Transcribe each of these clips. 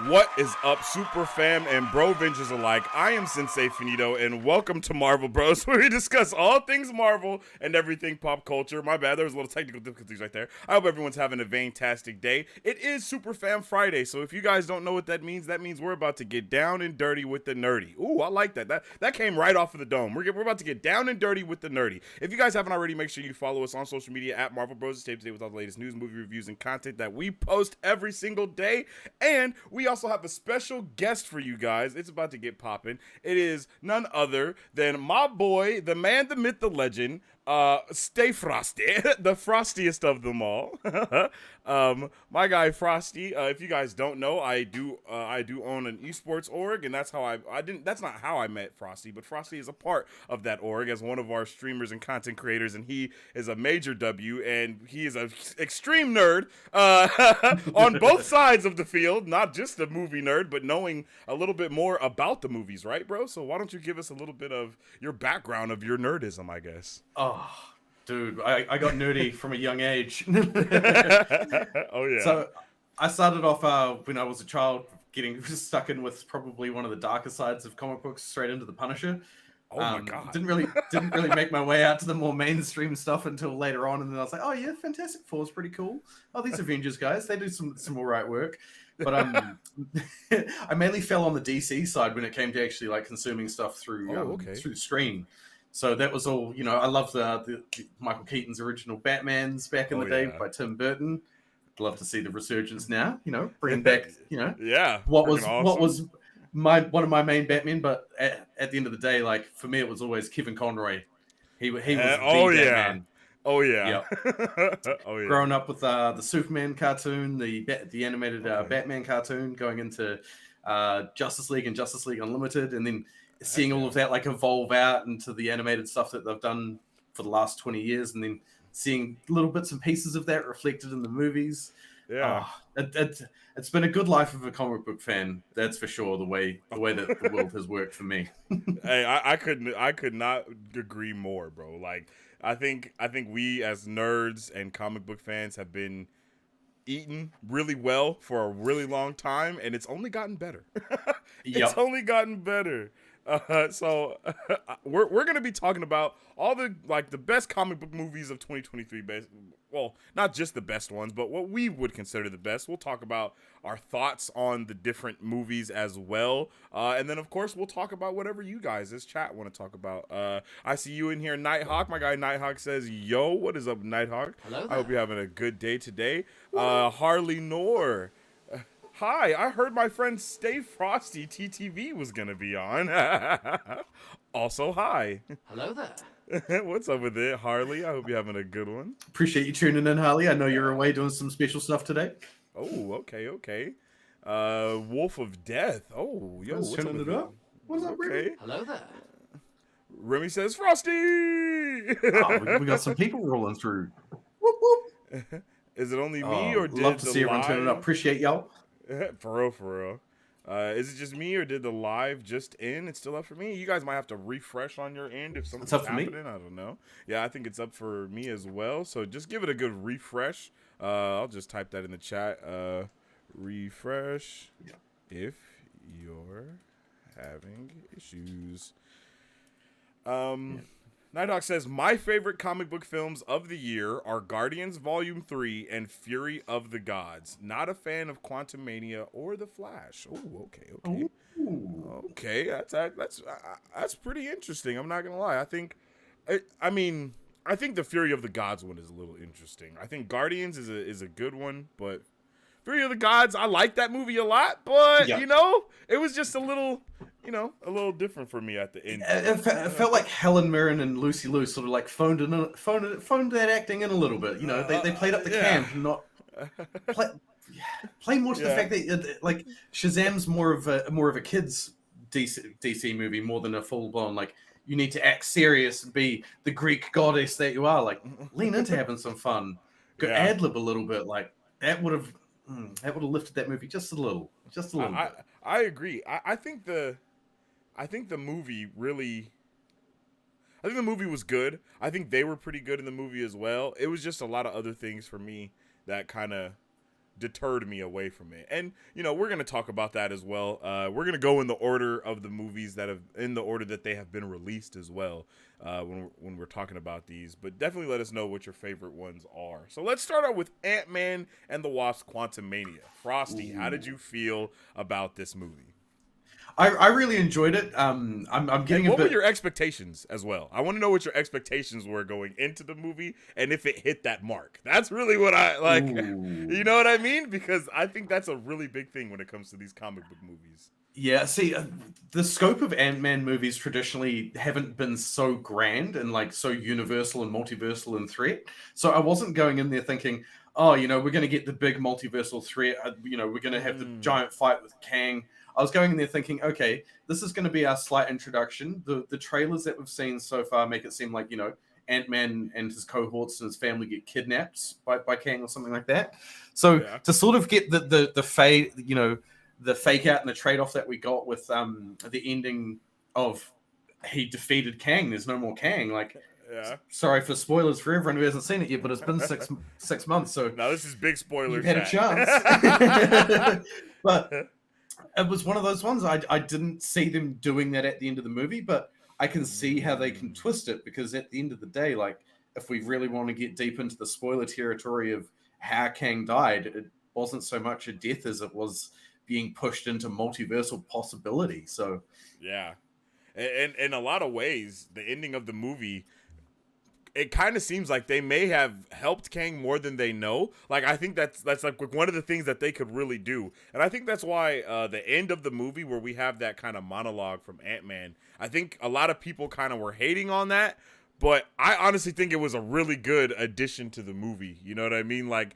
What is up, Super Fam and Bro Vengers alike? I am Sensei Finito, and welcome to Marvel Bros, where we discuss all things Marvel and everything pop culture. My bad, there was a little technical difficulties right there. I hope everyone's having a fantastic day. It is Super Fam Friday, so if you guys don't know what that means we're about to get down and dirty with the nerdy. Ooh, I like that. That came right off of the dome. We're about to get down and dirty with the nerdy. If you guys haven't already, make sure you follow us on social media at Marvel Bros. Stay up to date with all the latest news, movie reviews, and content that we post every single day. And we also have a special guest for you guys. It's about to get popping. It is none other than my boy, the man, the myth, the legend, Stay Frosty, the frostiest of them all. My guy Frosty. If you guys don't know, I do own an esports org, and that's how that's not how I met Frosty, but Frosty is a part of that org as one of our streamers and content creators, and he is a major W, and he is an extreme nerd on both sides of the field, not just a movie nerd, but knowing a little bit more about the movies, right, bro? So why don't you give us a little bit of your background of your nerdism, I guess. Oh, dude, I got nerdy from a young age. Oh, yeah. So I started off when I was a child, getting stuck in with probably one of the darker sides of comic books, straight into the Punisher. Oh my god! Didn't really make my way out to the more mainstream stuff until later on, and then I was like, oh yeah, Fantastic Four is pretty cool. Oh, these Avengers guys, they do some alright work. But I mainly fell on the DC side when it came to actually like consuming stuff through through the screen. So that was all, I love the Michael Keaton's original Batmans back in the day by Tim Burton. I'd love to see the resurgence now, bringing back, what was one of my main Batmen. But at the end of the day, like for me, it was always Kevin Conroy. He was the Batman. Oh yeah. Yep. Oh yeah. Growing up with the Superman cartoon, the animated Batman cartoon, going into Justice League and Justice League Unlimited, and then seeing all of that like evolve out into the animated stuff that they've done for the last 20 years, and then seeing little bits and pieces of that reflected in the movies. Yeah. It's been a good life of a comic book fan, that's for sure, the way that the world has worked for me. Hey, I could not agree more, bro. Like I think we as nerds and comic book fans have been eaten really well for a really long time, and it's only gotten better. It's only gotten better. So we're gonna be talking about all the best comic book movies of 2023. Well, not just the best ones, but what we would consider the best. We'll talk about our thoughts on the different movies as well, and then of course we'll talk about whatever you guys as chat want to talk about. I see you in here, Nighthawk. My guy Nighthawk says, "Yo, what is up, Nighthawk? Hello there. I hope you're having a good day today." Harley Noor. Hi, I heard my friend Stay Frosty TTV was gonna be on. Also, hi. Hello there. What's up with it, Harley? I hope you're having a good one. Appreciate you tuning in, Harley. I know you're away doing some special stuff today. Oh, okay. Wolf of Death. Oh, yo, what's up with it? What's up, Remy? Hello there. Remy says Frosty. We got some people rolling through. Whoop, whoop. Is it only me or did love to see everyone turning up? Appreciate y'all. For real. Is it just me or did the live just end? It's still up for me. You guys might have to refresh on your end if something's happening. I don't know. Yeah, I think it's up for me as well. So just give it a good refresh. I'll just type that in the chat. Refresh if you're having issues. Nighthawk says, my favorite comic book films of the year are Guardians Volume 3 and Fury of the Gods. Not a fan of Quantumania or The Flash. Oh, okay. Ooh. Okay, that's pretty interesting. I'm not going to lie. I think the Fury of the Gods one is a little interesting. I think Guardians is a good one, but Fury of the Gods, I like that movie a lot, but, it was just a little different for me at the end. It felt like Helen Mirren and Lucy Liu sort of like phoned that acting in a little bit. They played up the camp, not play more to the fact that like Shazam's more of a kids DC movie more than a full blown like you need to act serious and be the Greek goddess that you are. Like lean into having some fun, ad lib a little bit. Like that would have lifted that movie just a little bit. I agree. I think the movie really. I think the movie was good. I think they were pretty good in the movie as well. It was just a lot of other things for me that kind of deterred me away from it. And we're gonna talk about that as well. We're gonna go in the order of the movies in the order that they have been released as well. When we're talking about these, but definitely let us know what your favorite ones are. So let's start out with Ant-Man and the Wasp: Quantumania. Frosty, how did you feel about this movie? I really enjoyed it. I'm getting what were your expectations as well? I want to know what your expectations were going into the movie and if it hit that mark. That's really what I like. Ooh. You know what I mean? Because I think that's a really big thing when it comes to these comic book movies. Yeah, see, the scope of Ant-Man movies traditionally haven't been so grand and like so universal and multiversal in threat. So I wasn't going in there thinking, oh, we're going to get the big multiversal threat. We're going to have the giant fight with Kang. I was going in there thinking, okay, this is going to be our slight introduction. The trailers that we've seen so far make it seem like, Ant-Man and his cohorts and his family get kidnapped by Kang or something like that. So to sort of get the fade, the fake out and the trade-off that we got with the ending of he defeated Kang, there's no more Kang. Like, sorry for spoilers for everyone who hasn't seen it yet, but it's been six months. So now this is big spoilers. You've had a chance. But it was one of those ones. I didn't see them doing that at the end of the movie, but I can see how they can twist it, because at the end of the day, like, if we really want to get deep into the spoiler territory of how Kang died, it wasn't so much a death as it was being pushed into multiversal possibility. So yeah, and in a lot of ways, the ending of the movie, it kind of seems like they may have helped Kang more than they know. Like, I think that's like one of the things that they could really do. And I think that's why the end of the movie, where we have that kind of monologue from Ant-Man, I think a lot of people kind of were hating on that. But I honestly think it was a really good addition to the movie. You know what I mean? Like,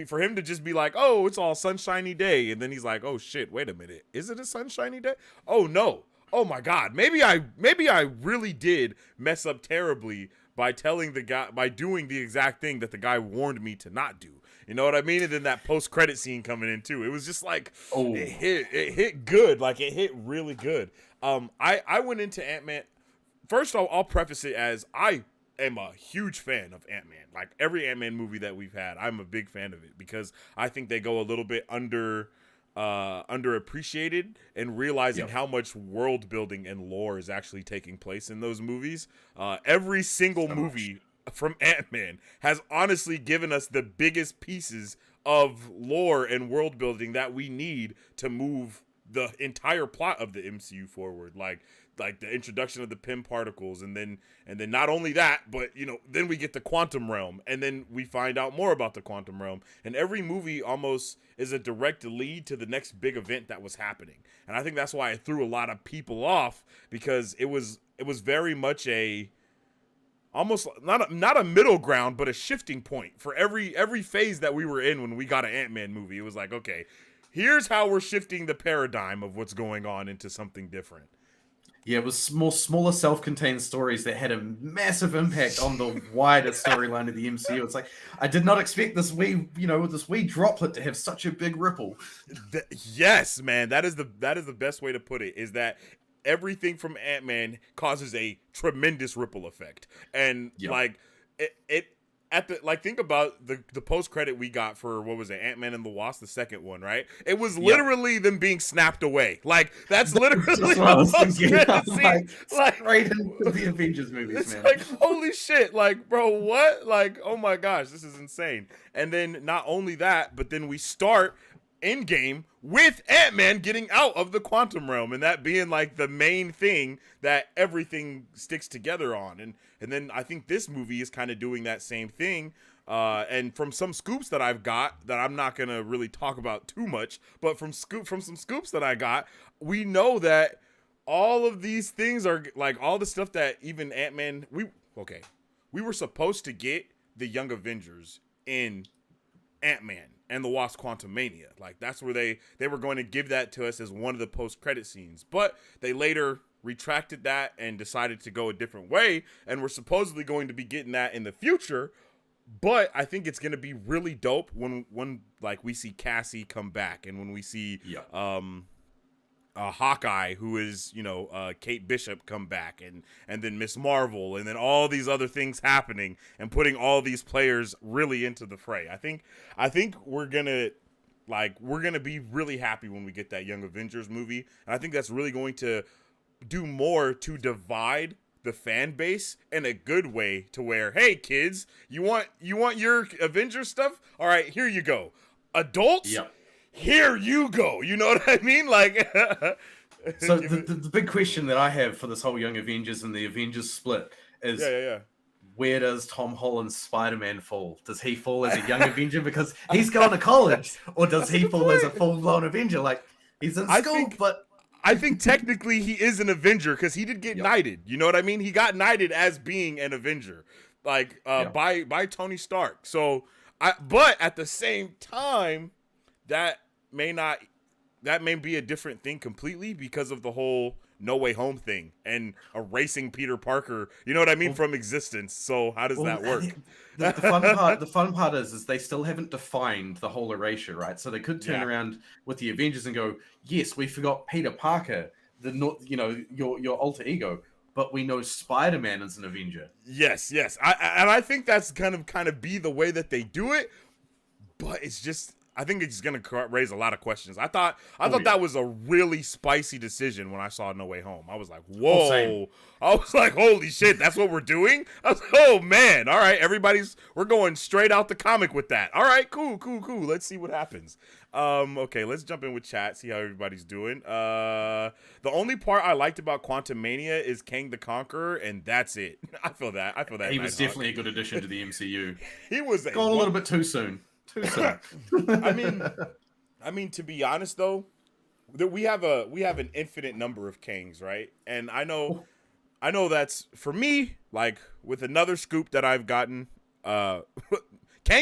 for him to just be like, oh, it's all sunshiny day. And then he's like, oh shit, wait a minute. Is it a sunshiny day? Oh no. Oh my God. Maybe I really did mess up terribly by doing the exact thing that the guy warned me to not do. You know what I mean? And then that post-credit scene coming in too. It was just like, it hit good. Like, it hit really good. I went into Ant-Man. First, I'll preface it as I am a huge fan of Ant-Man. Like, every Ant-Man movie that we've had, I'm a big fan of it, because I think they go a little bit underappreciated, and realizing how much world building and lore is actually taking place in those movies. Every single movie from Ant-Man has honestly given us the biggest pieces of lore and world building that we need to move the entire plot of the MCU forward. Like the introduction of the Pym particles, and then not only that, but then we get the quantum realm, and then we find out more about the quantum realm, and every movie almost is a direct lead to the next big event that was happening. And I think that's why it threw a lot of people off, because it was very much almost not a middle ground, but a shifting point for every phase that we were in. When we got an Ant-Man movie, it was like, okay, here's how we're shifting the paradigm of what's going on into something different. Yeah, it was smaller self-contained stories that had a massive impact on the wider storyline of the MCU. It's like, I did not expect this wee droplet to have such a big ripple. Yes, man, that is the best way to put it, is that everything from Ant-Man causes a tremendous ripple effect. And like it think about the post credit we got for, what was it, Ant-Man and the Wasp, the second one, right? It was literally them being snapped away. Like, that's literally the post credit scene. Like, right into the Avengers movies, it's man. like, holy shit, like, bro, what? Like, oh my gosh, this is insane. And then not only that, but then we start Endgame with Ant-Man getting out of the quantum realm, and that being like the main thing that everything sticks together on. And then I think this movie is kind of doing that same thing. And from some scoops that I've got, that I'm not gonna really talk about too much, but from some scoops that I got, we know that all of these things are like, all the stuff that even Ant-Man, we were supposed to get the Young Avengers in Ant-Man and the Wasp: Quantumania. Like, that's where they were going to give that to us as one of the post-credit scenes. But they later retracted that and decided to go a different way, and we're supposedly going to be getting that in the future. But I think it's going to be really dope when like we see Cassie come back, and when we see Hawkeye, who is, Kate Bishop, come back, and then Miss Marvel, and then all these other things happening, and putting all these players really into the fray. I think we're gonna Like, we're going to be really happy when we get that Young Avengers movie. And I think that's really going to do more to divide the fan base in a good way, to where, hey kids, you want your Avengers stuff? All right, here you go. Adults, Yep. here you go. You know what I mean? Like, So the big question that I have for this whole Young Avengers and the Avengers split is, yeah. where does Tom Holland's Spider-Man fall? Does he fall as a young Avenger because he's going to college, or does he fall as a full-blown Avenger? Like, he's in school, but I think technically he is an Avenger because he did get knighted. You know what I mean? He got knighted as being an Avenger, like by Tony Stark. So, but at the same time, that may be a different thing completely because of the whole No Way Home thing and erasing Peter Parker. You know what I mean, from existence. So how does that work? The fun part is they still haven't defined the whole erasure, right? So they could turn around with the Avengers and go, yes, we forgot Peter Parker, your alter ego, but we know Spider-Man is an Avenger. Yes. I think that's kind of be the way that they do it, but it's just, I think it's going to raise a lot of questions. I thought that was a really spicy decision when I saw No Way Home. I was like, whoa. I was like, holy shit, that's what we're doing? I was like, oh, man. All right, we're going straight out the comic with that. All right, cool. Let's see what happens. Okay, let's jump in with chat, see how everybody's doing. The only part I liked about Quantumania is Kang the Conqueror, and that's it. I feel that. He was definitely a good addition to the MCU. He was gone a little bit too soon. I mean, to be honest though, that we have an infinite number of Kangs, right? And I know that's, for me, like with another scoop that I've gotten, Kang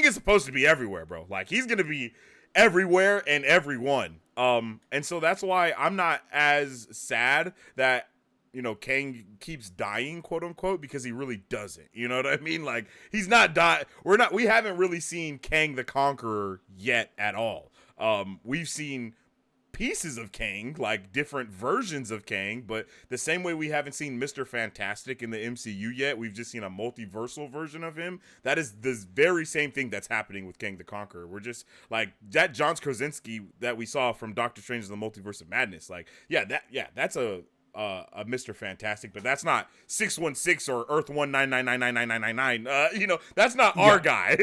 is supposed to be everywhere, bro. Like, he's gonna be everywhere and everyone. And so that's why I'm not as sad that, you know, Kang keeps dying, quote unquote, because he really doesn't. You know what I mean? Like, he's not dying. We haven't really seen Kang the Conqueror yet at all. We've seen pieces of Kang, like different versions of Kang, but the same way we haven't seen Mr. Fantastic in the MCU yet, we've just seen a multiversal version of him. That is the very same thing that's happening with Kang the Conqueror. We're just like that John Krasinski that we saw from Doctor Strange in the Multiverse of Madness. Like, that's a Mr. Fantastic, but that's not 616 or Earth 199999999. You know, that's not our guy.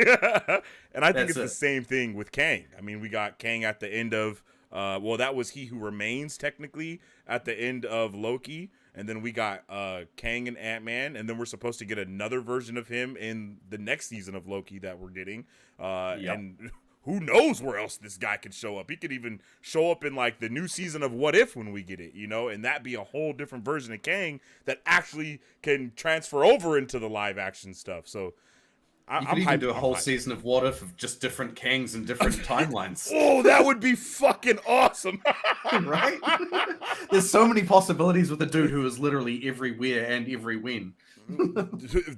And I think it's the same thing with Kang. I mean, we got Kang at the end of that was He Who Remains, technically, at the end of Loki. And then we got Kang and Ant-Man, and then we're supposed to get another version of him in the next season of Loki that we're getting. And who knows where else this guy could show up. He could even show up in, like, the new season of What If when we get it, you know? And that be a whole different version of Kang that actually can transfer over into the live-action stuff. So you could even do a whole season of What If of just different Kangs and different timelines. Oh, that would be fucking awesome. Right? There's so many possibilities with a dude who is literally everywhere and every when.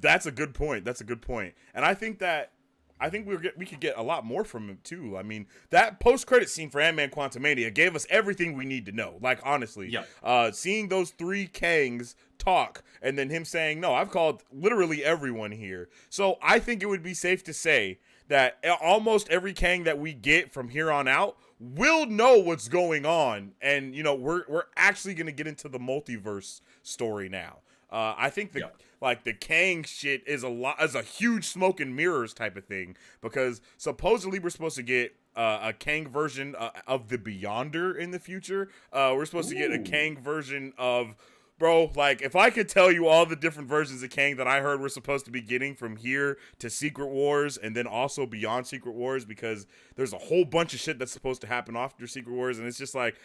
That's a good point. And I think we could get a lot more from him too. I mean, that post-credit scene for Ant-Man Quantumania gave us everything we need to know. Like, honestly, seeing those three Kangs talk and then him saying, no, I've called literally everyone here. So I think it would be safe to say that almost every Kang that we get from here on out will know what's going on. And, you know, we're actually going to get into the multiverse story now. I think the Kang shit is a huge smoke and mirrors type of thing, because supposedly we're supposed to get a Kang version of the Beyonder in the future. We're supposed to get a Kang version of, bro, like, if I could tell you all the different versions of Kang that I heard we're supposed to be getting from here to Secret Wars and then also beyond Secret Wars, because there's a whole bunch of shit that's supposed to happen after Secret Wars, and it's just like,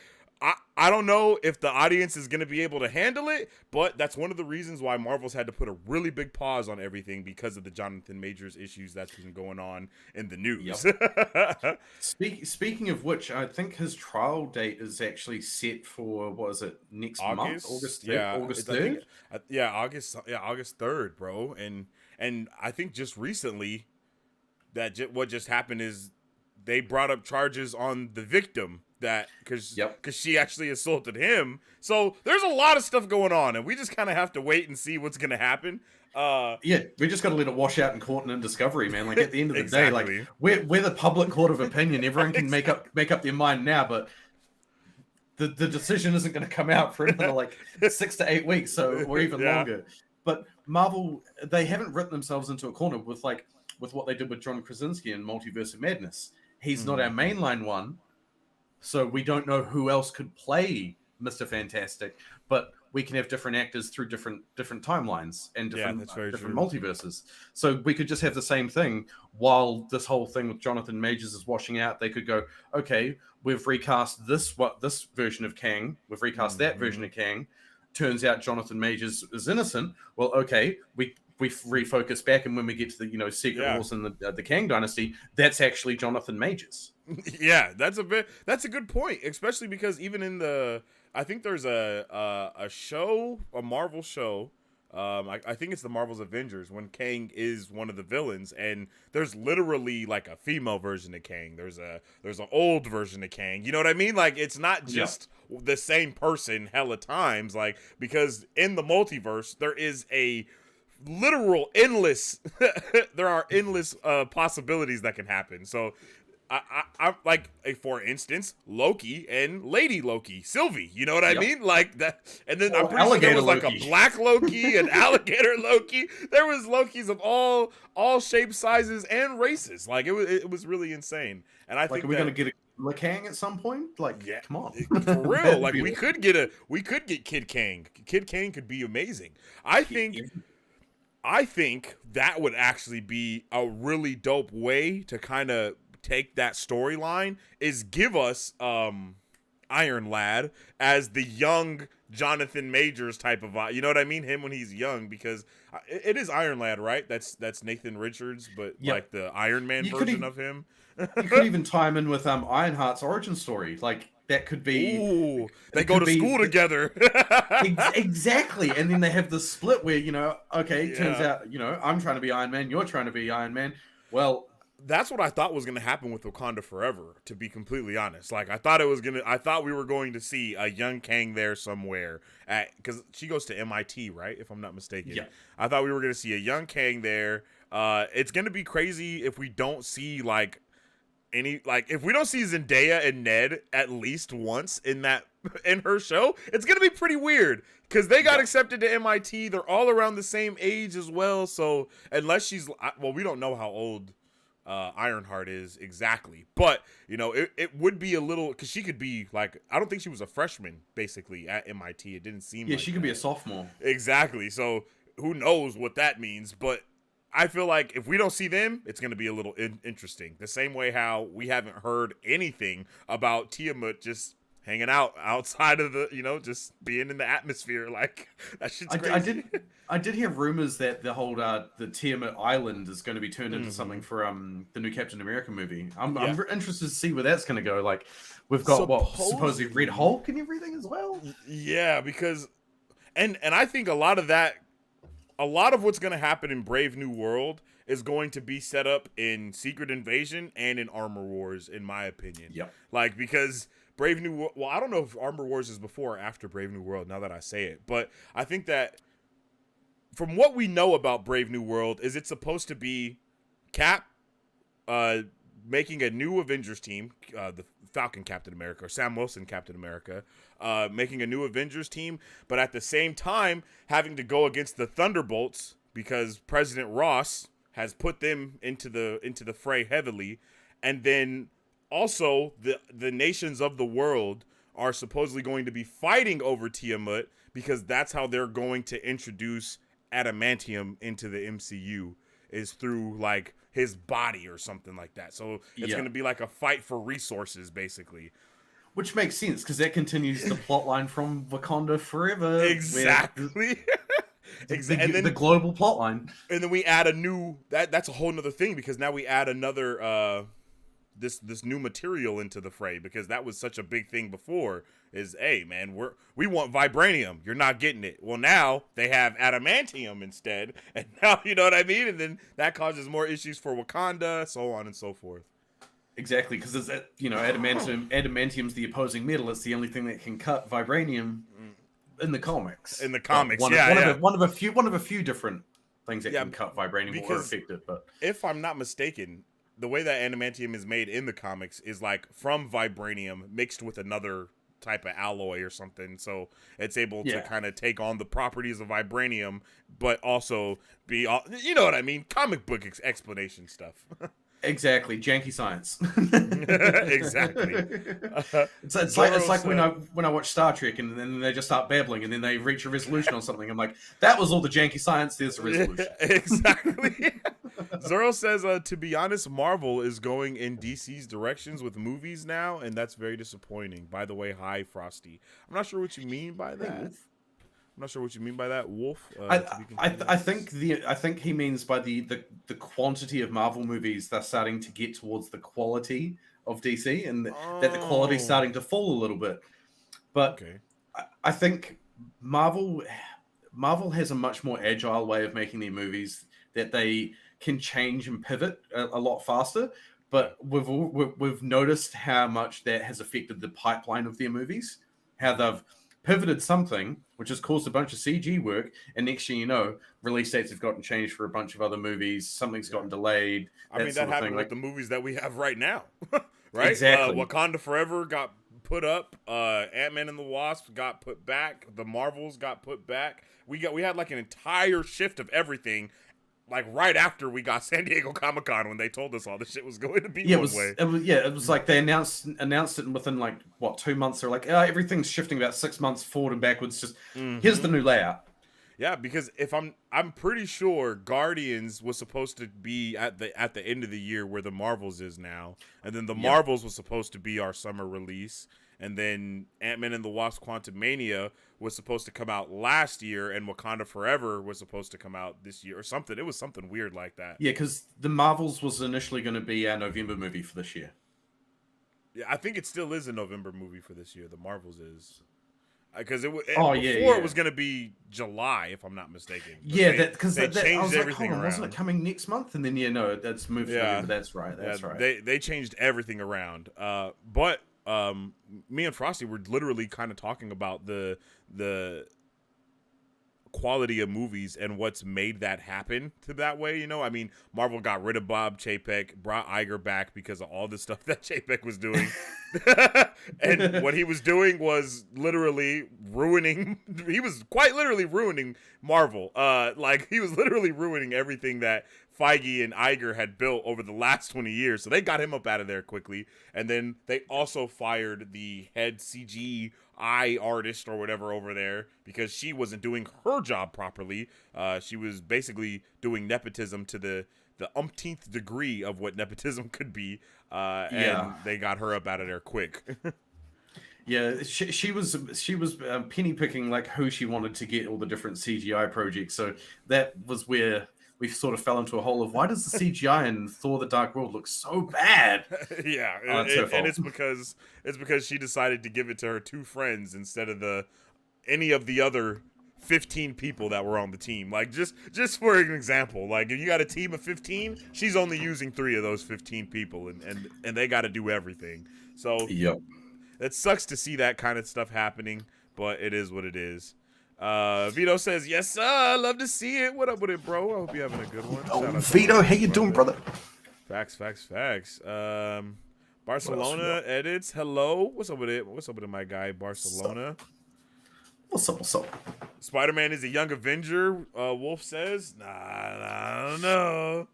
I don't know if the audience is going to be able to handle it, but that's one of the reasons why Marvel's had to put a really big pause on everything, because of the Jonathan Majors issues that's been going on in the news. Yep. Speaking of which, I think his trial date is actually set for, what is it, next month? August 3rd? August 3rd? August 3rd, bro. And I think just recently what just happened is they brought up charges on the victim that because Yep. she actually assaulted him. So there's a lot of stuff going on, and we just kind of have to wait and see what's gonna happen. Yeah, we just got to let it wash out in court and in discovery, man. Like at the end of the day, Exactly. like we're the public court of opinion. Everyone can make up their mind now, but the decision isn't going to come out for another like 6 to 8 weeks, so or even Yeah. longer. But Marvel, they haven't written themselves into a corner with what they did with John Krasinski in Multiverse of Madness. He's not our mainline one, so we don't know who else could play Mr. Fantastic, but we can have different actors through different timelines and different multiverses. So we could just have the same thing while this whole thing with Jonathan Majors is washing out. They could go, okay, we've recast this version of Kang, we've recast that version of Kang. Turns out Jonathan Majors is innocent. Well, okay, we refocus back, and when we get to the Secret Wars and the Kang Dynasty, that's actually Jonathan Majors. Yeah, that's a good point, especially because even in I think there's a show, a Marvel show. I think it's the Marvel's Avengers when Kang is one of the villains, and there's literally like a female version of Kang. There's an old version of Kang. You know what I mean? Like it's not just the same person hella times. Like because in the multiverse there is a literal endless. There are endless possibilities that can happen. So. I'm like, for instance, Loki and Lady Loki, Sylvie. You know what I mean? Like that, and then I'm pretty sure there was like a black Loki, an alligator Loki. There was Lokis of all shapes, sizes, and races. Like it was really insane. And I think we're gonna get a Kang at some point. Like, yeah, come on, for real. Like we could get Kid Kang. Kid Kang could be amazing. I think that would actually be a really dope way to kind of take that storyline is give us Iron Lad as the young Jonathan Majors type of you know what I mean, him when he's young, because it is Iron Lad, right? That's Nathan Richards, but like the Iron Man version of him. You could even tie him in with Ironheart's origin story. Like that could be. Ooh, they go to school together. Exactly, and then they have the split where turns out I'm trying to be Iron Man, you're trying to be Iron Man. Well. That's what I thought was going to happen with Wakanda Forever, to be completely honest. Like, I thought we were going to see a young Kang there somewhere because she goes to MIT, right? If I'm not mistaken. Yeah. I thought we were going to see a young Kang there. It's going to be crazy if we don't see if we don't see Zendaya and Ned at least once in her show. It's going to be pretty weird because they got accepted to MIT. They're all around the same age as well. So unless we don't know how old Ironheart is exactly, but it would be a little, because she could be like, I don't think she was a freshman basically at MIT. It didn't seem like she could be a sophomore. Exactly. So who knows what that means, but I feel like if we don't see them, it's going to be a little interesting. The same way how we haven't heard anything about Tiamat just hanging out outside of the, just being in the atmosphere. Like, that shit's crazy. I did hear rumors that the whole the Tiamat Island is going to be turned into something for the new Captain America movie. I'm interested to see where that's going to go. Like, we've got supposedly Red Hulk and everything as well. Yeah, because and I think a lot of what's going to happen in Brave New World is going to be set up in Secret Invasion and in Armor Wars, in my opinion. Yep. Like, because Brave New World, well, I don't know if Armor Wars is before or after Brave New World, now that I say it, but I think that from what we know about Brave New World is it's supposed to be Cap making a new Avengers team, the Falcon Captain America, or Sam Wilson Captain America, making a new Avengers team, but at the same time having to go against the Thunderbolts because President Ross has put them into the fray heavily, and then also the nations of the world are supposedly going to be fighting over Tiamat because that's how they're going to introduce adamantium into the MCU, is through like his body or something like that. So it's going to be like a fight for resources, basically. Which makes sense because that continues the plot line from Wakanda Forever. Exactly. And then the global plot line. And then we add a new that's a whole nother thing, because now we add another this new material into the fray, because that was such a big thing before, is, hey man, we want vibranium, you're not getting it. Well, now they have adamantium instead, and now, you know what I mean, and then that causes more issues for Wakanda, so on and so forth. Exactly, because it's adamantium's the opposing metal. It's the only thing that can cut vibranium in the comics. In the Well, comics, one of a few different things that Yeah, can cut vibranium or because affect it. But if I'm not mistaken, the way that adamantium is made in the comics is like from vibranium mixed with another type of alloy or something. So it's able to yeah, kind of take on the properties of vibranium, but also be, you know what I mean? Comic book explanation stuff. exactly, janky science. Exactly. It's like Zoro's, when I watch Star Trek and then they just start babbling and then they reach a resolution on something. I'm like, that was all the janky science. There's a resolution. exactly. Zoro says, to be honest, Marvel is going in DC's directions with movies now, and that's very disappointing. By the way, hi, Frosty. I'm not sure what you mean by that. I'm not sure what you mean by that, Wolf. I think he means by the quantity of Marvel movies they're starting to get towards the quality of DC, and that the quality is starting to fall a little bit. But Okay. I think Marvel has a much more agile way of making their movies that they can change and pivot a lot faster. But we've noticed how much that has affected the pipeline of their movies, how they've pivoted something, which has caused a bunch of CG work, and next thing you know, release dates have gotten changed for a bunch of other movies. Something's gotten delayed. I mean, that happened with the movies that we have right now, right? Exactly. Wakanda Forever got put up. Ant-Man and the Wasp got put back. The Marvels got put back. We had like an entire shift of everything, like right after we got San Diego Comic-Con when they told us all this shit was going to be way. It was like they announced it within like 2 months. They're like, everything's shifting about 6 months forward and backwards. Just here's the new layout. Yeah, because if I'm pretty sure Guardians was supposed to be at the end of the year where the Marvels is now, and then the Marvels was supposed to be our summer release, and then Ant-Man and the Wasp: Quantumania was supposed to come out last year, and Wakanda Forever was supposed to come out this year or something. It was something weird like that. Yeah, because the Marvels was initially going to be our November movie for this year. Yeah, I think it still is a November movie for this year. The Marvels is. Because it was going to be July, if I'm not mistaken. But because they changed everything around. Wasn't it coming next month? And then that's moved. Yeah, that's right. That's right. They changed everything around. But me and Frosty were literally kind of talking about the quality of movies and what's made that happen to that way. You know, I mean, Marvel got rid of Bob Chapek, brought Iger back because of all the stuff that Chapek was doing. And what he was doing was literally ruining, he was quite literally ruining Marvel. Like he was literally ruining everything that Feige and Iger had built over the last 20 years. So they got him up out of there quickly. And then they also fired the head CGI artist or whatever over there because she wasn't doing her job properly. She was basically doing nepotism to the umpteenth degree of what nepotism could be. And they got her up out of there quick. Yeah, she was penny picking like who she wanted to get all the different CGI projects. So that was where we sort of fell into a hole of why does the CGI in Thor: The Dark World look so bad? Yeah, and it's because she decided to give it to her two friends instead of any of the other 15 people that were on the team. Like just for an example, like if you got a team of 15, she's only using 3 of those 15 people, and they got to do everything. So it sucks to see that kind of stuff happening, but it is what it is. Vito says, yes, sir. Love to see it. What up with it, bro? I hope you're having a good one. Vito, how you doing, brother? Facts. Barcelona edits. Hello. What's up with it? What's up with it, my guy, Barcelona? What's up? Spider-Man is a young Avenger, Wolf says. Nah, I don't know.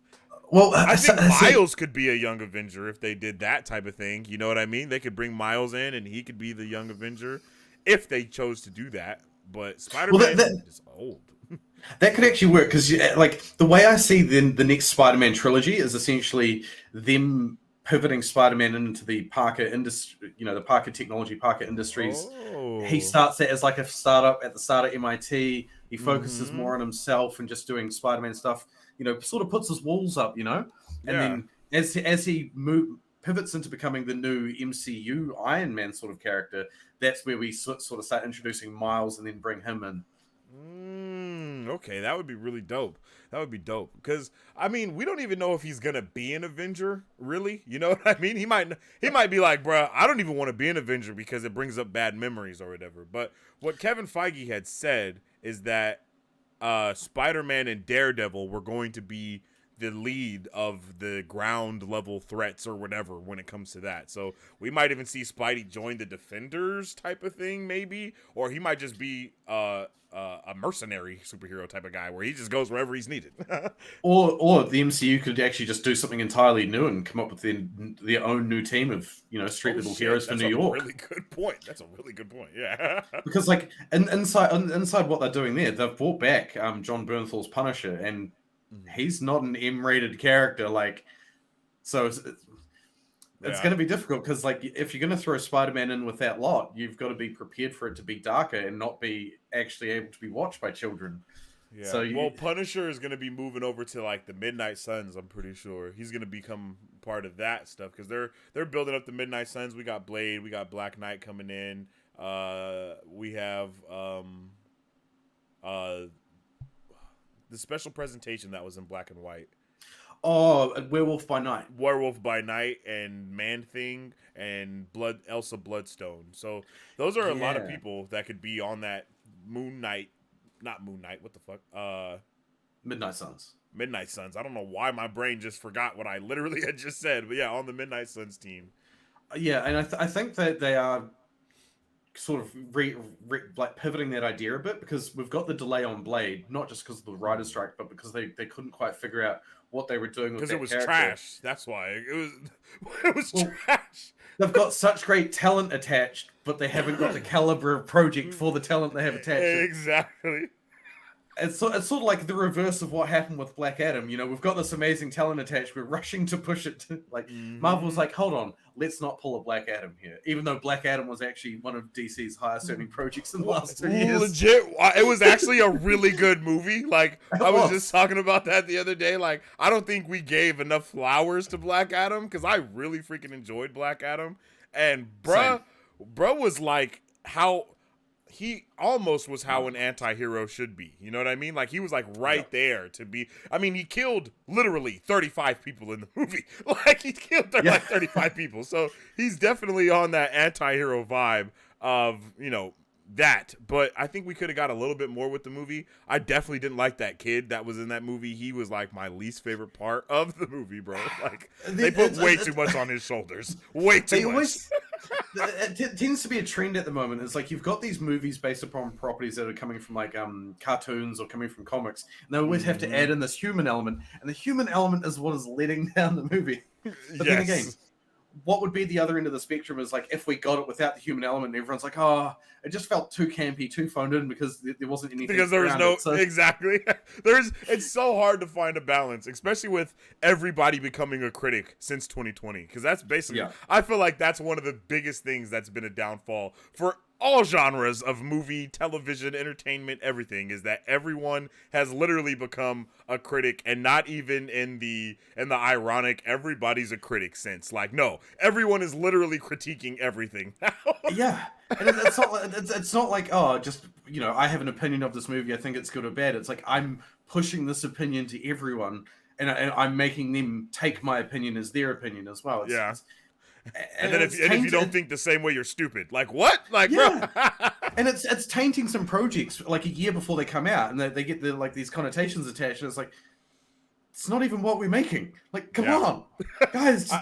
Well, I think Miles could be a young Avenger if they did that type of thing. You know what I mean? They could bring Miles in and he could be the young Avenger if they chose to do that. But Spider-Man is old. That could actually work because, like, the way I see the next Spider-Man trilogy is essentially them pivoting Spider-Man into the Parker industry, the Parker Technology, Parker Industries. Oh. He starts that as like a startup at the start of MIT. He focuses more on himself and just doing Spider-Man stuff. Sort of puts his walls up. And then as he pivots into becoming the new MCU Iron Man sort of character, that's where we sort of start introducing Miles and then bring him in. Okay, that would be really dope. That would be dope. Because I mean, we don't even know if he's gonna be an Avenger, really. You know what I mean? He might be like, bruh, I don't even want to be an Avenger because it brings up bad memories or whatever. But what Kevin Feige had said is that Spider-Man and Daredevil were going to be the lead of the ground level threats or whatever when it comes to that. So we might even see Spidey join the Defenders type of thing, maybe, or he might just be a mercenary superhero type of guy where he just goes wherever he's needed. Or the MCU could actually just do something entirely new and come up with their own new team of street level heroes for New York. Really good point. That's a really good point. Yeah. Because like inside what they're doing there, they've brought back John Bernthal's Punisher, and he's not an M-rated character. Like, so it's going to be difficult because like if you're going to throw Spider-Man in with that lot, you've got to be prepared for it to be darker and not be actually able to be watched by children. Yeah. So Punisher is going to be moving over to like the Midnight Suns. I'm pretty sure he's going to become part of that stuff because they're building up the Midnight Suns. We got Blade, we got Black Knight coming in. We have the special presentation that was in black and white. Oh, Werewolf by Night. Werewolf by Night and Man-Thing and Elsa Bloodstone. So those are a lot of people that could be on that not Moon Knight. What the fuck? Midnight Suns. Midnight Suns. I don't know why my brain just forgot what I literally had just said, but yeah, on the Midnight Suns team. Yeah, and I think that they are sort of like pivoting that idea a bit because we've got the delay on Blade, not just because of the writer's strike, but because they couldn't quite figure out what they were doing with that character. Because it was trash. That's why. It was trash. They've got such great talent attached, but they haven't got the caliber of project for the talent they have attached. Exactly. It's sort of like the reverse of what happened with Black Adam. We've got this amazing talent attached. We're rushing to push it. Marvel's like, hold on, let's not pull a Black Adam here. Even though Black Adam was actually one of DC's highest earning projects in the last 2 years. Legit, it was actually a really good movie. Like, I was just talking about that the other day. Like, I don't think we gave enough flowers to Black Adam because I really freaking enjoyed Black Adam. And bruh was like how... He almost was how an anti-hero should be. You know what I mean? Like, he was, like, right there to be... I mean, he killed literally 35 people in the movie. Like, he killed like 35 people. So, he's definitely on that anti-hero vibe of, that. But I think we could have got a little bit more with the movie. I definitely didn't like that kid that was in that movie. He was, like, my least favorite part of the movie, bro. Like, they put way too much on his shoulders. Way too much. It tends to be a trend at the moment. It's like you've got these movies based upon properties that are coming from like cartoons or coming from comics, and they always have to add in this human element, and the human element is what is letting down the movie. But then again, what would be the other end of the spectrum is like if we got it without the human element, and everyone's like, oh, it just felt too campy, too phoned in because there wasn't anything. Because there was no exactly. It's so hard to find a balance, especially with everybody becoming a critic since 2020. Because that's basically, I feel like that's one of the biggest things that's been a downfall for all genres of movie, television, entertainment, everything, is that everyone has literally become a critic, and not even in the ironic everybody's a critic sense. Like, no, everyone is literally critiquing everything now. Yeah. And it's not like, oh, just, I have an opinion of this movie, I think it's good or bad. It's like I'm pushing this opinion to everyone, and I'm making them take my opinion as their opinion as well. And then if you don't think the same way, you're stupid. Like, what? Like, bro. And it's tainting some projects like a year before they come out, and they get these connotations attached, and it's like, it's not even what we're making. Like, come on, guys.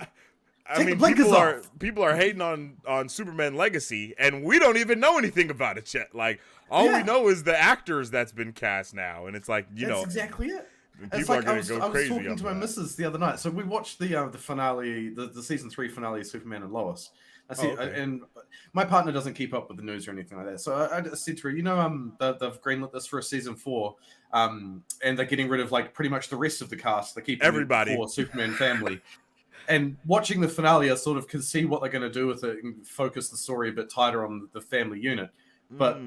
I mean, people are hating on Superman Legacy, and we don't even know anything about it yet. Like, all we know is the actors that's been cast now, and it's like, that's exactly it. People are going to go crazy. I was talking to my missus the other night. So we watched the finale, the season 3 finale of Superman and Lois. And my partner doesn't keep up with the news or anything like that. So I said to her, they've greenlit this for a season 4, and they're getting rid of like pretty much the rest of the cast. They keep everybody for Superman family. And watching the finale, I sort of can see what they're going to do with it and focus the story a bit tighter on the family unit. But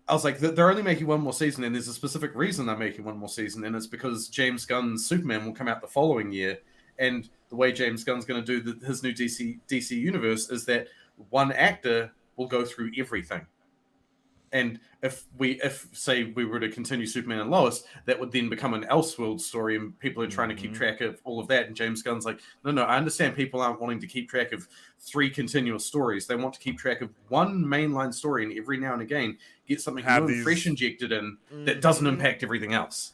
I was like, they're only making one more season, and there's a specific reason they're making one more season, and it's because James Gunn's Superman will come out the following year, and the way James Gunn's going to do his new DC universe is that one actor will go through everything. And if say we were to continue Superman and Lois, that would then become an Elseworld story, and people are trying to keep track of all of that. And James Gunn's like, no, I understand people aren't wanting to keep track of 3 continuous stories. They want to keep track of one mainline story, and every now and again get something new and fresh injected in that doesn't impact everything else.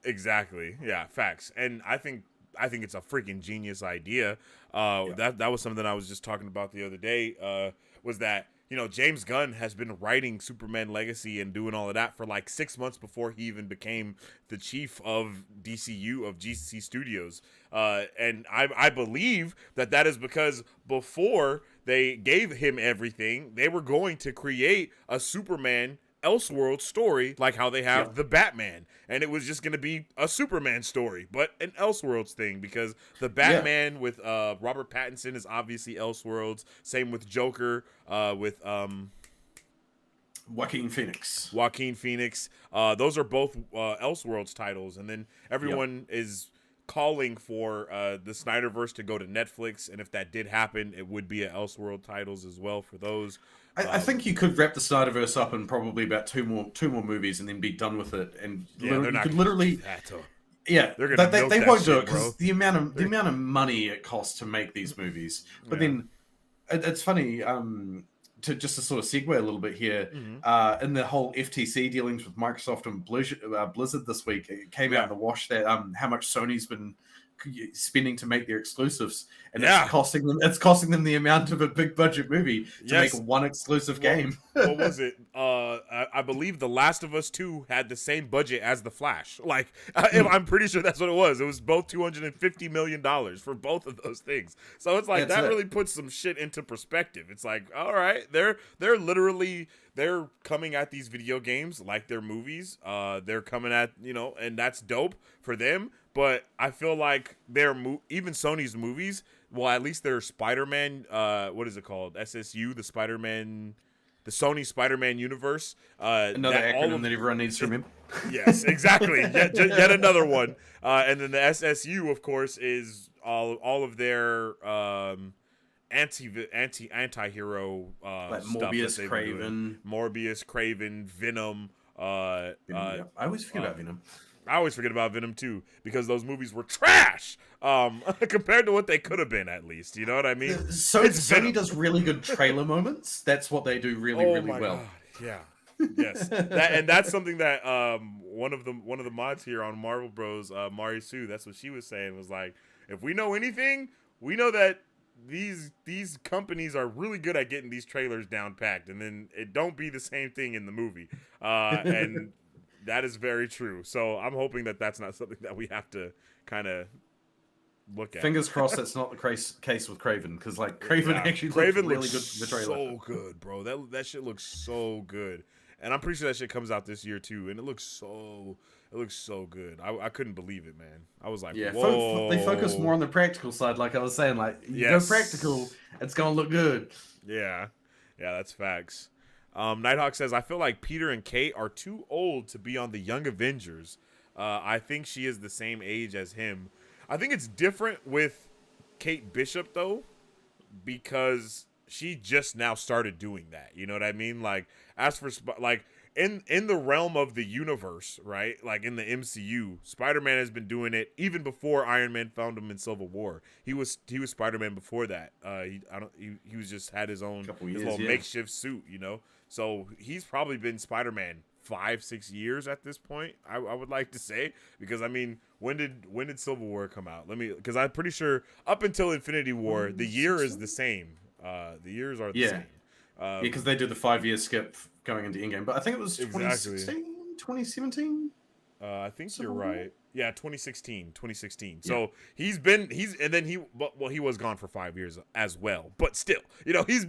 Exactly. Yeah, facts. And I think it's a freaking genius idea. That was something I was just talking about the other day. Was that, you know, James Gunn has been writing Superman Legacy and doing all of that for like 6 months before he even became the chief of DCU, of GC Studios. And I believe that is because before they gave him everything, they were going to create a Superman Elseworld story, like how they have the Batman, and it was just going to be a Superman story, but an Elseworlds thing, because the Batman with Robert Pattinson is obviously Elseworlds. Same with Joker, with Joaquin Phoenix. Those are both Elseworlds titles, and then everyone is calling for the Snyderverse to go to Netflix, and if that did happen, it would be a Elseworld titles as well for those. I think you could wrap the Snyderverse up in probably about two more movies and then be done with it. And you could literally, they won't do it because the amount of money it costs to make these movies. But then it's funny. To sort of segue a little bit here, in the whole FTC dealings with Microsoft and Blizzard this week, it came out in the wash that how much Sony's been spending to make their exclusives, and it's costing them the amount of a big budget movie to make one exclusive game. What was it? I believe The Last of Us 2 had the same budget as The Flash. Like, I'm pretty sure that's what it was. It was both $250 million for both of those things. So it's like, that really puts some shit into perspective. It's like, all right, they're literally, they're coming at these video games like they're movies. They're coming at, you know, and that's dope for them. But I feel like even Sony's movies, well, at least their Spider-Man, what is it called? SSU, the Sony Spider-Man universe. Another acronym that everyone needs to remember. Yes, exactly. yet another one. And then the SSU, of course, is all of their anti-hero like stuff. Morbius, Craven, Venom. I always forget about Venom. I always forget about Venom too, because those movies were trash compared to what they could have been, at least. You know what I mean? Sony does really good trailer moments. That's what they do really well. God. Yeah. Yes. That's something that one of the mods here on Marvel Bros, Mari Sue, that's what she was saying, was like, if we know anything, we know that these companies are really good at getting these trailers down packed, and then it don't be the same thing in the movie. And that is very true. So I'm hoping that that's not something that we have to kind of look at. Fingers crossed that's not the case with Craven, because like Craven actually looks really good for the trailer. So good, bro. That shit looks so good, and I'm pretty sure that shit comes out this year too, and it looks so good. I couldn't believe it, man. I was like, whoa. They focus more on the practical side, like I was saying. Like, you go practical, it's gonna look good. Yeah, that's facts. Nighthawk says, I feel like Peter and Kate are too old to be on the Young Avengers. I think she is the same age as him. I think it's different with Kate Bishop, though, because she just now started doing that. You know what I mean? Like, as for, like, in the realm of the universe, right? Like, in the MCU, Spider-Man has been doing it even before Iron Man found him in Civil War. He was Spider-Man before that. He was just had his own little makeshift suit, you know? So he's probably been Spider-Man 5-6 years at this point, I would like to say, because I mean, when did Civil War come out? Because I'm pretty sure up until Infinity War, the year is the same. The years are the same. Because they did the 5-year skip going into Endgame, but I think it was 2016, 2017. I think you're right. Yeah, 2016. So he was gone for 5 years as well. But still, you know, he's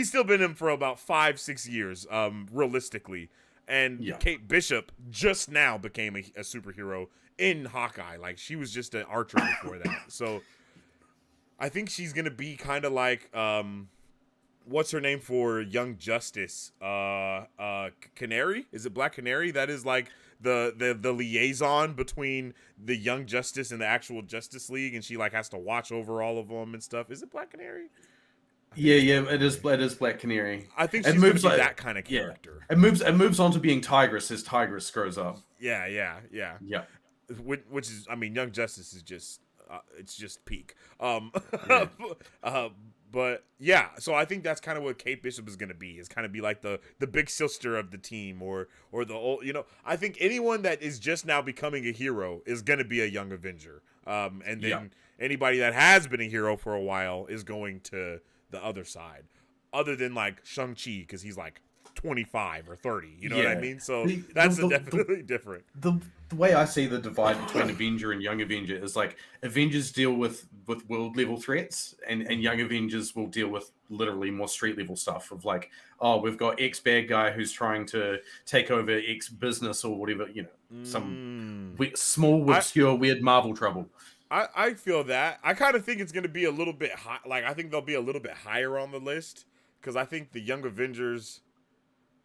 still been in for about 5-6 years, realistically. And Kate Bishop just now became a superhero in Hawkeye. Like, she was just an archer before that. So I think she's gonna be kind of like what's her name for Young Justice? Canary? Is it Black Canary? That is like the liaison between the Young Justice and the actual Justice League, and she like has to watch over all of them and stuff. Is it Black Canary? I think Yeah, it's yeah, Black it is. Canary. It is Black Canary. I think It she's gonna moves be like that kind of yeah. character. It moves on to being Tigress as Tigress grows up. Yeah, yeah, yeah. Yeah, Which is, I mean, Young Justice is just, it's just peak. yeah, Uh, but yeah, so I think that's kind of what Kate Bishop is gonna be. Is kind of be like the big sister of the team, or the old. I think anyone that is just now becoming a hero is gonna be a Young Avenger. And yeah, then anybody that has been a hero for a while is going to the other side, other than like Shang-Chi, because he's like 25 or 30. You know what I yeah. mean? So The the, that's the, the definitely different. the the way I see the divide between Avenger and Young Avenger is like Avengers deal with world level threats, and Young Avengers will deal with literally more street level stuff of like, oh, we've got X bad guy who's trying to take over X business or whatever, some Mm. small, I, obscure, weird Marvel trouble. I feel that. I kind of think it's going to be a little bit high. Like, I think they'll be a little bit higher on the list because I think the Young Avengers.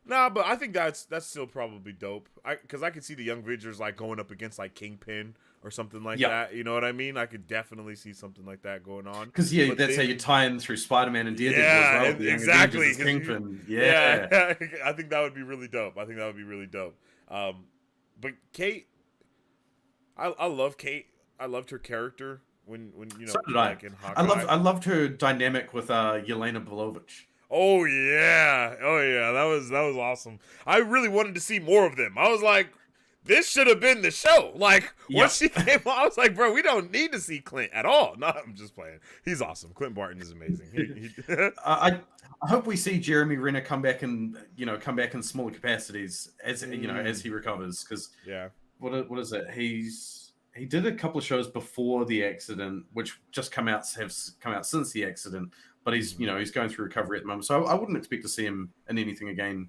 Nah, but I think that's still probably dope. Because I could see the Young Avengers like going up against like Kingpin or something like Yeah, that. You know what I mean? I could definitely see something like that going on. because yeah, But that's how then, you tie in through Spider-Man and Daredevil as yeah, well. The Young exactly. Avengers is 'Cause Kingpin. yeah, Yeah, I think that would be really dope. I think that would be really dope. But Kate, I love Kate. I loved her character when so did I. like in Hawkeye. I loved her dynamic with Yelena Belovich. Oh yeah, that was awesome. I really wanted to see more of them. I was like, this should have been the show. Like Yeah. once she came on, I was like, bro, we don't need to see Clint at all. No, I'm just playing. He's awesome. Clint Barton is amazing. I hope we see Jeremy Renner come back and come back in smaller capacities as as he recovers. Because yeah. what is it? He did a couple of shows before the accident, which just have come out since the accident. But he's he's going through recovery at the moment, so I wouldn't expect to see him in anything again,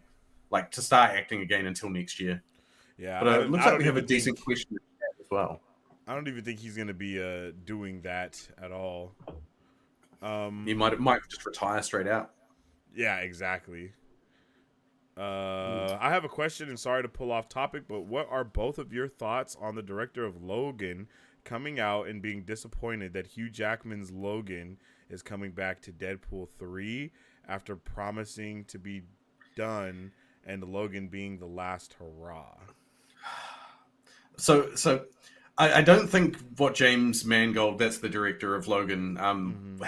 like to start acting again until next year. Yeah, But it looks I like don't we have a even think decent question as well. I don't even think he's gonna be doing that at all. He might just retire straight out. Yeah, exactly. I have a question, and sorry to pull off topic, but what are both of your thoughts on the director of Logan coming out and being disappointed that Hugh Jackman's Logan is coming back to Deadpool 3 after promising to be done and Logan being the last hurrah? So I don't think what James Mangold, that's the director of Logan,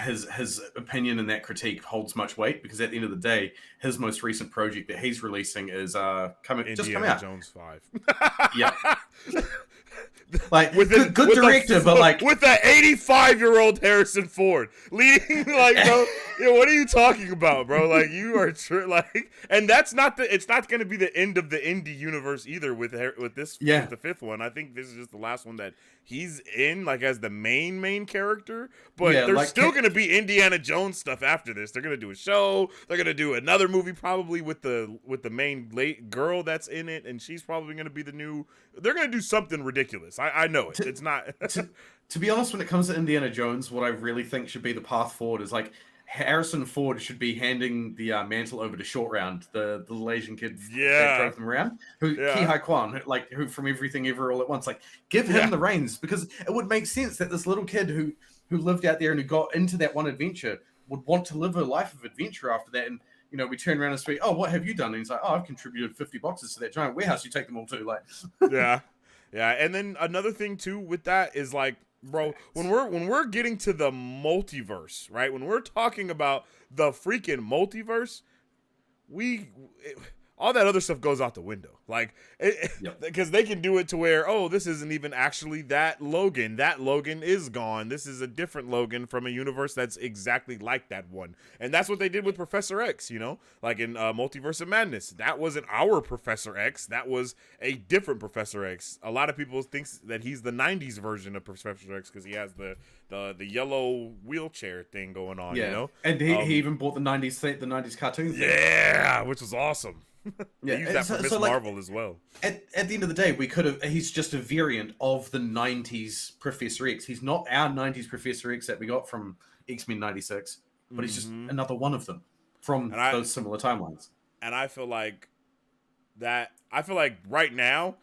his opinion in that critique holds much weight, because at the end of the day, his most recent project that he's releasing is coming Indiana out. Jones 5. Yeah. Like With good director, but like with that 85-year-old Harrison Ford leading, like, bro, yeah, what are you talking about, bro? Like, you are like, and it's not going to be the end of the indie universe either with this, Yeah. with the fifth one. I think this is just the last one that he's in, like, as the main character. But Yeah, there's like, still going to be Indiana Jones stuff after this. They're going to do a show. They're going to do another movie probably with the main late girl that's in it, and she's probably going to be the new. They're going to do something ridiculous. I know it. It's not. to be honest, when it comes to Indiana Jones, what I really think should be the path forward is like Harrison Ford should be handing the mantle over to Short Round, the little Asian kid that drove them around, who Ki Hai Kwan, who from Everything Ever All at Once. Like, give him the reins, because it would make sense that this little kid who lived out there and who got into that one adventure would want to live a life of adventure after that. And we turn around and speak, oh, what have you done? And he's like, oh, I've contributed 50 boxes to that giant warehouse. You take them all too. Like, yeah. And then another thing too with that is, like, bro, when we're getting to the multiverse, right? When we're talking about the freaking multiverse, all that other stuff goes out the window. Like, because they can do it to where, oh, this isn't even actually that Logan. That Logan is gone. This is a different Logan from a universe that's exactly like that one. And that's what they did with Professor X, like in Multiverse of Madness. That wasn't our Professor X. That was a different Professor X. A lot of people think that he's the 90s version of Professor X because he has the yellow wheelchair thing going on, And he even bought the 90s cartoon thing. Yeah, which was awesome. Yeah, they used that for Miss Marvel as well. At the end of the day, he's just a variant of the 90s Professor X. He's not our 90s Professor X that we got from X-Men 96, but he's just another one of them from those similar timelines. And I feel like right now,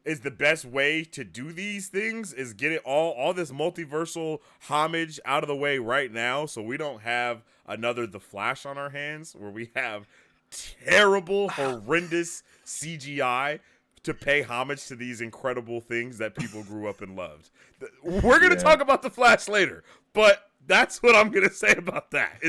is the best way to do these things is get it all this multiversal homage out of the way right now, so we don't have another The Flash on our hands where we have terrible, horrendous CGI to pay homage to these incredible things that people grew up and loved. We're gonna talk about The Flash later, but that's what I'm gonna say about that.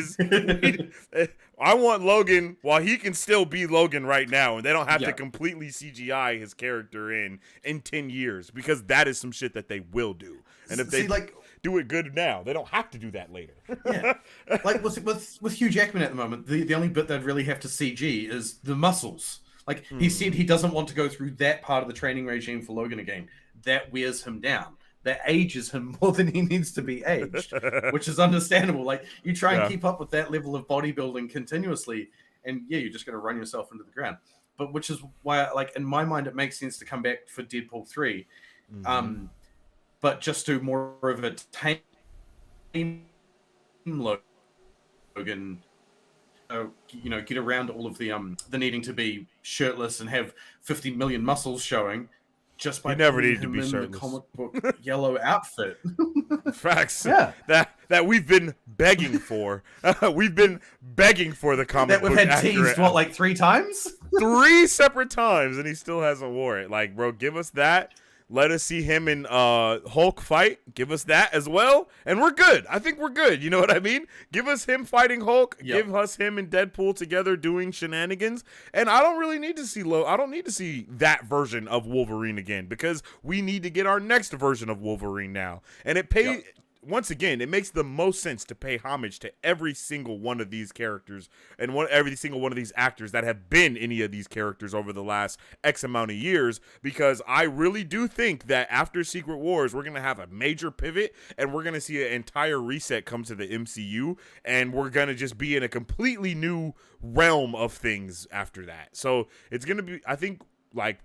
I want Logan while he can still be Logan right now, and they don't have to completely CGI his character in 10 years, because that is some shit that they will do. And if they do it good now, they don't have to do that later. Like with Hugh Jackman at the moment, the only bit they'd really have to CG is the muscles. Like he said, he doesn't want to go through that part of the training regime for Logan again. That wears him down. That ages him more than he needs to be aged, which is understandable. Like you try and keep up with that level of bodybuilding continuously, and you're just going to run yourself into the ground. But which is why, like in my mind, it makes sense to come back for Deadpool 3, but just do more of a tame Logan. Get around all of the needing to be shirtless and have 50 million muscles showing. Just by you never need to be shirtless. The comic book yellow outfit. Facts. Yeah. That we've been begging for. We've been begging for the comic book. That we've had teased, like 3 times? 3 separate times, and he still hasn't wore it. Like, bro, give us that. Let us see him in Hulk fight. Give us that as well, and we're good. I think we're good. You know what I mean? Give us him fighting Hulk. Yep. Give us him and Deadpool together doing shenanigans. And I don't really need to see I don't need to see that version of Wolverine again, because we need to get our next version of Wolverine now. And it pays. Yep. Once again, it makes the most sense to pay homage to every single one of these characters and every single one of these actors that have been any of these characters over the last X amount of years, because I really do think that after Secret Wars, we're going to have a major pivot, and we're going to see an entire reset come to the MCU, and we're going to just be in a completely new realm of things after that. So it's going to be, I think, like,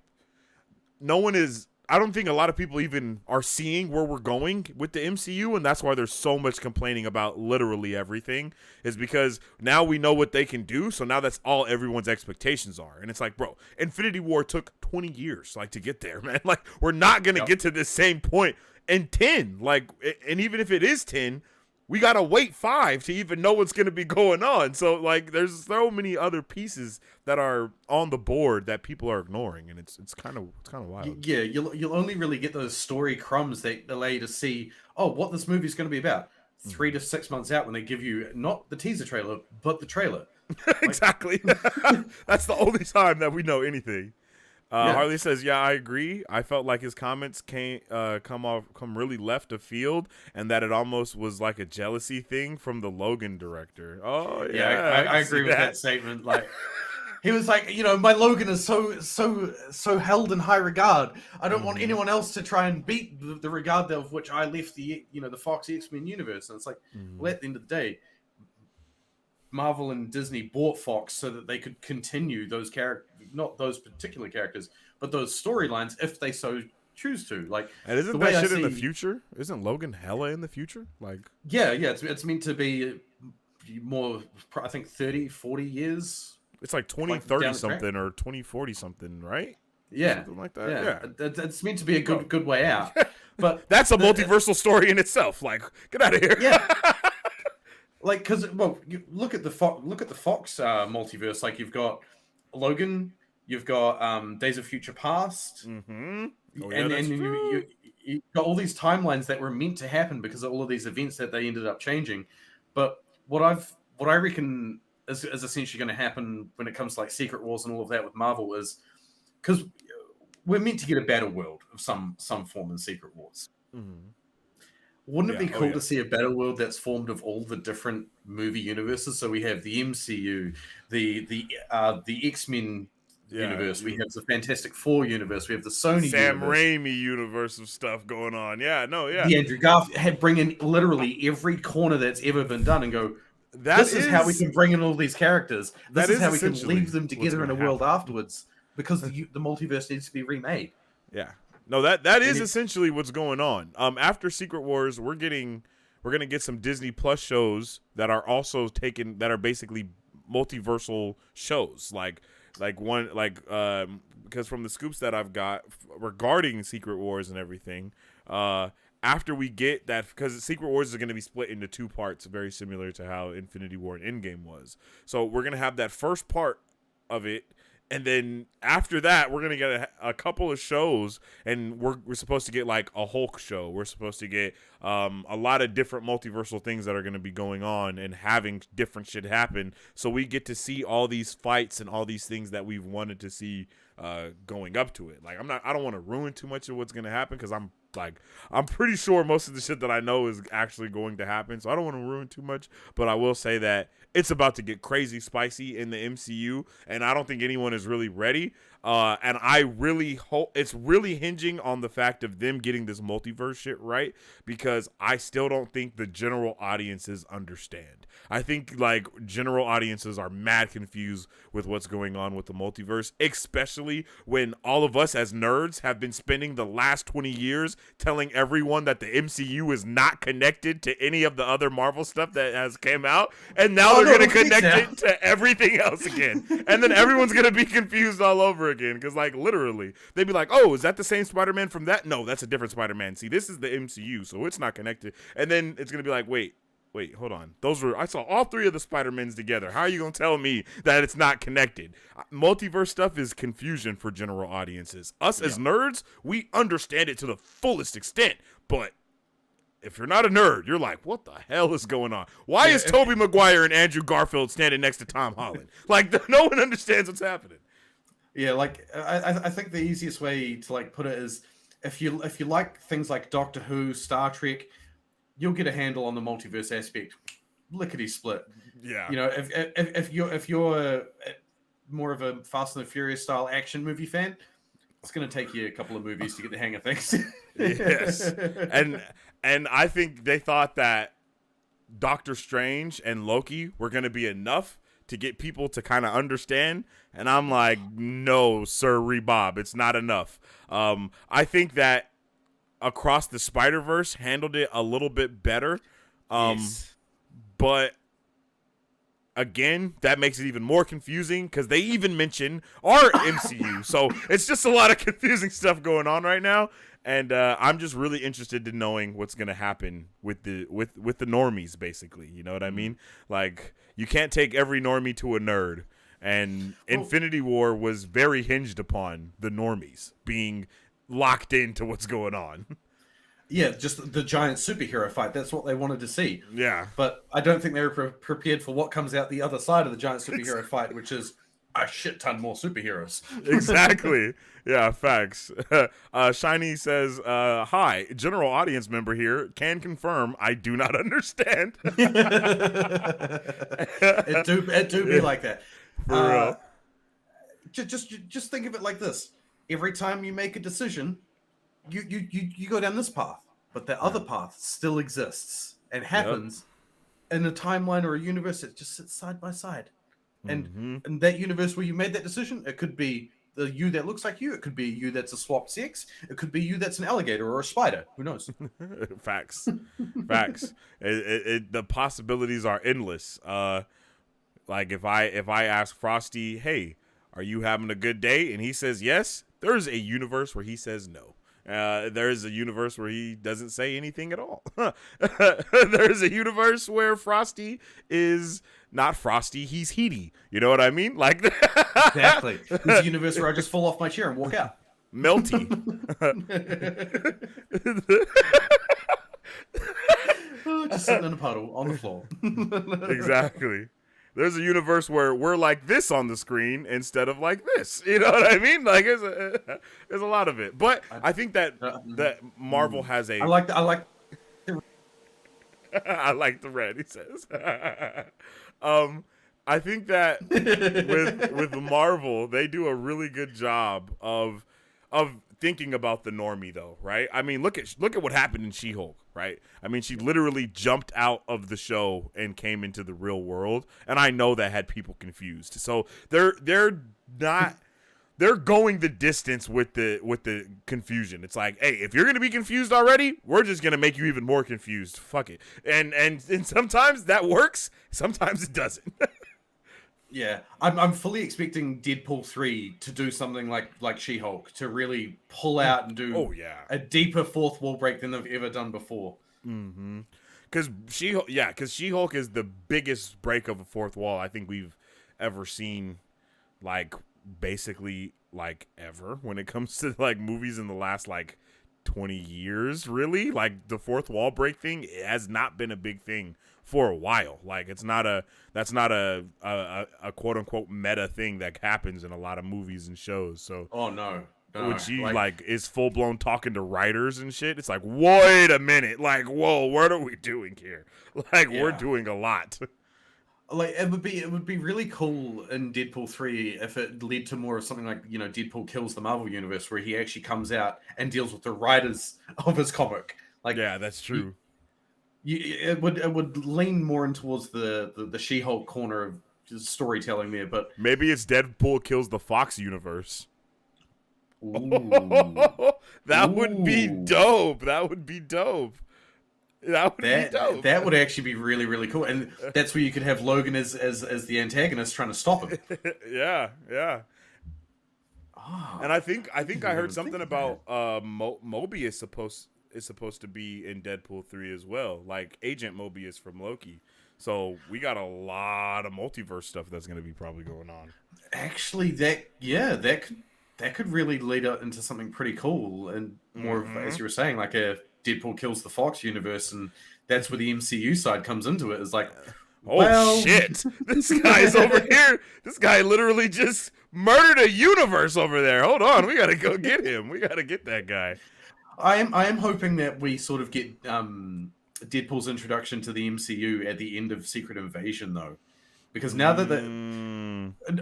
I don't think a lot of people even are seeing where we're going with the MCU, and that's why there's so much complaining about literally everything, is because now we know what they can do, so now that's all everyone's expectations are. And it's like, bro, Infinity War took 20 years, like, to get there, man. Like, we're not going to get to this same point in 10. Like, and even if it is 10, we got to wait 5 to even know what's going to be going on. So, like, there's so many other pieces that are on the board that people are ignoring, and it's kind of wild. Yeah, you'll only really get those story crumbs that allow you to see, what this movie's going to be about 3 to 6 months out, when they give you not the teaser trailer, but the trailer. Exactly. That's the only time that we know anything. Harley says, "Yeah, I agree. I felt like his comments come really left of field, and that it almost was like a jealousy thing from the Logan director." Oh yeah, I agree with that statement. Like, he was like, my Logan is so held in high regard. I don't want anyone else to try and beat the regard of which I left the Fox X-Men universe. And it's like, well, at the end of the day, Marvel and Disney bought Fox so that they could continue those characters, not those particular characters, but those storylines if they so choose to. Like, and isn't that shit in the future? Isn't Logan hella in the future? Like, yeah, it's meant to be more, I think 30, 40 years. It's like 2030 something or 2040 something, right? Yeah, something like that. Yeah. It's meant to be a good way out. But that's a multiversal story in itself. Like, get out of here. Yeah. Like, because you look at the Fox multiverse. Like, you've got Logan, you've got Days of Future Past, and you got all these timelines that were meant to happen because of all of these events that they ended up changing. But what I reckon is essentially going to happen when it comes to like Secret Wars and all of that with Marvel is because we're meant to get a battle world of some form in Secret Wars. Wouldn't it be cool to see a battle world that's formed of all the different movie universes? So we have the MCU, the X-Men universe, we have the Fantastic Four universe, we have the Sony Sam universe. Raimi universe of stuff going on. The Andrew Garfield, bring in literally every corner that's ever been done and go, this is how we can bring in all these characters. This is how we can leave them together in a world afterwards, because the multiverse needs to be remade. Yeah. No, that is essentially what's going on. After Secret Wars, we're gonna get some Disney Plus shows that are also that are basically multiversal shows. Like, because from the scoops that I've got regarding Secret Wars and everything, after we get that, because Secret Wars is going to be split into 2 parts, very similar to how Infinity War and Endgame was. So we're going to have that first part of it, and then after that, we're going to get a couple of shows, and we're supposed to get like a Hulk show. We're supposed to get a lot of different multiversal things that are going to be going on and having different shit happen. So we get to see all these fights and all these things that we've wanted to see going up to it. Like, I don't want to ruin too much of what's going to happen, because I'm pretty sure most of the shit that I know is actually going to happen. So I don't want to ruin too much, but I will say that it's about to get crazy spicy in the MCU, and I don't think anyone is really ready. And I really hope it's really hinging on the fact of them getting this multiverse shit right, because I still don't think the general audiences understand. I think like general audiences are mad confused with what's going on with the multiverse, especially when all of us as nerds have been spending the last 20 years telling everyone that the MCU is not connected to any of the other Marvel stuff that has came out, and now they're going to connect it to everything else again, and then everyone's going to be confused all over again, because like literally they'd be like, oh, is that the same Spider-Man from that? No, that's a different Spider-Man. See, this is the MCU, so it's not connected. And then it's going to be like, wait, hold on. I saw all 3 of the Spider-Mans together. How are you going to tell me that it's not connected? Multiverse stuff is confusion for general audiences. Us as nerds, we understand it to the fullest extent. But if you're not a nerd, you're like, what the hell is going on? Why is Tobey Maguire and Andrew Garfield standing next to Tom Holland? Like, no one understands what's happening. Yeah, like, I think the easiest way to like put it is, if you like things like Doctor Who, Star Trek, you'll get a handle on the multiverse aspect, lickety split. Yeah. You know, if you're more of a Fast and the Furious style action movie fan, it's going to take you a couple of movies to get the hang of things. Yes. And I think they thought that Doctor Strange and Loki were going to be enough to get people to kind of understand. And I'm like, no, sir, Bob, it's not enough. I think that Across the Spider-Verse handled it a little bit better. Yes. But again, that makes it even more confusing, because they even mention our MCU. So it's just a lot of confusing stuff going on right now. And I'm just really interested in knowing what's going to happen with the normies, basically. You know what I mean? Like, you can't take every normie to a nerd. And Infinity War was very hinged upon the normies being locked into what's going on. Yeah, just the giant superhero fight. That's what they wanted to see. Yeah. But I don't think they were prepared for what comes out the other side of the giant superhero fight, which is a shit ton more superheroes. Exactly. Yeah, facts. Shiny says, hi, general audience member here, can confirm I do not understand. it do be like that. For real. Just think of it like this. Every time you make a decision, you go down this path, but the other path still exists and happens in a timeline or a universe that just sits side by side. And in that universe where you made that decision, it could be the you that looks like you. It could be you that's a swapped sex. It could be you that's an alligator or a spider. Who knows? Facts. The possibilities are endless. Like if I ask Frosty, hey, are you having a good day? And he says yes, there's a universe where he says no. There's a universe where he doesn't say anything at all. There's a universe where Frosty is not Frosty, he's Heaty. You know what I mean? Like exactly. There's a universe where I just fall off my chair and walk out. Melty. Just sitting in a puddle on the floor. Exactly. There's a universe where we're like this on the screen instead of like this. You know what I mean? Like there's a lot of it. But I think that Marvel has a. I like. I like the red. He says. I think that with Marvel, they do a really good job of thinking about the normie, though, right? I mean, look at what happened in She-Hulk, right? I mean, she literally jumped out of the show and came into the real world, and I know that had people confused. So they're going the distance with the confusion. It's like, hey, if you're gonna be confused already, we're just gonna make you even more confused. Fuck it. And sometimes that works, sometimes it doesn't. Yeah, I'm fully expecting Deadpool 3 to do something like She-Hulk, to really pull out and do Oh yeah. a deeper fourth wall break than they've ever done before. Mm-hmm. Because She-Hulk is the biggest break of a fourth wall I think we've ever seen, like basically like ever when it comes to like movies in the last like 20 years. Really, like the fourth wall break thing has not been a big thing for a while. Like that's not a quote unquote meta thing that happens in a lot of movies and shows. So Oh no, no, when she like is full blown talking to writers and shit, it's like, wait a minute, like, whoa, what are we doing here? Like, we're Yeah. doing a lot. Like it would be really cool in Deadpool 3 if it led to more of something like, Deadpool kills the Marvel universe, where he actually comes out and deals with the writers of his comic. Like, Yeah, that's true. it would lean more in towards the She-Hulk corner of storytelling there, but Maybe it's Deadpool kills the Fox universe. ooh, That would be Ooh. dope. That would be dope. That would be dope. that would actually be really, really cool, and that's where you could have Logan as the antagonist trying to stop him. Yeah, yeah. Oh, And I think I didn't heard even something think of about Mobius is supposed to be in Deadpool 3 as well, like Agent Mobius from Loki. So we got a lot of multiverse stuff that's going to be probably going on. actually, that could really lead up into something pretty cool, and more of, as you were saying, like a Deadpool kills the Fox universe, and that's where the MCU side comes into it. Is like, Oh well, shit! This guy's over here. This guy literally just murdered a universe over there. Hold on, we gotta go get him. We gotta get that guy. I am hoping that we sort of get Deadpool's introduction to the MCU at the end of Secret Invasion, though, because now that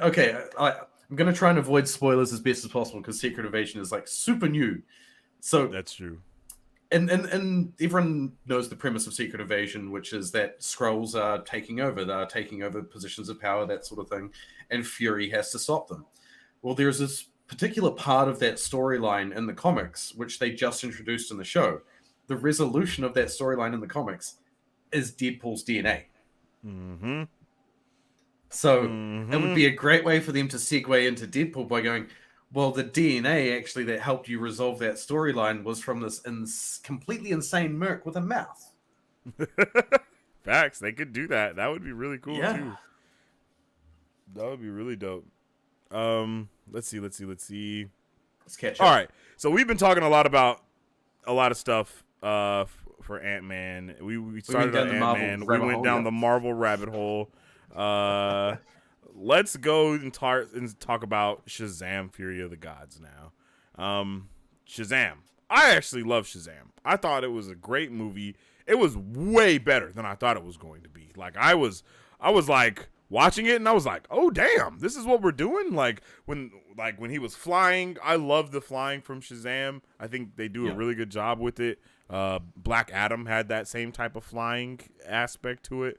okay, I'm gonna try and avoid spoilers as best as possible, because Secret Invasion is like super new. So That's true. and everyone knows the premise of Secret Invasion, which is that Skrulls are taking over. They're taking over positions of power, that sort of thing, and Fury has to stop them. Well, there's this particular part of that storyline in the comics, which they just introduced in the show. The resolution of that storyline in the comics is Deadpool's DNA. Mm-hmm. So it would be a great way for them to segue into Deadpool by going, well, the DNA actually that helped you resolve that storyline was from this completely insane merc with a mouth. Facts. They could do that. That would be really cool Yeah. too. That would be really dope. Let's see. Let's catch up. All right. So we've been talking a lot about a lot of stuff for Ant-Man. We started down on the Marvel Ant-Man. We rabbit went hole, down yeah. the Marvel rabbit hole. Let's go and talk about Shazam! Fury of the Gods now. Shazam! I actually love Shazam! I thought it was a great movie. It was way better than I thought it was going to be. Like I was like watching it and I was like, oh damn, this is what we're doing. Like when he was flying, I love the flying from Shazam. I think they do a really good job with it. Black Adam had that same type of flying aspect to it.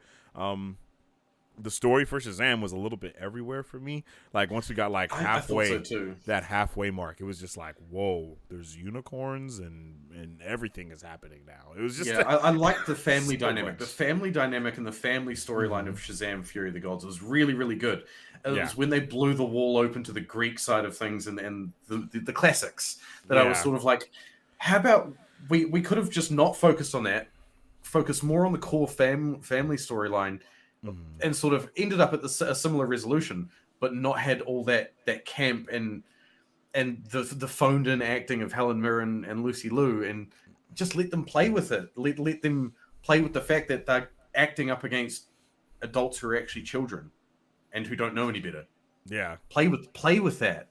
The story for Shazam was a little bit everywhere for me. Like once we got like halfway, I thought so too. that halfway mark, it was just like, whoa, there's unicorns and everything is happening now. It was just I like the family so dynamic. much. The family dynamic and the family storyline of Shazam! Fury of the Gods was really, really good. It Yeah. was when they blew the wall open to the Greek side of things and the classics that I was Yeah. sort of like, how about we could have just not focused on that, focused more on the core family storyline, and sort of ended up at a similar resolution, but not had all that camp and the phoned in acting of Helen Mirren and Lucy Liu, and just let them play with it. Let them play with the fact that they're acting up against adults who are actually children and who don't know any better. yeah, Play with that.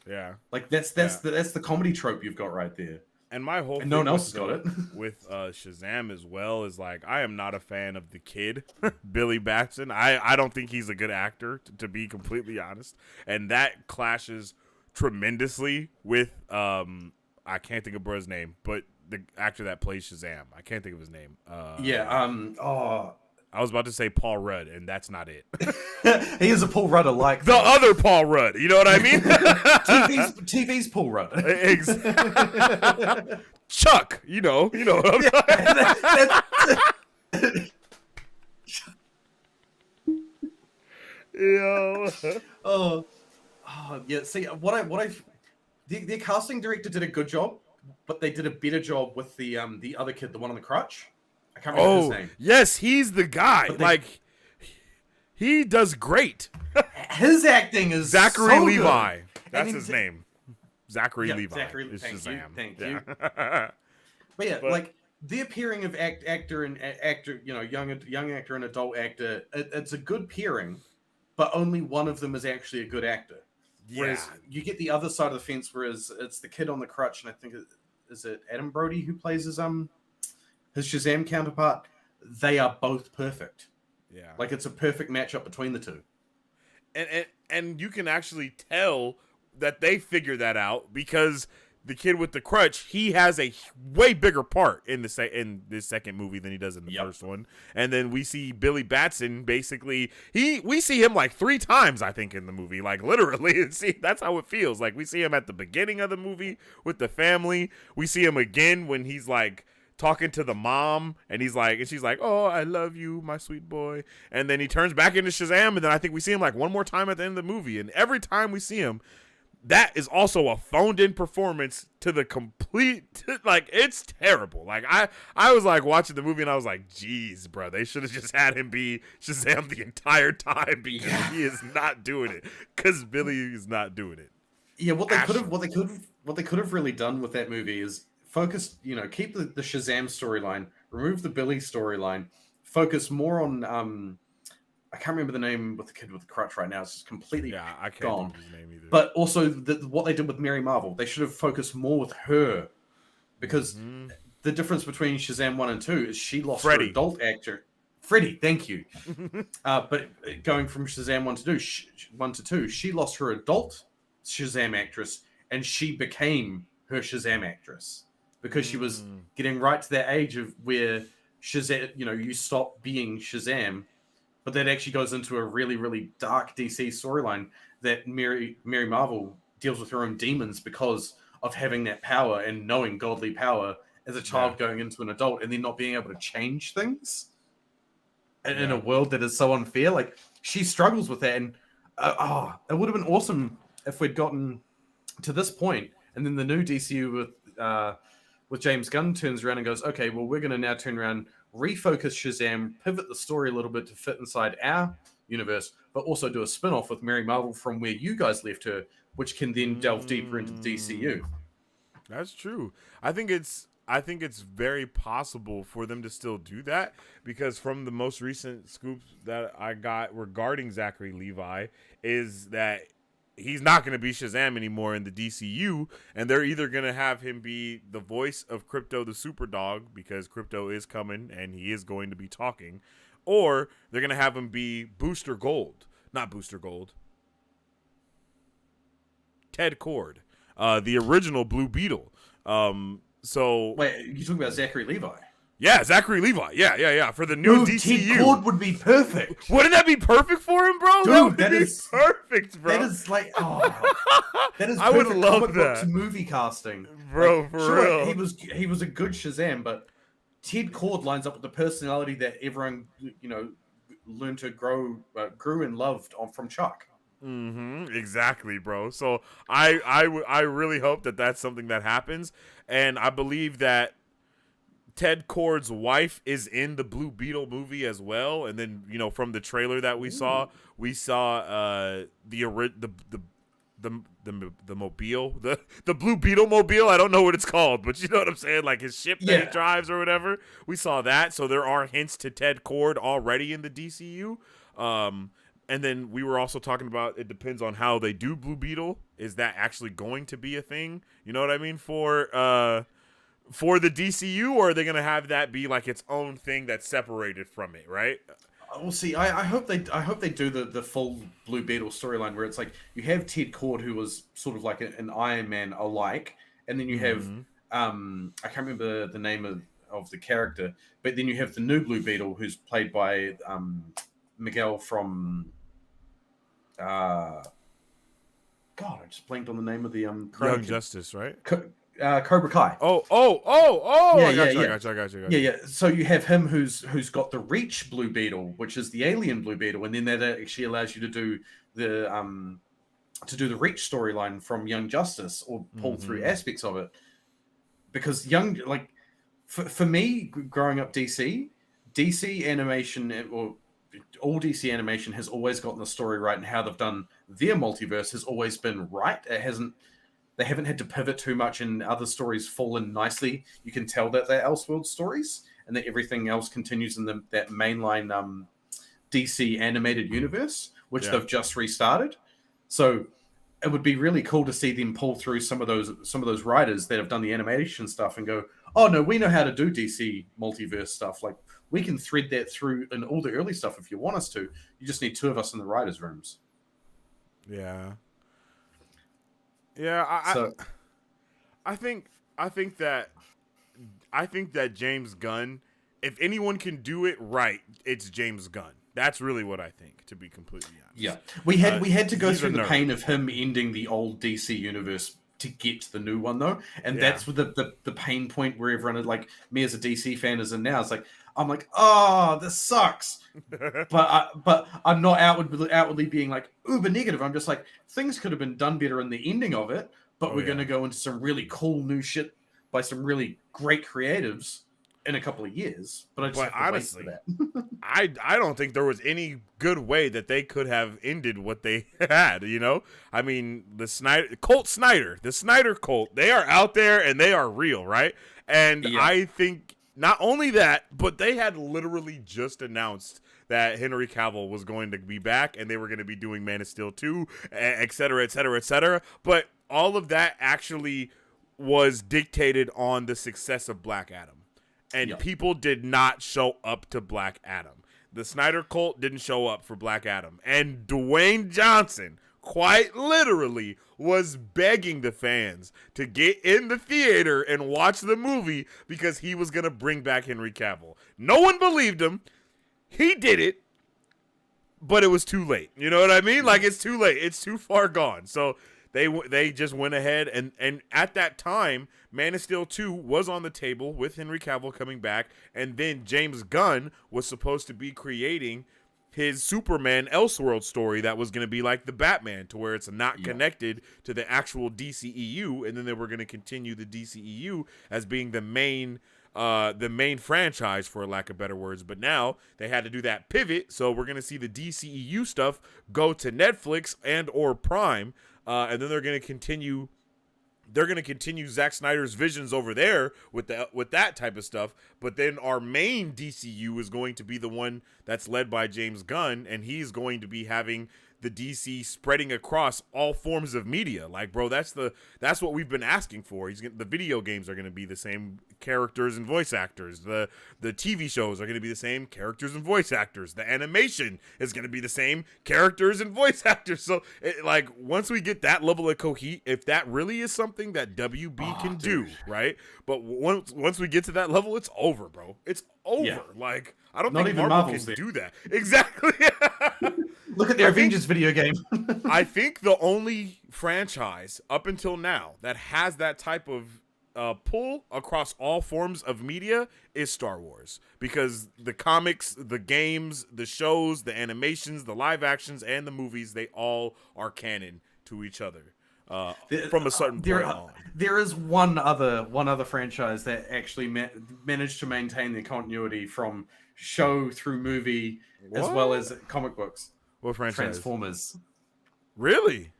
yeah. Like that's the comedy trope you've got right there. And my whole And no one thing else has got with it. with Shazam as well is like I am not a fan of the kid Billy Batson. I don't think he's a good actor to be completely honest, and that clashes tremendously with I can't think of bro's name, but the actor that plays Shazam. I can't think of his name. I was about to say Paul Rudd, and that's not it. He is a Paul Rudd alike. The other Paul Rudd. You know what I mean? TV's Paul Rudd. Chuck. You know. What I'm Yo. Oh, yeah. See, the casting director did a good job, but they did a better job with the other kid, the one on the crutch. I can't remember his Oh, name. yes, he's the guy. But Like, he does great. his acting is Zachary so Levi. good. That's And his name. Zachary Yeah, Levi. Zachary. Is Thank you. Shazam. Thank Yeah. you. But yeah, But- like the appearing of actor and actor, young actor and adult actor, it's a good pairing, but only one of them is actually a good actor. Whereas you get the other side of the fence, whereas it's the kid on the crutch, and I think is it Adam Brody who plays his Shazam counterpart. They are both perfect. Yeah. Like it's a perfect matchup between the two. And you can actually tell that they figure that out because the kid with the crutch, he has a way bigger part in this second movie than he does in the first one. And then we see Billy Batson basically we see him like 3 times I think in the movie, like literally. See, that's how it feels. Like we see him at the beginning of the movie with the family. We see him again when he's like talking to the mom and she's like, "Oh, I love you, my sweet boy." And then he turns back into Shazam, and then I think we see him like one more time at the end of the movie. And every time we see him, that is also a phoned in performance to the complete, like, it's terrible. Like, I was like watching the movie and I was like, geez, bro, they should have just had him be Shazam the entire time because he is not doing it. Because Billy is not doing it. Yeah, what they could have really done with that movie is focus, keep the Shazam storyline, remove the Billy storyline, focus more on I can't remember the name with the kid with the crutch right now. It's just completely I can't gone. remember his name either. But also what they did with Mary Marvel, they should have focused more with her because the difference between Shazam 1 and 2 is she lost her adult actor. Freddie, thank you. But going from Shazam 1 to 2, she lost her adult Shazam actress and she became her Shazam actress because she was getting right to that age of where Shazam, you stop being Shazam. But that actually goes into a really, really dark DC storyline that Mary Marvel deals with her own demons because of having that power and knowing godly power as a child going into an adult and then not being able to change things in a world that is so unfair. Like, she struggles with that. And it would have been awesome if we'd gotten to this point and then the new DCU with James Gunn turns around and goes, okay, well, we're going to now turn around, refocus Shazam, pivot the story a little bit to fit inside our universe, but also do a spin-off with Mary Marvel from where you guys left her, which can then delve deeper into the DCU. That's true. I think it's very possible for them to still do that because from the most recent scoops that I got regarding Zachary Levi is that he's not going to be Shazam anymore in the DCU, and they're either going to have him be the voice of Crypto the Superdog because Crypto is coming and he is going to be talking, or they're going to have him be Ted Cord, the original Blue Beetle. So wait, you talking about Zachary Levi? Yeah, Zachary Levi. Yeah. For the new DCU. Ted Cord would be perfect. Wouldn't that be perfect for him, bro? Dude, that would be perfect, bro. That is like, that is I would perfect love comic that. book to movie casting, bro. Like, For sure, real, he was a good Shazam, but Ted Cord lines up with the personality that everyone learned to grew and loved from Chuck. Exactly, bro. So I really hope that that's something that happens, and I believe that Ted Cord's wife is in the Blue Beetle movie as well. And then from the trailer that we saw the mobile, the Blue Beetle mobile. I don't know what it's called, but you know what I'm saying, like his ship that he drives or whatever. We saw that, so there are hints to Ted Cord already in the DCU. And then we were also talking about it depends on how they do Blue Beetle. Is that actually going to be a thing? You know what I mean? For the DCU, or are they going to have that be like its own thing that's separated from it, right? We'll see. I hope they do the full Blue Beetle storyline where it's like you have Ted Cord, who was sort of like an Iron Man alike, and then you have I can't remember the name of the character, but then you have the new Blue Beetle who's played by Miguel from God, I just blanked on the name of the Young Justice, right? Cobra Kai. Oh! Yeah, I yeah, got you. I yeah. got you. I got you. I got Yeah, you. yeah. So you have him who's got the Reach Blue Beetle, which is the alien Blue Beetle, and then that actually allows you to do the Reach storyline from Young Justice or pull through aspects of it. Because for me, growing up DC animation or all DC animation has always gotten the story right, and how they've done their multiverse has always been right. They haven't had to pivot too much, and other stories fall in nicely. You can tell that they're Elseworld stories, and that everything else continues in that mainline DC animated universe, which they've just restarted. So it would be really cool to see them pull through some of those writers that have done the animation stuff and go, oh no, we know how to do DC multiverse stuff. Like, we can thread that through in all the early stuff if you want us to. You just need two of us in the writers' rooms. Yeah. Yeah, I think that James Gunn, if anyone can do it right, it's James Gunn. That's really what I think, to be completely honest. Yeah, we had to go through the nerd. pain of him ending the old DC universe to get to the new one, though, and that's what the pain point where everyone, like me as a DC fan, is in now. It's like, I'm like, oh, this sucks, but I'm not outwardly being like uber negative. I'm just like, things could have been done better in the ending of it, but we're going to go into some really cool new shit by some really great creatives in a couple of years. But I just have to honestly wait for that. I don't think there was any good way that they could have ended what they had, you know? I mean, the Snyder cult, they are out there and they are real, right? And I think not only that, but they had literally just announced that Henry Cavill was going to be back and they were going to be doing Man of Steel 2, et cetera, et cetera, et cetera. But all of that actually was dictated on the success of Black Adam. And people did not show up to Black Adam. The Snyder cult didn't show up for Black Adam. And Dwayne Johnson, quite literally, was begging the fans to get in the theater and watch the movie because he was going to bring back Henry Cavill. No one believed him. He did it, but it was too late. You know what I mean? Like, it's too late. It's too far gone. So they just went ahead, and at that time, Man of Steel 2 was on the table with Henry Cavill coming back, and then James Gunn was supposed to be creating his Superman Elseworld story that was going to be like the Batman, to where it's not connected to the actual DCEU, and then they were going to continue the DCEU as being the main franchise, for lack of better words. But now they had to do that pivot, so we're going to see the DCEU stuff go to Netflix and or Prime, and then they're going to continue Zack Snyder's visions over there with that type of stuff. But then our main DCU is going to be the one that's led by James Gunn, and he's going to be having the DC spreading across all forms of media. Like, bro, that's what we've been asking for. The video games are going to be the same characters and voice actors. The TV shows are going to be the same characters and voice actors. The animation is going to be the same characters and voice actors. So, once we get that level of cohesion, if that really is something that WB can do, right? But once we get to that level, it's over, bro. It's over. Yeah. Like, I don't think Marvel can do that. Exactly. Look at the Avengers video game. I think the only franchise up until now that has that type of pull across all forms of media is Star Wars, because the comics, the games, the shows, the animations, the live actions, and the movies, they all are canon to each other from a certain point on. There is one other franchise that actually managed to maintain the continuity from show through movie as well as comic books. What franchise? Transformers. Really?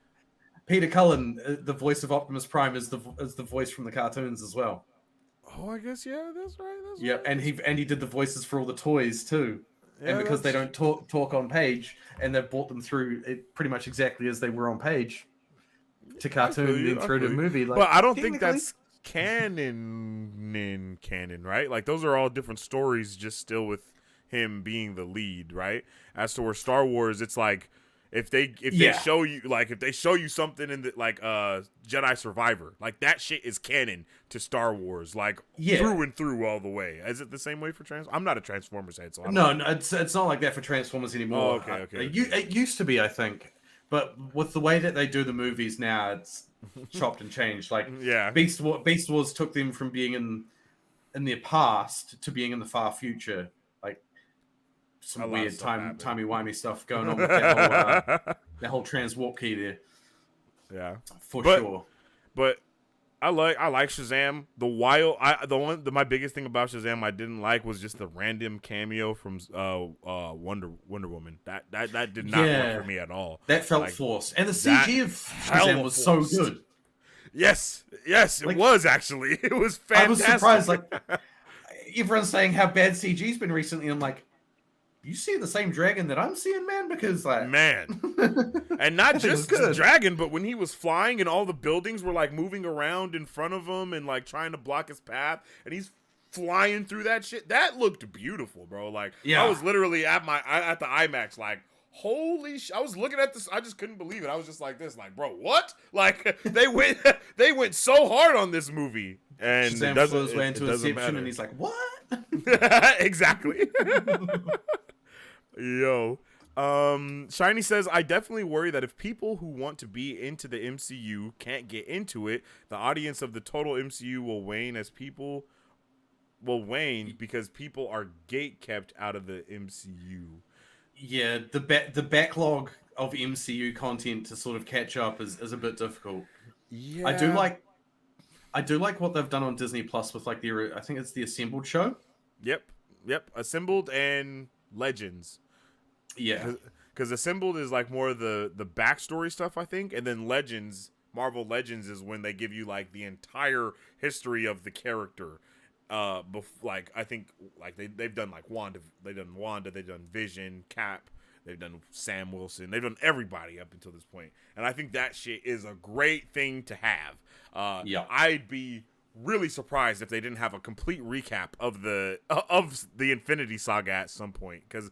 Peter Cullen, the voice of Optimus Prime, is the voice from the cartoons as well. Oh, I guess that's right. Right. And he did the voices for all the toys too. Yeah, and because they don't talk on page, and they've brought them through it pretty much exactly as they were on page to cartoon and through to movie. But I don't think that's canon, right? Like, those are all different stories, just still with him being the lead, right? As to where Star Wars, it's like if they show you something in the Jedi Survivor, like, that shit is canon to Star Wars, like through and through all the way. Is it the same way for I'm not a Transformers head, so no, it's not like that for Transformers anymore. Oh, okay. It used to be, I think, but with the way that they do the movies now, chopped and changed. Like Yeah. Beast Wars took them from being in their past to being in the far future. Like some weird timey-wimey stuff going on with that whole transwarp key there. Yeah. For sure. But I like Shazam. My biggest thing about Shazam I didn't like was just the random cameo from Wonder Woman. That did not work for me at all. That felt forced. And the CG of Shazam was so good. Yes, it was actually. It was fantastic. I was surprised. Like everyone's saying how bad CG's been recently. I'm like, you see the same dragon that I'm seeing, man? Because like, and not just the dragon, but when he was flying and all the buildings were like moving around in front of him and like trying to block his path, and he's flying through that shit. That looked beautiful, bro. Like, I was literally at the IMAX, like, holy I was looking at this, I just couldn't believe it. I was just like this, like, bro, what? Like, they went so hard on this movie. And Shazam flows way into Inception, and he's like, what? Exactly. Yo. Shiny says, I definitely worry that if people who want to be into the MCU can't get into it, the audience of the total MCU will wane because people are gate kept out of the MCU. Yeah, the backlog of MCU content to sort of catch up is a bit difficult. Yeah. I do like what they've done on Disney Plus with like I think it's the Assembled show. Yep. Assembled and Legends. Yeah. Because Assembled is like more of the backstory stuff, I think, and then Legends, Marvel Legends, is when they give you like the entire history of the character. Like I think like they've done like Wanda, they've done Vision, Cap, they've done Sam Wilson, they've done everybody up until this point, and I think that shit is a great thing to have. I'd be really surprised if they didn't have a complete recap of the Infinity Saga at some point, because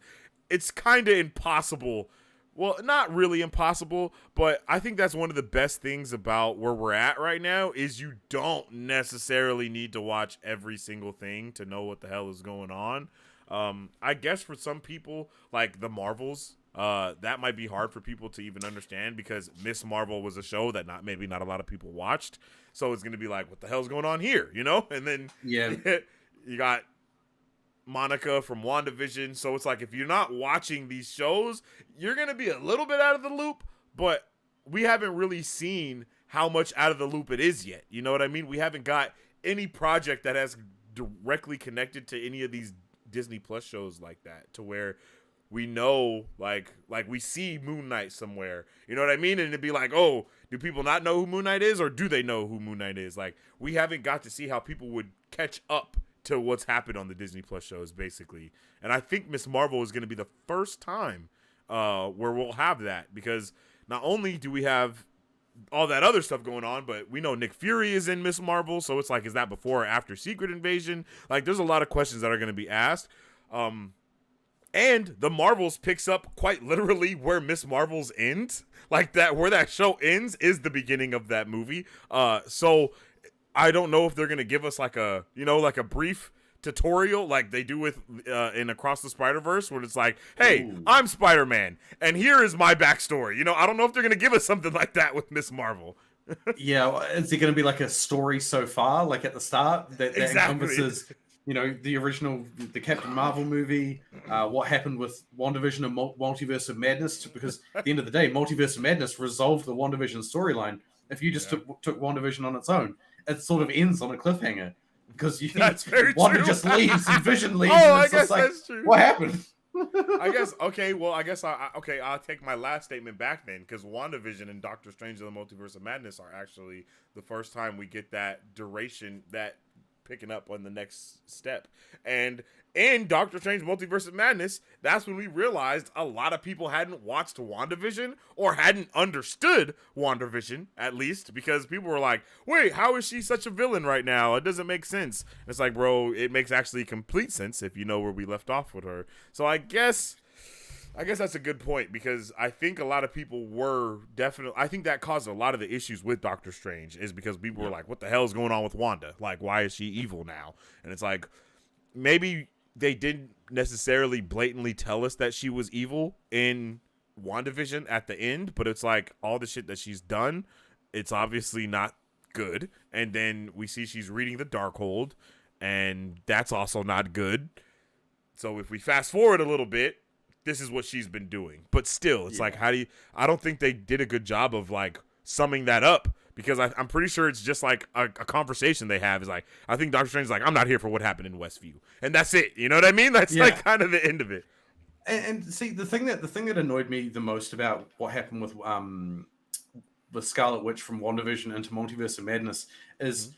it's kind of impossible. Well, not really impossible, but I think that's one of the best things about where we're at right now is you don't necessarily need to watch every single thing to know what the hell is going on. I guess for some people, like the Marvels, that might be hard for people to even understand because Miss Marvel was a show that maybe not a lot of people watched. So it's going to be like, what the hell's going on here? You know? And then you got Monica from WandaVision. So it's like, if you're not watching these shows, you're going to be a little bit out of the loop, but we haven't really seen how much out of the loop it is yet. You know what I mean? We haven't got any project that has directly connected to any of these Disney Plus shows like that, to where we know, like we see Moon Knight somewhere. You know what I mean? And it'd be like, oh, do people not know who Moon Knight is, or do they know who Moon Knight is? Like, we haven't got to see how people would catch up to what's happened on the Disney Plus shows, basically. And I think Miss Marvel is going to be the first time where we'll have that, because not only do we have all that other stuff going on, but we know Nick Fury is in Miss Marvel, so it's like, is that before or after Secret Invasion? Like, there's a lot of questions that are going to be asked. And the Marvels picks up quite literally where Miss Marvel's ends. Like, that, where that show ends is the beginning of that movie. So I don't know if they're going to give us like a brief tutorial like they do with in Across the Spider-Verse, where it's like, hey, ooh, I'm Spider-Man and here is my backstory. You know, I don't know if they're going to give us something like that with Miss Marvel. Yeah, is it going to be like a story so far, like at the start that encompasses, you know, the Captain Marvel movie, what happened with WandaVision and Multiverse of Madness? Because at the end of the day, Multiverse of Madness resolved the WandaVision storyline. If you just took WandaVision on its own, it sort of ends on a cliffhanger. Because Wanda just leaves and Vision leaves. Oh, and it's I guess like, that's true. What happened? I guess, okay, well, I'll take my last statement back then, because WandaVision and Doctor Strange and the Multiverse of Madness are actually the first time we get that duration, that picking up on the next step. And in Doctor Strange Multiverse of Madness, that's when we realized a lot of people hadn't watched WandaVision or hadn't understood WandaVision, at least, because people were like, wait, how is she such a villain right now? It doesn't make sense. And it's like, bro, it makes actually complete sense if you know where we left off with her. So I guess that's a good point, because I think a lot of people were definitely, I think that caused a lot of the issues with Doctor Strange, is because people were like, what the hell is going on with Wanda? Like, why is she evil now? And it's like, maybe they didn't necessarily blatantly tell us that she was evil in WandaVision at the end, but it's like all the shit that she's done it's obviously not good. And then we see she's reading the Darkhold, and that's also not good. So if we fast forward a little bit, this is what she's been doing. But still, it's like, how do you? I don't think they did a good job of like summing that up, because I'm pretty sure it's just like a conversation they have. Is like, I think Doctor Strange is like, I'm not here for what happened in Westview, and that's it. You know what I mean? That's like kind of the end of it. And see, the thing that annoyed me the most about what happened with the Scarlet Witch from WandaVision into Multiverse of Madness is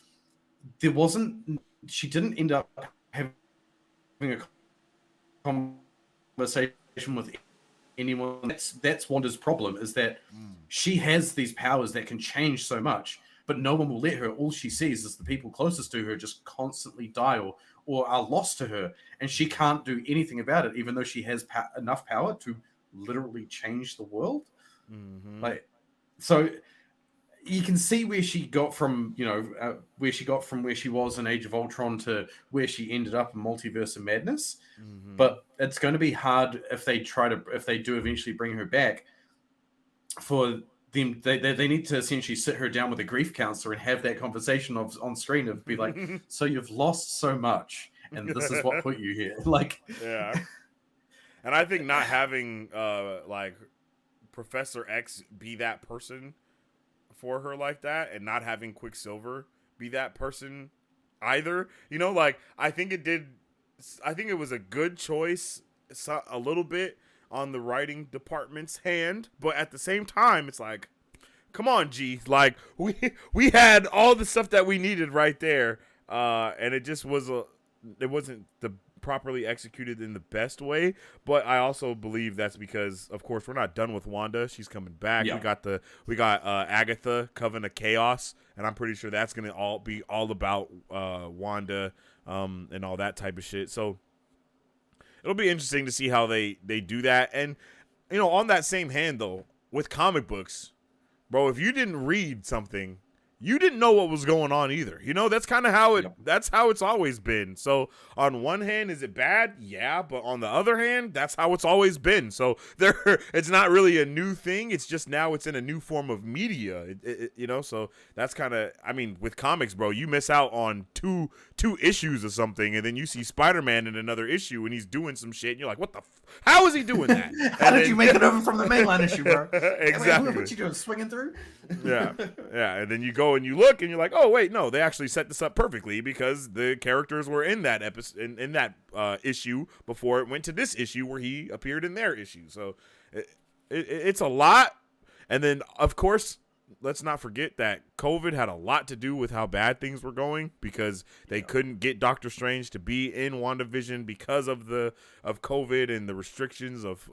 there wasn't. She didn't end up having a conversation with anyone. That's Wanda's problem, is that she has these powers that can change so much, but no one will let her. All she sees is the people closest to her just constantly die or are lost to her, and she can't do anything about it, even though she has enough power to literally change the world. Like, so you can see where she got from, where she was in Age of Ultron to where she ended up in Multiverse of Madness. But it's going to be hard if they do eventually bring her back. For them, they need to essentially sit her down with a grief counselor and have that conversation on screen of be like, so you've lost so much, and this is what put you here. Like, yeah. And I think not having like Professor X be that person for her like that, and not having Quicksilver be that person either, like, I think it was a good choice, a little bit on the writing department's hand, but at the same time, it's like, come on, G, like, we had all the stuff that we needed right there, and it just it wasn't the properly executed in the best way. But I also believe that's because, of course, we're not done with Wanda. She's coming back. Yeah. We got Agatha, Coven of Chaos, and I'm pretty sure that's gonna be all about Wanda and all that type of shit. So it'll be interesting to see how they do that. And on that same hand, though, with comic books, bro, if you didn't read something, you didn't know what was going on either. That's kind of how that's how it's always been. So on one hand, is it bad? Yeah. But on the other hand, that's how it's always been. So it's not really a new thing. It's just now it's in a new form of media, so that's kind of, with comics, bro, you miss out on two issues or something. And then you see Spider-Man in another issue and he's doing some shit. And you're like, what the how is he doing that? How did you make it over from the mainline issue, bro? Exactly. What you doing, swinging through? Yeah. And then you go and you look and you're like, oh wait, no, they actually set this up perfectly because the characters were in that episode, in that issue before it went to this issue where he appeared in their issue. So it's a lot. And then, of course, let's not forget that COVID had a lot to do with how bad things were going, because they couldn't get Doctor Strange to be in WandaVision because of COVID and the restrictions of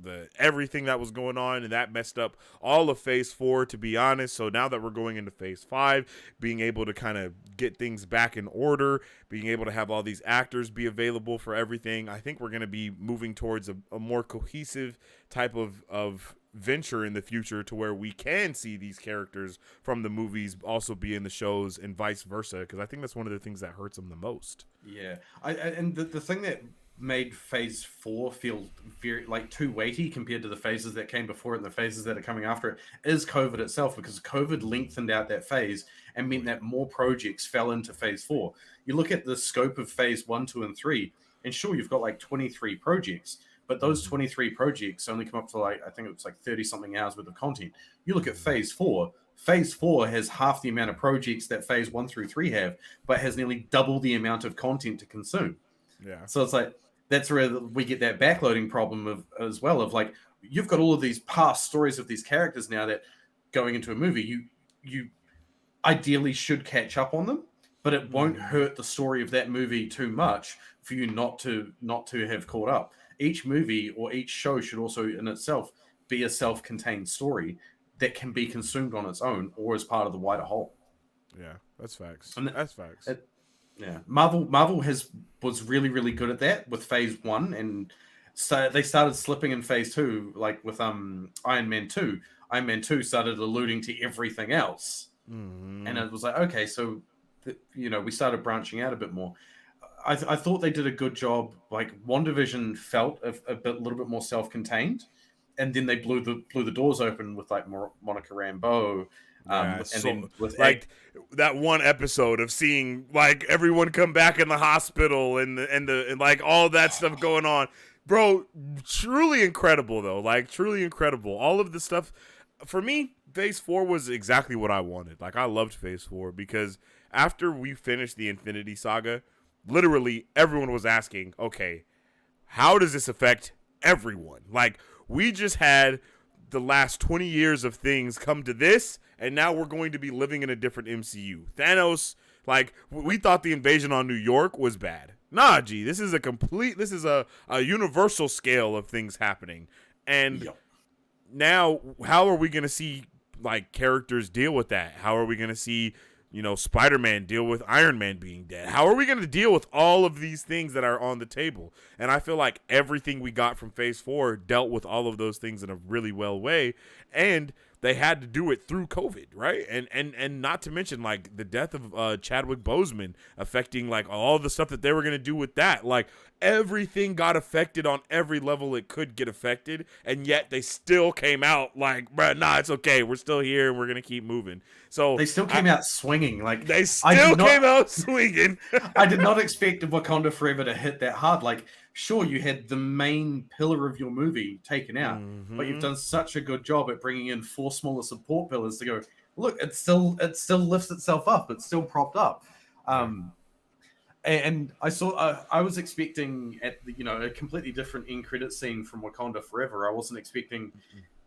the everything that was going on, and that messed up all of Phase 4, to be honest. So now that we're going into Phase 5, being able to kind of get things back in order, being able to have all these actors be available for everything, I think we're going to be moving towards a more cohesive type of venture in the future, to where we can see these characters from the movies also be in the shows and vice versa, because I think that's one of the things that hurts them the most. Yeah, and the thing that made Phase 4 feel very too weighty compared to the phases that came before it and the phases that are coming after it is COVID itself, because COVID lengthened out that phase and meant that more projects fell into Phase 4. You look at the scope of Phase 1, 2, and 3, and sure, you've got 23 projects, but those 23 projects only come up to I think it was 30 something hours worth of content. You look at Phase 4. Phase 4 has half the amount of projects that Phase 1 through 3 have, but has nearly double the amount of content to consume. Yeah. So it's that's where we get that backloading problem as well. You've got all of these past stories of these characters now that going into a movie, you ideally should catch up on them, but it won't hurt the story of that movie too much for you not to have caught up. Each movie or each show should also in itself be a self-contained story that can be consumed on its own or as part of the wider whole. Yeah, that's facts. That's facts. Yeah, Marvel was really, really good at that with Phase 1, and so they started slipping in Phase 2, with Iron Man 2. Iron Man 2 started alluding to everything else, and it was okay, so we started branching out a bit more. I thought they did a good job. WandaVision felt a little bit more self-contained, and then they blew the doors open with Monica Rambeau, Yeah, And so then with like that one episode of seeing like everyone come back in the hospital and like all that stuff going on, bro. Truly incredible though, like truly incredible. All of the stuff for me, Phase 4 was exactly what I wanted. Like I loved Phase 4 because after we finished the Infinity Saga, literally everyone was asking, okay, how does this affect everyone? Like we just had the last 20 years of things come to this, and now we're going to be living in a different MCU. Thanos, like, we thought the invasion on New York was bad. Nah, G, this is a universal scale of things happening. And now, how are we going to see, like, characters deal with that? How are we going to see, Spider-Man deal with Iron Man being dead? How are we going to deal with all of these things that are on the table? And I feel like everything we got from Phase 4 dealt with all of those things in a really well way. And they had to do it through COVID, right? And not to mention, like, the death of Chadwick Boseman affecting, like, all the stuff that they were going to do with that. Like, everything got affected on every level it could get affected, and yet they still came out like, bruh, nah, it's okay. We're still here, and we're going to keep moving. So they still came out swinging. Like they still came out swinging. I did not expect Wakanda Forever to hit that hard. Like, sure, you had the main pillar of your movie taken out, but you've done such a good job at bringing in 4 smaller support pillars to go, look, it still lifts itself up. It's still propped up. And I was expecting a completely different end credit scene from Wakanda Forever. I wasn't expecting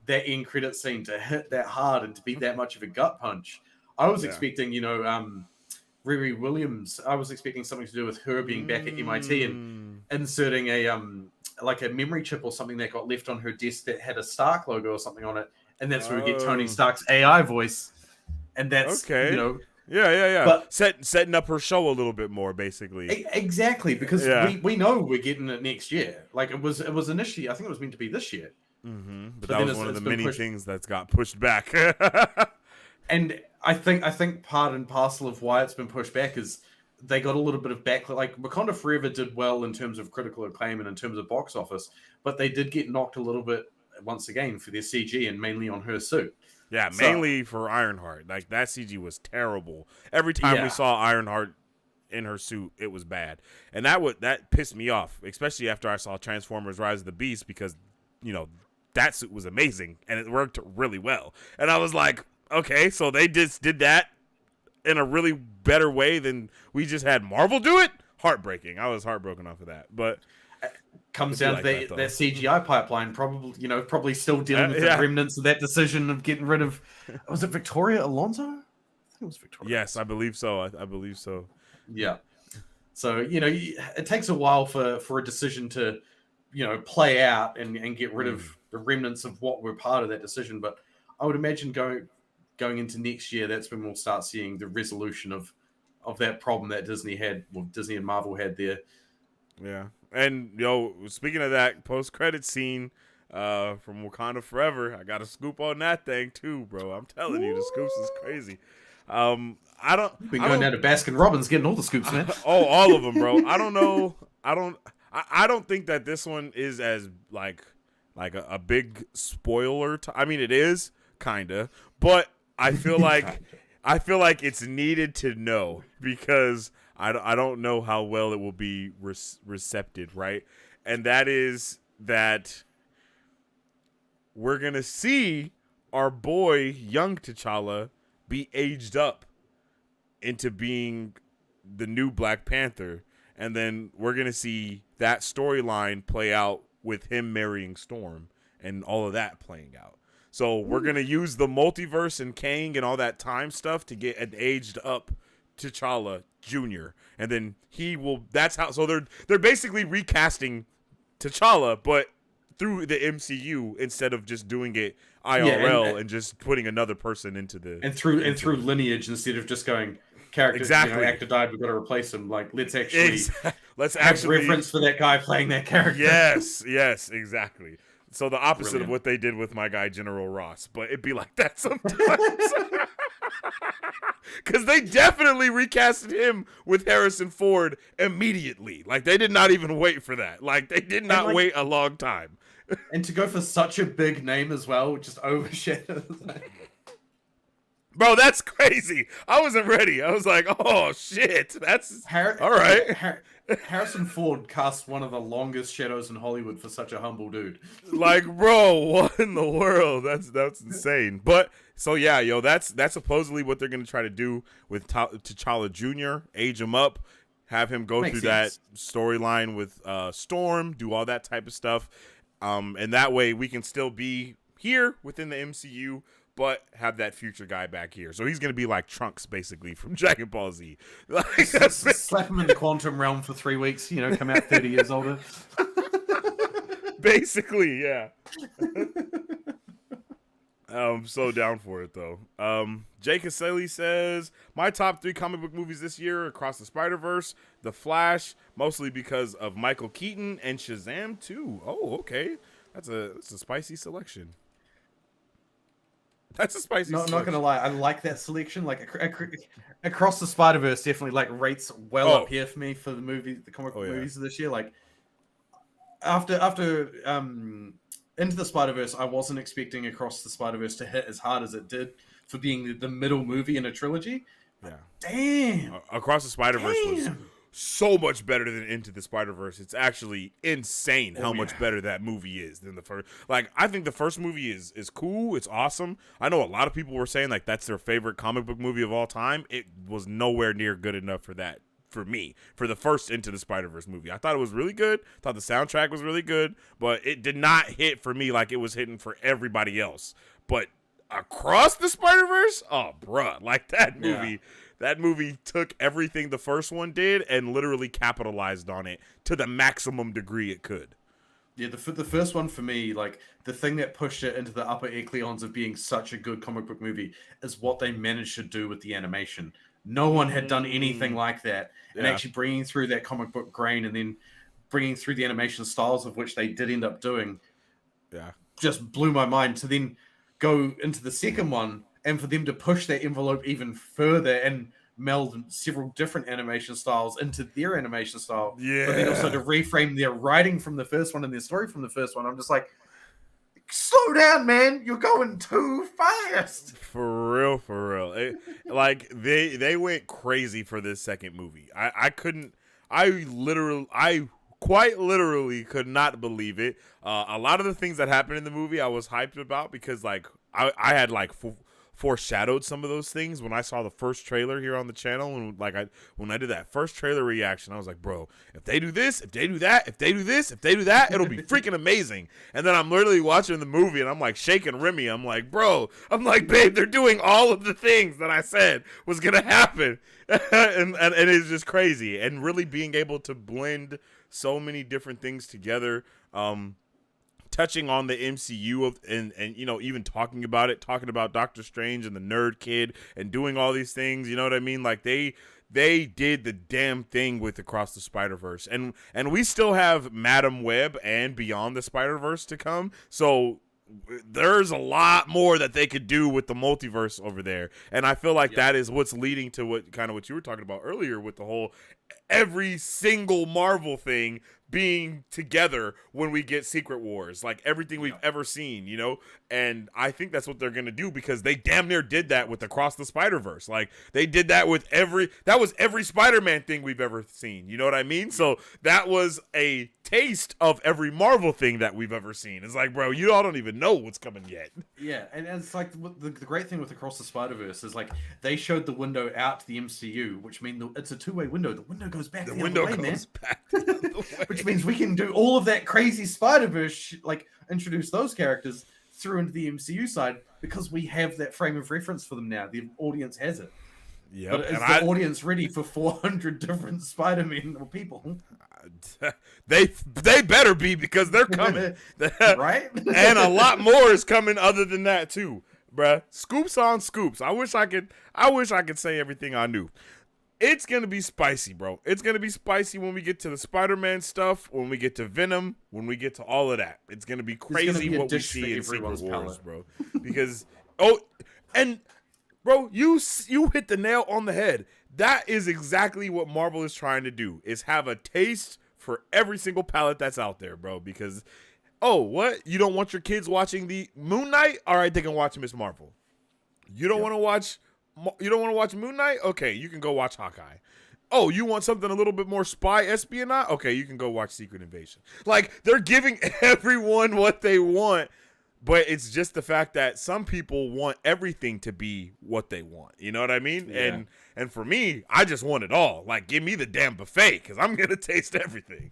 that end credit scene to hit that hard and to be that much of a gut punch. I was expecting, Riri Williams. I was expecting something to do with her being back at MIT and inserting a memory chip or something that got left on her desk that had a Stark logo or something on it, and that's where we get Tony Stark's AI voice, and that's okay. Yeah. But setting up her show a little bit more, basically. Exactly, because we know we're getting it next year. Like it was initially, I think it was meant to be this year. But that was one of the many things that's got pushed back. And I think part and parcel of why it's been pushed back is they got a little bit of backlash. Like Wakanda Forever did well in terms of critical acclaim and in terms of box office, but they did get knocked a little bit once again for their CG and mainly on her suit. Yeah, mainly for Ironheart. Like that CG was terrible. Every time we saw Ironheart in her suit, it was bad, and that pissed me off, especially after I saw Transformers: Rise of the Beast, because that suit was amazing and it worked really well. And I was like, okay, so they just did that in a really better way than we just had Marvel do it? Heartbreaking. I was heartbroken off of that. But comes down to that CGI pipeline, probably still dealing with the remnants of that decision of getting rid of, was it Victoria Alonso? I think it was Victoria. Yes, I believe so. I believe so. Yeah. So, it takes a while for a decision to, play out and get rid of the remnants of what were part of that decision. But I would imagine going into next year, that's when we'll start seeing the resolution of that problem that Disney and Marvel had there. Yeah. And, speaking of that post-credit scene from Wakanda Forever, I got a scoop on that thing too, bro. I'm telling you, the scoops is crazy. Been going down to Baskin Robbins getting all the scoops, man. All of them, bro. I don't know. I don't think that this one is as like a big spoiler. I mean, it is kinda, but I feel like it's needed to know because I don't know how well it will be recepted, right? And that is that we're gonna see our boy young T'Challa be aged up into being the new Black Panther, and then we're gonna see that storyline play out with him marrying Storm and all of that playing out. So we're gonna use the multiverse and Kang and all that time stuff to get an aged up T'Challa Jr. And then he will. That's how. So they're basically recasting T'Challa, but through the MCU instead of just doing it IRL and just putting another person into the through lineage instead of just going character actor died, we've got to replace him. Like let's actually reference for that guy playing that character. Yes, exactly. So the opposite of what they did with my guy General Ross, but it'd be like that sometimes. Because they definitely recasted him with Harrison Ford immediately. Like they did not even wait for that. Like they did not wait a long time. And to go for such a big name as well, just overshadows. Bro, that's crazy. I wasn't ready. I was like, oh shit, that's all right. Harrison Ford cast one of the longest shadows in Hollywood for such a humble dude. Like, bro, what in the world? That's insane. But so yeah, yo, that's supposedly what they're gonna try to do with T'Challa Jr. Age him up, have him go through that storyline with Storm, do all that type of stuff, and that way we can still be here within the MCU, but have that future guy back here. So he's gonna be like Trunks, basically, from Dragon Ball Z. Like, slap him in the quantum realm for 3 weeks. Come out 30 years older. Basically, yeah. I'm so down for it though. Jay Caselli says my top 3 comic book movies this year: Across the Spider-Verse, The Flash, mostly because of Michael Keaton, and Shazam 2. Oh, okay, that's a spicy selection. That's a spicy. Not gonna lie, I like that selection. Like Across the Spider-Verse definitely like rates well up here for me for the comic book movies of this year. Like after Into the Spider-Verse, I wasn't expecting Across the Spider-Verse to hit as hard as it did for being the middle movie in a trilogy. Yeah. Damn. Across the Spider-Verse was so much better than Into the Spider-Verse. It's actually insane how much better that movie is than the first. Like, I think the first movie is cool. It's awesome. I know a lot of people were saying like that's their favorite comic book movie of all time. It was nowhere near good enough for that. For me, for the first Into the Spider-Verse movie, I thought it was really good. Thought the soundtrack was really good, but it did not hit for me like it was hitting for everybody else. But Across the Spider-Verse, oh, bruh, like that movie. That movie took everything the first one did and literally capitalized on it to the maximum degree it could. Yeah, the first one for me, like the thing that pushed it into the upper echelons of being such a good comic book movie is what they managed to do with the animation. No one had done anything like that. And actually bringing through that comic book grain and then bringing through the animation styles of which they did end up doing just blew my mind. To then go into the second one and for them to push that envelope even further and meld several different animation styles into their animation style. Yeah. But then also to reframe their writing from the first one and their story from the first one. I'm just like, slow down, man. You're going too fast. For real. Like they went crazy for this second movie. I quite literally could not believe it. A lot of the things that happened in the movie I was hyped about because like I had like foreshadowed some of those things when I saw the first trailer here on the channel, and like when I did that first trailer reaction, I was like, bro, if they do this, if they do that, if they do this, if they do that, it'll be freaking amazing. And then I'm literally watching the movie and I'm like shaking Remy. I'm like, babe, they're doing all of the things that I said was gonna happen. and it's just crazy. And really being able to blend so many different things together, touching on the MCU and even talking about Doctor Strange and the Nerd Kid and doing all these things, you know what I mean? Like they did the damn thing with Across the Spider-Verse, and we still have Madam Web and Beyond the Spider-Verse to come. So there's a lot more that they could do with the multiverse over there, and I feel like that is what's leading to what you were talking about earlier with the whole every single Marvel thing being together when we get Secret Wars, like everything we've ever seen, and I think that's what they're gonna do because they damn near did that with Across the Spider-Verse. Like they did that with every Spider-Man thing we've ever seen, you know what I mean? So that was a taste of every Marvel thing that we've ever seen. It's like, bro, you all don't even know what's coming yet. Yeah, and it's like the great thing with Across the Spider-Verse is like they showed the window out to the MCU, which means it's a two-way window. The window goes back. Which means we can do all of that crazy Spider-Verse, like introduce those characters through into the MCU side because we have that frame of reference for them now. The audience has it. Yeah, but is the audience ready for 400 different Spider-Men or people? They better be because they're coming, right? And a lot more is coming other than that too, bruh. Scoops on scoops. I wish I could say everything I knew. It's going to be spicy, bro. It's going to be spicy when we get to the Spider-Man stuff, when we get to Venom, when we get to all of that. It's going to be crazy what we see in Secret Wars, bro. Because, bro, you hit the nail on the head. That is exactly what Marvel is trying to do, is have a taste for every single palette that's out there, bro. Because, what? You don't want your kids watching the Moon Knight? All right, they can watch Miss Marvel. You don't want to watch watch Moon Knight? Okay, you can go watch Hawkeye. Oh, you want something a little bit more spy espionage? Okay, you can go watch Secret Invasion. Like, they're giving everyone what they want, but it's just the fact that some people want everything to be what they want. You know what I mean? Yeah. And for me, I just want it all. Like, give me the damn buffet, because I'm going to taste everything.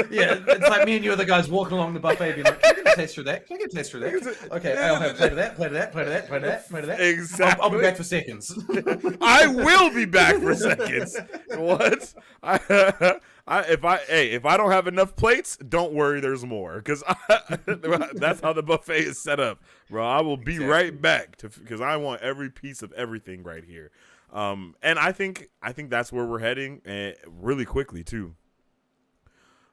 Yeah, it's like me and you are the guys walking along the buffet being like, can I get a taste for that? Can I get a taste for that? Okay, I'll have a plate of that, plate of that, plate of that, plate of that, plate of that. Exactly. I'll be back for seconds. I will be back for seconds. What? If I don't have enough plates, don't worry, there's more, because that's how the buffet is set up, bro. I will be right back because I want every piece of everything right here. And I think that's where we're heading, really quickly too.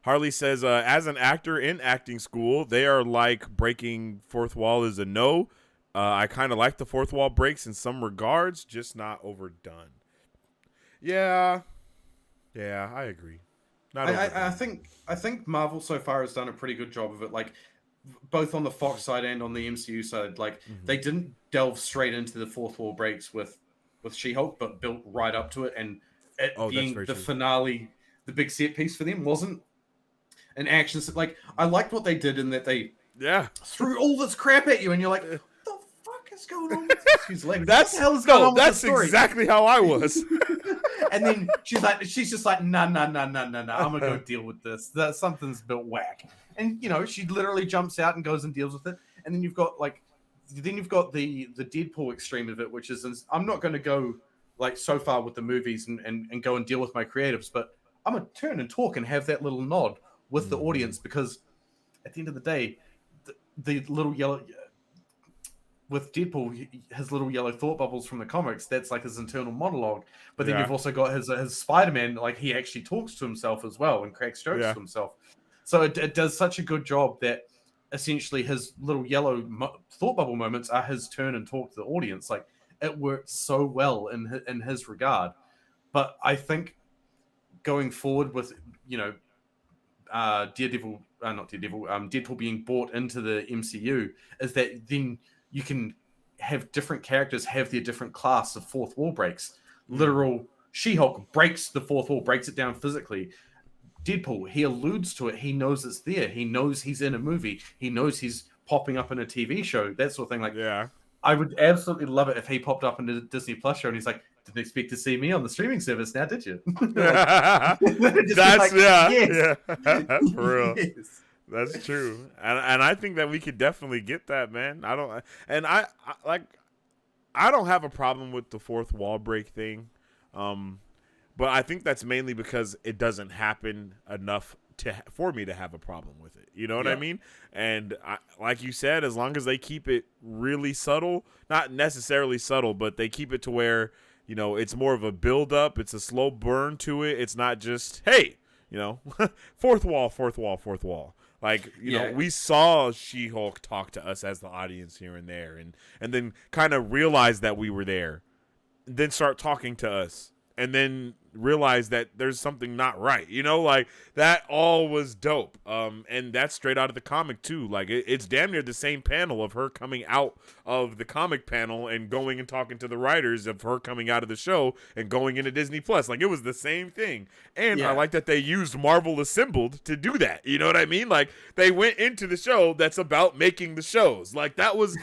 Harley says, as an actor in acting school, they are like breaking fourth wall is a no. I kind of like the fourth wall breaks in some regards, just not overdone. Yeah, I agree. I think Marvel so far has done a pretty good job of it. Like, both on the Fox side and on the MCU side, like they didn't delve straight into the fourth wall breaks with She-Hulk, but built right up to it, and it being the finale, the big set piece for them wasn't an action. Like, I liked what they did in that they threw all this crap at you, and you're like, what the fuck is going on with this? What the hell is going on with this story? That's exactly how I was. And then she's just like, no, I'm gonna go deal with this. Something's a bit whack. And she literally jumps out and goes and deals with it. And then you've got the Deadpool extreme of it, which is, I'm not going to go like so far with the movies and go and deal with my creatives, but I'm gonna turn and talk and have that little nod with the audience, because at the end of the day, the little yellow with Deadpool, his little yellow thought bubbles from the comics, that's like his internal monologue. But then you've also got his Spider-Man, like he actually talks to himself as well and cracks jokes to himself. So it does such a good job that essentially his little yellow thought bubble moments are his turn and talk to the audience. Like, it works so well in his regard. But I think going forward with Deadpool being brought into the MCU, is that then you can have different characters have their different class of fourth wall breaks. Literal She-Hulk breaks the fourth wall, breaks it down physically. Deadpool, he alludes to it. He knows it's there. He knows he's in a movie. He knows he's popping up in a TV show, that sort of thing. Like, I would absolutely love it if he popped up in a Disney Plus show and he's like, didn't expect to see me on the streaming service now, did you? That's yes. That's for real. Yes. That's true. And I think that we could definitely get that, man. I don't have a problem with the fourth wall break thing. But I think that's mainly because it doesn't happen enough for me to have a problem with it. You know what I mean? And like you said, as long as they keep it really subtle, not necessarily subtle, but they keep it to where, it's more of a build up. It's a slow burn to it. It's not just, hey, fourth wall. Like, we saw She-Hulk talk to us as the audience here and there, and then kind of realize that we were there, then start talking to us, and then realize that there's something not right. Like, that all was dope. And that's straight out of the comic too. Like, it's damn near the same panel of her coming out of the comic panel and going and talking to the writers of her coming out of the show and going into Disney Plus. Like, it was the same thing. And I like that they used Marvel Assembled to do that. You know what I mean? Like, they went into the show that's about making the shows. Like, that was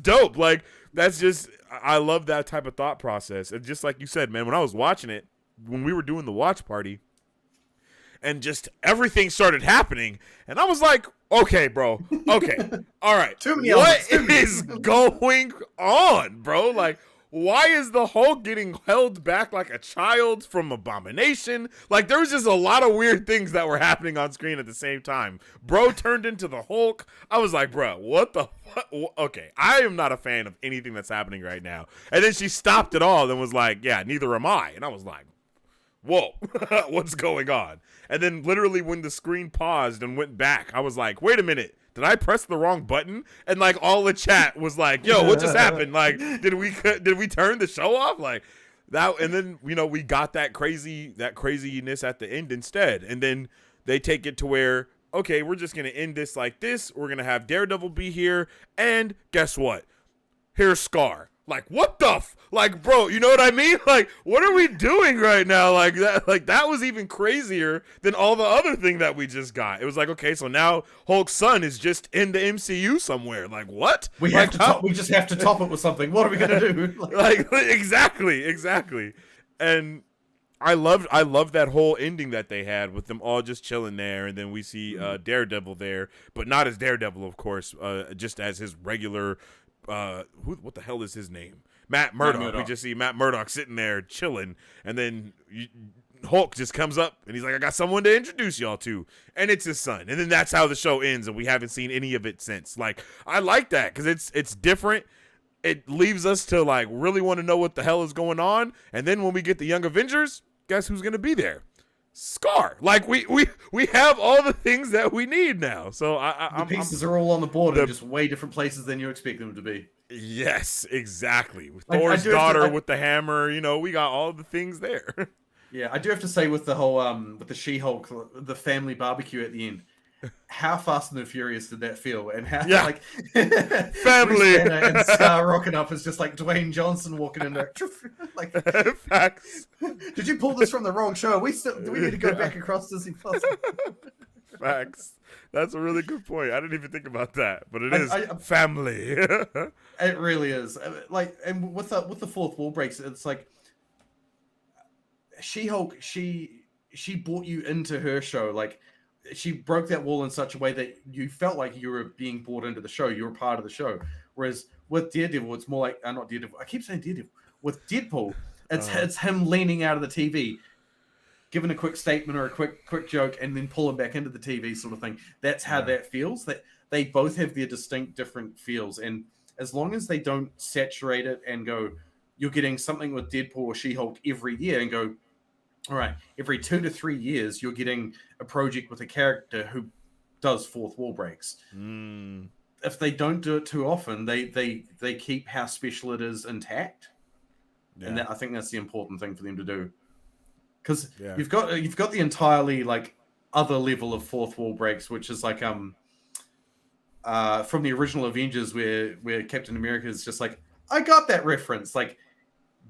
dope. Like, that's just, I love that type of thought process. And just like you said, man, when I was watching it, when we were doing the watch party, and just everything started happening, and I was like, okay, bro, okay, all right, what is going on, bro? Like, why is the Hulk getting held back like a child from Abomination? Like, there was just a lot of weird things that were happening on screen at the same time. Bro turned into the Hulk. I was like, bro, what the fuck? Okay, I am not a fan of anything that's happening right now. And then she stopped it all and was like, yeah, neither am I. And I was like, whoa, what's going on? And then literally when the screen paused and went back, I was like, wait a minute. Did I press the wrong button? And like all the chat was like, yo, what just happened? Like, did we turn the show off? Like that. And then, we got that craziness at the end instead. And then they take it to where, okay, we're just going to end this like this. We're going to have Daredevil be here. And guess what? Here's Scar. Like, what the like, bro, you know what I mean? Like, what are we doing right now? Like that was even crazier than all the other thing that we just got. It was like, okay, so now Hulk's son is just in the MCU somewhere. Like, what? We just have to top it with something. What are we gonna do? Like exactly. And I loved that whole ending that they had with them all just chilling there, and then we see Daredevil there, but not as Daredevil, of course, just as his regular. What the hell is his name? Matt Murdock. We just see Matt Murdock sitting there chilling, and then Hulk just comes up and he's like, "I got someone to introduce y'all to," and it's his son. And then that's how the show ends, and we haven't seen any of it since. Like, I like that because it's different. It leaves us to like really want to know what the hell is going on, and then when we get the Young Avengers, guess who's gonna be there? Scar. Like we have all the things that we need now. So the pieces are all on the board in just way different places than you expect them to be. Yes, exactly. Thor's daughter with the hammer. You know, we got all the things there. Yeah, I do have to say with the whole with the She-Hulk, the family barbecue at the end. How Fast and the Furious did that feel? And how like family and Scar rocking up is just like Dwayne Johnson walking in there. Like, facts. Did you pull this from the wrong show? Do we need to go back across Disney Plus? Facts. That's a really good point. I didn't even think about that, but it is family. It really is. Like, and with the fourth wall breaks, it's like She-Hulk. She brought you into her show, like. She broke that wall in such a way that you felt like you were being brought into the show. You were part of the show. Whereas with Daredevil, it's more like not Daredevil. I keep saying Daredevil. With Deadpool, it's him leaning out of the TV, giving a quick statement or a quick joke, and then pulling back into the TV, sort of thing. That's how that feels. That they both have their distinct, different feels, and as long as they don't saturate it and go, you're getting something with Deadpool or She-Hulk every year, and go. All right, every 2 to 3 years, you're getting a project with a character who does fourth wall breaks. If they don't do it too often, they keep how special it is intact, and I think that's the important thing for them to do. Because you've got the entirely like other level of fourth wall breaks, which is like from the original Avengers, where Captain America is just like, I got that reference, like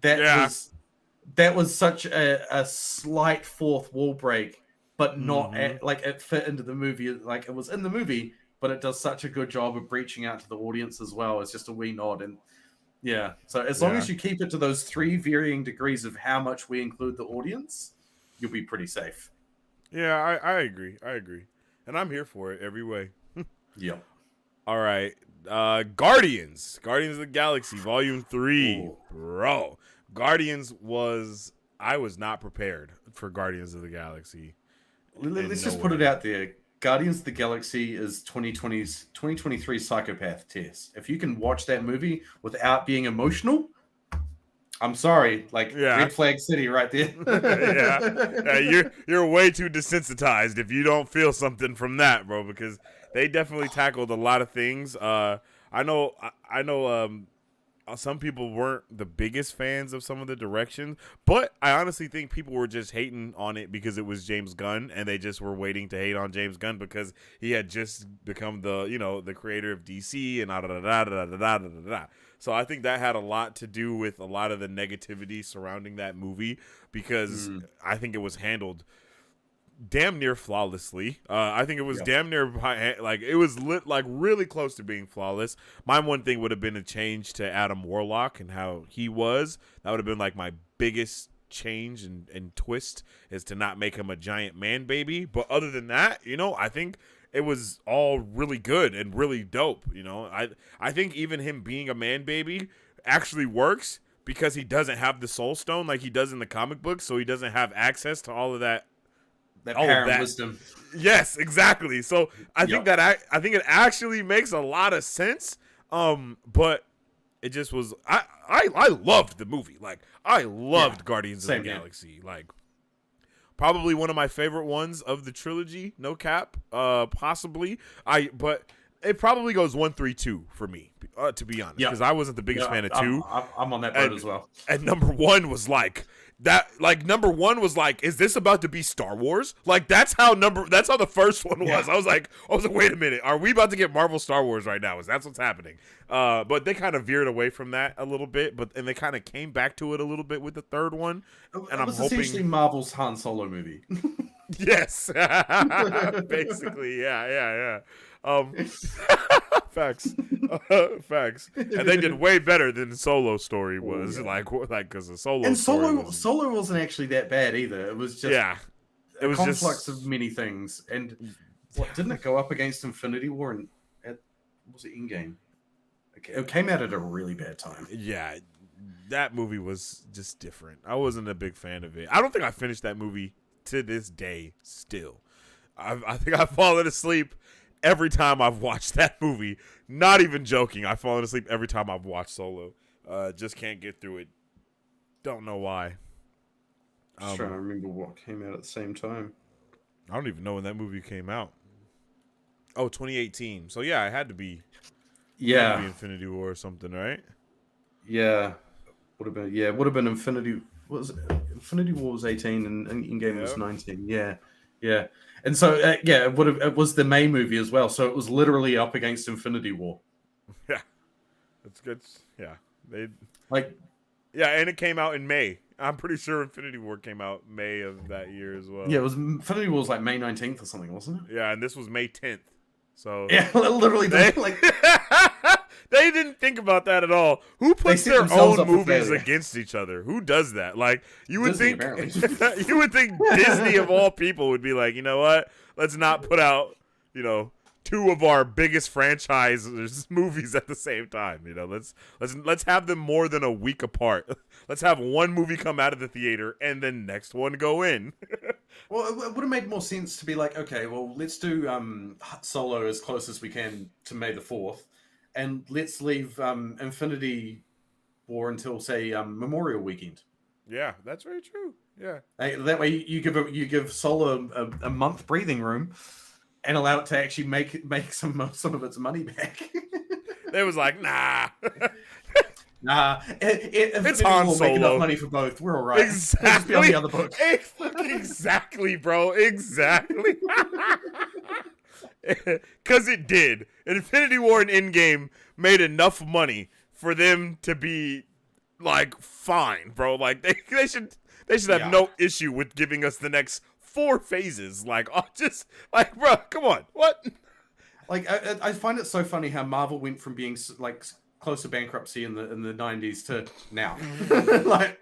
that was such a slight fourth wall break, but not like it fit into the movie. Like it was in the movie, but it does such a good job of reaching out to the audience as well. It's just a wee nod. And so as long as you keep it to those 3 varying degrees of how much we include the audience, you'll be pretty safe. Yeah, I agree. And I'm here for it every way. Yeah. All right. Guardians of the Galaxy Volume 3. Ooh. Bro. I was not prepared for Guardians of the Galaxy. Let's just put it out there. Guardians of the Galaxy is 2023 Psychopath Test. If you can watch that movie without being emotional, I'm sorry. Like, Red Flag City right there. You're way too desensitized if you don't feel something from that, bro, because they definitely tackled a lot of things. I know some people weren't the biggest fans of some of the directions, but I honestly think people were just hating on it because it was James Gunn, and they just were waiting to hate on James Gunn because he had just become the creator of DC and da-da-da-da-da-da-da-da-da. So I think that had a lot to do with a lot of the negativity surrounding that movie because I think it was handled damn near flawlessly. I think it was damn near like it was really close to being flawless. My one thing would have been a change to Adam Warlock and how he was. That would have been like my biggest change and twist, is to not make him a giant man baby. But other than that, I think it was all really good and really dope. I think even him being a man baby actually works because he doesn't have the soul stone like he does in the comic books, so he doesn't have access to all of that. That power of wisdom. Yes, exactly. So I think it actually makes a lot of sense. But it just was. I loved the movie. Like, I loved Guardians of the Galaxy. Like, probably one of my favorite ones of the trilogy. No cap. Possibly. But it probably goes 1, 3, 2 for me. To be honest, because I wasn't the biggest fan of 2. I'm on that boat as well. And number 1 was like, that like number one was like, is this about to be Star Wars? Like that's how the first one was. Yeah. I was like, wait a minute, are we about to get Marvel Star Wars right now? Is that's what's happening? But they kind of veered away from that a little bit, and they kind of came back to it a little bit with the third one. And it was essentially Marvel's Han Solo movie. Yes, basically, yeah. Facts, facts, and they did way better than the Solo story was. Like because the Solo and story Solo wasn't actually that bad either. It was just it was conflux just of many things. And didn't it go up against Infinity War and was it Endgame? It came out at a really bad time. Yeah, that movie was just different. I wasn't a big fan of it. I don't think I finished that movie to this day. Still, I think I've fallen asleep every time I've watched that movie. Not even joking. I've fallen asleep every time I've watched Solo. Just can't get through it. Don't know why. Just trying to remember what came out at the same time. I don't even know when that movie came out. Oh, 2018. So yeah, it had to be. Yeah, Infinity War or something, right? Yeah, would have been Infinity. What was it? Infinity War was 18 and Endgame was 19. Yeah. And so it was the May movie as well. So it was literally up against Infinity War. Yeah, that's good. Yeah, and it came out in May. I'm pretty sure Infinity War came out May of that year as well. Yeah, it was Infinity War was like May 19th or something, wasn't it? Yeah, and this was May 10th. So yeah, literally, they didn't think about that at all. Who puts their own movies against each other? Who does that? Like you would Disney, think, you would think Disney of all people would be like, you know what? Let's not put out, two of our biggest franchises movies at the same time. Let's have them more than a week apart. Let's have one movie come out of the theater and then next one go in. Well, it would have made more sense to be like, okay, well, let's do Solo as close as we can to May the 4th, and let's leave Infinity War until, say, Memorial Weekend. Yeah, that's very true. Yeah. That way you give Solo a month breathing room and allow it to actually make some of its money back. They was like, nah. Nah, it's Han Solo. Make enough money for both. We're all right. Exactly. We'll just be on the other book. Exactly, bro. Exactly. Because it did. Infinity War and Endgame made enough money for them to be like fine, bro. Like they should have no issue with giving us the next 4 phases. Like, just like, bro, come on, what? Like, I find it so funny how Marvel went from being like close to bankruptcy in the 90s to now. Like,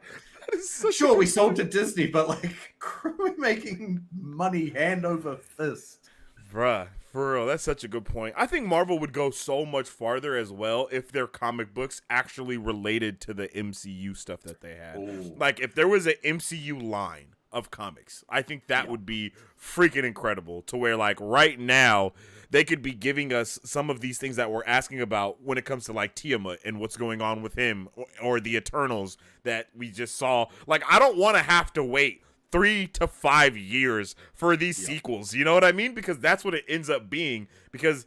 sure, we sold to Disney, but like, we're making money hand over fist. Bruh, for real, that's such a good point. I think Marvel would go so much farther as well if their comic books actually related to the MCU stuff that they had. Ooh. Like, if there was an MCU line of comics, I think that would be freaking incredible, to where like right now they could be giving us some of these things that we're asking about when it comes to like Tiamat and what's going on with him, or the Eternals that we just saw. Like, I don't want to have to wait 3 to 5 years for these sequels. You know what I mean? Because that's what it ends up being, because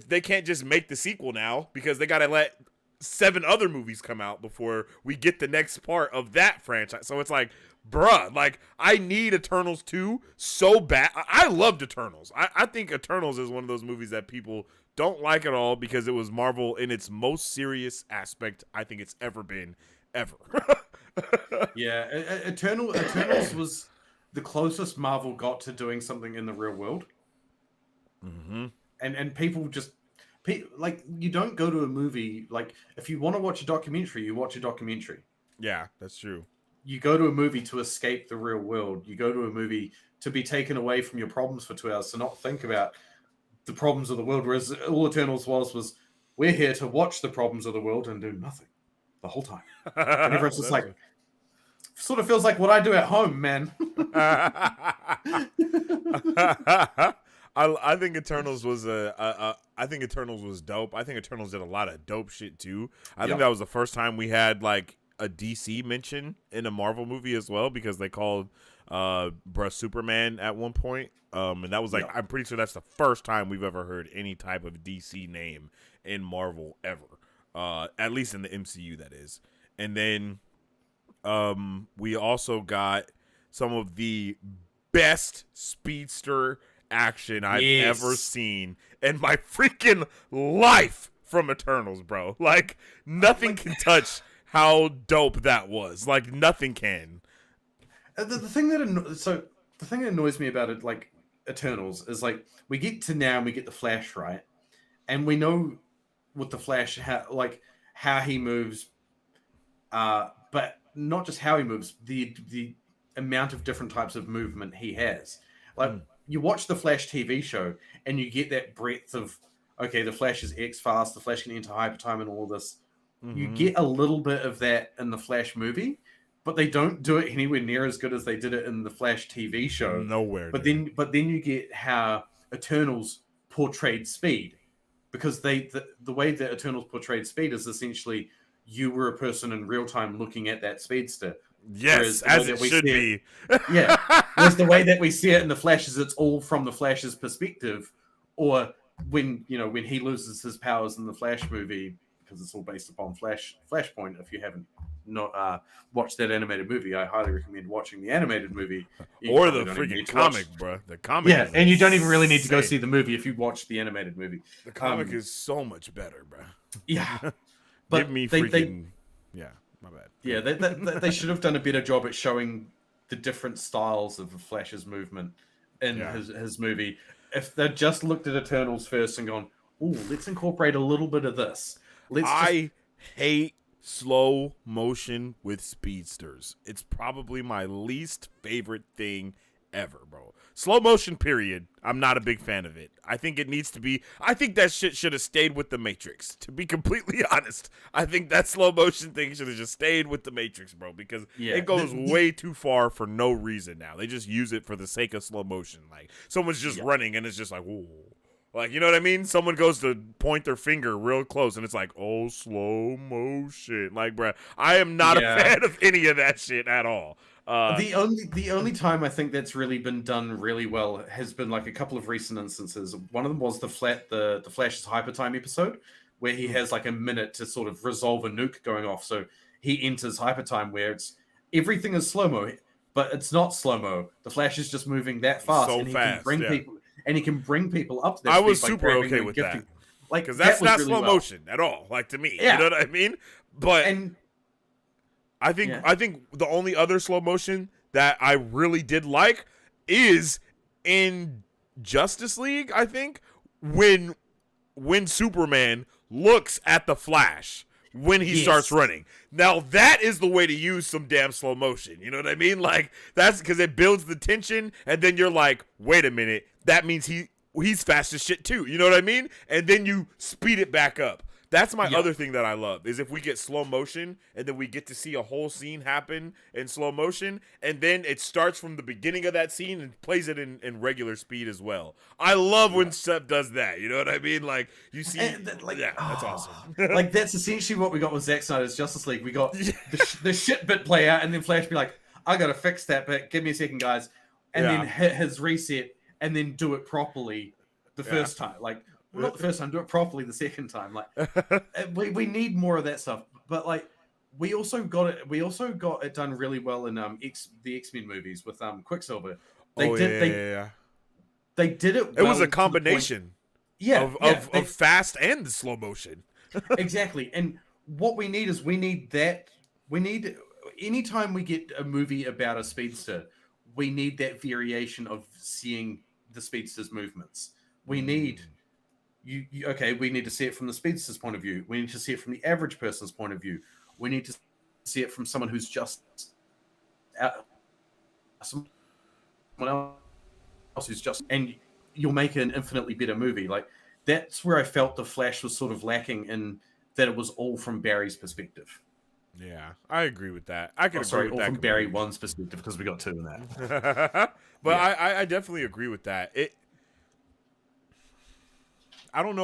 they can't just make the sequel now, because they got to let 7 other movies come out before we get the next part of that franchise. So it's like, bruh, like, I need Eternals 2 so bad. I loved Eternals. I think Eternals is one of those movies that people don't like at all, because it was Marvel in its most serious aspect I think it's ever been, ever. Yeah, Eternals was the closest Marvel got to doing something in the real world. Mm-hmm. And people just... like, you don't go to a movie, like, if you want to watch a documentary, you watch a documentary. Yeah, that's true. You go to a movie to escape the real world. You go to a movie to be taken away from your problems for 2 hours, to not think about the problems of the world. Whereas all Eternals was we're here to watch the problems of the world and do nothing the whole time. And everyone's just like, sort of feels like what I do at home, man. I think Eternals was I think Eternals was dope. I think Eternals did a lot of dope shit too. I think that was the first time we had like a DC mention in a Marvel movie as well, because they called bruh Superman at one point. And that was like, I'm pretty sure that's the first time we've ever heard any type of DC name in Marvel ever. At least in the MCU, that is. And then We also got some of the best speedster action I've ever seen in my freaking life from Eternals, bro. Like, nothing can touch how dope that was. Like, nothing can. The thing that the thing that annoys me about it, like Eternals, is like we get to now and we get the Flash right, and we know with the Flash how he moves, but not just how he moves, the amount of different types of movement he has. Like you watch the Flash TV show and you get that breadth of okay, the Flash is X fast, the Flash can enter hypertime and all this. You get a little bit of that in the Flash movie, but they don't do it anywhere near as good as they did it in the Flash TV show. Nowhere. But then you get how Eternals portrayed speed, because the way that Eternals portrayed speed is essentially you were a person in real time looking at that speedster. Yes, as it should be. Yeah. Whereas the way that we see it in the Flash is it's all from the Flash's perspective, or when he loses his powers in the Flash movie, because it's all based upon Flashpoint. If you haven't not watched that animated movie, I highly recommend watching the animated movie or the freaking comic, bro. The comic, yeah, and you don't even really need to go see the movie if you watch the animated movie. The comic is so much better, bro. Yeah, but give me freaking yeah. My bad. Yeah, they should have done a better job at showing the different styles of Flash's movement in his movie. If they just looked at Eternals first and gone, "Oh, let's incorporate a little bit of this." I hate slow motion with speedsters. It's probably my least favorite thing ever, bro. Slow motion, period. I'm not a big fan of it. I think it needs to be. I think that shit should have stayed with the Matrix. To be completely honest, I think that slow motion thing should have just stayed with the Matrix, bro. Because it goes way too far for no reason now. They just use it for the sake of slow motion. Like someone's just running and it's just like, whoa. Like, you know what I mean? Someone goes to point their finger real close, and it's like, oh, slow motion. Like, bruh, I am not a fan of any of that shit at all. The only time I think that's really been done really well has been like a couple of recent instances. One of them was the Flash's Hypertime episode, where he has like a minute to sort of resolve a nuke going off. So he enters Hypertime, where everything is slow mo, but it's not slow mo. The Flash is just moving that fast, so and he fast, can bring people. And he can bring people up to that. I was super okay with that. Like, because that's not really slow motion at all. Like, to me, you know what I mean? But I think the only other slow motion that I really did like is in Justice League. I think when Superman looks at the Flash when he starts running. Now that is the way to use some damn slow motion. You know what I mean? Like, that's because it builds the tension, and then you're like, wait a minute, that means he's fast as shit too. You know what I mean? And then you speed it back up. That's my other thing that I love, is if we get slow motion and then we get to see a whole scene happen in slow motion, and then it starts from the beginning of that scene and plays it in regular speed as well. I love when Seth does that. You know what I mean? Like, you see, that's awesome. Like, that's essentially what we got with Zack Snyder's Justice League. We got the shit bit play out, and then Flash be like, I gotta fix that bit. Give me a second, guys. And then hit his reset, and then do it properly the first time. Like, not the first time, do it properly the second time. Like, we need more of that stuff. But like, we also got it done really well in the X-Men movies with Quicksilver. They did it. It was a combination. Of fast and the slow motion. Exactly. And what we need is anytime we get a movie about a speedster, we need that variation of seeing the speedster's movements. We need we need to see it from the speedster's point of view. We need to see it from the average person's point of view. We need to see it from someone who's just someone else who's just, and you'll make an infinitely better movie. Like, that's where I felt the Flash was sort of lacking, in that it was all from Barry's perspective. Yeah, I agree with that. I can agree with that. From Barry One's perspective, because we got two in that. But I definitely agree with that. I don't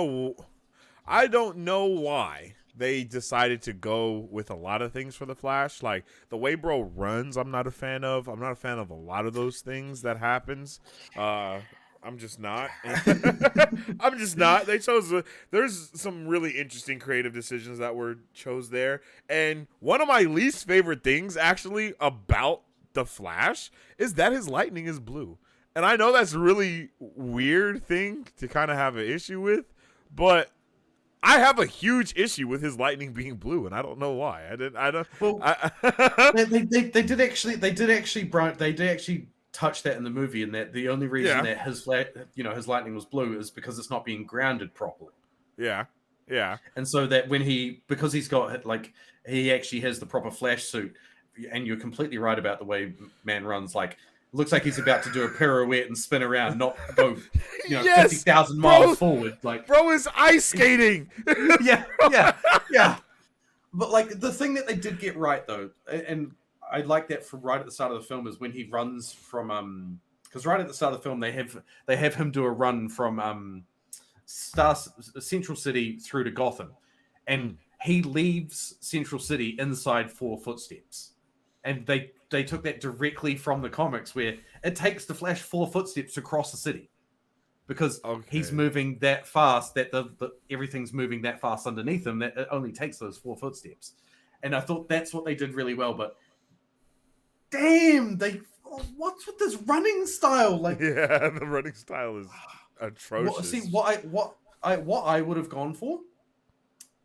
know why they decided to go with a lot of things for the Flash. Like, the way bro runs, I'm not a fan of. I'm not a fan of a lot of those things that happens. I'm just not. I'm just not. They chose. There's some really interesting creative decisions that were chose there, and one of my least favorite things actually about the Flash is that his lightning is blue. And I know that's a really weird thing to kind of have an issue with, but I have a huge issue with his lightning being blue, and I don't know why. I don't. Well, they did actually touch that in the movie, and that the only reason that his lightning was blue is because it's not being grounded properly. Yeah. And so that because he's got he actually has the proper Flash suit, and you're completely right about the way man runs. Like, looks like he's about to do a pirouette and spin around, not go 50,000 miles forward. Like, bro is ice skating. yeah. But like the thing that they did get right though, and I like that from right at the start of the film, is when he runs from because right at the start of the film they have him do a run from Central City through to Gotham, and he leaves Central City inside 4 footsteps, and they took that directly from the comics, where it takes the Flash 4 footsteps to cross the city, because he's moving that fast that the everything's moving that fast underneath him that it only takes those 4 footsteps. And I thought that's what they did really well. But damn, what's with this running style? Like, yeah, the running style is atrocious. What I would have gone for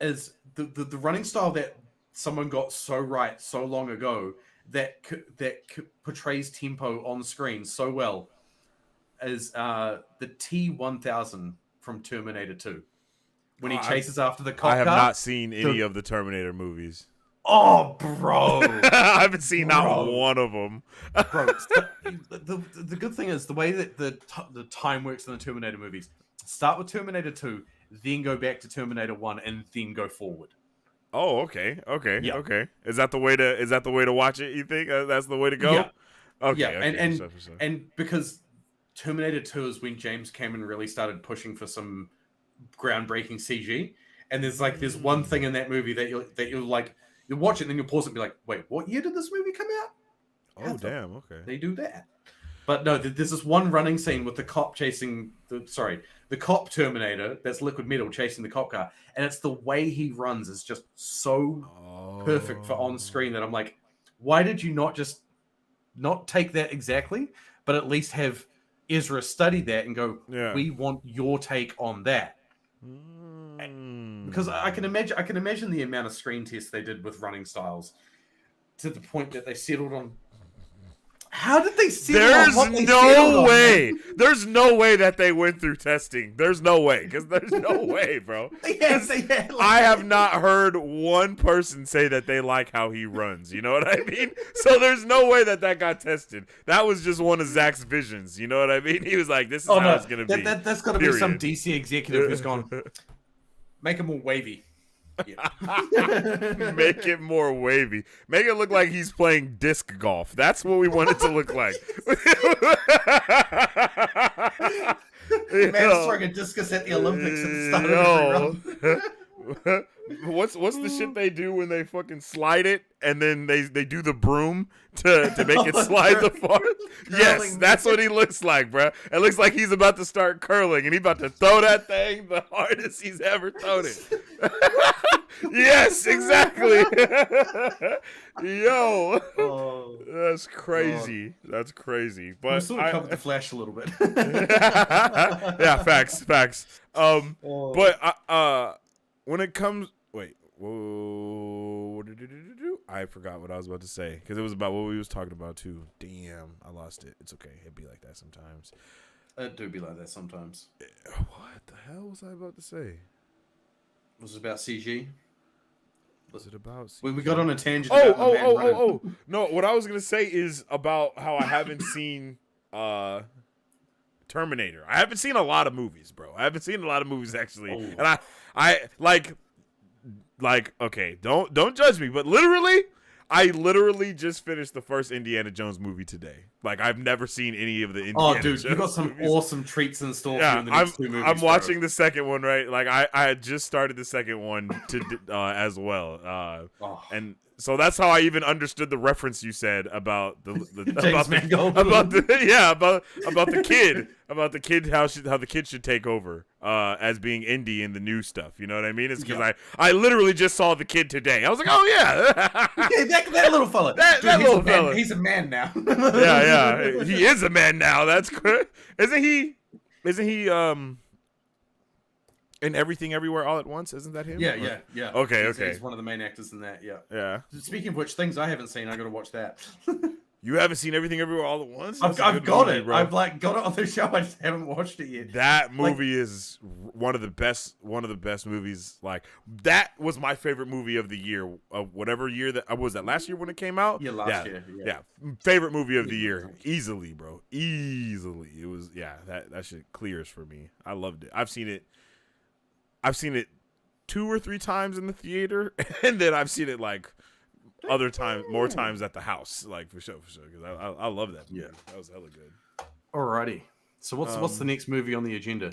is the running style that someone got so right so long ago, that portrays tempo on screen so well, is the T-1000 from Terminator 2. When he chases after the cop car. I have not seen any of the Terminator movies. Oh, bro. I haven't seen not one of them. Bro, the good thing is the way that the time works in the Terminator movies. Start with Terminator 2, then go back to Terminator 1, and then go forward. Oh, okay. Is that the way to watch it? You think that's the way to go? Yeah. Okay. Yeah, okay, and because Terminator 2 is when James Cameron really started pushing for some groundbreaking CG, and there's one thing in that movie that you'll like, you'll watch it and then you'll pause it and be like, wait, what year did this movie come out? Oh, damn. Okay. They do that. But no, there's this one running scene with the cop chasing the cop Terminator, that's Liquid Metal, chasing the cop car, and it's the way he runs is just so perfect for on screen that I'm like, why did you not just not take that exactly, but at least have Ezra study that and go, we want your take on that. Because I can imagine the amount of screen tests they did with running styles, to the point that they settled on. How did they settle on what they settled on? There's no way that they went through testing. There's no way, because there's no way, bro. I have not heard one person say that they like how he runs. You know what I mean? So there's no way that got tested. That was just one of Zach's visions. You know what I mean? He was like, "This is how it's gonna be." That's got to be some DC executive who's gone, make it more wavy. Yeah. Make it more wavy. Make it look like he's playing disc golf. That's what we want it to look like. Man's throwing a discus at the Olympics at the start of every run. What's the shit they do when they fucking slide it and then they do the broom to make it slide the far? Yes, that's what he looks like, bro. It looks like he's about to start curling and he's about to throw that thing the hardest he's ever thrown it. Yes, exactly. Yo, that's crazy. That's crazy. But we sort of covered the Flash a little bit. Yeah, facts. But when it comes, whoa, I forgot what I was about to say because it was about what we was talking about too. Damn, I lost it. It's okay. It'd be like that sometimes. It do be like that sometimes. What the hell was I about to say? Was it about CG? Was it about CG? We got on a tangent. No, what I was gonna say is about how I haven't seen Terminator. I haven't seen a lot of movies, bro. I haven't seen a lot of movies actually, and I like okay, don't judge me, but I literally just finished the first Indiana Jones movie today. Like, I've never seen any of the Indiana Jones you got some movies. Awesome treats in store for you in the next 2 movies. I'm watching the second one, right? Like, I had just started the second one to as well. And So that's how I even understood the reference you said about the James Mangold. about the kid how the kid should take over as being indie in the new stuff. You know what I mean? It's because I literally just saw the kid today. I was like, oh yeah, Yeah, that little fella. That little fella. He's a man now. yeah, he is a man now. That's good. Isn't he? In Everything Everywhere All at Once, isn't that him? Yeah. Okay. He's one of the main actors in that. Yeah. Yeah. Speaking of which, things I haven't seen, I got to watch that. You haven't seen Everything Everywhere All at Once? I've got it. Bro. I've got it on the show. I just haven't watched it yet. That movie is one of the best movies. Like, that was my favorite movie of the year. Whatever year that was that last year when it came out. Yeah, last year. Yeah, favorite movie of the year, easily, bro. Easily, it was. Yeah, that shit clears for me. I loved it. I've seen it 2 or 3 times in the theater, and then I've seen it like more times at the house, like for sure. Because I love that movie. Yeah, that was hella good. Alrighty. So what's the next movie on the agenda?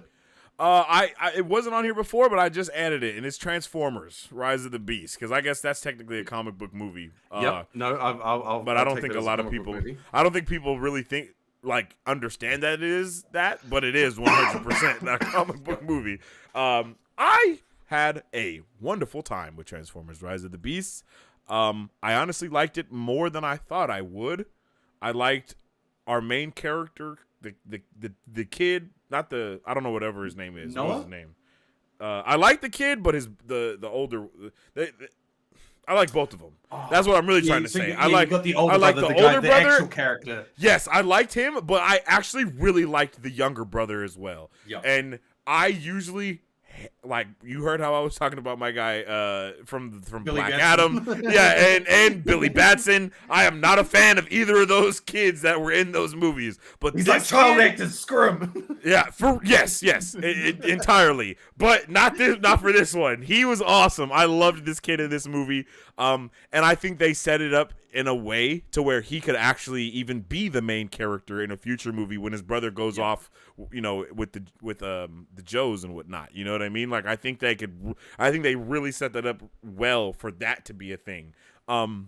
It wasn't on here before, but I just added it, and it's Transformers: Rise of the Beast, because I guess that's technically a comic book movie. Yep. No, but I don't think a lot of people. I don't think people really understand that it is that, but it is 100% a comic book movie. I had a wonderful time with Transformers: Rise of the Beast. I honestly liked it more than I thought I would. I liked our main character, the kid, not the, I don't know whatever his name is. Noah? What was his name? I like the kid, but the older. I like both of them. That's what I'm really trying to say. I like the older brother, the actual character. Yes, I liked him, but I actually really liked the younger brother as well. Yep. And I usually, like, you heard how I was talking about my guy from Billy Black Batson. Adam, yeah, and Billy Batson. I am not a fan of either of those kids that were in those movies. But he's like child actors, screw him. Yeah, yes, entirely. But not for this one. He was awesome. I loved this kid in this movie. And I think they set it up in a way to where he could actually even be the main character in a future movie when his brother goes off, you know, with the Joes and whatnot. You know what I mean? Like, I think they really set that up well for that to be a thing. I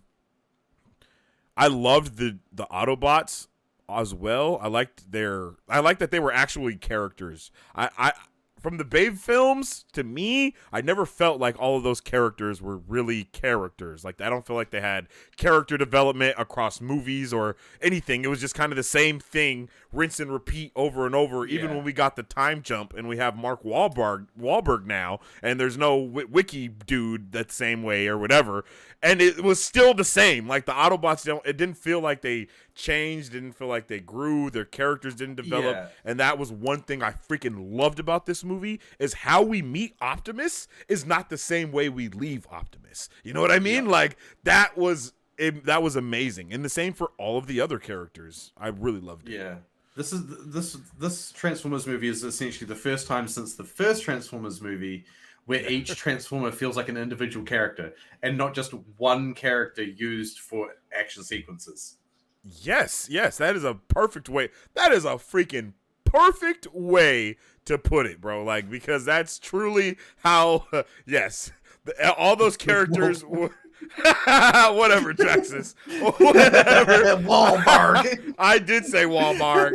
loved the Autobots as well. I liked that they were actually characters. I from the Babe films, to me, I never felt like all of those characters were really characters. Like, I don't feel like they had character development across movies or anything. It was just kind of the same thing, rinse and repeat over and over. Yeah. Even when we got the time jump and we have Mark Wahlberg now, and there's no Wiki dude that same way or whatever, and it was still the same. Like, the Autobots it didn't feel like they changed, didn't feel like they grew, their characters didn't develop, and that was one thing I freaking loved about this movie, is how we meet Optimus is not the same way we leave Optimus. You know what I mean? Yeah. Like, that was amazing, and the same for all of the other characters. I really loved it. Yeah. This Transformers movie is essentially the first time since the first Transformers movie where each Transformer feels like an individual character and not just one character used for action sequences. Yes, that is a perfect way. That is a freaking perfect way to put it, bro. Like, because that's truly how, yes, all those characters were. Whatever, Jaxus. Whatever. Wahlberg. I did say Wahlberg.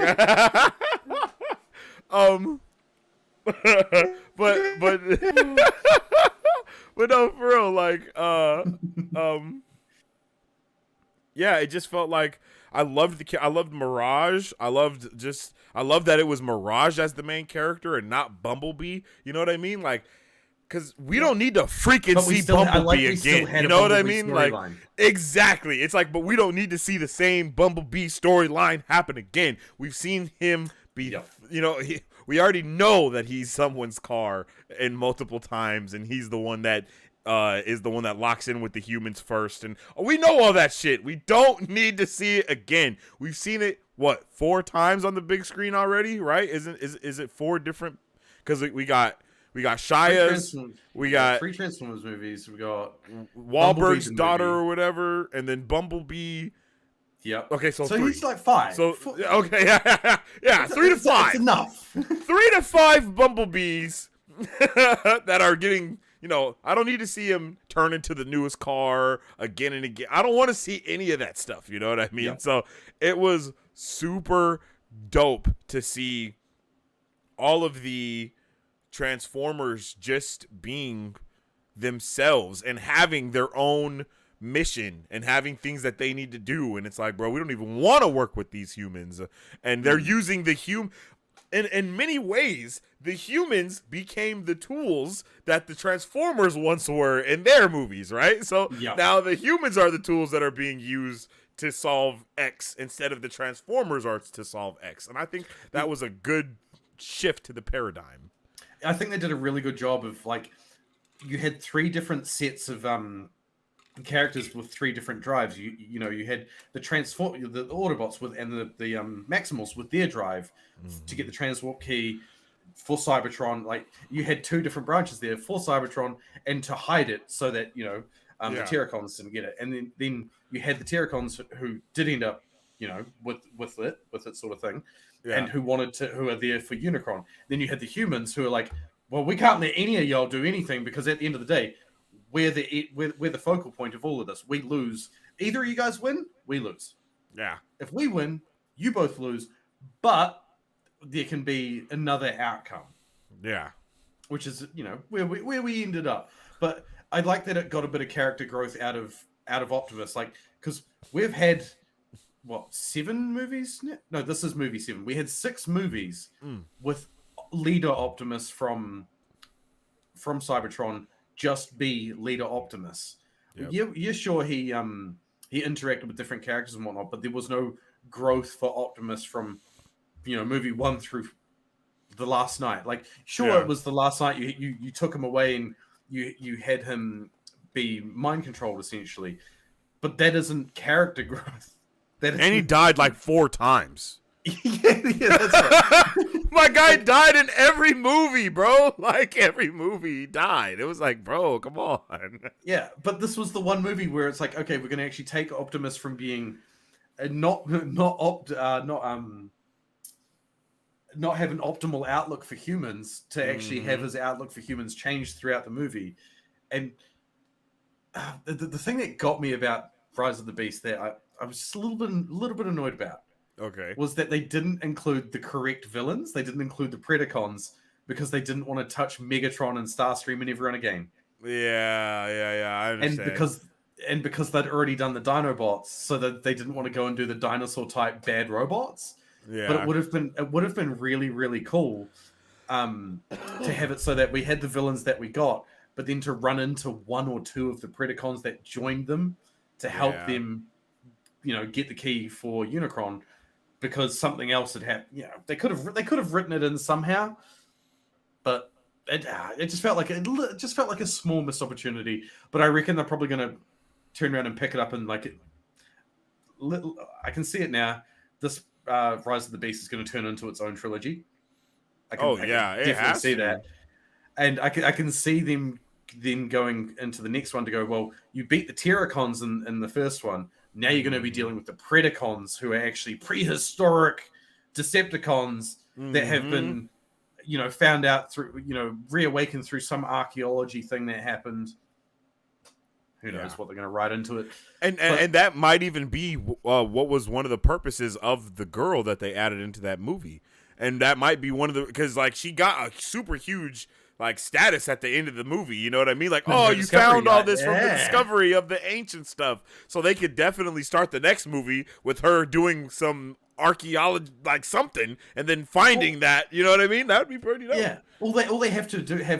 but no, for real, like, yeah, it just felt like I loved Mirage. I loved that it was Mirage as the main character and not Bumblebee. You know what I mean? Like, because we don't need to freaking see Bumblebee again. You know what I mean? Like, exactly. It's like, but we don't need to see the same Bumblebee storyline happen again. We've seen him be, you know, we already know that he's someone's car in multiple times, and he's the one that is the one that locks in with the humans first, and we know all that shit. We don't need to see it again. We've seen it 4 times on the big screen already, right? Is it 4 different? Because we got Shia's, we got 3 Transformers movies. We got Wahlberg's daughter or whatever, and then Bumblebee. Yep. Okay, so 3. He's like 5. So okay, yeah, 3 to 5. It's enough. 3 to 5 Bumblebees that are getting I don't need to see him turn into the newest car again and again. I don't want to see any of that stuff. You know what I mean? Yeah. So it was super dope to see all of the Transformers just being themselves and having their own mission and having things that they need to do. And it's like, bro, we don't even want to work with these humans. And they're using the in many ways, the humans became the tools that the Transformers once were in their movies, right? So now the humans are the tools that are being used to solve X instead of the Transformers are to solve X. And I think that was a good shift to the paradigm. I think they did a really good job of, like, you had 3 different sets of characters with 3 different drives. You had the Autobots with, and the Maximals with their drive to get the transwarp key for Cybertron. Like, you had 2 different branches there for Cybertron, and to hide it so that the Terracons didn't get it. And then you had the Terracons who did end up with it sort of thing, and who are there for Unicron. Then you had the humans who are like, well, we can't let any of y'all do anything, because at the end of the day, we're the focal point of all of this. We lose. Either you guys win, we lose. Yeah. If we win, you both lose, but there can be another outcome. Yeah. Which is, where we ended up. But I like that it got a bit of character growth out of Optimus, like, because we've had 7 movies? No, this is movie 7. We had 6 movies with Leader Optimus from Cybertron just be Leader Optimus. Yep. You're sure he interacted with different characters and whatnot, but there was no growth for Optimus from movie 1 through the last night. Like, sure, it was the last night you took him away and you had him be mind controlled essentially, but that isn't character growth. And he died like 4 times. yeah, that's right. My guy died in every movie, bro. Like, every movie he died. It was like, bro, come on. Yeah, but this was the one movie where it's like, okay, we're going to actually take Optimus from being not have an optimal outlook for humans to actually have his outlook for humans change throughout the movie. And the thing that got me about Rise of the Beast that I was just a little bit annoyed about. Okay. Was that they didn't include the correct villains. They didn't include the Predacons because they didn't want to touch Megatron and Starscream and everyone again. Yeah, I understand. And because they'd already done the Dinobots, so that they didn't want to go and do the dinosaur type bad robots. Yeah. But it would have been really, really cool to have it so that we had the villains that we got, but then to run into 1 or 2 of the Predacons that joined them to help them, get the key for Unicron. Because something else had happened, they could have written it in somehow, but it just felt like a small missed opportunity. But I reckon they're probably going to turn around and pick it up and I can see it now. This Rise of the Beast is going to turn into its own trilogy. I can definitely see that, and I can see them then going into the next one to go, well, you beat the Terracons in the first one. Now you're going to be dealing with the Predacons, who are actually prehistoric Decepticons that have been, found out through, reawakened through some archaeology thing that happened. Who knows what they're going to write into it. And that might even be what was one of the purposes of the girl that they added into that movie. And that might be one of the, because like she got a super huge like status at the end of the movie, you know what I mean? Like, oh, you found all this from the discovery of the ancient stuff. So they could definitely start the next movie with her doing some archaeology, like something, and then finding that, you know what I mean? That would be pretty dope. Yeah. All they have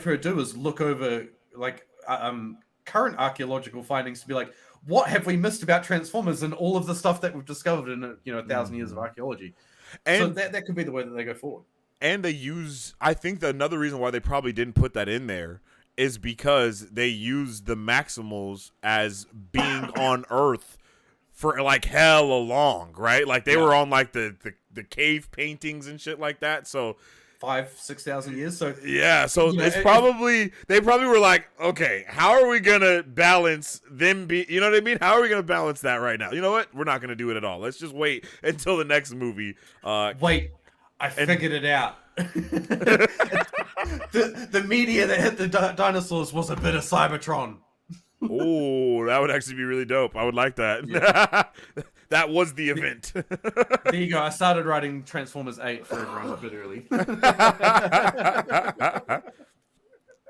her do is look over like current archaeological findings to be like, what have we missed about Transformers and all of the stuff that we've discovered in 1,000 years of archaeology. And so that could be the way that they go forward. And I think that another reason why they probably didn't put that in there is because they used the Maximals as being on Earth for like hella long, right? Like they were on like the cave paintings and shit like that. So 5,000-6,000 years. So it's probably they probably were like, okay, how are we gonna balance them? You know what I mean? How are we gonna balance that right now? You know what? We're not gonna do it at all. Let's just wait until the next movie. I figured it out. the meteor that hit the dinosaurs was a bit of Cybertron. Oh, that would actually be really dope. I would like that. Yeah. That was the event. There you go. I started writing Transformers 8 for everyone a bit early.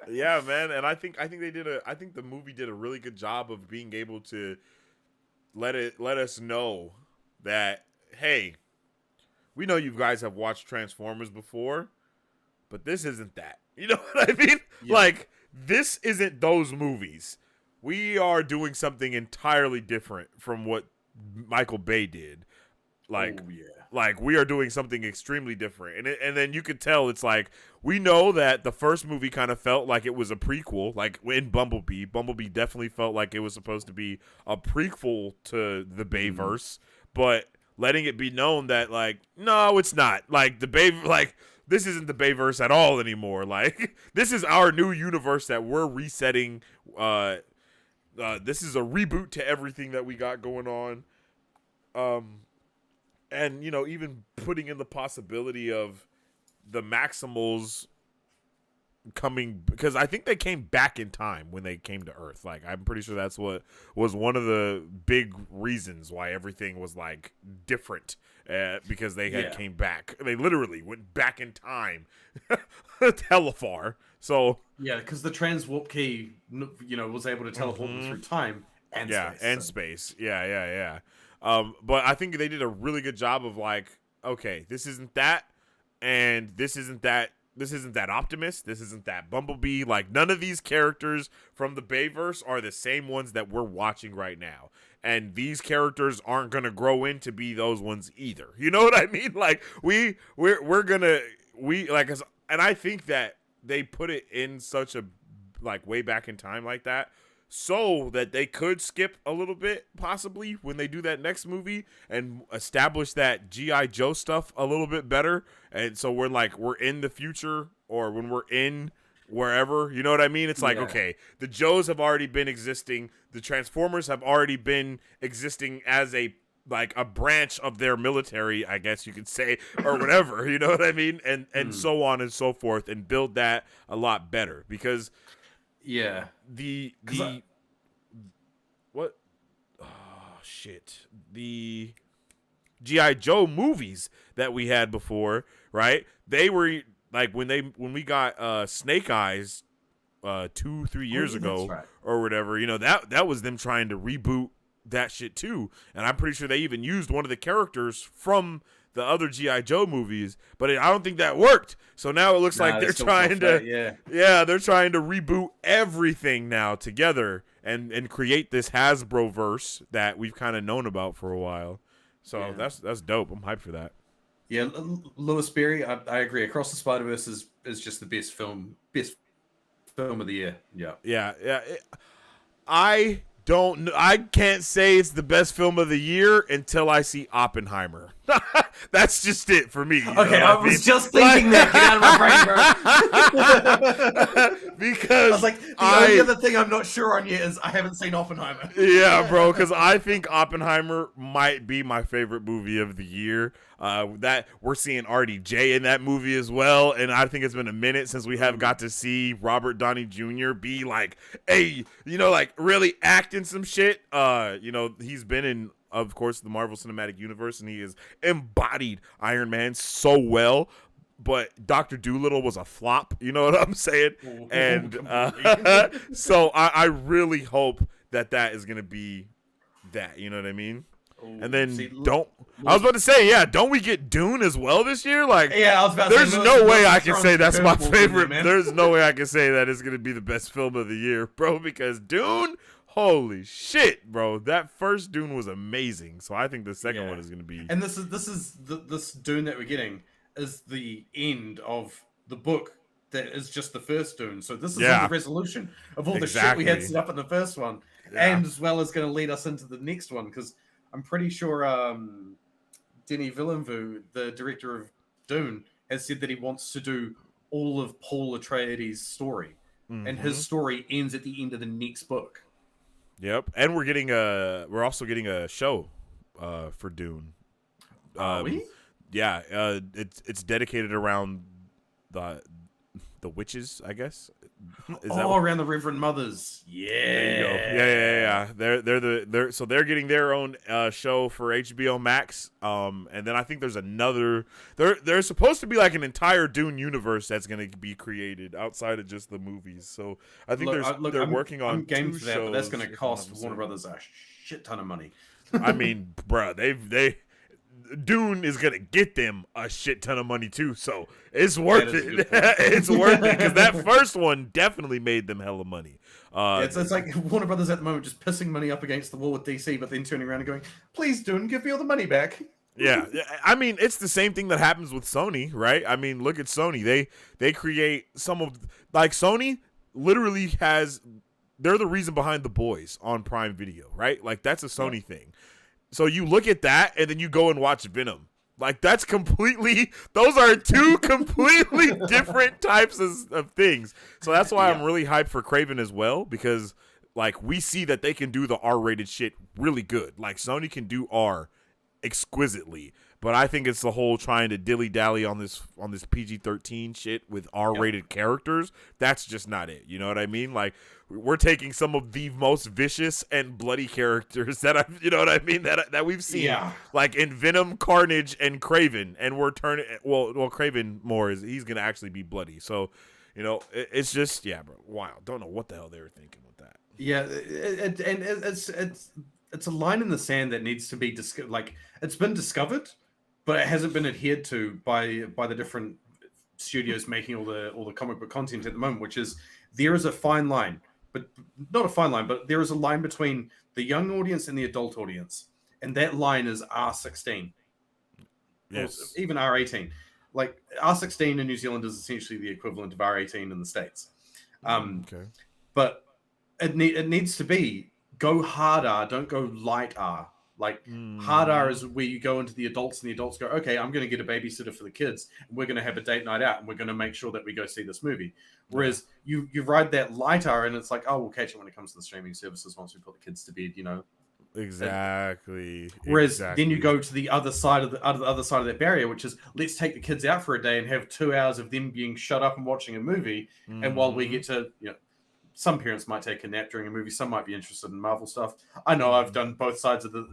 Yeah, man, and I think the movie did a really good job of being able to let us know that, hey, we know you guys have watched Transformers before, but this isn't that. You know what I mean? Yeah. Like, this isn't those movies. We are doing something entirely different from what Michael Bay did. Like, oh, yeah. like we are doing something extremely different. And then you could tell it's like, we know that the first movie kind of felt like it was a prequel, like in Bumblebee. Bumblebee definitely felt like it was supposed to be a prequel to the Bayverse, but letting it be known that, like, no, it's not. Like, the Bay, like, this isn't the Bayverse at all anymore. Like, this is our new universe that we're resetting. This is a reboot to everything that we got going on. And, you know, even putting in the possibility of the Maximals coming, because I think they came back in time when they came to Earth. Like, I'm pretty sure that's what was one of the big reasons why everything was, like, different, because they had came back. They literally went back in time hella far. So Yeah, because the transwarp key, you know, was able to teleport them through time and space. And space. Yeah. But I think they did a really good job of, like, okay, this isn't that, and this isn't that Optimus, this isn't that Bumblebee. Like, none of these characters from the Bayverse are the same ones that we're watching right now. And these characters aren't gonna grow into be those ones either. You know what I mean? Like, we're gonna and I think that they put it in such a, like, way back in time like that, so that they could skip a little bit, possibly, when they do that next movie and establish that G.I. Joe stuff a little bit better. And so we're in the future, or when we're in wherever, you know what I mean? It's like, okay, the Joes have already been existing. The Transformers have already been existing as a branch of their military, I guess you could say, or whatever, you know what I mean? And so on and so forth, and build that a lot better, because the G.I. Joe movies that we had before, right? They were like, when we got Snake Eyes 2-3 years ago, right, or whatever, you know, that was them trying to reboot that shit too. And I'm pretty sure they even used one of the characters from the other G.I. Joe movies, but I don't think that worked. So now it looks like they're trying to they're trying to reboot everything now together and create this Hasbro verse that we've kind of known about for a while. So that's dope. I'm hyped for that. Yeah, Louis Berry, I agree. Across the Spider-Verse is just the best film of the year. Yeah. I can't say it's the best film of the year until I see Oppenheimer. That's just it for me. Okay, I was just thinking that. Get out of my brain, bro. Because I was like, the only other thing I'm not sure on yet is I haven't seen Oppenheimer. Yeah, bro, because I think Oppenheimer might be my favorite movie of the year. That we're seeing RDJ in that movie as well, and I think it's been a minute since we have got to see Robert Downey Jr. be like, hey, you know, like really acting some shit. You know, he's been in, of course, the Marvel Cinematic Universe, and he has embodied Iron Man so well. But Dr. Dolittle was a flop, you know what I'm saying? And so I really hope that is going to be that, you know what I mean? And then I was about to say, don't we get Dune as well this year? Like, I was about to there's say, no way I can say that's my movie, favorite. man. There's no way I can say that it's going to be the best film of the year, bro, because Dune, holy shit, bro. That first Dune was amazing. So I think the second one is going to be. And this Dune that we're getting is the end of the book that is just the first Dune. So this is the resolution of all the shit we had set up in the first one, and as well as going to lead us into the next one, because I'm pretty sure Denis Villeneuve, the director of Dune, has said that he wants to do all of Paul Atreides' story, and his story ends at the end of the next book. Yep, and we're also getting a show for Dune. Are we? Yeah, it's dedicated around the the witches, I guess. Is around the Reverend Mothers. Yeah. There you go. Yeah. They're getting their own show for HBO Max. And then I think there's another. There's supposed to be like an entire Dune universe that's going to be created outside of just the movies. So I think they're working on. I'm game two for that, shows, but that's going to if cost I'm not Warner mistaken. Brothers a shit ton of money. I mean, bruh, they Dune is gonna get them a shit ton of money too, so it's worth That is a it. good point. It's worth it because that first one definitely made them hella money. It's like Warner Brothers at the moment just pissing money up against the wall with DC, but then turning around and going, "Please, Dune, give me all the money back." Yeah, I mean, it's the same thing that happens with Sony, right? I mean, look at Sony. They create some of like Sony literally has. They're the reason behind The Boys on Prime Video, right? Like that's a Sony thing. So you look at that and then you go and watch Venom. Like that's completely. Those are two completely different types of things. So that's why I'm really hyped for Craven as well because like we see that they can do the R-rated shit really good. Like Sony can do R exquisitely, but I think it's the whole trying to dilly-dally on this PG-13 shit with R-rated characters. That's just not it. You know what I mean? Like we're taking some of the most vicious and bloody characters that you know what I mean, that we've seen, like in Venom, Carnage, and Craven, and we're turning well Craven more is he's gonna actually be bloody. So, you know, it's just bro, wow. Don't know what the hell they were thinking with that. Yeah, and it's a line in the sand that needs to be like it's been discovered, but it hasn't been adhered to by the different studios making all the comic book content at the moment, which is there is a fine line, but not a fine line, but there is a line between the young audience and the adult audience, and that line is R16. Yes, or even R18. Like R16 in New Zealand is essentially the equivalent of R18 in the States. Okay, but it needs to be go hard R, don't go light R. Like hard R is where you go into the adults and the adults go, okay, I'm going to get a babysitter for the kids and we're going to have a date night out and we're going to make sure that we go see this movie. Whereas you ride that light R and it's like, oh, we'll catch it when it comes to the streaming services once we put the kids to bed, you know. Exactly. Whereas then you go to the other side of that barrier, which is let's take the kids out for a day and have 2 hours of them being shut up and watching a movie. And while we get to, you know, some parents might take a nap during a movie. Some might be interested in Marvel stuff. I know I've done both sides of the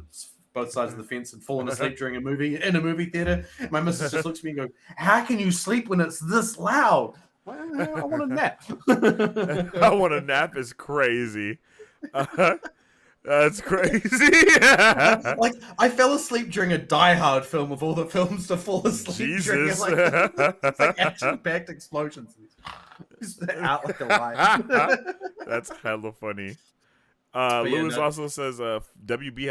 fence and fallen asleep during a movie in a movie theater. My missus just looks at me and goes, "How can you sleep when it's this loud?" Well, I want a nap. I want a nap is crazy. That's crazy. Like I fell asleep during a Die Hard film of all the films to fall asleep during. Jesus. It's like action-packed explosions. Out like a light. That's hella funny. But yeah, Lewis no. also says WB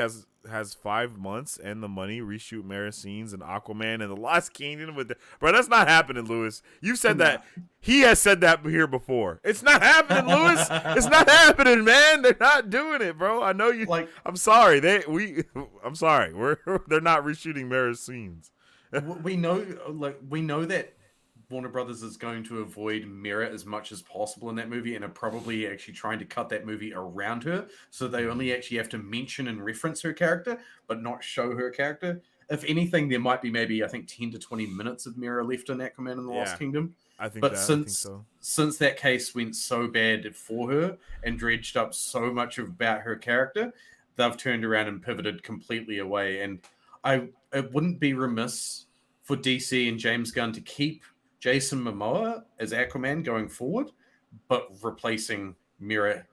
has 5 months and the money reshoot Mara scenes and Aquaman and the Lost Kingdom with bro. That's not happening, Lewis. You said that. He has said that here before. It's not happening, Lewis. It's not happening, man. They're not doing it, bro. I know you. Like, I'm sorry. I'm sorry. They're not reshooting Mara's scenes. we know that Warner Brothers is going to avoid Mira as much as possible in that movie and are probably actually trying to cut that movie around her. So they only actually have to mention and reference her character, but not show her character. If anything, there might be maybe, I think, 10 to 20 minutes of Mira left in Aquaman and the Lost Kingdom. I think Since that case went so bad for her and dredged up so much about her character, they've turned around and pivoted completely away. And it wouldn't be remiss for DC and James Gunn to keep Jason Momoa as Aquaman going forward, but replacing Mira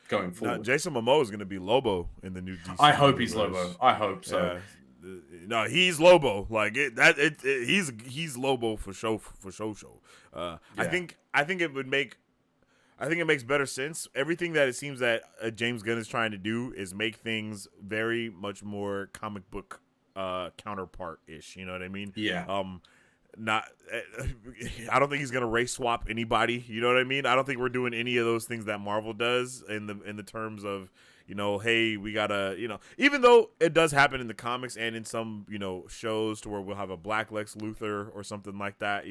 going forward. No, Jason Momoa is going to be Lobo in the new DC. I hope he's Lobo. I hope so. No, he's Lobo. Like he's Lobo for show. I think it makes better sense. Everything that it seems that James Gunn is trying to do is make things very much more comic book counterpart ish. You know what I mean? Yeah. I don't think he's gonna race swap anybody. You know what I mean? I don't think we're doing any of those things that Marvel does in the terms of, hey, we gotta, even though it does happen in the comics and in some, shows to where we'll have a black Lex Luthor or something like that,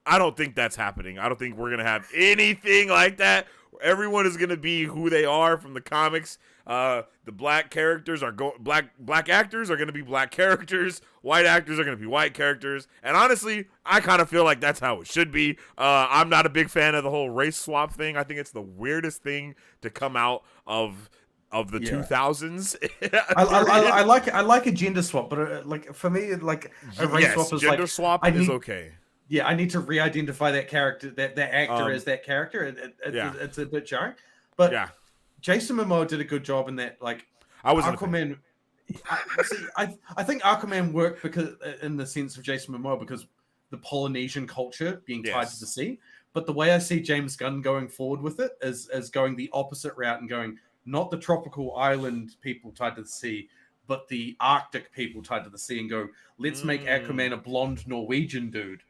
I don't think that's happening. I don't think we're gonna have anything like that. Everyone is gonna be who they are from the comics. The black characters are black actors are gonna be black characters. White actors are gonna be white characters. And honestly, I kind of feel like that's how it should be. I'm not a big fan of the whole race swap thing. I think it's the weirdest thing to come out of the 2000s. I like a gender swap, but like for me, like a race swap is gender swap is okay. Yeah, I need to re-identify that character, that actor as that character. It's a bit jarring, but Jason Momoa did a good job in that. Like, I was Aquaman. I think Aquaman worked because in the sense of Jason Momoa because the Polynesian culture being tied to the sea. But the way I see James Gunn going forward with it is going the opposite route and going not the tropical island people tied to the sea, but the Arctic people tied to the sea, and go, let's make Aquaman a blonde Norwegian dude.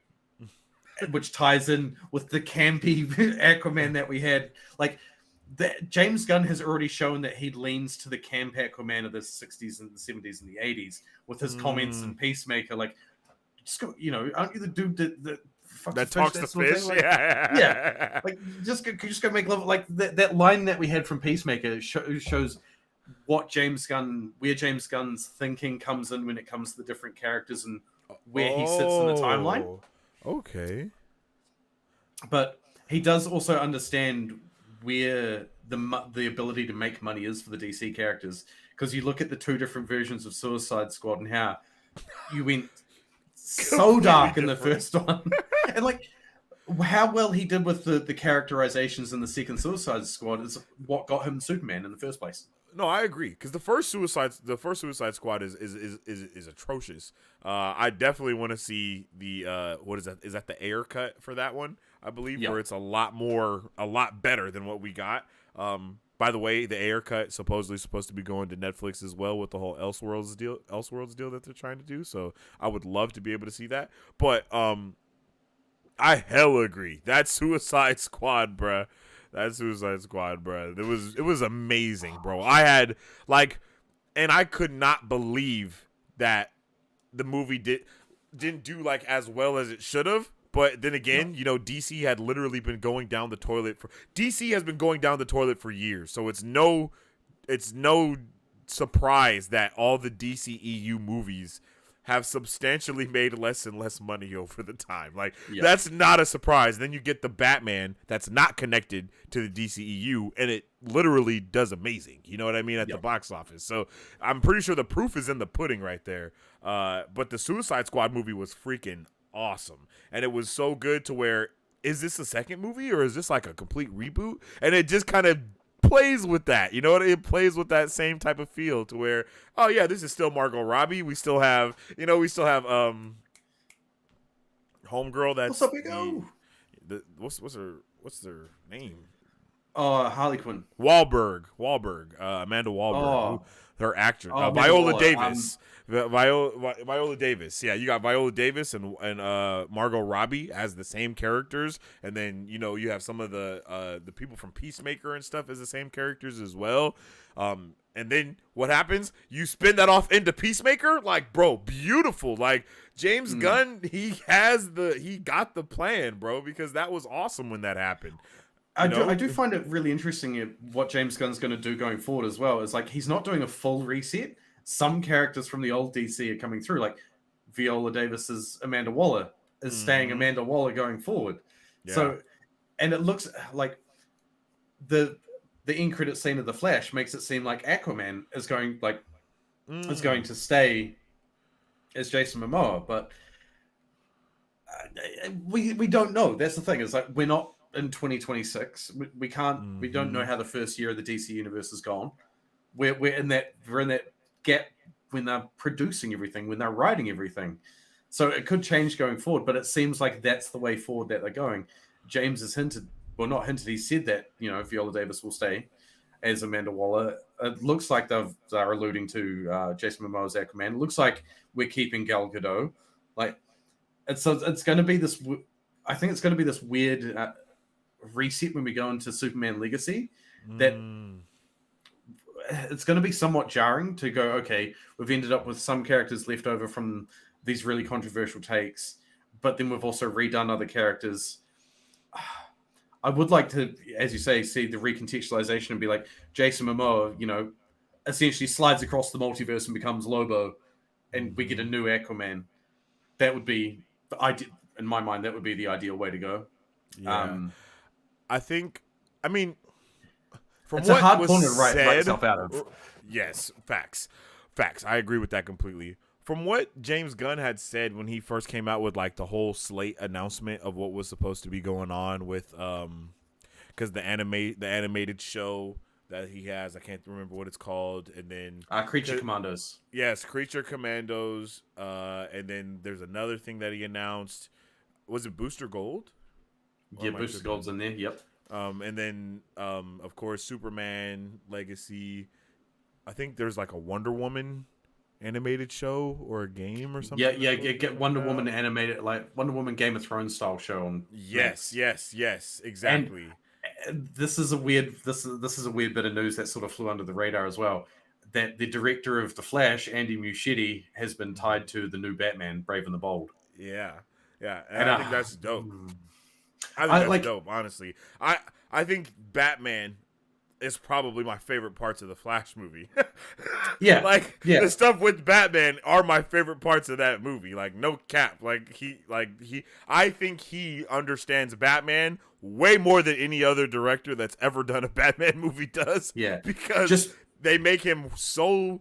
Which ties in with the campy Aquaman that we had. Like, James Gunn has already shown that he leans to the camp Aquaman of the 60s and the 70s and the 80s with his comments in Peacemaker. Like, just go, aren't you the dude that talks to fish? Like, yeah. Like, just go make love. Like, that line that we had from Peacemaker shows where James Gunn's thinking comes in when it comes to the different characters and where he sits in the timeline. Okay. But he does also understand where the ability to make money is for the DC characters, because you look at the two different versions of Suicide Squad and how you went so dark in the first one, and like how well he did with the characterizations in the second Suicide Squad is what got him Superman in the first place. No, I agree, because the first Suicide Squad is atrocious. I definitely want to see the what is that? Is that the Ayer cut for that one? I believe where it's a lot better than what we got. By the way, the Ayer cut supposedly supposed to be going to Netflix as well with the whole Elseworlds deal that they're trying to do. So I would love to be able to see that. But I hella agree. That Suicide Squad, bruh. It was amazing, bro. I had and I could not believe that the movie didn't do like as well as it should have. But then again, DC had literally been going down the toilet DC has been going down the toilet for years. So it's no surprise that all the DCEU movies have substantially made less and less money over the time. That's not a surprise. Then you get the Batman that's not connected to the DCEU, and it literally does amazing. You know what I mean? At the box office. So I'm pretty sure the proof is in the pudding right there. But the Suicide Squad movie was freaking awesome. And it was so good to where, is this a second movie or is this like a complete reboot? And it just kind of plays with that, it plays with that same type of feel to where, oh yeah, this is still Margot Robbie. We still have homegirl that's what's up, big what's their name? Harley Quinn. Wahlberg, Amanda Wahlberg, her actress, Viola Davis. Viola Davis. Yeah, you got Viola Davis and Margot Robbie as the same characters, and then you have some of the people from Peacemaker and stuff as the same characters as well. And then what happens? You spin that off into Peacemaker, like, bro, beautiful. Like, James Gunn, he got the plan, bro, because that was awesome when that happened. I do find it really interesting what James Gunn's going to do going forward as well. Is like he's not doing a full reset. Some characters from the old DC are coming through, like Viola Davis's Amanda Waller is staying Amanda Waller going forward. Yeah. So, and it looks like the end credit scene of The Flash makes it seem like Aquaman is going to stay as Jason Momoa, but we don't know. That's the thing. It's like we're not in 2026. We can't. We don't know how the first year of the DC universe has gone. We're in that gap when they're producing everything, when they're writing everything. So it could change going forward, but it seems like that's the way forward that they're going. James has hinted, well, not hinted, he said that, Viola Davis will stay as Amanda Waller. It looks like they're alluding to Jason Momoa's Aquaman. It looks like we're keeping Gal Gadot. Like, it's going to be this, I think it's going to be this weird reset when we go into Superman Legacy that it's going to be somewhat jarring to go, okay, we've ended up with some characters left over from these really controversial takes, but then we've also redone other characters. I would like to, as you say, see the recontextualization and be like Jason Momoa, essentially slides across the multiverse and becomes Lobo, and we get a new Aquaman. That would be the idea, in my mind. That would be the ideal way to go. Yeah. I think. I mean, from it's what a hard was corner to write said, yourself out of. Yes, facts. I agree with that completely. From what James Gunn had said when he first came out with like the whole slate announcement of what was supposed to be going on with because the animated show that he has, I can't remember what it's called, and then Creature Commandos. Yes, Creature Commandos, and then there's another thing that he announced. Was it Booster Gold? Yeah, Booster Gold's in there. Yep. And then of course Superman Legacy. I think there's like a Wonder Woman animated show or a game or something. Yeah. Get Wonder Woman animated, like Wonder Woman Game of Thrones style show on. Yes, exactly. And this is a weird bit of news that sort of flew under the radar as well. That the director of The Flash, Andy Muschietti, has been tied to the new Batman, Brave and the Bold. Yeah, and I think that's dope. I think that's dope. Honestly, I think Batman is probably my favorite parts of the Flash movie. The stuff with Batman are my favorite parts of that movie. Like, no cap. I think he understands Batman way more than any other director that's ever done a Batman movie does. Yeah. Because they make him so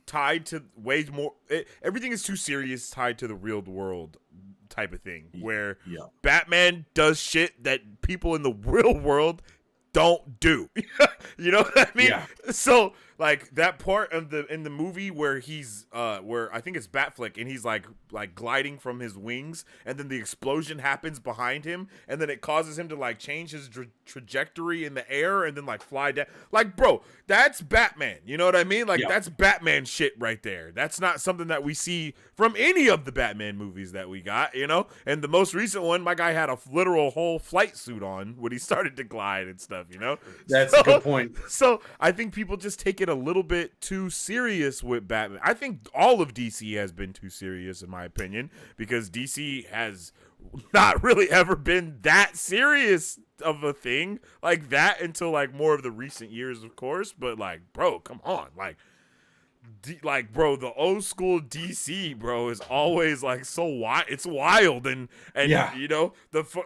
tied to way more. Everything is too serious, tied to the real world type of thing. Where Batman does shit that people in the real world don't do. You know what I mean? Yeah. So like that part of in the movie where he's where I think it's Batfleck and he's like gliding from his wings and then the explosion happens behind him and then it causes him to like change his trajectory in the air and then like fly down. Like, bro, that's Batman. You know what I mean? Like that's Batman shit right there. That's not something that we see from any of the Batman movies that we got, And the most recent one, my guy had a literal whole flight suit on when he started to glide and stuff, That's a good point. So I think people just take it a little bit too serious with Batman. I think all of DC has been too serious in my opinion because DC has not really ever been that serious of a thing like that until like more of the recent years, of course. But like, bro, come on, bro, the old school DC, bro, is always like so wild. It's wild and yeah.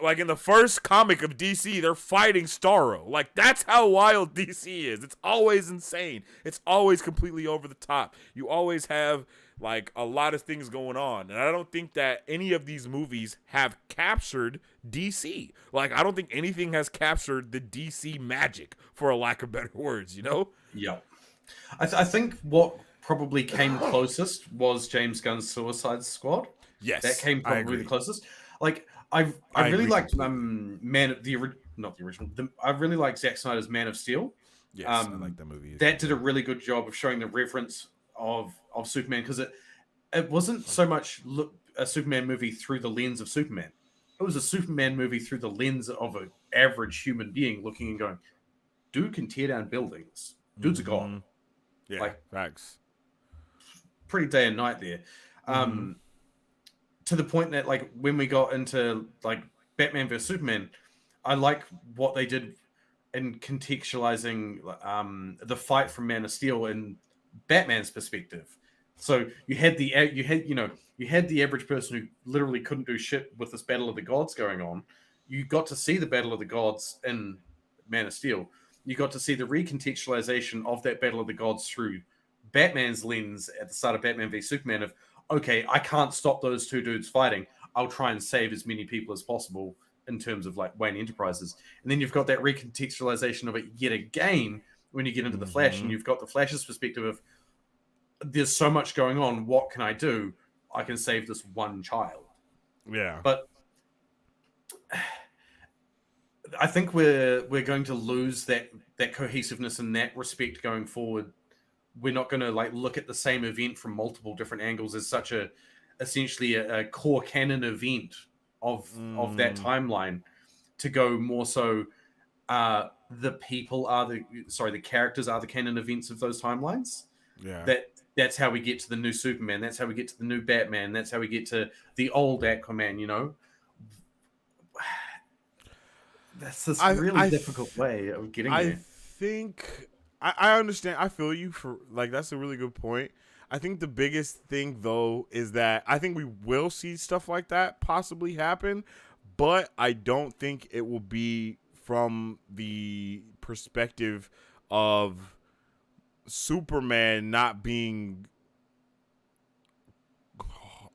Like in the first comic of DC, they're fighting Starro. Like that's how wild DC is. It's always insane. It's always completely over the top. You always have like a lot of things going on, and I don't think that any of these movies have captured DC. Like I don't think anything has captured the DC magic, for a lack of better words. Yeah. I think what probably came closest was James Gunn's Suicide Squad. Yes, that came probably the closest. Like I really liked I really liked Zack Snyder's Man of Steel. Yes, I like that movie. That did a really good job of showing the reference of Superman because it wasn't so much a Superman movie through the lens of Superman. It was a Superman movie through the lens of an average human being looking and going, dude can tear down buildings. Dude's a god. Yeah, like facts. Pretty day and night there. To the point that like when we got into like Batman vs Superman, I like what they did in contextualizing the fight from Man of Steel in Batman's perspective. So you had the average person who literally couldn't do shit with this Battle of the Gods going on. You got to see the Battle of the Gods in Man of Steel. You got to see the recontextualization of that Battle of the Gods through Batman's lens at the start of Batman v Superman of, okay, I can't stop those two dudes fighting. I'll try and save as many people as possible in terms of like Wayne Enterprises. And then you've got that recontextualization of it yet again when you get into the Flash and you've got the Flash's perspective of there's so much going on. What can I do? I can save this one child. Yeah. But I think we're going to lose that cohesiveness in that respect going forward. We're not going to like look at the same event from multiple different angles as such essentially a core canon event of that timeline to go more so the people are the characters are the canon events of those timelines. Yeah. That's how we get to the new Superman. That's how we get to the new Batman. That's how we get to the old Aquaman. You know, that's this really difficult way of getting there. I think I understand. I feel you for like that's a really good point. I think the biggest thing though is that I think we will see stuff like that possibly happen, but I don't think it will be from the perspective of Superman not being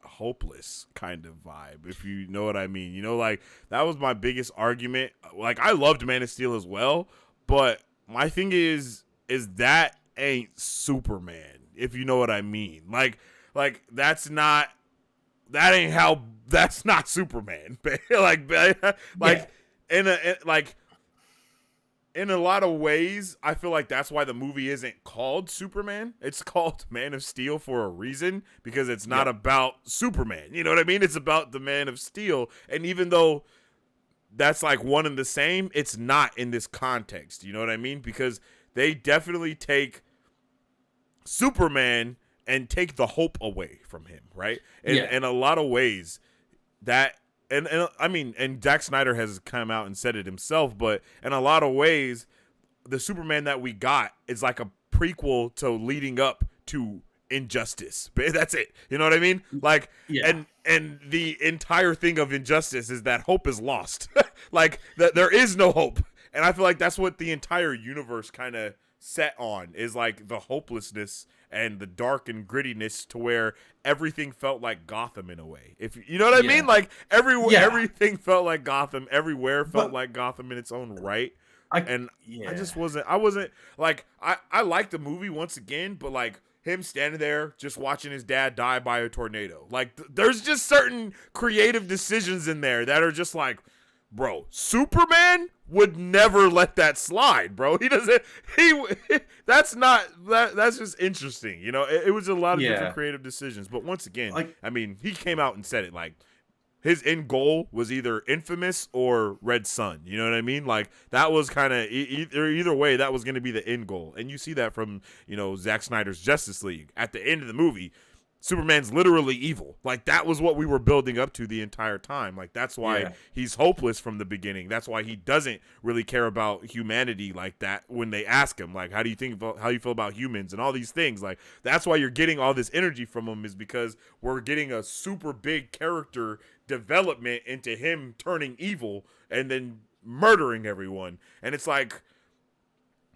hopeless kind of vibe, if you know what I mean. You know, like that was my biggest argument. Like I loved Man of Steel as well, but my thing is that ain't Superman, if you know what I mean. Like that's not Superman. like in a lot of ways, I feel like that's why the movie isn't called Superman. It's called Man of Steel for a reason, because it's not about Superman. You know what I mean? It's about the Man of Steel. And even though that's like one and the same, it's not in this context. You know what I mean? Because they definitely take Superman and take the hope away from him, right? In a lot of ways, that and I mean, and Zack Snyder has come out and said it himself, but in a lot of ways, the Superman that we got is like a prequel to leading up to Injustice. That's it. You know what I mean? Like, and the entire thing of Injustice is that hope is lost. Like, there is no hope. And I feel like that's what the entire universe kind of set on, is like the hopelessness and the dark and grittiness, to where everything felt like Gotham in a way. If you know what I mean? Like everything felt like Gotham. Everywhere felt like Gotham in its own right. I wasn't like, I liked the movie once again, but like him standing there just watching his dad die by a tornado. Like there's just certain creative decisions in there that are just like, bro, Superman would never let that slide, bro. He doesn't. That's just interesting. You know, it was a lot of different creative decisions. But once again, like, I mean, he came out and said it, like his end goal was either Infamous or Red Sun. You know what I mean? Like that was kind of either way, that was going to be the end goal. And you see that from, you know, Zack Snyder's Justice League. At the end of the movie, Superman's literally evil. Like that was what we were building up to the entire time. Like that's why he's hopeless from the beginning. That's why he doesn't really care about humanity like that. When they ask him, like, how do you feel about humans and all these things? Like that's why you're getting all this energy from him, is because we're getting a super big character development into him turning evil and then murdering everyone. And it's like,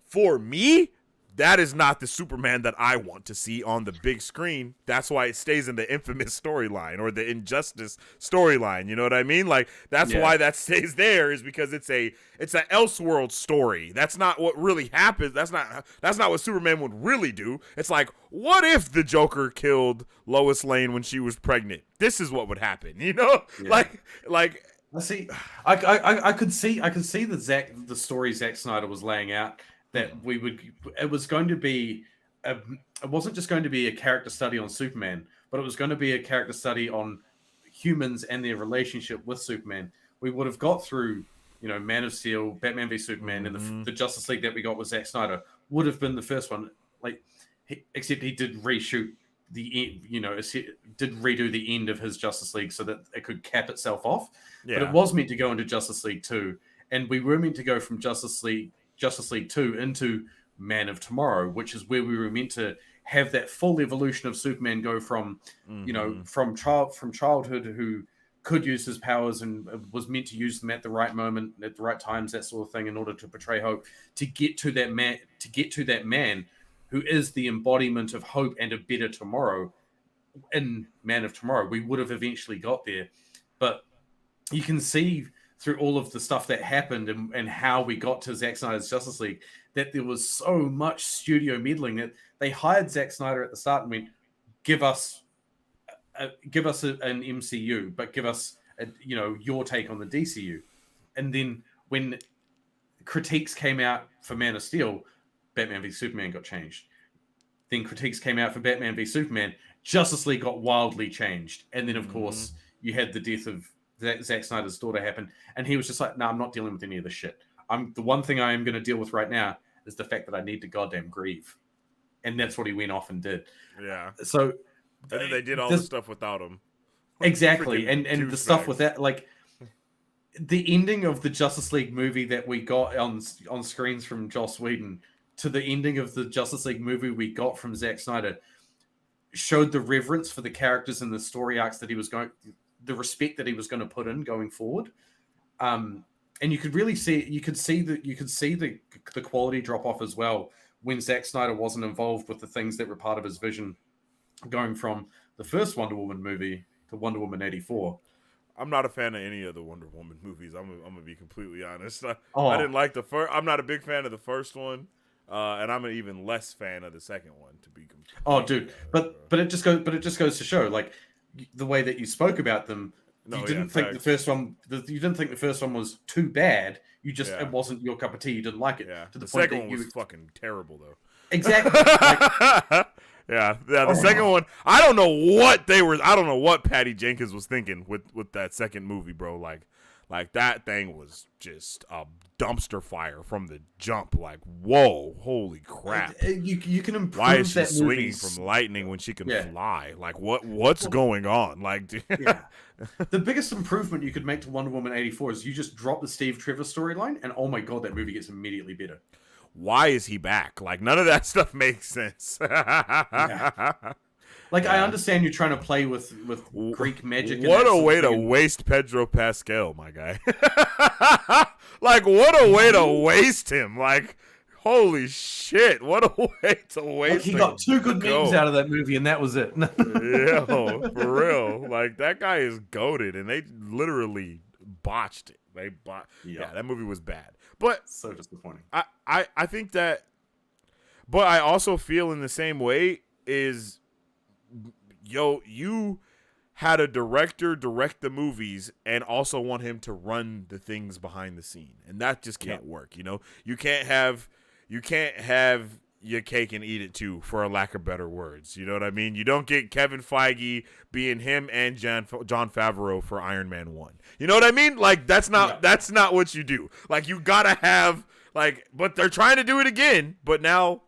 for me, that is not the Superman that I want to see on the big screen. That's why it stays in the Infamous storyline or the Injustice storyline. You know what I mean? Like that's why that stays there, is because it's an Elseworld story. That's not what really happens. That's not what Superman would really do. It's like, what if the Joker killed Lois Lane when she was pregnant? This is what would happen. You know, like. I see. I could see the story Zack Snyder was laying out. That it was going to be, it wasn't just going to be a character study on Superman, but it was going to be a character study on humans and their relationship with Superman. We would have got through, you know, Man of Steel, Batman v Superman, and the Justice League that we got with Zack Snyder would have been the first one. Like, except he did reshoot did redo the end of his Justice League so that it could cap itself off. Yeah. But it was meant to go into Justice League 2, and we were meant to go from Justice League 2 into Man of Tomorrow, which is where we were meant to have that full evolution of Superman go from, you know, from childhood, who could use his powers and was meant to use them at the right moment, at the right times, that sort of thing, in order to portray hope, to get to that man who is the embodiment of hope and a better tomorrow in Man of Tomorrow. We would have eventually got there, but you can see through all of the stuff that happened and how we got to Zack Snyder's Justice League, that there was so much studio meddling that they hired Zack Snyder at the start and went, give us an MCU, but give us your take on the DCU. And then when critiques came out for Man of Steel, Batman v Superman got changed. Then critiques came out for Batman v Superman, Justice League got wildly changed. And then, of course, you had the death of Zack Snyder's daughter happen, and he was just like, no, I'm not dealing with any of this shit. The one thing I am going to deal with right now is the fact that I need to goddamn grieve, and that's what he went off and did. Yeah. So, And then they did all the stuff without him. Exactly, and the stuff bags. with that, like the ending of the Justice League movie that we got on screens from Joss Whedon to the ending of the Justice League movie we got from Zack Snyder showed the reverence for the characters and the story arcs that he was going, the respect that he was going to put in going forward. And you could really see, you could see the quality drop off as well when Zack Snyder wasn't involved with the things that were part of his vision, going from the first Wonder Woman movie to Wonder Woman 84. I'm not a fan of any of the Wonder Woman movies. I'm gonna be completely honest. I Oh. didn't like the first. I'm not a big fan of the first one, and I'm an even less fan of the second one. To be completely dude, but it just goes to show, like, the way that you spoke about them. No, you didn't think the first one. You didn't think the first one was too bad. You just it wasn't your cup of tea. You didn't like it. Yeah. To the point second that one was fucking terrible though. Exactly. Like, yeah. The second one, I don't know what Patty Jenkins was thinking with that second movie, bro. Like that thing was just a dumpster fire from the jump. Like, whoa, holy crap! You can improve. Why is she that swinging from lightning when she can fly? Like, what's going on? Like, the biggest improvement you could make to Wonder Woman 84 is you just drop the Steve Trevor storyline, and oh my god, that movie gets immediately better. Why is he back? Like, none of that stuff makes sense. Like, I understand you're trying to play with Greek magic. What a way to waste Pedro Pascal, my guy. Like, what a way to waste him. Like, holy shit. What a way to waste him. He got two good memes out of that movie, and that was it. Yo, for real. Like, that guy is goated, and they literally botched it. Yeah, that movie was bad. But so disappointing. I think that, but I also feel in the same way is, you had a director direct the movies and also want him to run the things behind the scene, and that just can't work. You can't have your cake and eat it too, for a lack of better words. You know what I mean? You don't get Kevin Feige being him and Jon Favreau for Iron Man 1. You know what I mean? Like, that's not what you do. Like, you gotta have, like, but they're trying to do it again, but now,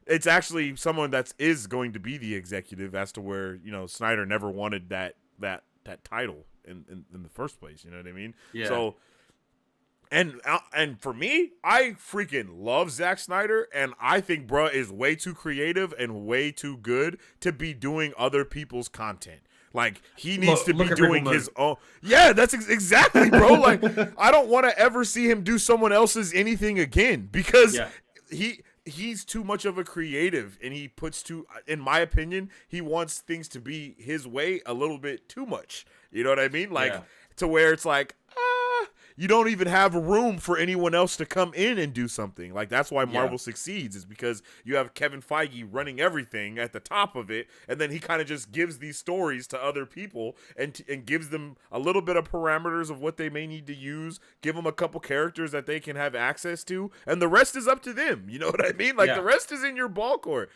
it's actually someone that is going to be the executive, as to where, Snyder never wanted that title in the first place. You know what I mean? Yeah. So, and for me, I freaking love Zack Snyder, and I think bruh is way too creative and way too good to be doing other people's content. Like, he needs to be doing his own. Yeah, that's exactly, bro. Like, I don't want to ever see him do someone else's anything again, because he's too much of a creative, and he puts in my opinion, he wants things to be his way a little bit too much. You know what I mean? Like, to where it's like, you don't even have room for anyone else to come in and do something. Like, that's why Marvel succeeds, is because you have Kevin Feige running everything at the top of it, and then he kind of just gives these stories to other people and gives them a little bit of parameters of what they may need to use, give them a couple characters that they can have access to, and the rest is up to them. You know what I mean? Like, the rest is in your ball court.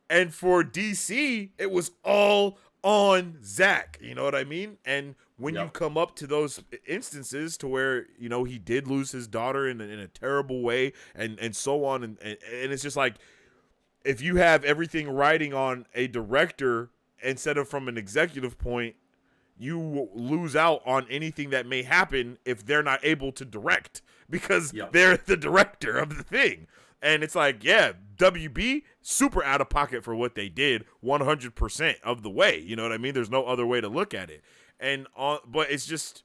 And for DC, it was all on Zack. You know what I mean? And when you come up to those instances to where, he did lose his daughter in a terrible way, and so on, and it's just like, if you have everything riding on a director instead of from an executive point, you lose out on anything that may happen if they're not able to direct, because they're the director of the thing. And it's like, WB, super out of pocket for what they did 100% of the way. You know what I mean? There's no other way to look at it. But it's just,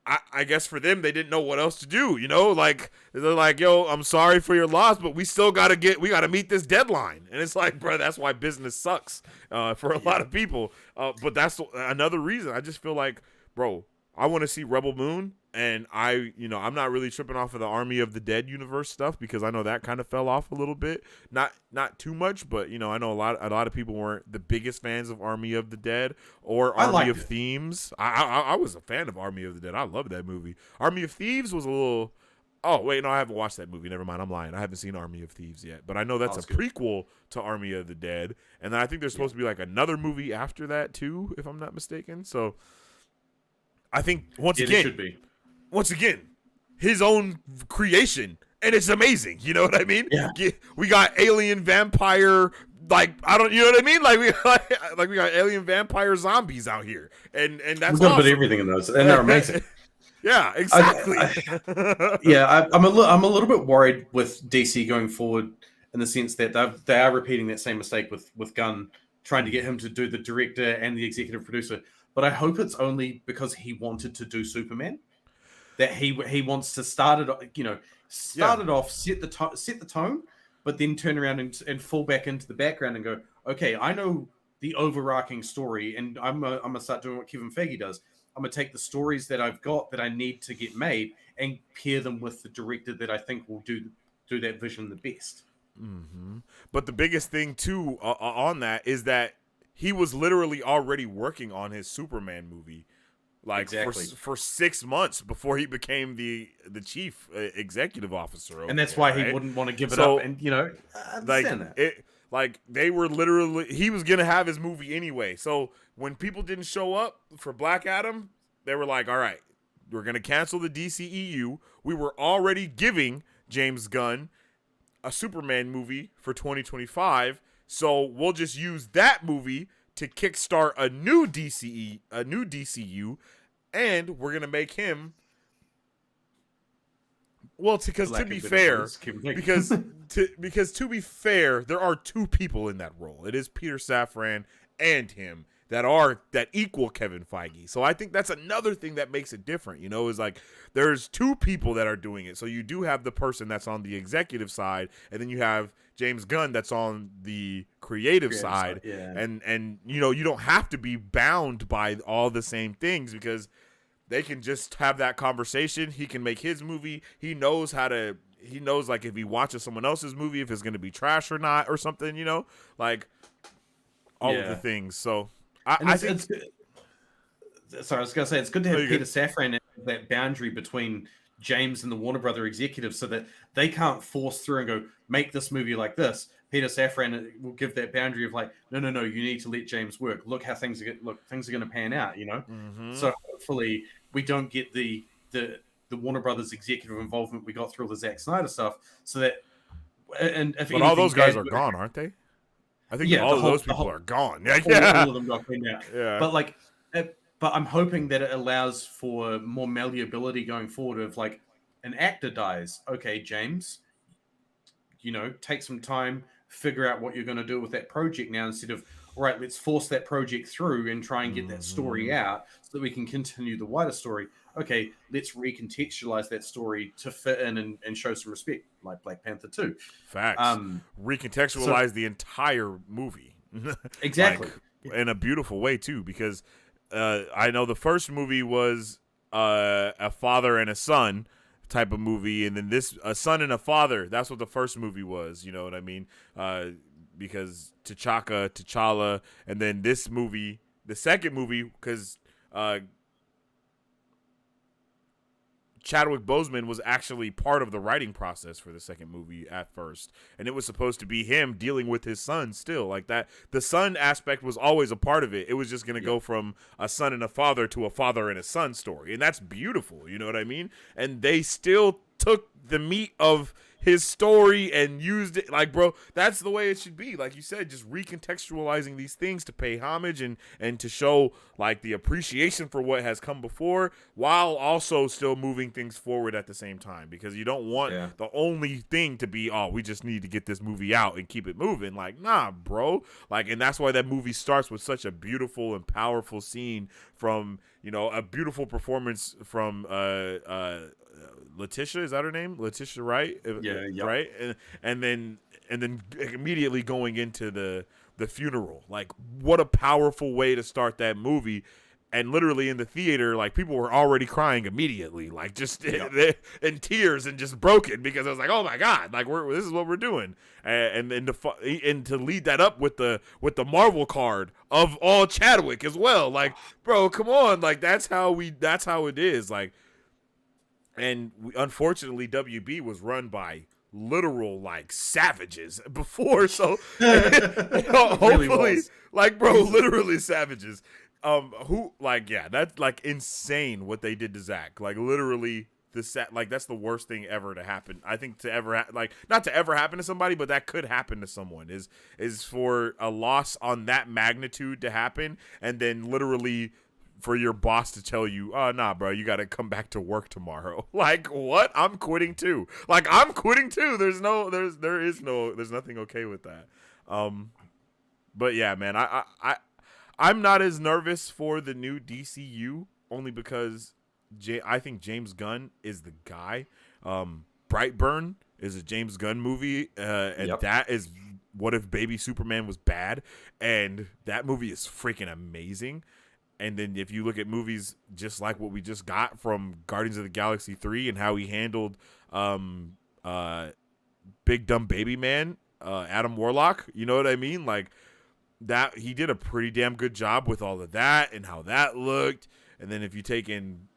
I guess for them, they didn't know what else to do. Like, they're like, yo, I'm sorry for your loss, but we still got to meet this deadline. And it's like, bro, that's why business sucks for a lot of people. But that's another reason. I just feel like, bro, I want to see Rebel Moon. And I'm not really tripping off of the Army of the Dead universe stuff, because I know that kind of fell off a little bit. Not too much, but I know a lot of people weren't the biggest fans of Army of the Dead or Army of Thieves. I was a fan of Army of the Dead. I loved that movie. Army of Thieves was a little. Oh wait, no, I haven't watched that movie. Never mind, I'm lying. I haven't seen Army of Thieves yet, but I know that's a prequel to Army of the Dead, and then I think there's supposed to be like another movie after that too, if I'm not mistaken. So I think once again. his own creation, and it's amazing. You know what I mean? Yeah. We got alien vampire. Like I don't, you know what I mean? Like we got alien vampire zombies out here, and that's We've got awesome. a bit of everything in those, and they're amazing. Yeah, exactly. I'm a little bit worried with DC going forward in the sense that they are repeating that same mistake with Gunn, trying to get him to do the director and the executive producer. But I hope it's only because he wanted to do Superman, that he wants to start it, it off, set the tone, but then turn around and fall back into the background and go, okay, I know the overarching story, and I'm gonna start doing what Kevin Feige does. I'm gonna take the stories that I've got that I need to get made and pair them with the director that I think will do that vision the best. Mm-hmm. But the biggest thing too on that is that he was literally already working on his Superman movie, like exactly. for 6 months before he became the chief executive officer. And that's why he wouldn't want to give it up. And I understand like they were literally, he was gonna have his movie anyway. So when people didn't show up for Black Adam, they were like, all right, we're gonna cancel the DCEU. We were already giving James Gunn a Superman movie for 2025, so we'll just use that movie to kickstart a new DCU, and we're gonna make him. Well, because to be fair, there are two people in that role. It is Peter Safran and him that equal Kevin Feige. So I think that's another thing that makes it different, is like there's two people that are doing it. So you do have the person that's on the executive side, and then you have James Gunn that's on the creative side. Yeah. And you don't have to be bound by all the same things, because they can just have that conversation. He can make his movie. He knows like if he watches someone else's movie, if it's going to be trash or not or something, like all of the things. So I think sorry, I was going to say, it's good to have Peter Safran in that boundary between James and the Warner Brother executives, so that they can't force through and go, make this movie like this. Peter Safran will give that boundary of like, no, you need to let James work. Look how things are going to pan out, Mm-hmm. So hopefully we don't get the Warner Brothers executive involvement we got through all the Zack Snyder stuff, so that but all those guys are gone, aren't they? I think all of those people are gone. Yeah, all of them got cleaned out. Yeah, but I'm hoping that it allows for more malleability going forward. Of like, an actor dies, okay, James, take some time, figure out what you're going to do with that project now, instead of, all right, let's force that project through and try and get that story out so that we can continue the wider story. Okay, let's recontextualize that story to fit in and show some respect, like Black Panther 2. Facts. Recontextualize the entire movie. Exactly. In a beautiful way, too, because I know the first movie was a father and a son type of movie, and then a son and a father, that's what the first movie was, you know what I mean? Because T'Challa, and then this movie, the second movie, because Chadwick Boseman was actually part of the writing process for the second movie at first, and it was supposed to be him dealing with his son still, like that. The son aspect was always a part of it. It was just going to go from a son and a father to a father and a son story, and that's beautiful, you know what I mean? And they still took the meat of his story and used it, like, bro, that's the way it should be. Like you said, just recontextualizing these things to pay homage and to show like the appreciation for what has come before, while also still moving things forward at the same time, because you don't want the only thing to be, oh, we just need to get this movie out and keep it moving. Like, nah, bro. Like, and that's why that movie starts with such a beautiful and powerful scene from, a beautiful performance from Letitia, is that her name? Letitia Wright? Yeah. Right? And then immediately going into the funeral. Like, what a powerful way to start that movie. And literally in the theater, like, people were already crying immediately, like, just in tears and just broken, because I was like, oh my God, like, this is what we're doing. And to lead that up with the Marvel card of all Chadwick as well. Like, bro, come on. Like, that's how it is. Like, and unfortunately, WB was run by literal, like, savages before. So hopefully, really like, bro, literally savages. That's like insane what they did to Zach. Like, literally that's the worst thing ever to happen. I think to ever not to ever happen to somebody, but that could happen to someone is for a loss on that magnitude to happen, and then literally for your boss to tell you, oh, nah, bro, you got to come back to work tomorrow. Like, what? I'm quitting too. Like, I'm quitting too. There's nothing okay with that. But yeah, man, I'm not as nervous for the new DCU only because I think James Gunn is the guy. Brightburn is a James Gunn movie, and that is What If Baby Superman Was Bad, and that movie is freaking amazing. And then if you look at movies just like what we just got from Guardians of the Galaxy 3 and how he handled Big Dumb Baby Man, Adam Warlock, you know what I mean? Like that, he did a pretty damn good job with all of that and how that looked. And then if you take in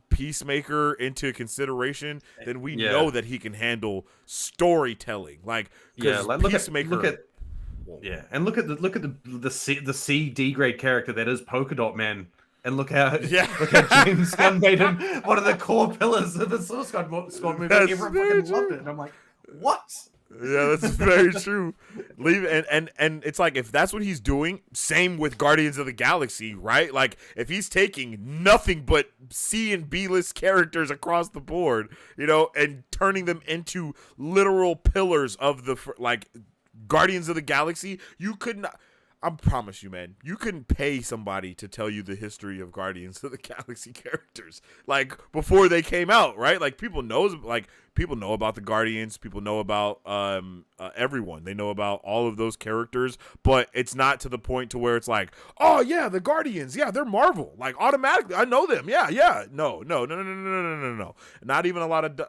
Peacemaker into consideration, then we know that he can handle storytelling. Like, Peacemaker. Look at the C D grade character that is Polka Dot Man, and look how James Gunn made him one of the core pillars of the Suicide Squad movie. Everyone fucking loved it, and I'm like, what? Yeah, that's very true. And it's like, if that's what he's doing, same with Guardians of the Galaxy, right? Like if he's taking nothing but C and B list characters across the board, you know, and turning them into literal pillars of the Guardians of the Galaxy, you could not. I promise you, man, you couldn't pay somebody to tell you the history of Guardians of the Galaxy characters like before they came out, right? Like people know about the Guardians, people know about everyone. They know about all of those characters, but it's not to the point to where it's like, oh yeah, the Guardians, yeah, they're Marvel, like automatically I know them, yeah. No. Not even a lot of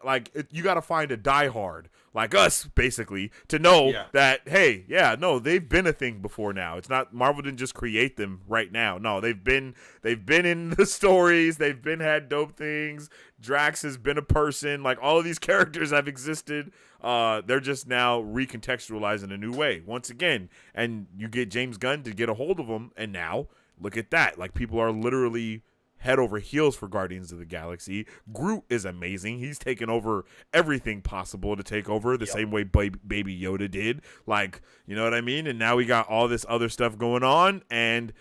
you got to find a diehard like us, basically, to know that, hey, they've been a thing before now. It's not, Marvel didn't just create them right now. No, they've been in the stories. They've had dope things. Drax has been a person. Like, all of these characters have existed. They're just now recontextualized in a new way, once again. And you get James Gunn to get a hold of them, and now, look at that. Like, people are literally head over heels for Guardians of the Galaxy. Groot is amazing. He's taken over everything possible to take over the same way Baby Yoda did. Like, you know what I mean? And now we got all this other stuff going on, and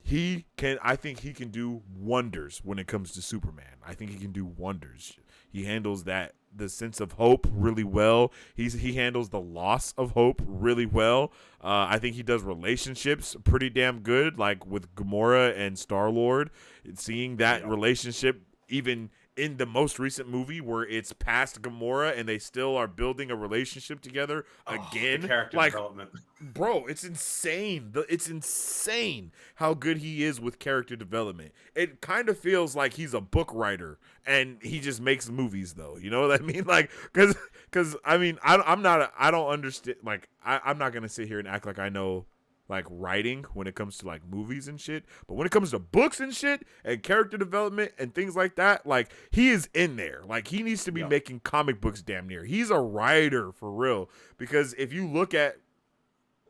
I think he can do wonders when it comes to Superman. I think he can do wonders. He handles the sense of hope really well. He handles the loss of hope really well. I think he does relationships pretty damn good, like with Gamora and Star-Lord. Seeing that relationship even in the most recent movie where it's past Gamora and they still are building a relationship together again. The character development. Bro, it's insane. It's insane how good he is with character development. It kind of feels like he's a book writer and he just makes movies, though. You know what I mean? Like, because I mean, I don't understand. Like, I'm not going to sit here and act like I know like writing when it comes to like movies and shit, but when it comes to books and shit and character development and things like that, like he is in there. Like he needs to be making comic books damn near. He's a writer for real, because if you look at,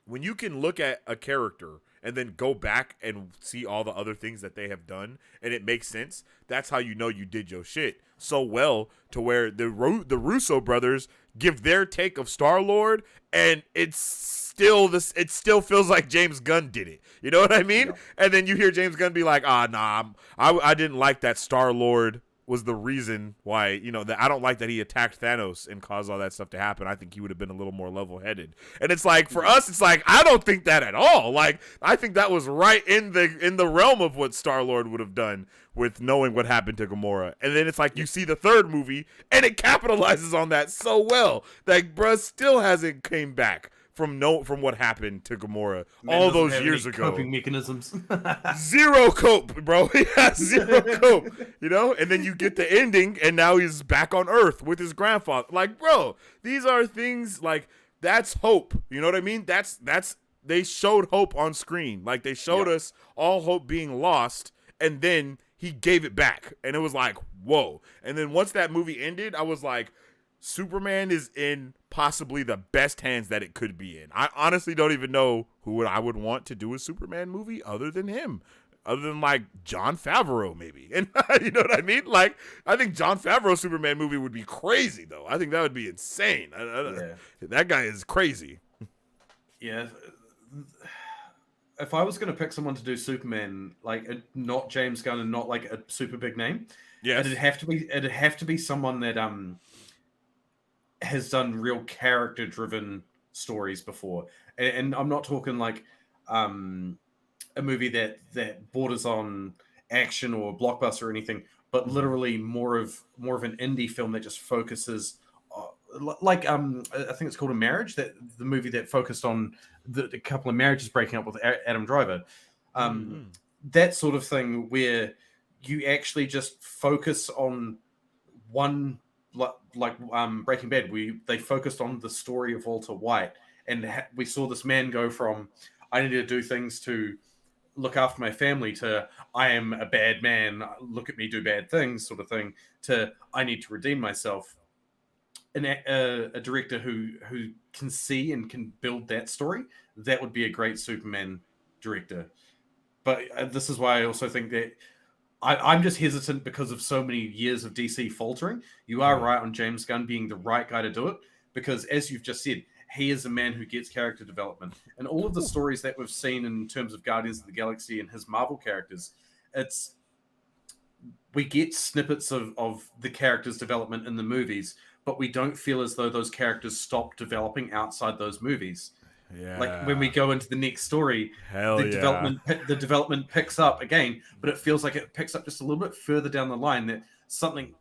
when you can look at a character and then go back and see all the other things that they have done and it makes sense, that's how you know you did your shit so well, to where the Russo brothers give their take of Star-Lord and it still feels like James Gunn did it. You know what I mean? Yeah. And then you hear James Gunn be like, I didn't like that Star-Lord was the reason why, you know, that I don't like that he attacked Thanos and caused all that stuff to happen. I think he would have been a little more level-headed. And it's like, for us, it's like, I don't think that at all. Like, I think that was right in the realm of what Star-Lord would have done with knowing what happened to Gamora. And then it's like, you see the third movie and it capitalizes on that so well that bruh still hasn't came back from what happened to Gamora all those years ago. Coping mechanisms. Zero cope, bro. He has zero cope, you know? And then you get the ending and now he's back on Earth with his grandfather. Like, bro, these are things like, that's hope. You know what I mean? That's they showed hope on screen. Like, they showed us all hope being lost, and then he gave it back. And it was like, whoa. And then once that movie ended, I was like, Superman is in possibly the best hands that it could be in. I honestly don't even know who I would want to do a Superman movie other than him. other than like Jon Favreau, maybe. And you know what I mean? Like, I think Jon Favreau's Superman movie would be crazy, though. I think that would be insane. That guy is crazy. Yeah. If I was going to pick someone to do Superman, like not James Gunn and not like a super big name, yes, it'd have to be someone that has done real character driven stories before, and I'm not talking like a movie that borders on action or blockbuster or anything, but literally more of an indie film that just focuses. Like I think it's called A Marriage, that the movie that focused on the couple of marriages breaking up with Adam Driver, that sort of thing where you actually just focus on one, like Breaking Bad, they focused on the story of Walter White, and we saw this man go from I need to do things to look after my family to I am a bad man, look at me do bad things sort of thing, to I need to redeem myself. A director who can see and can build that story, that would be a great Superman director. But this is why I also think that I'm just hesitant because of so many years of DC faltering. You are right on James Gunn being the right guy to do it, because as you've just said, he is a man who gets character development. And all of the stories that we've seen in terms of Guardians of the Galaxy and his Marvel characters, we get snippets of the characters' development in the movies, but we don't feel as though those characters stop developing outside those movies. Yeah. Like when we go into the next story, the development picks up again, but it feels like it picks up just a little bit further down the line, that something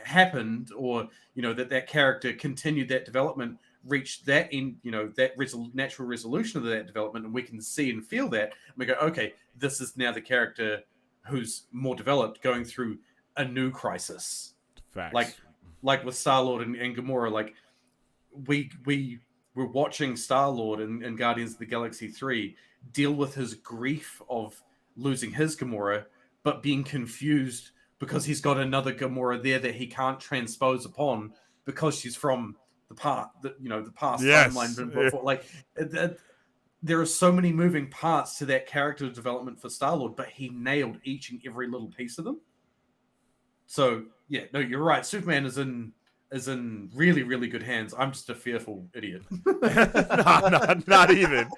happened, or that character continued that development, reached that in that natural resolution of that development, and we can see and feel that, and we go, okay, this is now the character who's more developed going through a new crisis. Facts. Like with Star-Lord and Gamora, like we're watching Star-Lord and Guardians of the Galaxy 3 deal with his grief of losing his Gamora, but being confused because he's got another Gamora there that he can't transpose upon because she's from the past timeline before. Like there are so many moving parts to that character development for Star-Lord, but he nailed each and every little piece of them. So yeah, no, you're right. Superman is in really, really good hands. I'm just a fearful idiot. Not even.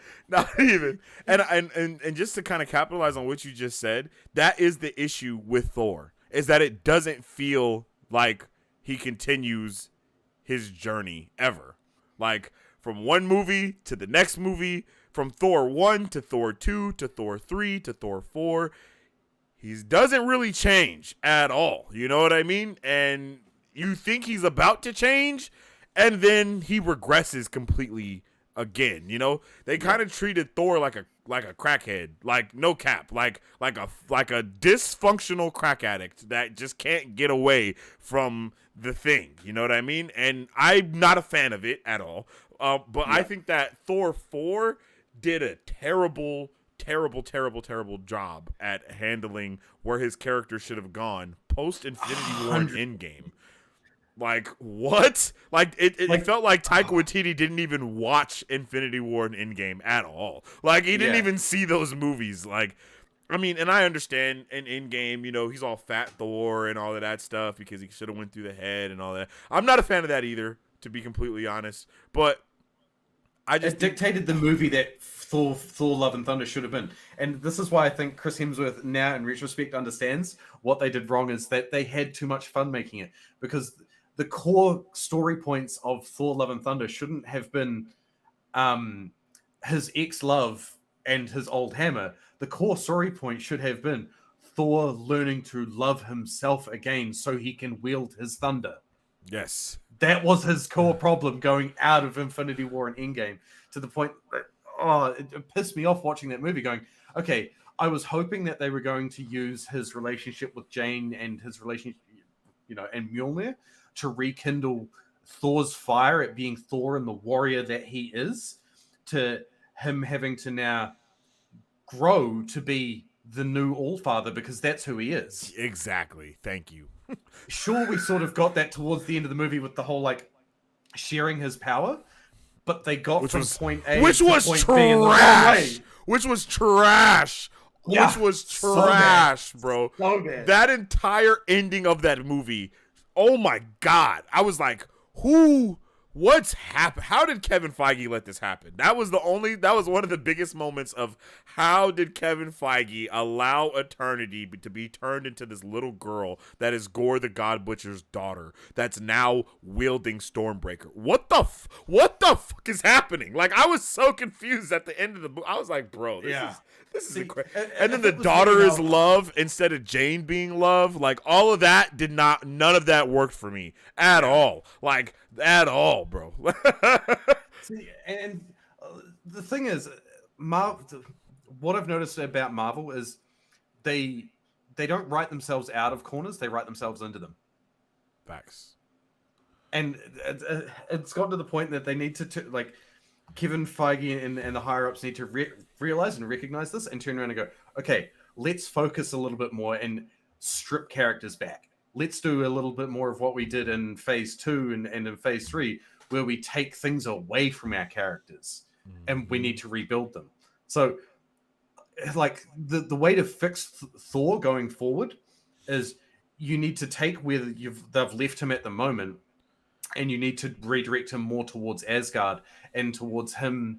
And just to kind of capitalize on what you just said, that is the issue with Thor, is that it doesn't feel like he continues his journey ever. Like from one movie to the next movie, from Thor 1 to Thor 2 to Thor 3 to Thor 4, he doesn't really change at all. You know what I mean? And you think he's about to change, and then he regresses completely again. They kind of treated Thor like a crackhead, like no cap, like a dysfunctional crack addict that just can't get away from the thing. You know what I mean? And I'm not a fan of it at all. But I think that Thor 4 did a terrible job at handling where his character should have gone post Infinity War and Endgame. Like, what? Like, it felt like Taika Waititi didn't even watch Infinity War and Endgame at all. Like, he didn't even see those movies. Like, I mean, and I understand in Endgame, he's all fat Thor and all of that stuff because he should have went through the head and all that. I'm not a fan of that either, to be completely honest. But it dictated the movie that Thor Love and Thunder should have been. And this is why I think Chris Hemsworth now in retrospect understands what they did wrong, is that they had too much fun making it, because the core story points of Thor Love and Thunder shouldn't have been his ex-love and his old hammer. The core story point should have been Thor learning to love himself again so he can wield his thunder. Yes. That was his core problem going out of Infinity War and Endgame, to the point that, it pissed me off watching that movie going, okay, I was hoping that they were going to use his relationship with Jane and his relationship, and Mjolnir to rekindle Thor's fire at being Thor and the warrior that he is, to him having to now grow to be the new All-Father, because that's who he is. Exactly. Thank you. Sure, we sort of got that towards the end of the movie with the whole, like, sharing his power, but they got point A to point B in the wrong way. Which was trash Yeah, which was so bad. trash, bro. So bad. That entire ending of that movie, oh my God. I was like, what's happened? How did Kevin Feige let this happen? That was one of the biggest moments of how did Kevin Feige allow Eternity to be turned into this little girl that is Gore the God Butcher's daughter that's now wielding Stormbreaker? What the fuck is happening? Like, I was so confused at the end of the movie. I was like, bro, this is incredible. And then the daughter is Love instead of Jane being Love. Like, all of that none of that worked for me at all. Like, at all, bro. See, and the thing is, what I've noticed about Marvel is they don't write themselves out of corners; they write themselves into them. Facts. And it's gotten to the point that they need to like Kevin Feige and the higher ups need to realize and recognize this and turn around and go, okay, let's focus a little bit more and strip characters back. Let's do a little bit more of what we did in phase 2 and in phase 3, where we take things away from our characters and we need to rebuild them. So, like, the way to fix Thor going forward is you need to take where they've left him at the moment, and you need to redirect him more towards Asgard and towards him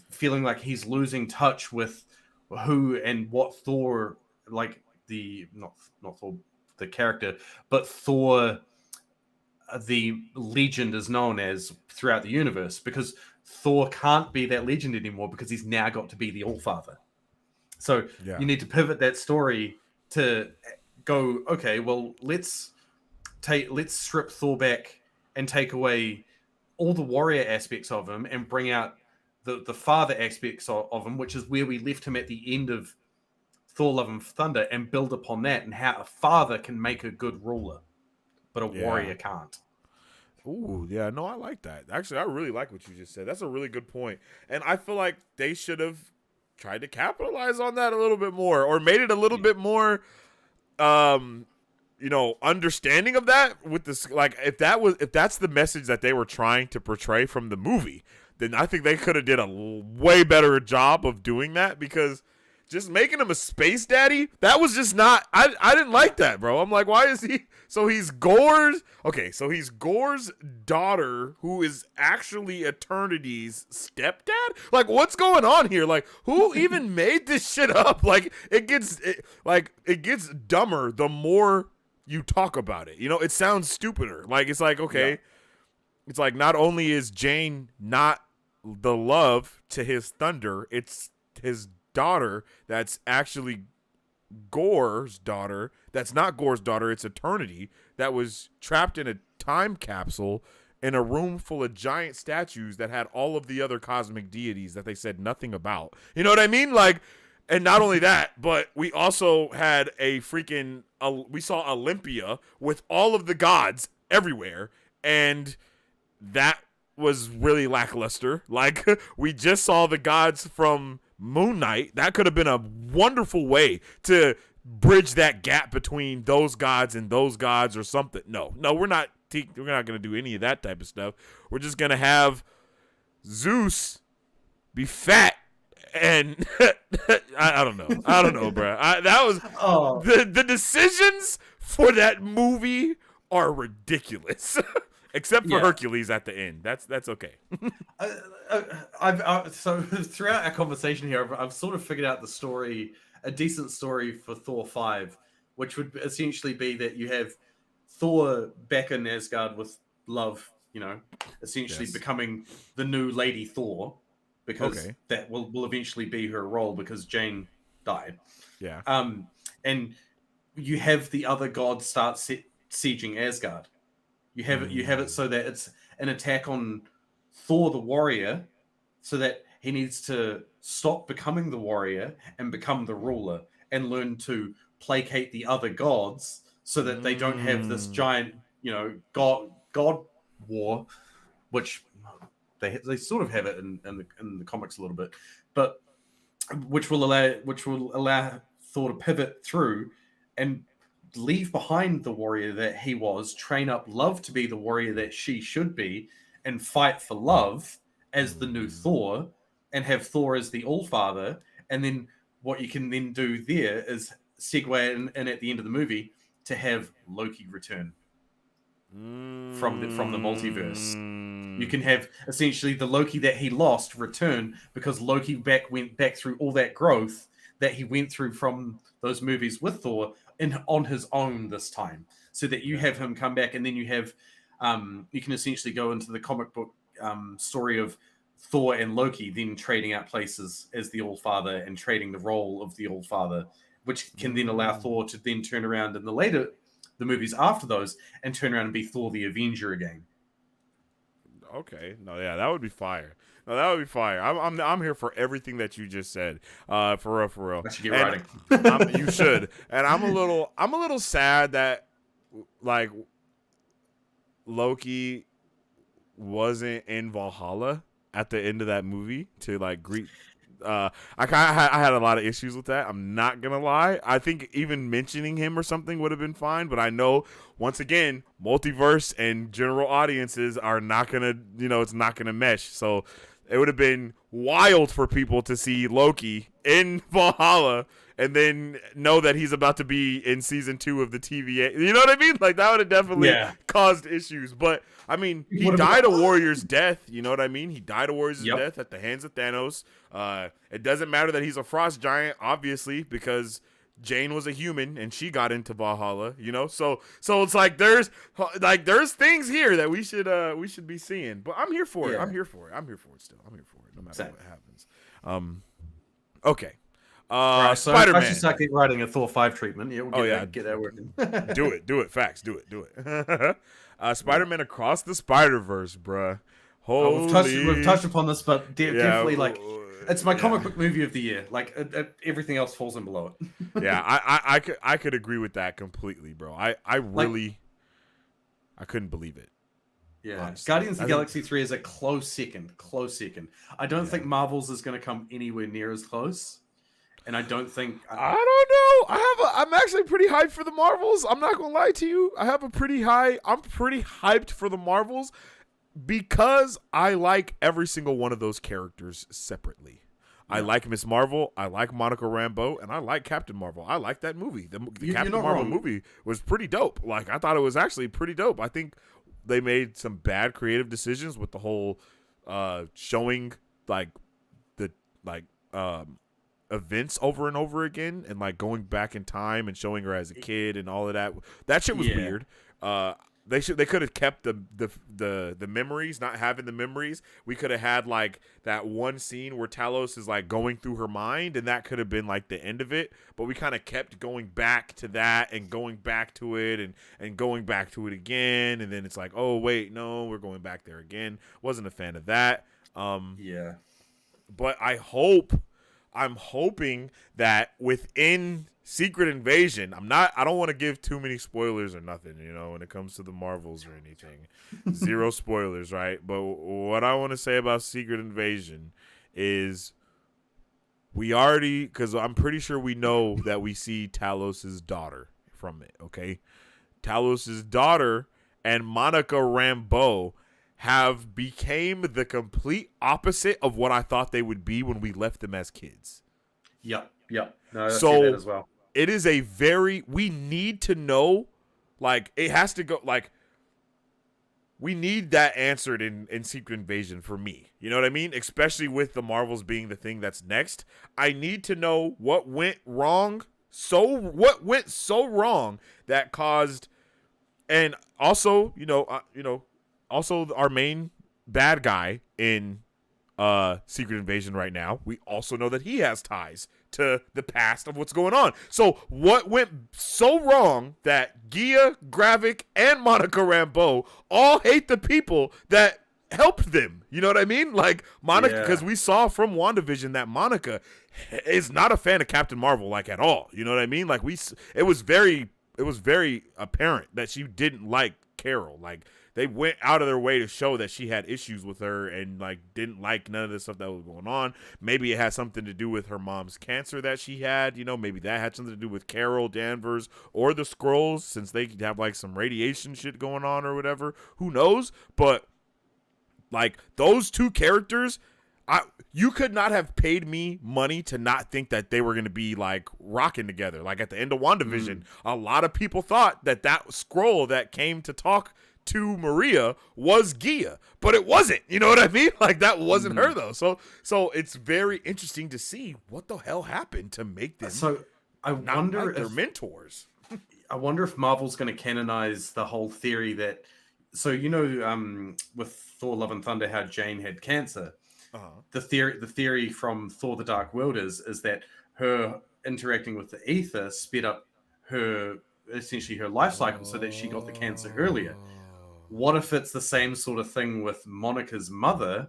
feeling like he's losing touch with who and what Thor, like not Thor, the character, but Thor, the legend, is known as throughout the universe, because Thor can't be that legend anymore because he's now got to be the All-Father. So you need to pivot that story to go, okay, well, let's strip Thor back and take away all the warrior aspects of him and bring out the father aspects of him, which is where we left him at the end of Thor Love and Thunder, and build upon that and how a father can make a good ruler, but a warrior can't. Ooh, yeah, no, I like that. Actually, I really like what you just said. That's a really good point. And I feel like they should have tried to capitalize on that a little bit more, or made it a little bit more understanding of that with this. Like, if that's the message that they were trying to portray from the movie, then I think they could have did a way better job of doing that, because just making him a space daddy, that was just not, I didn't like that, bro. I'm like, why is he, so he's Gore's daughter, who is actually Eternity's stepdad? Like, what's going on here? Like, who even made this shit up? Like, it gets dumber the more you talk about it. You know, it sounds stupider. Like, it's like, okay, it's like, not only is Jane not the love to his thunder, it's his daughter that's actually Gore's daughter. That's not Gore's daughter, it's Eternity, that was trapped in a time capsule in a room full of giant statues that had all of the other cosmic deities that they said nothing about. You know what I mean? Like, and not only that, but we also had we saw Olympia with all of the gods everywhere, and that was really lackluster. Like, we just saw the gods from Moon Knight. That could have been a wonderful way to bridge that gap between those gods and those gods or something. No, we're not going to do any of that type of stuff. We're just going to have Zeus be fat, and I don't know, bro. That was the decisions for that movie are ridiculous. Except for Hercules at the end. That's okay. So throughout our conversation here, I've sort of figured out a decent story for Thor 5, which would essentially be that you have Thor back in Asgard with Love, essentially becoming the new Lady Thor, because that will eventually be her role, because Jane died. Yeah. And you have the other gods start sieging Asgard. You have it so that it's an attack on Thor the warrior, so that he needs to stop becoming the warrior and become the ruler, and learn to placate the other gods, so that they don't have this giant, god war, which they sort of have it in the comics a little bit, but which will allow Thor to pivot through and leave behind the warrior that he was, train up Love to be the warrior that she should be, and fight for Love as the new Thor, and have Thor as the All-Father. And then what you can then do there is segue in at the end of the movie to have Loki return from the multiverse. You can have essentially the Loki that he lost return because Loki went back through all that growth that he went through from those movies with Thor on his own this time, so that you have him come back, and then you have you can essentially go into the comic book story of Thor and Loki then trading out places as the All Father and trading the role of the All Father, which can then allow Thor to then turn around in the movies after those and turn around and be Thor the Avenger again. Okay, no, yeah, that would be fire. No, that would be fire. I'm here for everything that you just said. For real. I should get writing. You should. And I'm a little sad that like Loki wasn't in Valhalla at the end of that movie to like greet. I had a lot of issues with that. I'm not gonna lie. I think even mentioning him or something would have been fine. But I know once again, multiverse and general audiences are not gonna, it's not gonna mesh. So it would have been wild for people to see Loki in Valhalla and then know that he's about to be in season 2 of the TVA. You know what I mean? Like that would have definitely caused issues. But I mean, he died a warrior's death. You know what I mean? He died a warrior's death at the hands of Thanos. It doesn't matter that he's a frost giant, obviously, because Jane was a human and she got into Valhalla. So it's like there's things here that we should be seeing. But I'm here for it. I'm here for it still. I'm here for it no matter what happens. Okay. Right, so Spider-Man. I should start writing a Thor 5 treatment. Yeah, we'll get that working. Do it. Facts. Do it. Spider-Man Across the Spider-Verse, bruh. We've touched upon this, but definitely it's my comic book movie of the year. Like everything else falls in below it. Yeah, I could agree with that completely, bro. I really I couldn't believe it. Yeah, honestly. Guardians of the Galaxy 3 is a close second. I don't think Marvel's is going to come anywhere near as close. And I don't think I don't know. I'm actually pretty hyped for the Marvels. I'm not gonna lie to you. I'm pretty hyped for the Marvels because I like every single one of those characters separately. Yeah. I like Miss Marvel, I like Monica Rambeau, and I like Captain Marvel. I like that movie. The Captain Marvel movie was pretty dope. Like I thought it was actually pretty dope. I think they made some bad creative decisions with the whole showing events over and over again and like going back in time and showing her as a kid and all of that. That shit was weird. They could have kept the memories, not having the memories. We could have had like that one scene where Talos is like going through her mind, and that could have been like the end of it. But we kind of kept going back to that and going back to it and going back to it again, and then it's like, oh wait, no, we're going back there again. Wasn't a fan of that. But I'm hoping that within Secret Invasion, I don't want to give too many spoilers or nothing, when it comes to the Marvels or anything. Zero spoilers, right? But what I want to say about Secret Invasion is because I'm pretty sure we know that we see Talos' daughter from it, okay? Talos' daughter and Monica Rambeau have became the complete opposite of what I thought they would be when we left them as kids. Yep. No, I see that as well. It is we need to know, like, it has to go, like, we need that answered in Secret Invasion for me. You know what I mean? Especially with the Marvels being the thing that's next. I need to know what went wrong. What went so wrong that caused, and also, also our main bad guy in Secret Invasion right now, we also know that he has ties to the past of what's going on. So what went so wrong that Gia, Gravik, and Monica Rambeau all hate the people that helped them? You know what I mean? Like Monica, because we saw from WandaVision that Monica is not a fan of Captain Marvel, like at all. You know what I mean? Like it was very apparent that she didn't like Carol. Like they went out of their way to show that she had issues with her and like didn't like none of the stuff that was going on. Maybe it had something to do with her mom's cancer that she had. Maybe that had something to do with Carol Danvers or the Skrulls, since they have like some radiation shit going on or whatever. Who knows? But like those two characters, You could not have paid me money to not think that they were going to be like rocking together. Like at the end of WandaVision, a lot of people thought that scroll that came to talk to Maria was Gia, but it wasn't. You know what I mean? Like that wasn't her though. So it's very interesting to see what the hell happened to make them. So I wonder like if they're mentors. I wonder if Marvel's going to canonize the whole theory that. So with Thor: Love and Thunder, how Jane had cancer. The theory from Thor: The Dark World is that her interacting with the ether sped up her life cycle so that she got the cancer earlier. What if it's the same sort of thing with Monica's mother?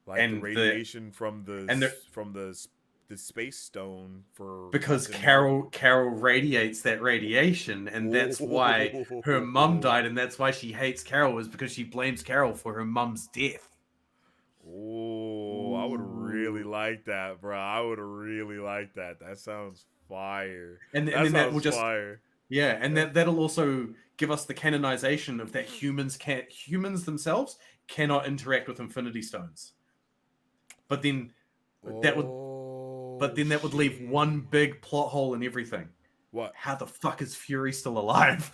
Like and the radiation from the space stone because Carol radiates that radiation, and that's why her mum died, and that's why she hates Carol, is because she blames Carol for her mum's death. Oh, I would really like that, bro. I would really like that. That sounds fire. And then that will just fire. Yeah, and that'll also give us the canonization of that humans themselves cannot interact with Infinity Stones. But then that would leave one big plot hole in everything. What? How the fuck is Fury still alive?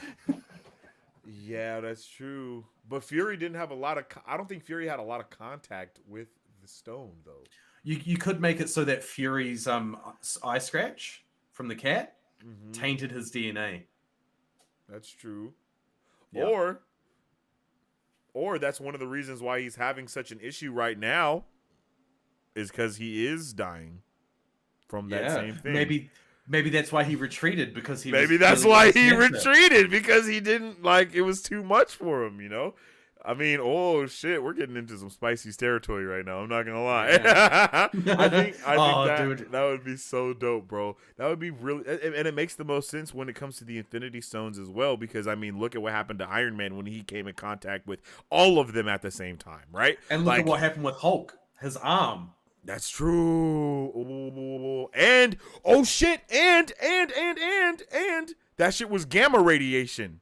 Yeah, that's true. But Fury didn't have a lot of. I don't think Fury had a lot of contact with the stone, though. You could make it so that Fury's eye scratch from the cat tainted his DNA. That's true. Yeah. Or that's one of the reasons why he's having such an issue right now, is because he is dying from that same thing. Maybe that's why he retreated, because he. Maybe that's why he retreated, because he didn't like it was too much for him. You know, I mean, oh shit, we're getting into some spicy territory right now. I'm not gonna lie. I think that would be so dope, bro. That would be really, and it makes the most sense when it comes to the Infinity Stones as well, because I mean, look at what happened to Iron Man when he came in contact with all of them at the same time, right? And look at what happened with Hulk, his arm. That's true. And oh shit, and that shit was gamma radiation.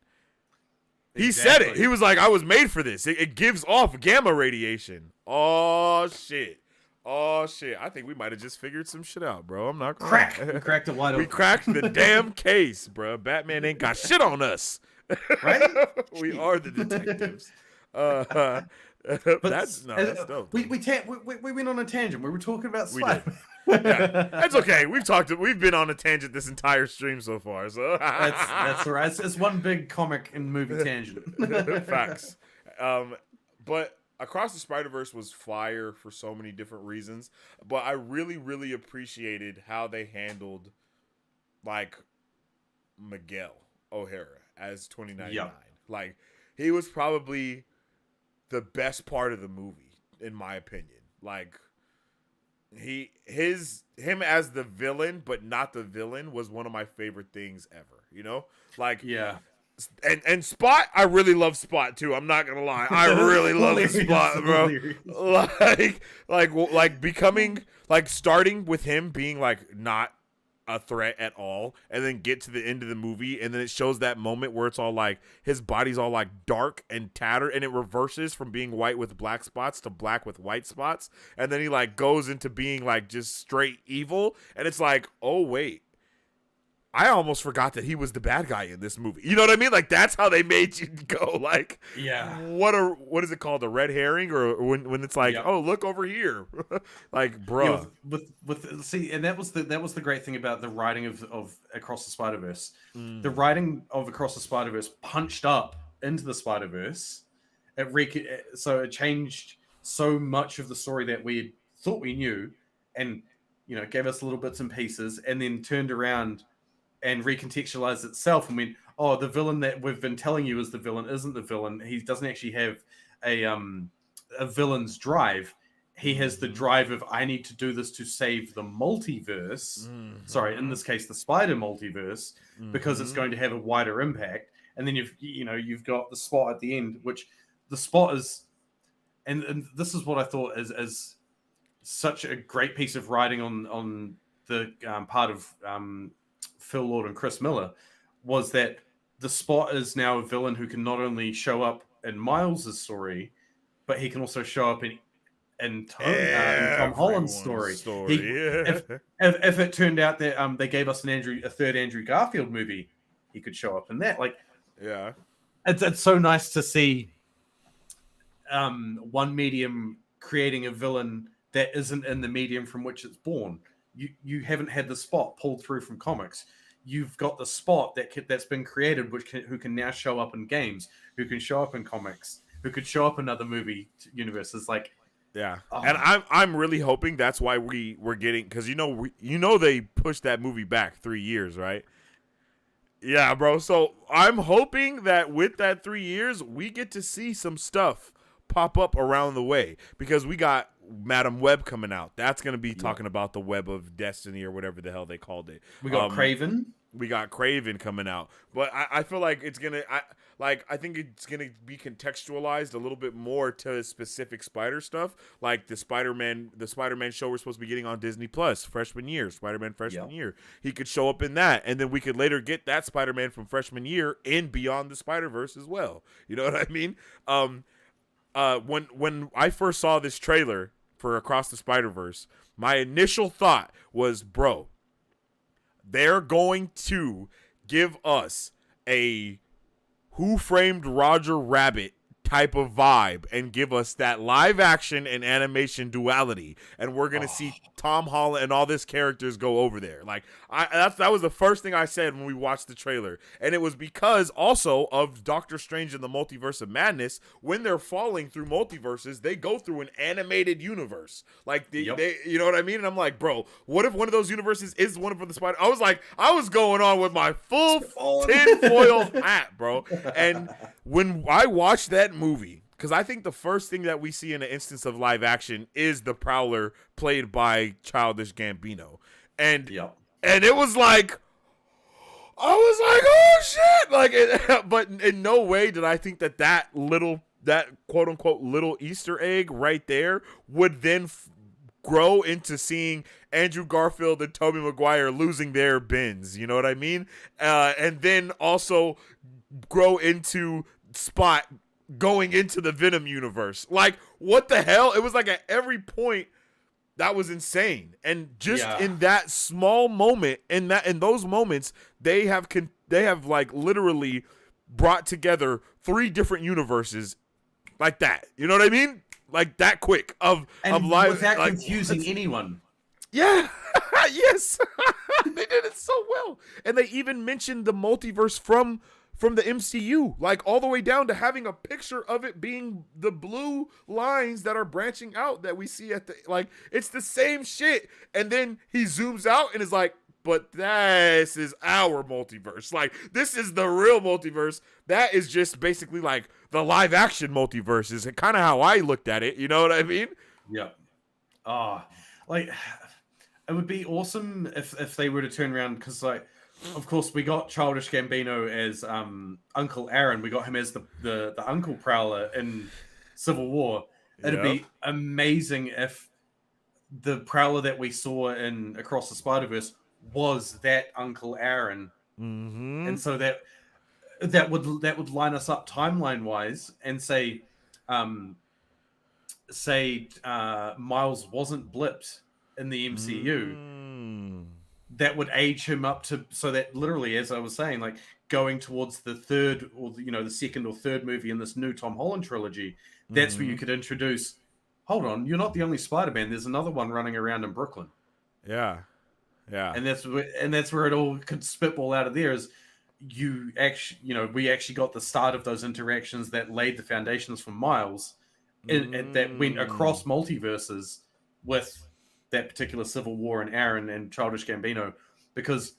He said it. He was like, I was made for this. It gives off gamma radiation. Oh shit. I think we might have just figured some shit out, bro. I'm not gonna We cracked it wide open. We cracked the damn case, bro. Batman ain't got shit on us. Right? We are the detectives. But that's dope. We went on a tangent. We were talking about Spider-Man. Yeah, that's okay. We've been on a tangent this entire stream so far. So that's all right. It's one big comic and movie tangent. Facts. But Across the Spider-Verse was fire for so many different reasons. But I really, really appreciated how they handled like Miguel O'Hara as 2099. Yep. Like he was probably the best part of the movie, in my opinion. Like him as the villain, but not the villain, was one of my favorite things ever. You know, like yeah. And Spot, I really love Spot too. I'm not gonna lie, I really love Spot, bro. Like becoming like starting with him being like not a threat at all, and then get to the end of the movie, and then it shows that moment where it's all like his body's all like dark and tattered, and it reverses from being white with black spots to black with white spots, and then he like goes into being like just straight evil, and it's like, oh wait, I almost forgot that he was the bad guy in this movie. You know what I mean? Like that's how they made you go. Like, yeah, what is it called? A red herring, or when it's like, oh, look over here, like, bro. Yeah, and that was the great thing about the writing of Across the Spider-Verse. The writing of Across the Spider-Verse punched up into the Spider-Verse. So it changed so much of the story that we thought we knew, and gave us little bits and pieces, and then turned around and recontextualized itself and went, oh, the villain that we've been telling you is the villain isn't the villain. He doesn't actually have a villain's drive. He has the drive of, I need to do this to save the multiverse. Sorry, in this case, the Spider multiverse, because it's going to have a wider impact. And then you've got the Spot at the end, which the Spot is, and this is what I thought is such a great piece of writing on the part of Phil Lord and Chris Miller, was that the Spot is now a villain who can not only show up in Miles' story, but he can also show up in in Tom Holland's Everyone's story. If story. if it turned out that they gave us a third Andrew Garfield movie, he could show up in that. Like, Yeah. it's so nice to see one medium creating a villain that isn't in the medium from which it's born. You haven't had the Spot pulled through from comics. You've got the Spot that's been created, who can now show up in games, who can show up in comics, who could show up in other movie universes. Like, Yeah, oh. and I'm really hoping that's why we're getting, because they pushed that movie back 3 years, right? Yeah, bro. So I'm hoping that with that 3 years, we get to see some stuff pop up around the way, because we got Madam Web coming out. That's gonna be talking about the Web of Destiny or whatever the hell they called it. We got Craven. We got Craven coming out, but I feel like it's gonna. I think it's gonna be contextualized a little bit more to specific Spider stuff, like the Spider-Man show we're supposed to be getting on Disney Plus freshman year, Spider-Man freshman year. He could show up in that, and then we could later get that Spider-Man from freshman year in Beyond the Spider-Verse as well. You know what I mean? When I first saw this trailer for Across the Spider-Verse, my initial thought was, bro, they're going to give us a Who Framed Roger Rabbit type of vibe and give us that live action and animation duality, and we're gonna see Tom Holland and all these characters go over there. Like, that was the first thing I said when we watched the trailer, and it was because also of Doctor Strange and the Multiverse of Madness. When they're falling through multiverses, they go through an animated universe. Like, they you know what I mean? And I'm like, bro, what if one of those universes is one of the Spider? I was going on with my full tinfoil hat, bro. And when I watched that movie, because I think the first thing that we see in an instance of live action is the Prowler played by Childish Gambino. And it was like, I was like, oh shit. Like, but in no way did I think that quote unquote little Easter egg right there would then grow into seeing Andrew Garfield and Tobey Maguire losing their bins. You know what I mean? And then also grow into Spot going into the Venom universe. Like, what the hell? It was like at every point that was insane. And just in that small moment, in those moments, they have like literally brought together 3 different universes like that. You know what I mean? Like that quick of live, without like, confusing anyone. Yeah. Yes. They did it so well. And they even mentioned the multiverse from the MCU, like all the way down to having a picture of it being the blue lines that are branching out that we see at the, like, it's the same shit. And then he zooms out and is like, but this is our multiverse. Like, this is the real multiverse. That is just basically like the live action multiverse is kind of how I looked at it. You know what I mean? Yeah. Like, it would be awesome if they were to turn around, because, like, of course, we got Childish Gambino as Uncle Aaron. We got him as the Uncle Prowler in Civil War. It'd be amazing if the Prowler that we saw in Across the Spider-Verse was that Uncle Aaron, and so that would line us up timeline wise, and say Miles wasn't blipped in the MCU. That would age him up to, so that literally, as I was saying, like going towards the third or the second or third movie in this new Tom Holland trilogy, that's where you could introduce, hold on, you're not the only Spider-Man. There's another one running around in Brooklyn. Yeah. And that's where it all could spitball out of there. Is we actually got the start of those interactions that laid the foundations for Miles, and that went across multiverses with that particular Civil War and Aaron and Childish Gambino, because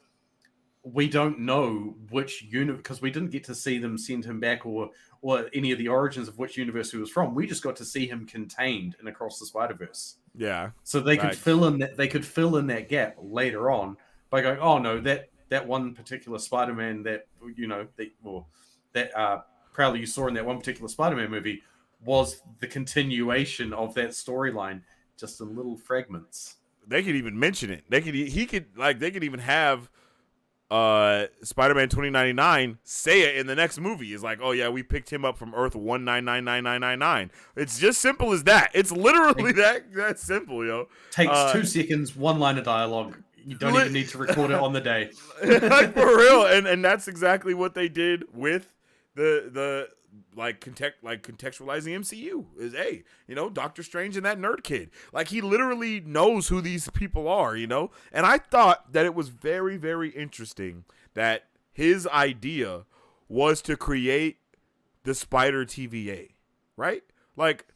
we don't know which universe, because we didn't get to see them send him back or any of the origins of which universe he was from. We just got to see him contained in Across the Spider-Verse. Yeah. So they could fill in that gap later on by going, oh no, that one particular Spider-Man that Prowler you saw in that one particular Spider-Man movie was the continuation of that storyline, just in little fragments. They could even mention it. They could even have Spider-Man 2099 say it in the next movie. Is like, oh yeah, we picked him up from Earth 1999999. It's just simple as that. It's literally that simple, yo. Takes 2 seconds, one line of dialogue. You don't even need to record it on the day. Like, for real. And that's exactly what they did with the contextualizing MCU is, hey, Doctor Strange and that nerd kid. Like, he literally knows who these people are, And I thought that it was very, very interesting that his idea was to create the Spider TVA, right? Like,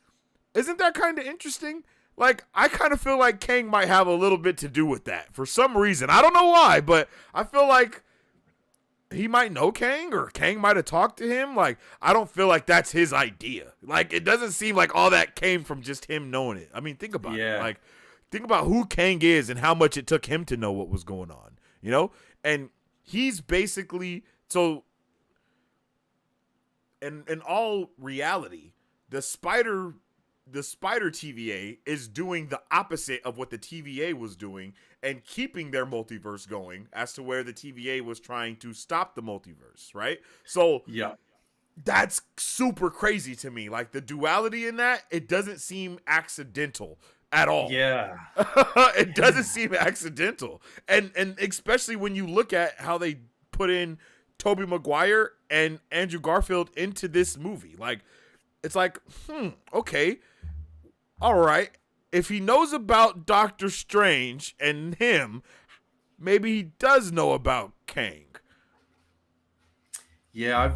isn't that kind of interesting? Like, I kind of feel like Kang might have a little bit to do with that for some reason. I don't know why, but I feel like he might know Kang, or Kang might have talked to him. Like, I don't feel like that's his idea. Like, it doesn't seem like all that came from just him knowing it. I mean, think about it. Like, think about who Kang is and how much it took him to know what was going on, And he's basically, so in all reality, the Spider TVA is doing the opposite of what the TVA was doing and keeping their multiverse going, as to where the TVA was trying to stop the multiverse, right? So yeah, that's super crazy to me. Like, the duality in that, it doesn't seem accidental at all. Yeah. It doesn't seem accidental. And especially when you look at how they put in Tobey Maguire and Andrew Garfield into this movie. Like, it's like, okay, all right. If he knows about Doctor Strange and him, maybe he does know about Kang. Yeah,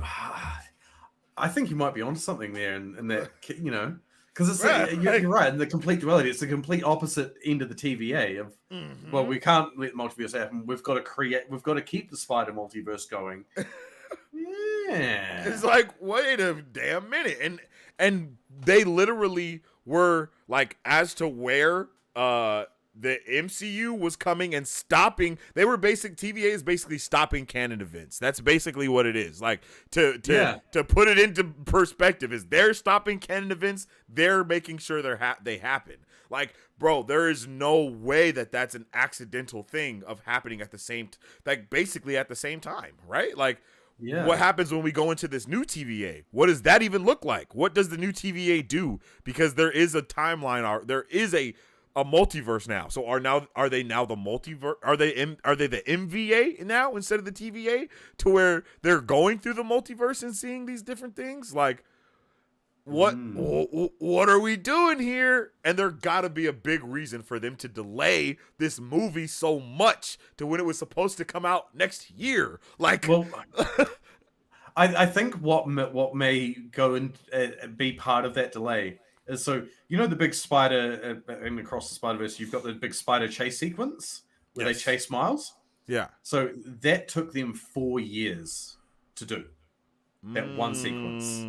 I think you might be onto something there, and that, because it's you're right. In the complete duality, it's the complete opposite end of the TVA of, well, we can't let the multiverse happen. We've got to keep the Spider multiverse going. Yeah, it's like, wait a damn minute, and they literally were like, as to where the MCU was coming and stopping. They were TVA is basically stopping canon events. That's basically what it is. Like, to put it into perspective, is they're stopping canon events. They're making sure they happen. Like, bro, there is no way that that's an accidental thing of happening at the same, basically at the same time, right? Like, what happens when we go into this new TVA? What does that even look like? What does the new TVA do? Because there is a timeline. There is a multiverse now. So are they now the multiverse? Are they the MVA now instead of the TVA, to where they're going through the multiverse and seeing these different things? Like, what are we doing here? And there gotta be a big reason for them to delay this movie so much to when it was supposed to come out next year. Like, well, I think what may go and be part of that delay is, so the big spider in Across the Spider-Verse, you've got the big spider chase sequence where they chase Miles. Yeah. So that took them 4 years to do. That one sequence.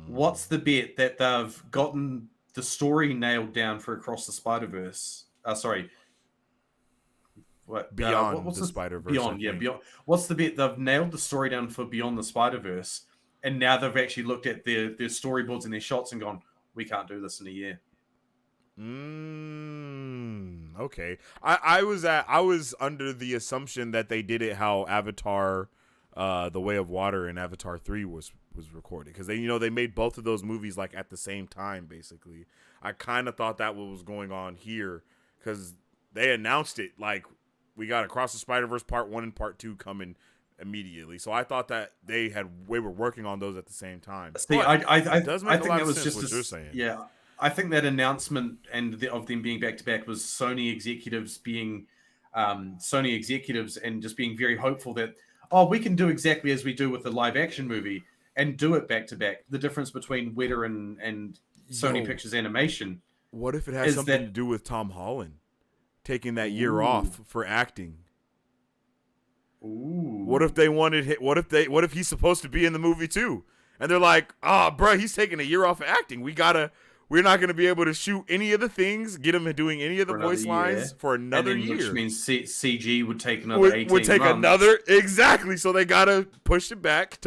What's the bet that they've gotten the story nailed down for Across the Spider-Verse? Sorry. What? Beyond the Spider-Verse. Beyond. What's the bet they've nailed the story down for Beyond the Spider-Verse, and now they've actually looked at their storyboards and their shots and gone, we can't do this in a year. Okay. I was under the assumption that they did it how Avatar, The Way of Water and Avatar 3 was recorded, because they made both of those movies like at the same time. Basically, I kind of thought that what was going on here, because they announced it like, we got Across the Spider-Verse Part 1 and Part 2 coming immediately. So I thought that we were working on those at the same time. See, I think that was just what you're saying. Yeah, I think that announcement of them being back to back was Sony executives being Sony executives and just being very hopeful that, we can do exactly as we do with the live action movie and do it back to back. The difference between Weta and Sony Pictures Animation. What if it has something to do with Tom Holland taking that year off for acting? Ooh. What if they wanted? What if he's supposed to be in the movie too? And they're like, bro, he's taking a year off of acting. We're not gonna be able to shoot any of the things, get him doing any of the voice lines for another year. Which means CG would take another 18 months. Exactly. So they gotta push it back.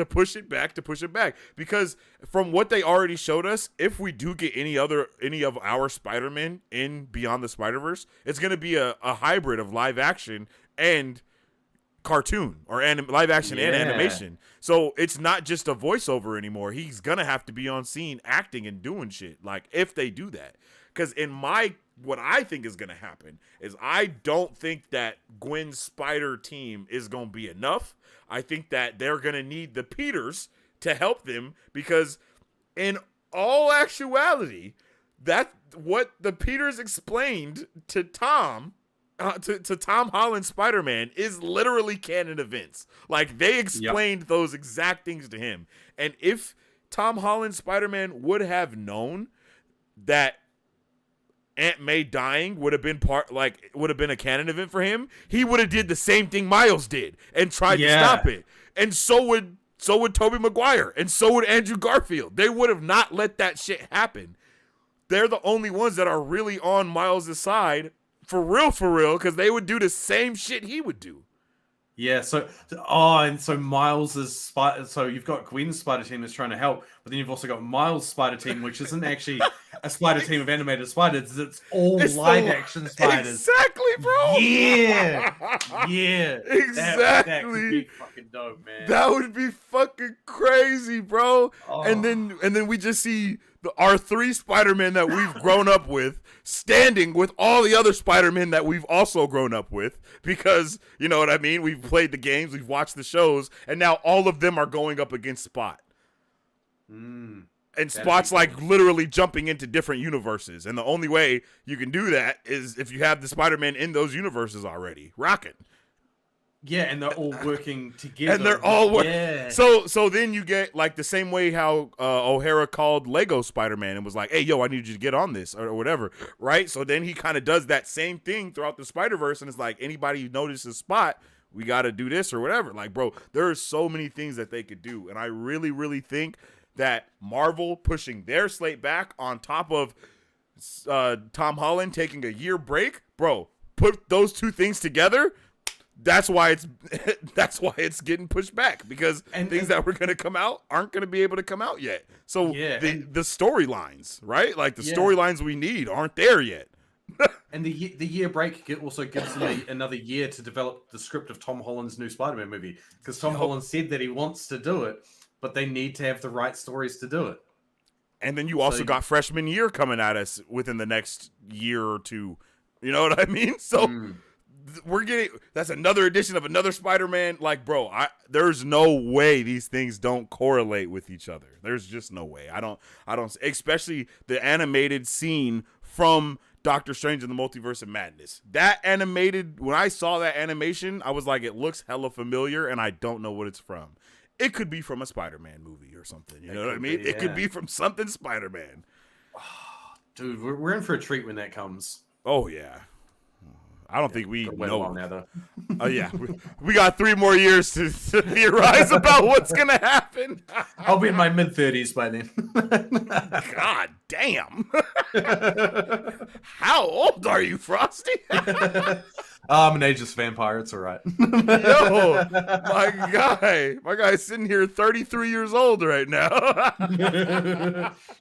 Because from what they already showed us, if we do get any of our Spider-Man in Beyond the Spider-Verse, it's gonna be a hybrid of live action and cartoon or live action and Yeah. animation. So it's not just a voiceover anymore. He's gonna have to be on scene acting and doing shit. Like if they do that, because what I think is gonna happen is I don't think that Gwen's spider team is gonna be enough. I think that they're gonna need the Peters to help them, because in all actuality, that's what the Peters explained to Tom. To Tom Holland Spider-Man is literally canon events. Like they explained those exact things to him. And if Tom Holland Spider-Man would have known that Aunt May dying would have been a canon event for him, he would have did the same thing Miles did and tried to stop it. And so would Tobey Maguire, and so would Andrew Garfield. They would have not let that shit happen. They're the only ones that are really on Miles' side. For real, because they would do the same shit he would do. Yeah, so Miles's spider. So you've got Gwen's spider team that's trying to help, but then you've also got Miles' spider team, which isn't actually a spider team of animated spiders. It's all live action spiders. Exactly, bro. Yeah, exactly. That could be fucking dope, man. That would be fucking crazy, bro. Oh. And then we just see our 3 Spider-Men that we've grown up with standing with all the other Spider-Men that we've also grown up with, because, you know what I mean? We've played the games, we've watched the shows, and now all of them are going up against Spot. And Spot's like literally jumping into different universes. And the only way you can do that is if you have the Spider-Man in those universes already. Rocket. Yeah, and they're all working together. And they're all working. Yeah. So then you get like the same way how O'Hara called Lego Spider-Man and was like, hey, yo, I need you to get on this or whatever. Right? So then he kind of does that same thing throughout the Spider-Verse. And it's like, anybody who notices Spot, we got to do this or whatever. Like, bro, there are so many things that they could do. And I really, really think that Marvel pushing their slate back on top of Tom Holland taking a year break, bro, put those two things together. That's why it's getting pushed back, because things that were going to come out aren't going to be able to come out yet. So the storylines, right? Like the storylines we need aren't there yet. And the year break also gives them another year to develop the script of Tom Holland's new Spider-Man movie, because Tom Holland said that he wants to do it, but they need to have the right stories to do it. And then you also got freshman year coming at us within the next year or two. You know what I mean? So that's another edition of another Spider-Man. Like, bro, there's no way these things don't correlate with each other. There's just no way. I don't, especially the animated scene from Doctor Strange in the Multiverse of Madness. That animated, when I saw that animation, I was like, it looks hella familiar, and I don't know what it's from. It could be from a Spider-Man movie or something. You know what I mean? It could be from something Spider-Man. Dude, we're in for a treat when that comes. Oh, yeah. I don't think we know. Now, though. Oh, yeah. We got 3 more years to theorize about what's going to happen. I'll be in my mid-30s by then. God damn. How old are you, Frosty? I'm an ageless vampire. It's all right. Yo, my guy's sitting here 33 years old right now.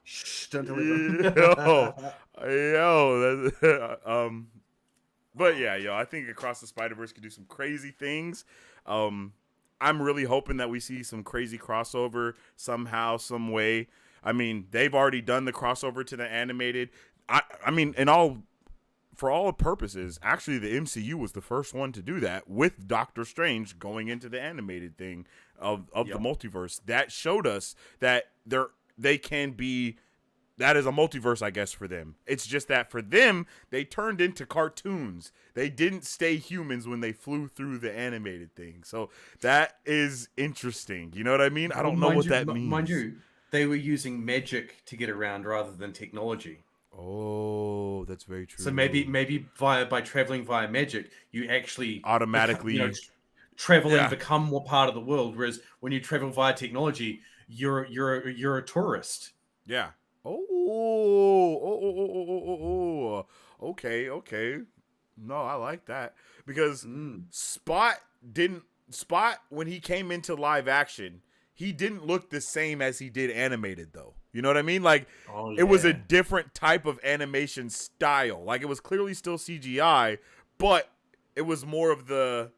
Shh, don't tell me. But yeah, I think Across the Spider-Verse could do some crazy things. I'm really hoping that we see some crazy crossover somehow, some way. I mean, they've already done the crossover to the animated. I mean, for all purposes, actually the MCU was the first one to do that with Doctor Strange going into the animated thing of the multiverse. That showed us that they can be. That is a multiverse, I guess, for them. It's just that for them, they turned into cartoons. They didn't stay humans when they flew through the animated thing. So that is interesting. You know what I mean? I don't know what that means. Mind you, they were using magic to get around rather than technology. Oh, that's very true. So maybe by traveling via magic, you actually automatically travel and become more part of the world. Whereas when you travel via technology, you're a tourist. Yeah. Okay. No, I like that, because Spot when he came into live action, he didn't look the same as he did animated though. You know what I mean? Like it was a different type of animation style. Like it was clearly still CGI, but it was more of the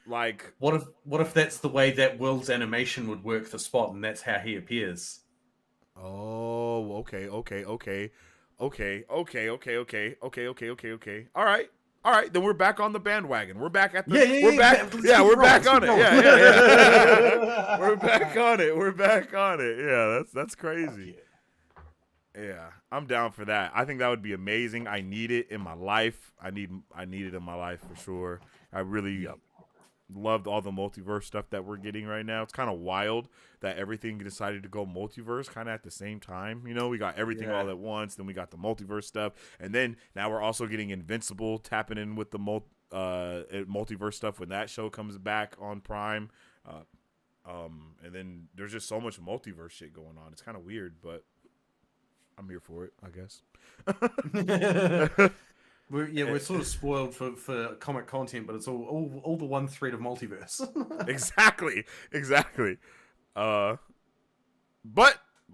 Like, What if that's the way that world's animation would work for Spot, and that's how he appears? oh, okay. All right. Then we're back on the bandwagon. We're back at the. We're back. Yeah, we're back on it. Yeah. We're back on it. We're back on it. Yeah, that's crazy. Yeah, I'm down for that. I think that would be amazing. I need it in my life. I need it in my life for sure. I really loved all the multiverse stuff that we're getting right now. It's kind of wild that everything decided to go multiverse kind of at the same time. You know, we got everything all at once, then we got the multiverse stuff, and then now we're also getting Invincible tapping in with the multiverse stuff when that show comes back on Prime. And then there's just so much multiverse shit going on. It's kind of weird, but I'm here for it, I guess. We're sort of spoiled for comic content, but it's all the one thread of multiverse. Exactly. But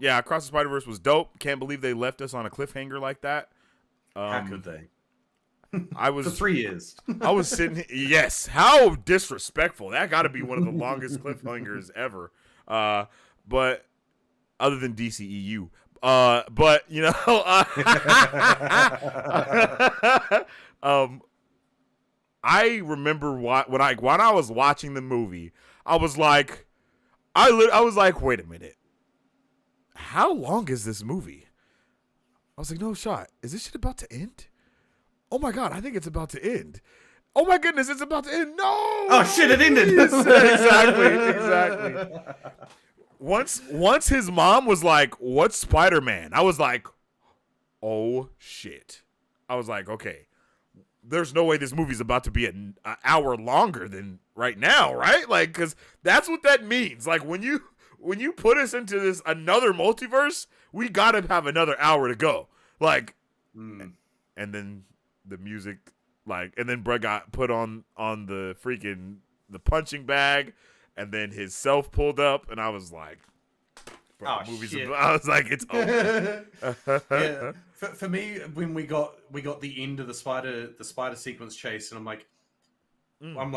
yeah, Across the Spider-Verse was dope. Can't believe they left us on a cliffhanger like that. How could they? I was for 3 years. I was sitting. Yes, how disrespectful! That got to be one of the longest cliffhangers ever. But other than DCEU. But you know, I remember when I was watching the movie, I was like, I was like, wait a minute, how long is this movie? I was like, no shot, is this shit about to end? Oh my god, I think it's about to end. Oh my goodness, it's about to end. No! Oh shit, it ended. Exactly. Once his mom was like, "What's Spider-Man?" I was like, "Oh shit!" I was like, "Okay, there's no way this movie's about to be an hour longer than right now, right?" Like, because that's what that means. Like when you put us into this another multiverse, we gotta have another hour to go. Like, and then the music, like, and then Brett got put on the freaking the punching bag. And then his self pulled up, and I was like, bro, the movie's shit. I was like, it's over. Yeah. For me, when we got the end of the spider sequence chase, and I'm like, I'm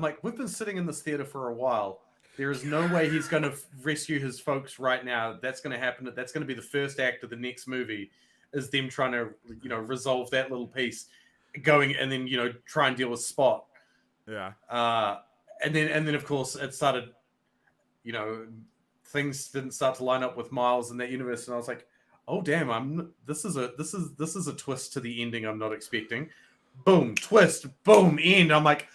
like, we've been sitting in this theater for a while. There is no way he's going to rescue his folks right now. That's going to happen. That's going to be the first act of the next movie, is them trying to, resolve that little piece, going and then try and deal with Spot. Yeah. And then of course it started, things didn't start to line up with Miles in that universe, and I was like, oh damn, this is a twist to the ending I'm not expecting. Boom, twist, boom, end. I'm like,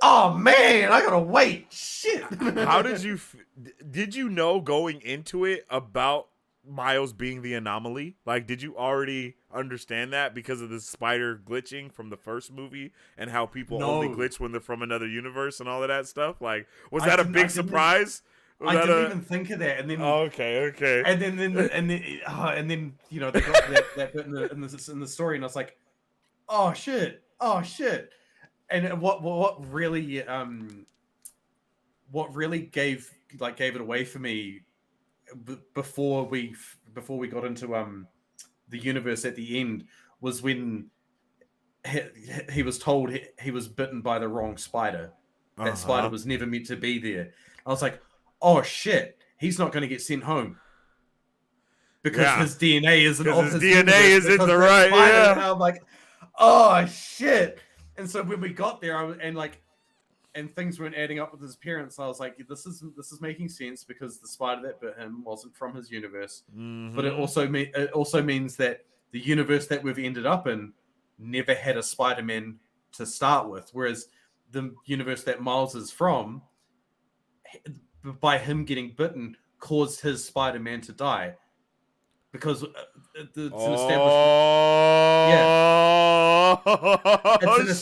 oh man, I gotta wait. Shit. How did you know going into it about Miles being the anomaly? Like, did you already understand that because of the spider glitching from the first movie and how people only glitch when they're from another universe and all of that stuff? Like, was that a big surprise? I didn't even think of that. And then okay. And then they got that bit in the story, and I was like, oh shit. And what really gave it away for me before we got into the universe at the end was when he was told he was bitten by the wrong spider. That spider was never meant to be there. I was like, oh shit, he's not going to get sent home because his DNA isn't his DNA isn't the right. Yeah. And I'm like, oh shit. And so when we got there, and things weren't adding up with his parents, I was like, this is making sense because the spider that bit him wasn't from his universe. Mm-hmm. But it also means that the universe that we've ended up in never had a Spider-Man to start with, whereas the universe that Miles is from, by him getting bitten, caused his Spider-Man to die. Because it's an established...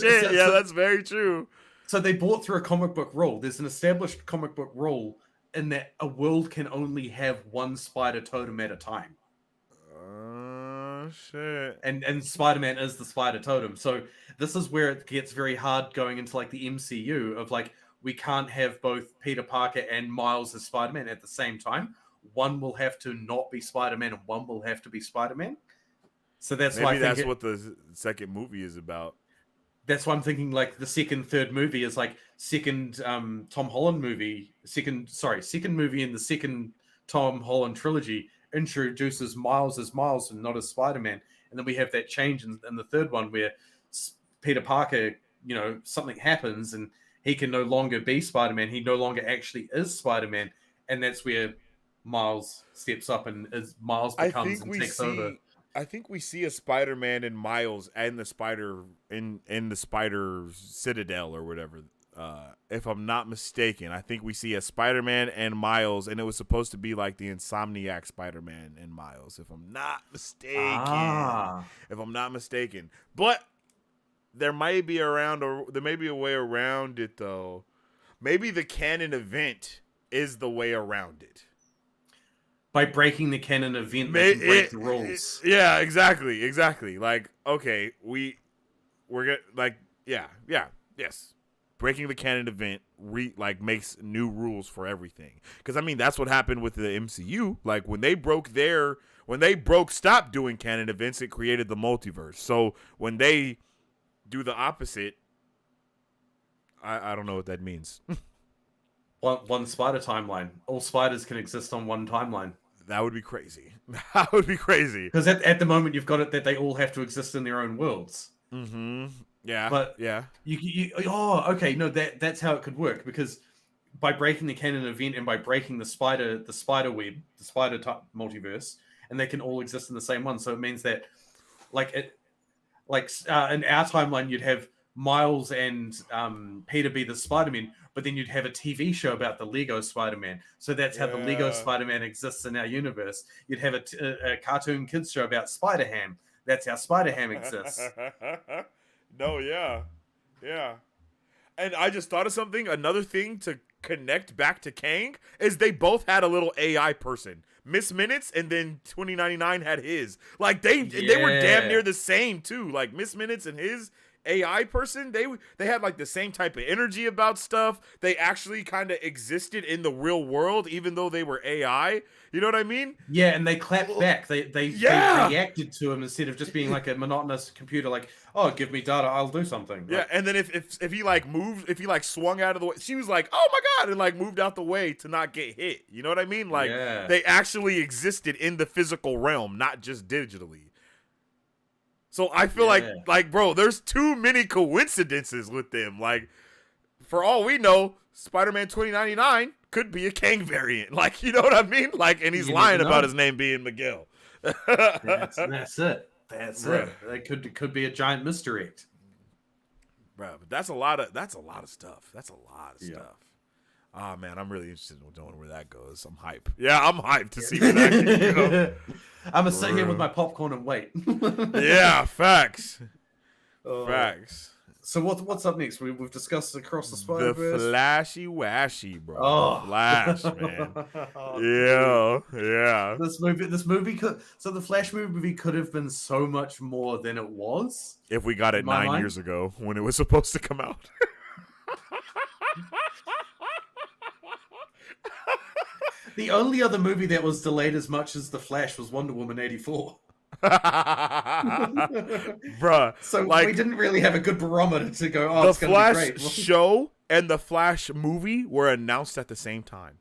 shit. Yeah, that's very true. So they brought through a comic book rule. There's an established comic book rule in that a world can only have one spider totem at a time. Shit. And Spider-Man is the spider totem. So this is where it gets very hard going into like the MCU of like, we can't have both Peter Parker and Miles as Spider-Man at the same time. One will have to not be Spider-Man and one will have to be Spider-Man. So that's what the second movie is about. that's why I'm thinking like the third movie is like second Tom Holland movie, second movie in the second Tom Holland trilogy introduces Miles as Miles and not as Spider-Man, and then we have that change in the third one where Peter Parker, something happens and he can no longer be Spider-Man. He no longer actually is Spider-Man, and that's where Miles steps up and Miles becomes and takes over. I think we see a Spider-Man in Miles and the Spider in the Spider Citadel or whatever. If I'm not mistaken, I think we see a Spider-Man and Miles, and it was supposed to be like the Insomniac Spider-Man and Miles. If I'm not mistaken, but there may be a way around it though. Maybe the canon event is the way around it. By breaking the canon event, they can break the rules. Yeah, exactly. Like, okay, we're gonna yes. Breaking the canon event makes new rules for everything. Because I mean, that's what happened with the MCU. Like when they stopped doing canon events, it created the multiverse. So when they do the opposite, I don't know what that means. One spider timeline. All spiders can exist on one timeline. That would be crazy. That would be crazy. Because at the moment you've got it that they all have to exist in their own worlds. Mm-hmm. Yeah. But yeah. Okay. No, that's how it could work, because by breaking the canon event and by breaking the spider web, the spider type multiverse, and they can all exist in the same one. So it means that, in our timeline, you'd have Miles and Peter be the Spider-Man, but then you'd have a TV show about the Lego Spider-Man. So that's how the Lego Spider-Man exists in our universe. You'd have a cartoon kids show about Spider-Ham. That's how Spider-Ham exists. No, yeah. And I just thought of something. Another thing to connect back to Kang is they both had a little AI person. Miss Minutes and then 2099 had his. Like they were damn near the same too. Like Miss Minutes and his AI person, they had like the same type of energy about stuff. They actually kind of existed in the real world, even though they were AI. You know what I mean? Yeah, and they clapped back. They reacted to him instead of just being like a monotonous computer. Like, oh, give me data, I'll do something. Yeah, and then if he like moved, if he like swung out of the way, she was like, oh my god, and like moved out the way to not get hit. You know what I mean? Like they actually existed in the physical realm, not just digitally. So I feel like, bro, there's too many coincidences with them. Like, for all we know, Spider-Man 2099 could be a Kang variant. Like, you know what I mean? Like, and he's lying about his name being Miguel. That's it. That's it. That could be a giant misdirect. Bro, but that's a lot of stuff. Oh man, I'm really interested in knowing where that goes. I'm hyped. Yeah, I'm hyped to see where that can go. I'm gonna sit here with my popcorn and wait. Yeah, facts. Facts. So what's up next? We've discussed Across the Spider-Verse. The Flashy Washy, bro. Oh, Flash, man. Yeah. This movie could. So the Flash movie could have been so much more than it was. If we got it 9 years ago when it was supposed to come out. The only other movie that was delayed as much as The Flash was Wonder Woman 84. Bruh. So we didn't really have a good barometer to go, oh, it's going to be great. The Flash show and the Flash movie were announced at the same time.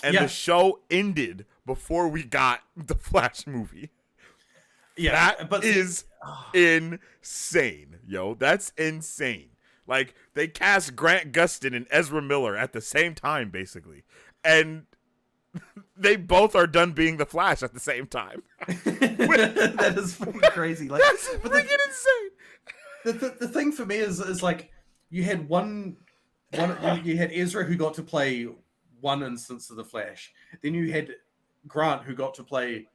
And the show ended before we got the Flash movie. Yeah. That is insane, yo. That's insane. Like, they cast Grant Gustin and Ezra Miller at the same time, basically. And they both are done being the Flash at the same time. That is freaking crazy. Like, that's freaking insane. The thing for me is like, you had you had Ezra who got to play one instance of the Flash. Then you had Grant who got to play,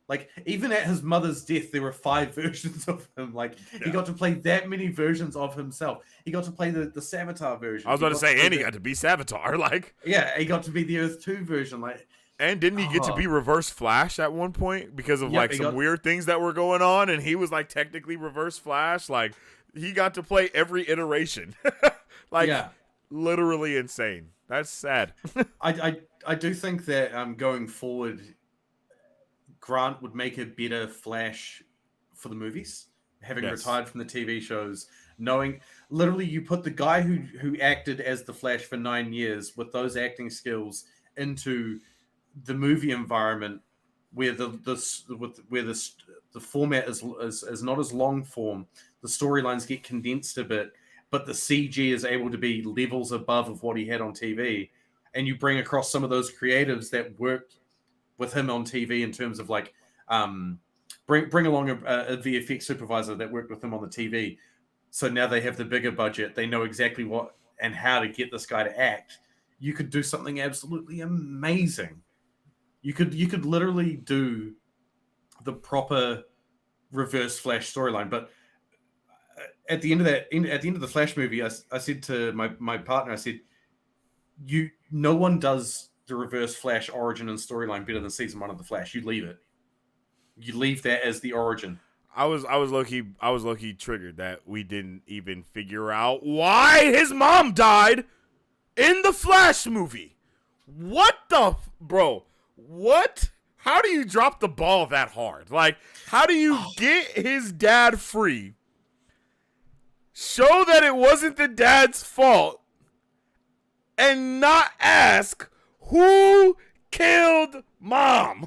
like, even at his mother's death, there were 5 versions of him. Like, he got to play that many versions of himself. He got to play the Savitar version. I was about to say, and he got to be Savitar. Like, yeah, he got to be the Earth 2 version. Like, and didn't he get to be Reverse Flash at one point because of some weird things that were going on? And he was like technically Reverse Flash. Like, he got to play every iteration. Literally insane. That's sad. I do think that going forward, Grant would make a better Flash for the movies, having retired from the TV shows, knowing literally you put the guy who acted as the Flash for 9 years with those acting skills into the movie environment where the format is not as long form, the storylines get condensed a bit, but the CG is able to be levels above of what he had on TV, and you bring across some of those creatives that worked with him on TV in terms of like bring along a VFX supervisor that worked with him on the TV. So now they have the bigger budget. They know exactly what and how to get this guy to act. You could do something absolutely amazing. You could literally do the proper Reverse Flash storyline. But at the end of the Flash movie, I said to my partner, I said, no one does the Reverse Flash origin and storyline better than season 1 of the Flash. You leave it. You leave that as the origin. I was low-key triggered that we didn't even figure out why his mom died in the Flash movie. What the bro? What? How do you drop the ball that hard? Like, how do you get his dad free? Show that it wasn't the dad's fault and not ask who killed mom.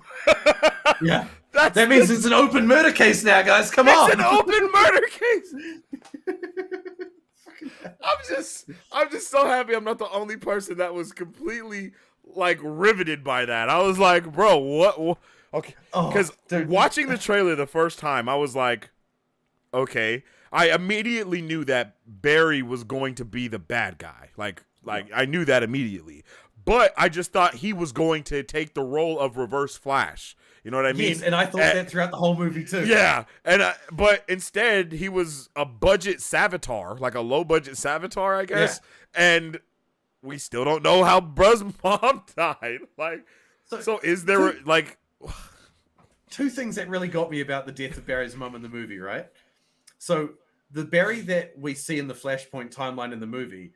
Yeah. That means it's an open murder case now, guys. Come on. It's an open murder case. I'm just so happy I'm not the only person that was completely like riveted by that. I was like, bro, what? Okay. Because watching the trailer the first time, I was like, okay. I immediately knew that Barry was going to be the bad guy. Like I knew that immediately. But I just thought he was going to take the role of Reverse Flash. You know what I mean? Yes, and I thought that throughout the whole movie too. Yeah, but instead he was a budget Savitar, like a low budget Savitar, I guess. Yeah. And we still don't know how Bruh's mom died. Like, so is there two things that really got me about the death of Barry's mom in the movie, right? So the Barry that we see in the Flashpoint timeline in the movie,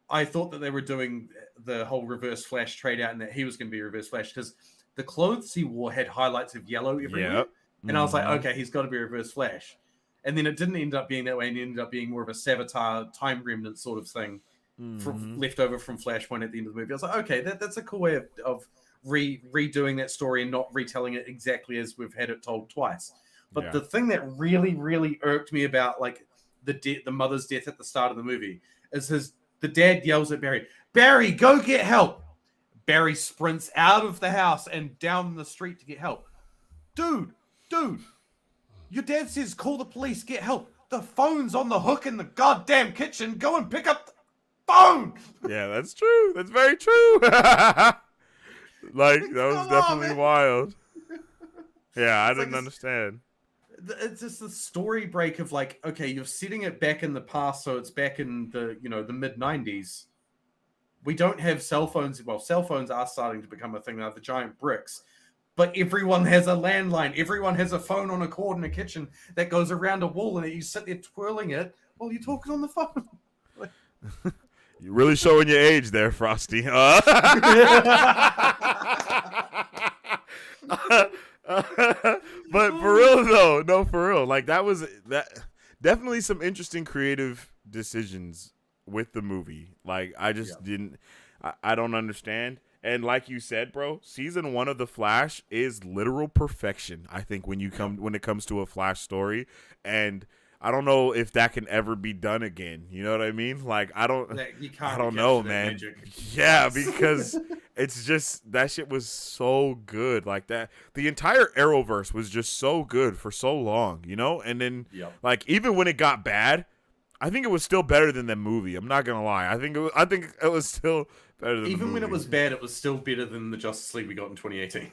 I thought that they were doing the whole Reverse Flash trade out and that he was going to be Reverse Flash because the clothes he wore had highlights of yellow everywhere. Yep. And I was like, okay, he's got to be Reverse Flash. And then it didn't end up being that way, and it ended up being more of a Savitar time remnant sort of thing left over from Flashpoint at the end of the movie. I was like, okay, that's a cool way of redoing that story and not retelling it exactly as we've had it told twice. But the thing that really, really irked me about like the mother's death at the start of the movie is the dad yells at Barry, go get help. Barry sprints out of the house and down the street to get help. Dude, your dad says call the police, get help. The phone's on the hook in the goddamn kitchen. Go and pick up the phone. Yeah, that's true. That's very true. Like, that was definitely wild. Yeah, I didn't understand. It's just the story break of like, okay, you're setting it back in the past, so it's back in the mid-90s. We don't have cell phones. Well, cell phones are starting to become a thing now, the giant bricks. But everyone has a landline. Everyone has a phone on a cord in a kitchen that goes around a wall, and you sit there twirling it while you're talking on the phone. You're really showing your age there, Frosty. But for real though, no, for real. Like that definitely some interesting creative decisions with the movie. Like I just didn't, I don't understand. And like you said, bro, season 1 of The Flash is literal perfection. I think when it comes to a Flash story, and I don't know if that can ever be done again. You know what I mean? Like I don't know, man. Magic. Yeah, because it's just that shit was so good. Like that, the entire Arrowverse was just so good for so long, you know. And then, like even when it got bad, I think it was still better than the movie. I'm not gonna lie. I think it was still better than even when it was bad. It was still better than the Justice League we got in 2018.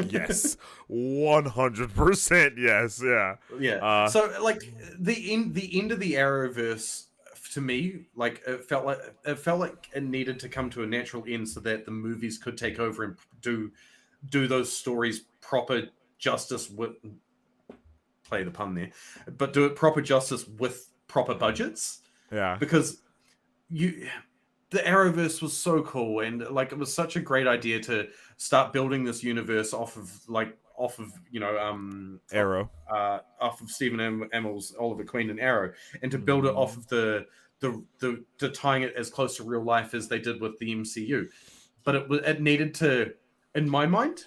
Yes, 100%. Yes, yeah. So like the end of the Arrowverse to me, like it felt like it needed to come to a natural end so that the movies could take over and do those stories proper justice with. Play the pun there, but do it proper justice with proper budgets. Yeah, because the Arrowverse was so cool, and like it was such a great idea to start building this universe off off of Arrow. off of Stephen Amell's Oliver Queen and Arrow, and to build it off of the tying it as close to real life as they did with the MCU. But it needed to, in my mind,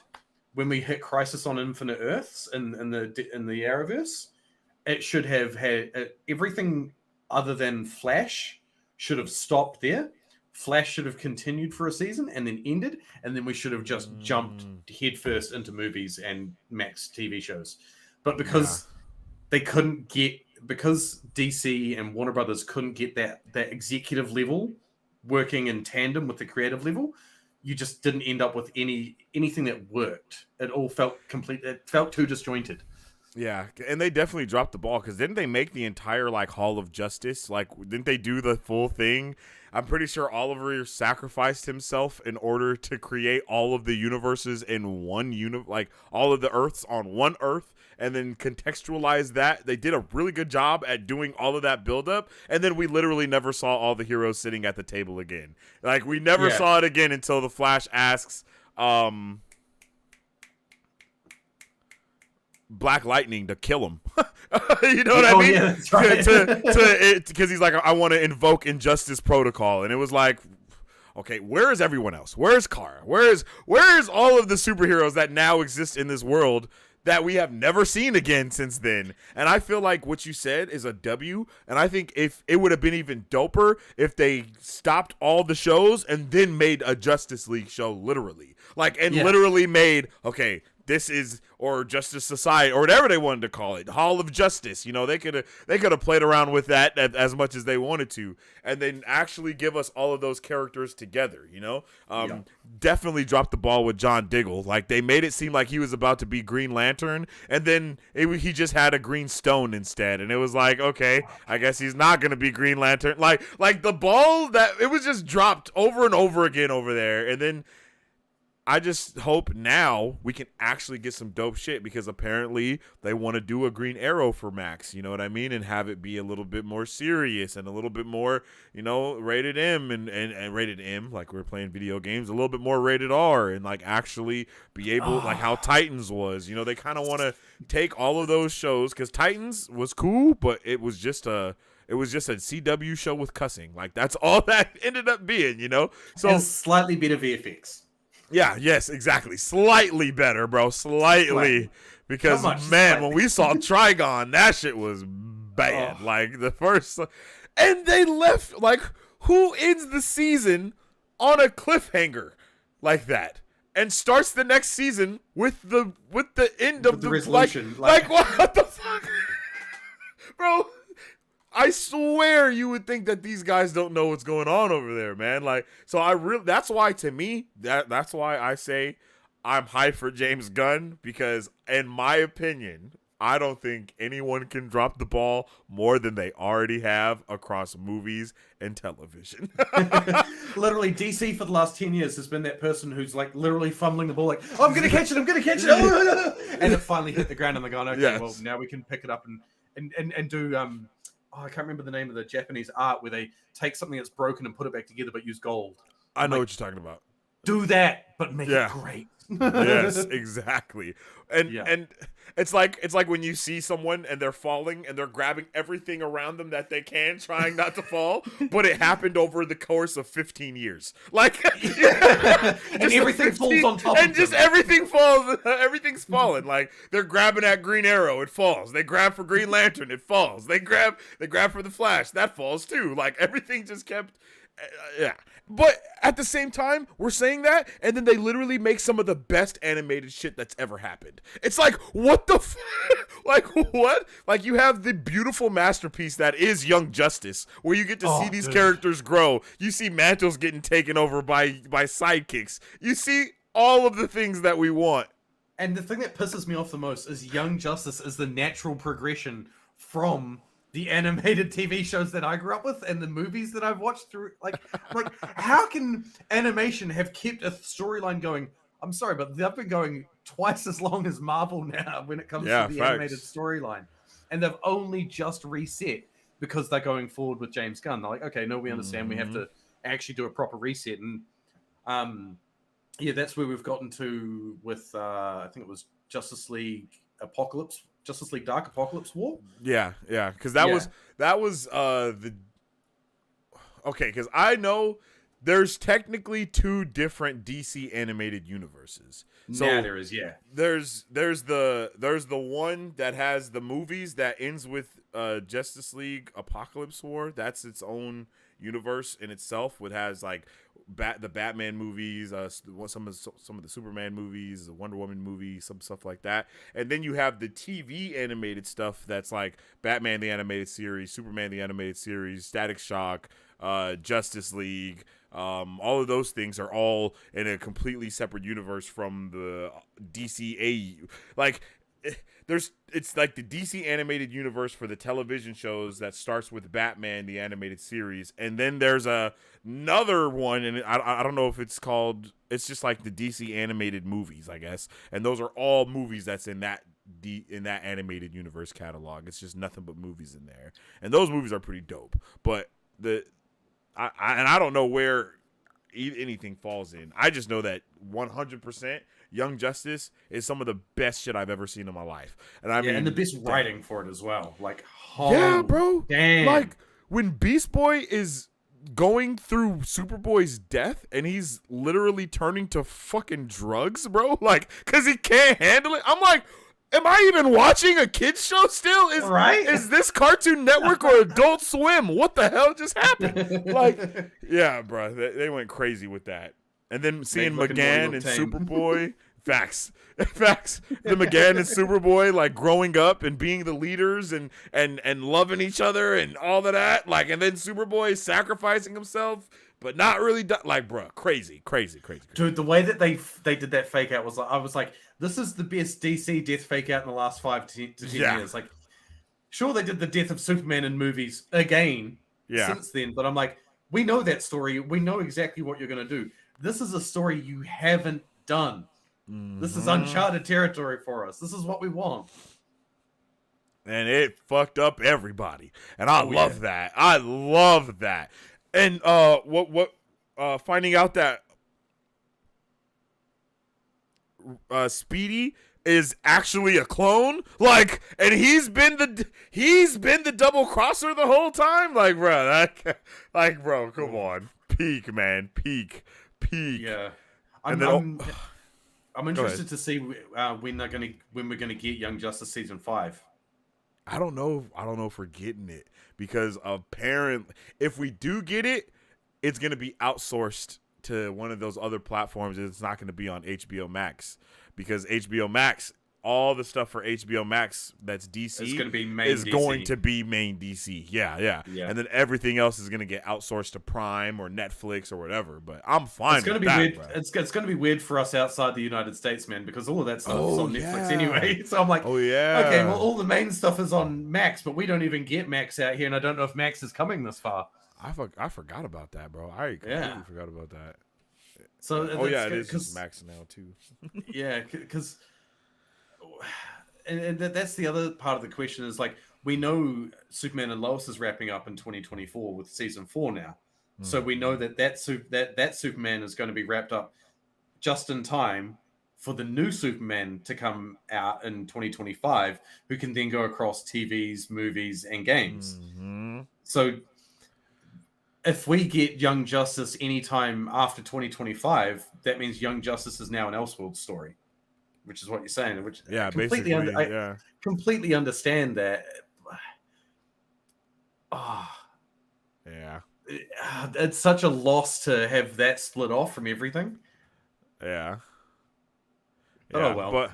when we hit Crisis on Infinite Earths in the Arrowverse, it should have had everything other than Flash should have stopped there. Flash should have continued for a season and then ended, and then we should have just jumped headfirst into movies and Max TV shows. But because they couldn't get, because DC and Warner Brothers couldn't get that executive level working in tandem with the creative level, you just didn't end up with anything that worked. It all felt complete. It felt too disjointed. Yeah, and they definitely dropped the ball, because didn't they make the entire Hall of Justice? Didn't they do the full thing? I'm pretty sure Oliver sacrificed himself in order to create all of the universes in one all of the Earths on one Earth, and then contextualize that. They did a really good job at doing all of that buildup, and then we literally never saw all the heroes sitting at the table again. We never saw it again until the Flash asks Black Lightning to kill him. You know what I mean? Yeah, that's right. Because he's like, I want to invoke Injustice Protocol. And it was like, okay, where is everyone else? Where's Kara? Where's all of the superheroes that now exist in this world that we have never seen again since then? And I feel like what you said is a W. And I think if it would have been even doper if they stopped all the shows and then made a Justice League show, literally. Literally made, okay, this is, or Justice Society, or whatever they wanted to call it, Hall of Justice. They could have played around with that as much as they wanted to, and then actually give us all of those characters together. Definitely dropped the ball with John Diggle. They made it seem like he was about to be Green Lantern, and then he just had a green stone instead, and it was like, okay, I guess he's not gonna be Green Lantern. Like the ball that it was just dropped over and over again over there, and then I just hope now we can actually get some dope shit, because apparently they want to do a Green Arrow for Max, you know what I mean? And have it be a little bit more serious and a little bit more, rated M and rated M, like we're playing video games, a little bit more rated R, and actually be able, like how Titans was, they kind of want to take all of those shows, because Titans was cool, but it was just a CW show with cussing. That's all that ended up being, So and slightly better VFX. Yeah, yes, exactly. Slightly better, bro. Slightly. Because, man, when we saw Trigon, that shit was bad. The first... And they left, who ends the season on a cliffhanger like that? And starts the next season with the end of the resolution. What the fuck? Bro... I swear you would think that these guys don't know what's going on over there, man. That's why, to me, that's why I say I'm hyped for James Gunn, because in my opinion, I don't think anyone can drop the ball more than they already have across movies and television. Literally, DC for the last 10 years has been that person who's literally fumbling the ball, oh, I'm going to catch it. And it finally hit the ground and they're going, okay, well, now we can pick it up and do, I can't remember the name of the Japanese art where they take something that's broken and put it back together but use gold. I know what you're talking about. Do that, but make it great. Yes, exactly. And it's like when you see someone and they're falling and they're grabbing everything around them that they can, trying not to fall, but it happened over the course of 15 years. And everything falls on top of them. And just everything falls. Everything's falling. They're grabbing at Green Arrow, it falls. They grab for Green Lantern, it falls. They grab for the Flash, that falls too. Everything just kept... yeah. But at the same time, we're saying that, and then they literally make some of the best animated shit that's ever happened. It's what the what? You have the beautiful masterpiece that is Young Justice, where you get to see these characters grow. You see Mantles getting taken over by sidekicks. You see all of the things that we want. And the thing that pisses me off the most is Young Justice is the natural progression from the animated TV shows that I grew up with and the movies that I've watched through. How can animation have kept a storyline going? I'm sorry, but they've been going twice as long as Marvel now when it comes to the animated storyline. And they've only just reset because they're going forward with James Gunn. They're like, okay, no, we understand. We have to actually do a proper reset. And that's where we've gotten to with, I think it was Justice League Dark Apocalypse War. Yeah, because that was the okay. Because I know there's technically two different DC animated universes. So there is, yeah. There's the one that has the movies that ends with Justice League Apocalypse War. That's its own universe in itself. It has like the Batman movies, some of the Superman movies, the Wonder Woman movies, some stuff like that. And then you have the TV animated stuff that's like Batman the animated series, Superman the animated series, Static Shock, Justice League. All of those things are all in a completely separate universe from the DCAU. Like, it's like the DC animated universe for the television shows that starts with Batman the animated series, and then there's another one, and I don't know if it's called. It's just like the DC animated movies, I guess, and those are all movies that's in that animated universe catalog. It's just nothing but movies in there, and those movies are pretty dope. But I don't know where anything falls in. I just know that 100% Young Justice is some of the best shit I've ever seen in my life. And I mean, and the best writing for it as well. Like, yeah, bro. Damn. Like when Beast Boy is going through Superboy's death and he's literally turning to fucking drugs, bro. Like, cause he can't handle it. I'm like, am I even watching a kids show still? Is this Cartoon Network or Adult Swim? What the hell just happened? Like, yeah, bro, they went crazy with that. And then seeing McGann and Superboy, facts. The McGann and Superboy like growing up and being the leaders and loving each other and all of that. Like, and then Superboy sacrificing himself, but not really like, bro, crazy. Dude, the way that they did that fake out was like, I was like, this is the best DC death fake out in the last 5 to 10 years. Like, sure, they did the death of Superman in movies again since then, but I'm like, we know that story. We know exactly what you're going to do. This is a story you haven't done. Mm-hmm. This is uncharted territory for us. This is what we want. And it fucked up everybody. And I love that. I love that. And finding out that Speedy is actually a clone, like, and he's been the double crosser the whole time, like, bro, come on, peak, man, peak. Yeah, I'm interested to see when we're gonna get Young Justice season 5. I don't know if we're getting it, because apparently, if we do get it, it's gonna be outsourced to one of those other platforms. It's not gonna be on HBO Max, because HBO Max, all the stuff for HBO Max that's DC is going to be main DC. Yeah. And then everything else is going to get outsourced to Prime or Netflix or whatever. But I'm fine. It's going to be weird. Bro. It's going to be weird for us outside the United States, man, because all of that stuff is on Netflix anyway. So I'm like, okay, well, all the main stuff is on Max, but we don't even get Max out here, and I don't know if Max is coming this far. I forgot about that, bro. I completely forgot about that. So it is just Max now too. Yeah, because. And that's the other part of the question is, like, we know Superman and Lois is wrapping up in 2024 with season 4 now. So we know that Superman is going to be wrapped up just in time for the new Superman to come out in 2025, who can then go across TVs, movies, and games. Mm-hmm. So if we get Young Justice anytime after 2025, that means Young Justice is now an Elseworlds story. Which is what you're saying. Which I completely understand that. It's such a loss to have that split off from everything. Yeah. Oh well. But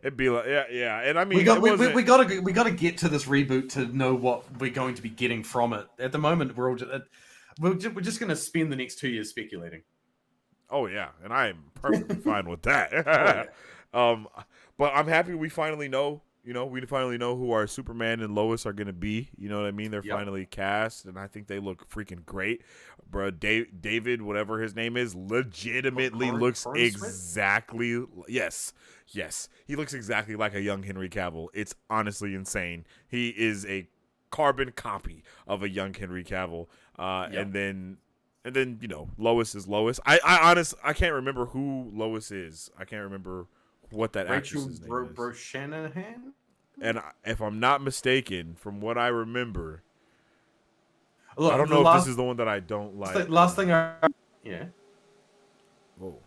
it'd be like and I mean we gotta get to this reboot to know what we're going to be getting from it. At the moment, we're just gonna spend the next 2 years speculating. Oh yeah, and I am perfectly fine with that. But I'm happy we finally know. We finally know who our Superman and Lois are gonna be. You know what I mean? They're finally cast, and I think they look freaking great, bro. David, whatever his name is, legitimately looks exactly. Yes, he looks exactly like a young Henry Cavill. It's honestly insane. He is a carbon copy of a young Henry Cavill. And then Lois is Lois. I can't remember who Lois is. I can't remember what that Rachel actress's name is. Brosnahan. And if I'm not mistaken, from what I remember, Look, I don't know if this is the one that I don't like. The last thing yeah. Whoa.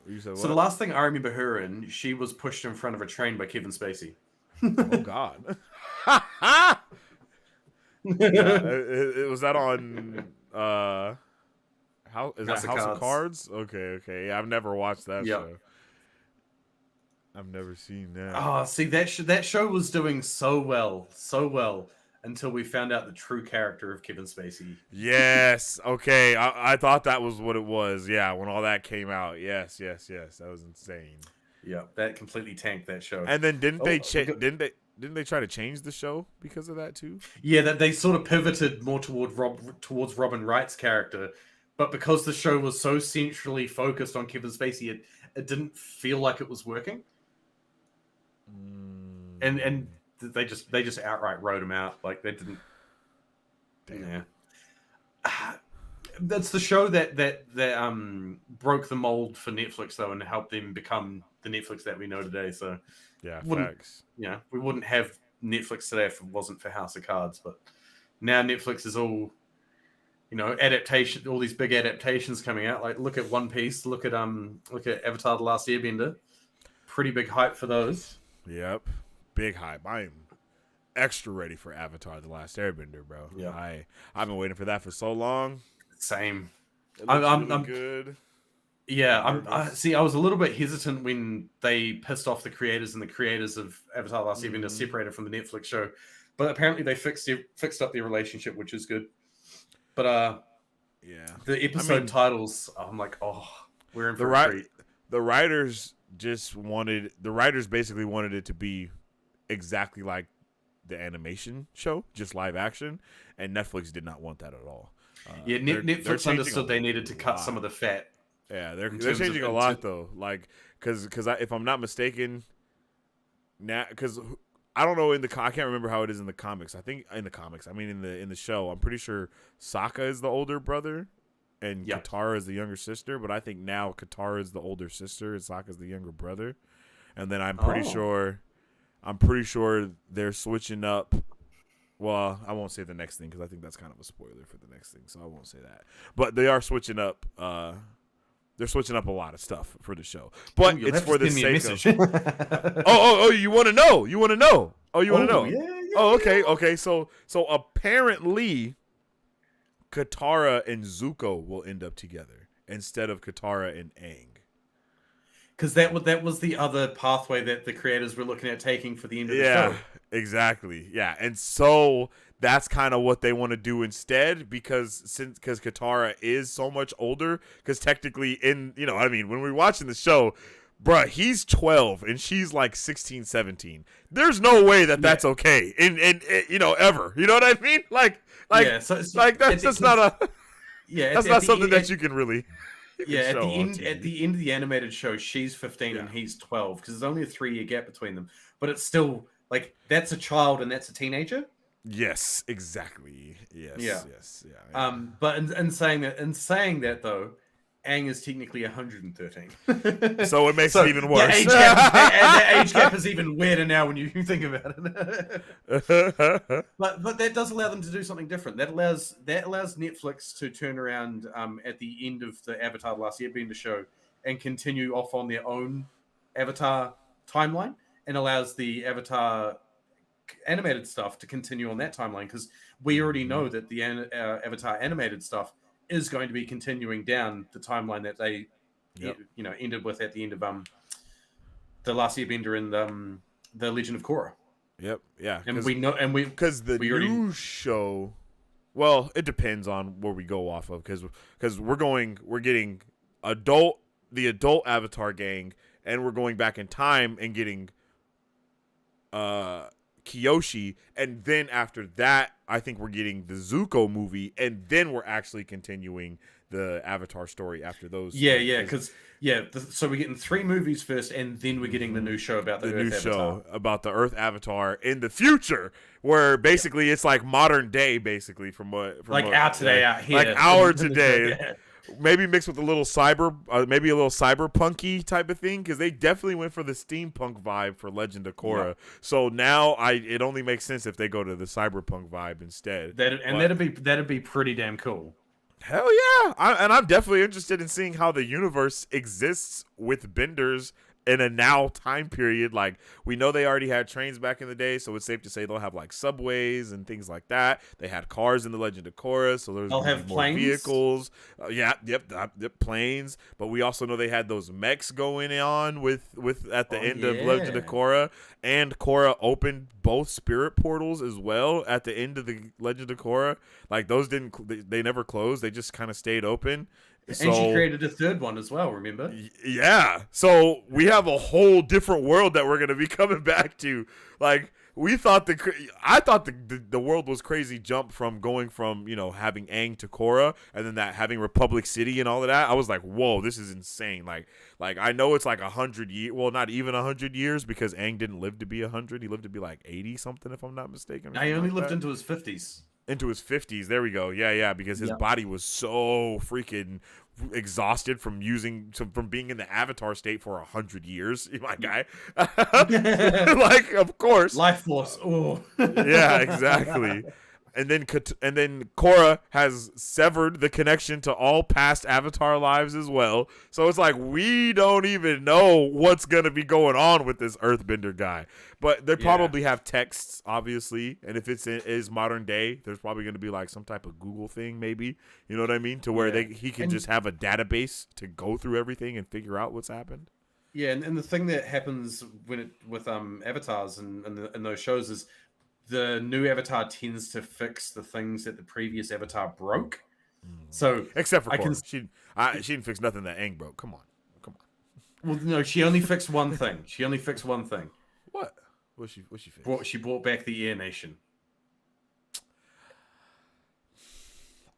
You said what? So the last thing I remember her in, she was pushed in front of a train by Kevin Spacey. Oh God. It was that on House of Cards? Okay. Yeah, I've never watched that show. I've never seen that. Oh, see that show was doing so well until we found out the true character of Kevin Spacey. Yes. Okay. I thought that was what it was. Yeah, when all that came out. Yes. That was insane. Yeah, that completely tanked that show. And then didn't they try to change the show because of that too? Yeah, that they sort of pivoted more towards Robin Wright's character, but because the show was so centrally focused on Kevin Spacey, it didn't feel like it was working. And they just outright wrote him out. Like they didn't. Damn. Yeah. That's the show that broke the mold for Netflix though, and helped them become the Netflix that we know today. So yeah, facts. Yeah, we wouldn't have Netflix today if it wasn't for House of Cards. But now Netflix is all, adaptation. All these big adaptations coming out. Like look at One Piece. Look at Avatar: The Last Airbender. Pretty big hype for those. Yep, big hype. I'm extra ready for Avatar: The Last Airbender, bro. Yeah, I've been waiting for that for so long. Same. I'm good. Yeah, I was a little bit hesitant when they pissed off the creators and the creators of Avatar: The Last Airbender separated from the Netflix show, but apparently they fixed up their relationship, which is good. But yeah, the episode titles, I'm like, oh, we're in for a treat. The writers basically wanted it to be exactly like the animation show, just live action, and Netflix did not want that at all. Netflix understood they needed to cut some of the fat. Yeah, they're changing a lot though. Like, because if I'm not mistaken, now because I don't know I can't remember how it is in the comics. I think in the comics, in the show, I'm pretty sure Sokka is the older brother, and Katara is the younger sister. But I think now Katara is the older sister and Sokka is the younger brother. And then I'm pretty sure they're switching up. Well, I won't say the next thing because I think that's kind of a spoiler for the next thing, so I won't say that. But they are switching up. They're switching up a lot of stuff for the show, but it's for the sake of. Oh! You want to know? You want to know? Oh, you want to know? Yeah, oh, okay. So apparently, Katara and Zuko will end up together instead of Katara and Aang. Because that was the other pathway that the creators were looking at taking for the end of the show. Exactly. Yeah, and so that's kind of what they want to do instead because Katara is so much older. Because technically, when we're watching the show, bruh, he's 12 and she's like 16, 17. There's no way that's okay. In ever. You know what I mean? That's not something that you can really. Yeah, at the end of the animated show, she's 15 and he's 12 because there's only a 3-year gap between them. But it's still like that's a child and that's a teenager. Yes, exactly. Yes. But in saying that though, Aang is technically 113. So it makes it even worse. The age gap is even weirder now when you think about it. but that does allow them to do something different. That allows Netflix to turn around at the end of the Avatar: The Last Airbender show and continue off on their own Avatar timeline, and allows the Avatar animated stuff to continue on that timeline because we already know that the Avatar animated stuff is going to be continuing down the timeline that they, ended with at the end of the Last Airbender and the Legend of Korra. Yep. Yeah. And we know, because the new show. Well, it depends on where we go off of because we're getting the adult Avatar gang, and we're going back in time and getting Kyoshi, and then after that I think we're getting the Zuko movie, and then we're actually continuing the Avatar story after those. So we're getting 3 movies first, and then we're getting the new show about the Earth Avatar. Show about the Earth Avatar in the future, where basically it's like modern day, basically from our today, out here, like our today. maybe mixed with a little maybe a little cyberpunky type of thing, because they definitely went for the steampunk vibe for Legend of Korra. Yeah. So now it only makes sense if they go to the cyberpunk vibe instead. That'd be pretty damn cool. Hell yeah! I'm definitely interested in seeing how the universe exists with benders in a now time period. Like, we know they already had trains back in the day, so it's safe to say they'll have like subways and things like that. They had cars in the Legend of Korra, so there's They'll have more planes? vehicles. Yep, planes. But we also know they had those mechs going on with at the end of Legend of Korra, and Korra opened both spirit portals as well at the end of the Legend of Korra. Like, those they never closed; they just kind of stayed open. So, and she created a third one as well, remember? Yeah. So we have a whole different world that we're going to be coming back to. Like, I thought the world was crazy jump from going from, having Aang to Korra, and then that having Republic City and all of that. I was like, whoa, this is insane. Like I know it's like 100 years. Well, not even 100 years, because Aang didn't live to be 100. He lived to be like 80 something, if I'm not mistaken. No, he only lived into his 50s. Into his 50s. There we go. Yeah, because his body was so freaking exhausted from being in the Avatar state for 100 years. My guy. Like, of course. Life Force. Oh. Yeah, exactly. And then Korra has severed the connection to all past Avatar lives as well. So it's like, we don't even know what's going to be going on with this Earthbender guy. But they probably have texts, obviously. And if is modern day, there's probably going to be like some type of Google thing, maybe. You know what I mean? To where he can just have a database to go through everything and figure out what's happened. Yeah, and the thing that happens with avatars and those shows is, the new Avatar tends to fix the things that the previous Avatar broke. So, except for Korra. She didn't fix nothing that Aang broke. Come on. Well, no, she only fixed one thing. What? What she fixed? She brought back the Air Nation.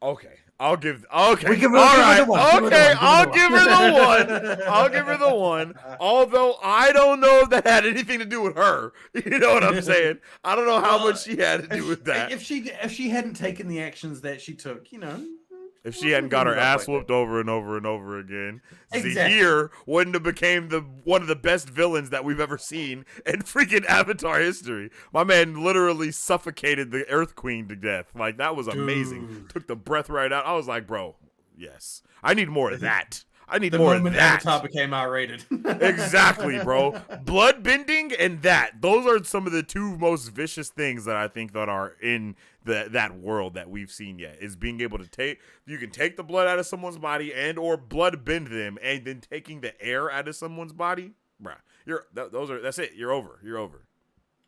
Okay. All right. Okay. I'll give her the one. Although I don't know if that had anything to do with her. You know what I'm saying? I don't know how much she had to do with that. If she hadn't taken the actions that she took, if she hadn't got her ass whooped over and over and over again, exactly. Zahir wouldn't have became one of the best villains that we've ever seen in freaking Avatar history. My man literally suffocated the Earth Queen to death. Like, that was amazing. Dude. Took the breath right out. I was like, bro, yes. I need more of that. I need the more of moment that. Avatar became R-rated. Exactly, bro. Blood bending and that. Those are some of the two most vicious things that I think that are in that world that we've seen yet. Is being able to you can take the blood out of someone's body and or blood bend them, and then taking the air out of someone's body. Bruh. That's it. You're over.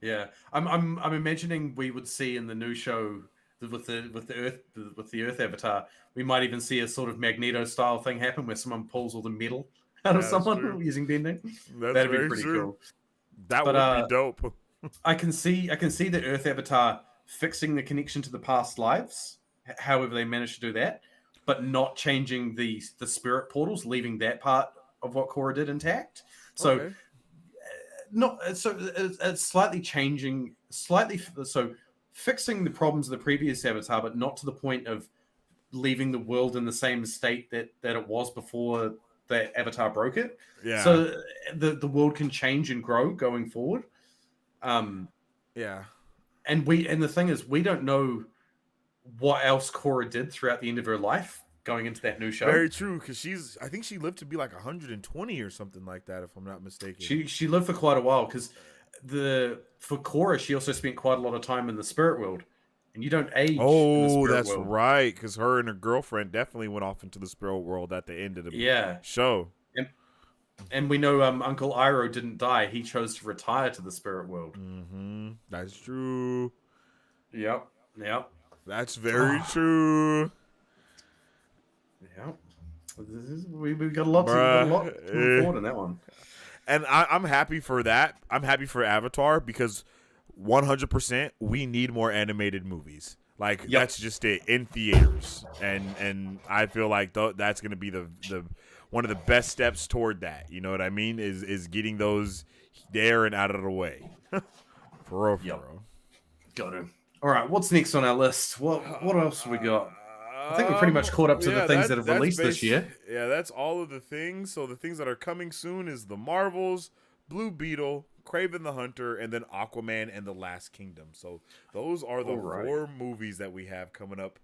Yeah. I'm imagining we would see in the new show with the Earth Avatar, we might even see a sort of Magneto style thing happen where someone pulls all the metal out of someone using bending. That'd be pretty cool. That would be dope. I can see the Earth Avatar fixing the connection to the past lives, however they managed to do that, but not changing the spirit portals, leaving that part of what Korra did intact. So it's slightly changing, so fixing the problems of the previous Avatar, but not to the point of leaving the world in the same state that it was before the Avatar broke it. Yeah. So the world can change and grow going forward. Yeah. And the thing is, we don't know what else Korra did throughout the end of her life going into that new show. Very true, because I think she lived to be like 120 or something like that, if I'm not mistaken. She lived for quite a while, because for Korra, she also spent quite a lot of time in the spirit world, and you don't age. Oh, that's world. Right, because her and her girlfriend definitely went off into the spirit world at the end of the show. And we know Uncle Iroh didn't die; he chose to retire to the spirit world. Mm-hmm. That's true. Yep. That's very true. Yeah, we got a lot to move forward in that one. And I'm happy for that. I'm happy for Avatar, because 100% we need more animated movies. Like, that's just it, in theaters. And I feel like that's going to be the one of the best steps toward that. You know what I mean? Is getting those there and out of the way. For real. Got it. All right, what's next on our list? What else have we got? I think we're pretty much caught up to the things that have that's released this year. Yeah, that's all of the things. So the things that are coming soon is the Marvels, Blue Beetle, Kraven the Hunter, and then Aquaman and the Last Kingdom. So those are the four movies that we have coming up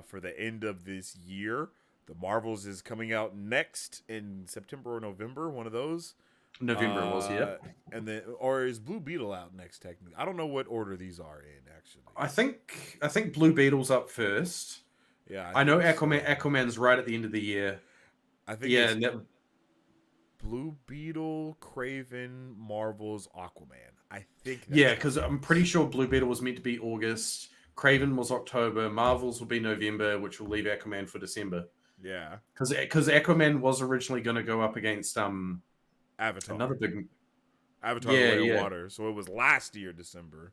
for the end of this year. The Marvels is coming out next in September or November, one of those. November it was, yeah. And then, or is Blue Beetle out next? Technically, I don't know what order these are in. Actually, I think Blue Beetle's up first. Yeah, I know Aquaman's right at the end of the year. I think Blue Beetle, Kraven, Marvels, Aquaman. I think. Because I'm pretty sure Blue Beetle was meant to be August. Kraven was October. Marvels will be November, which will leave Aquaman for December. Yeah, because Aquaman was originally going to go up against Avatar. Another big Avatar: The Way of Water. So it was last year, December.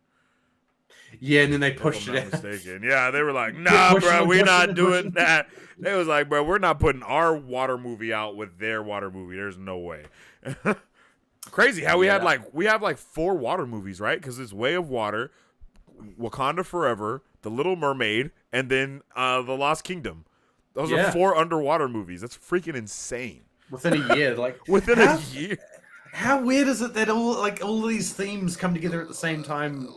Yeah, and then they pushed it out. Mistaken. Yeah, they were like, nah, bro, we're not doing that. They was like, bro, we're not putting our water movie out with their water movie. There's no way. Crazy how we have like 4 water movies, right? Because it's Way of Water, Wakanda Forever, The Little Mermaid, and then The Lost Kingdom. Those are 4 underwater movies. That's freaking insane. Within a year, a year. How weird is it that all these themes come together at the same time,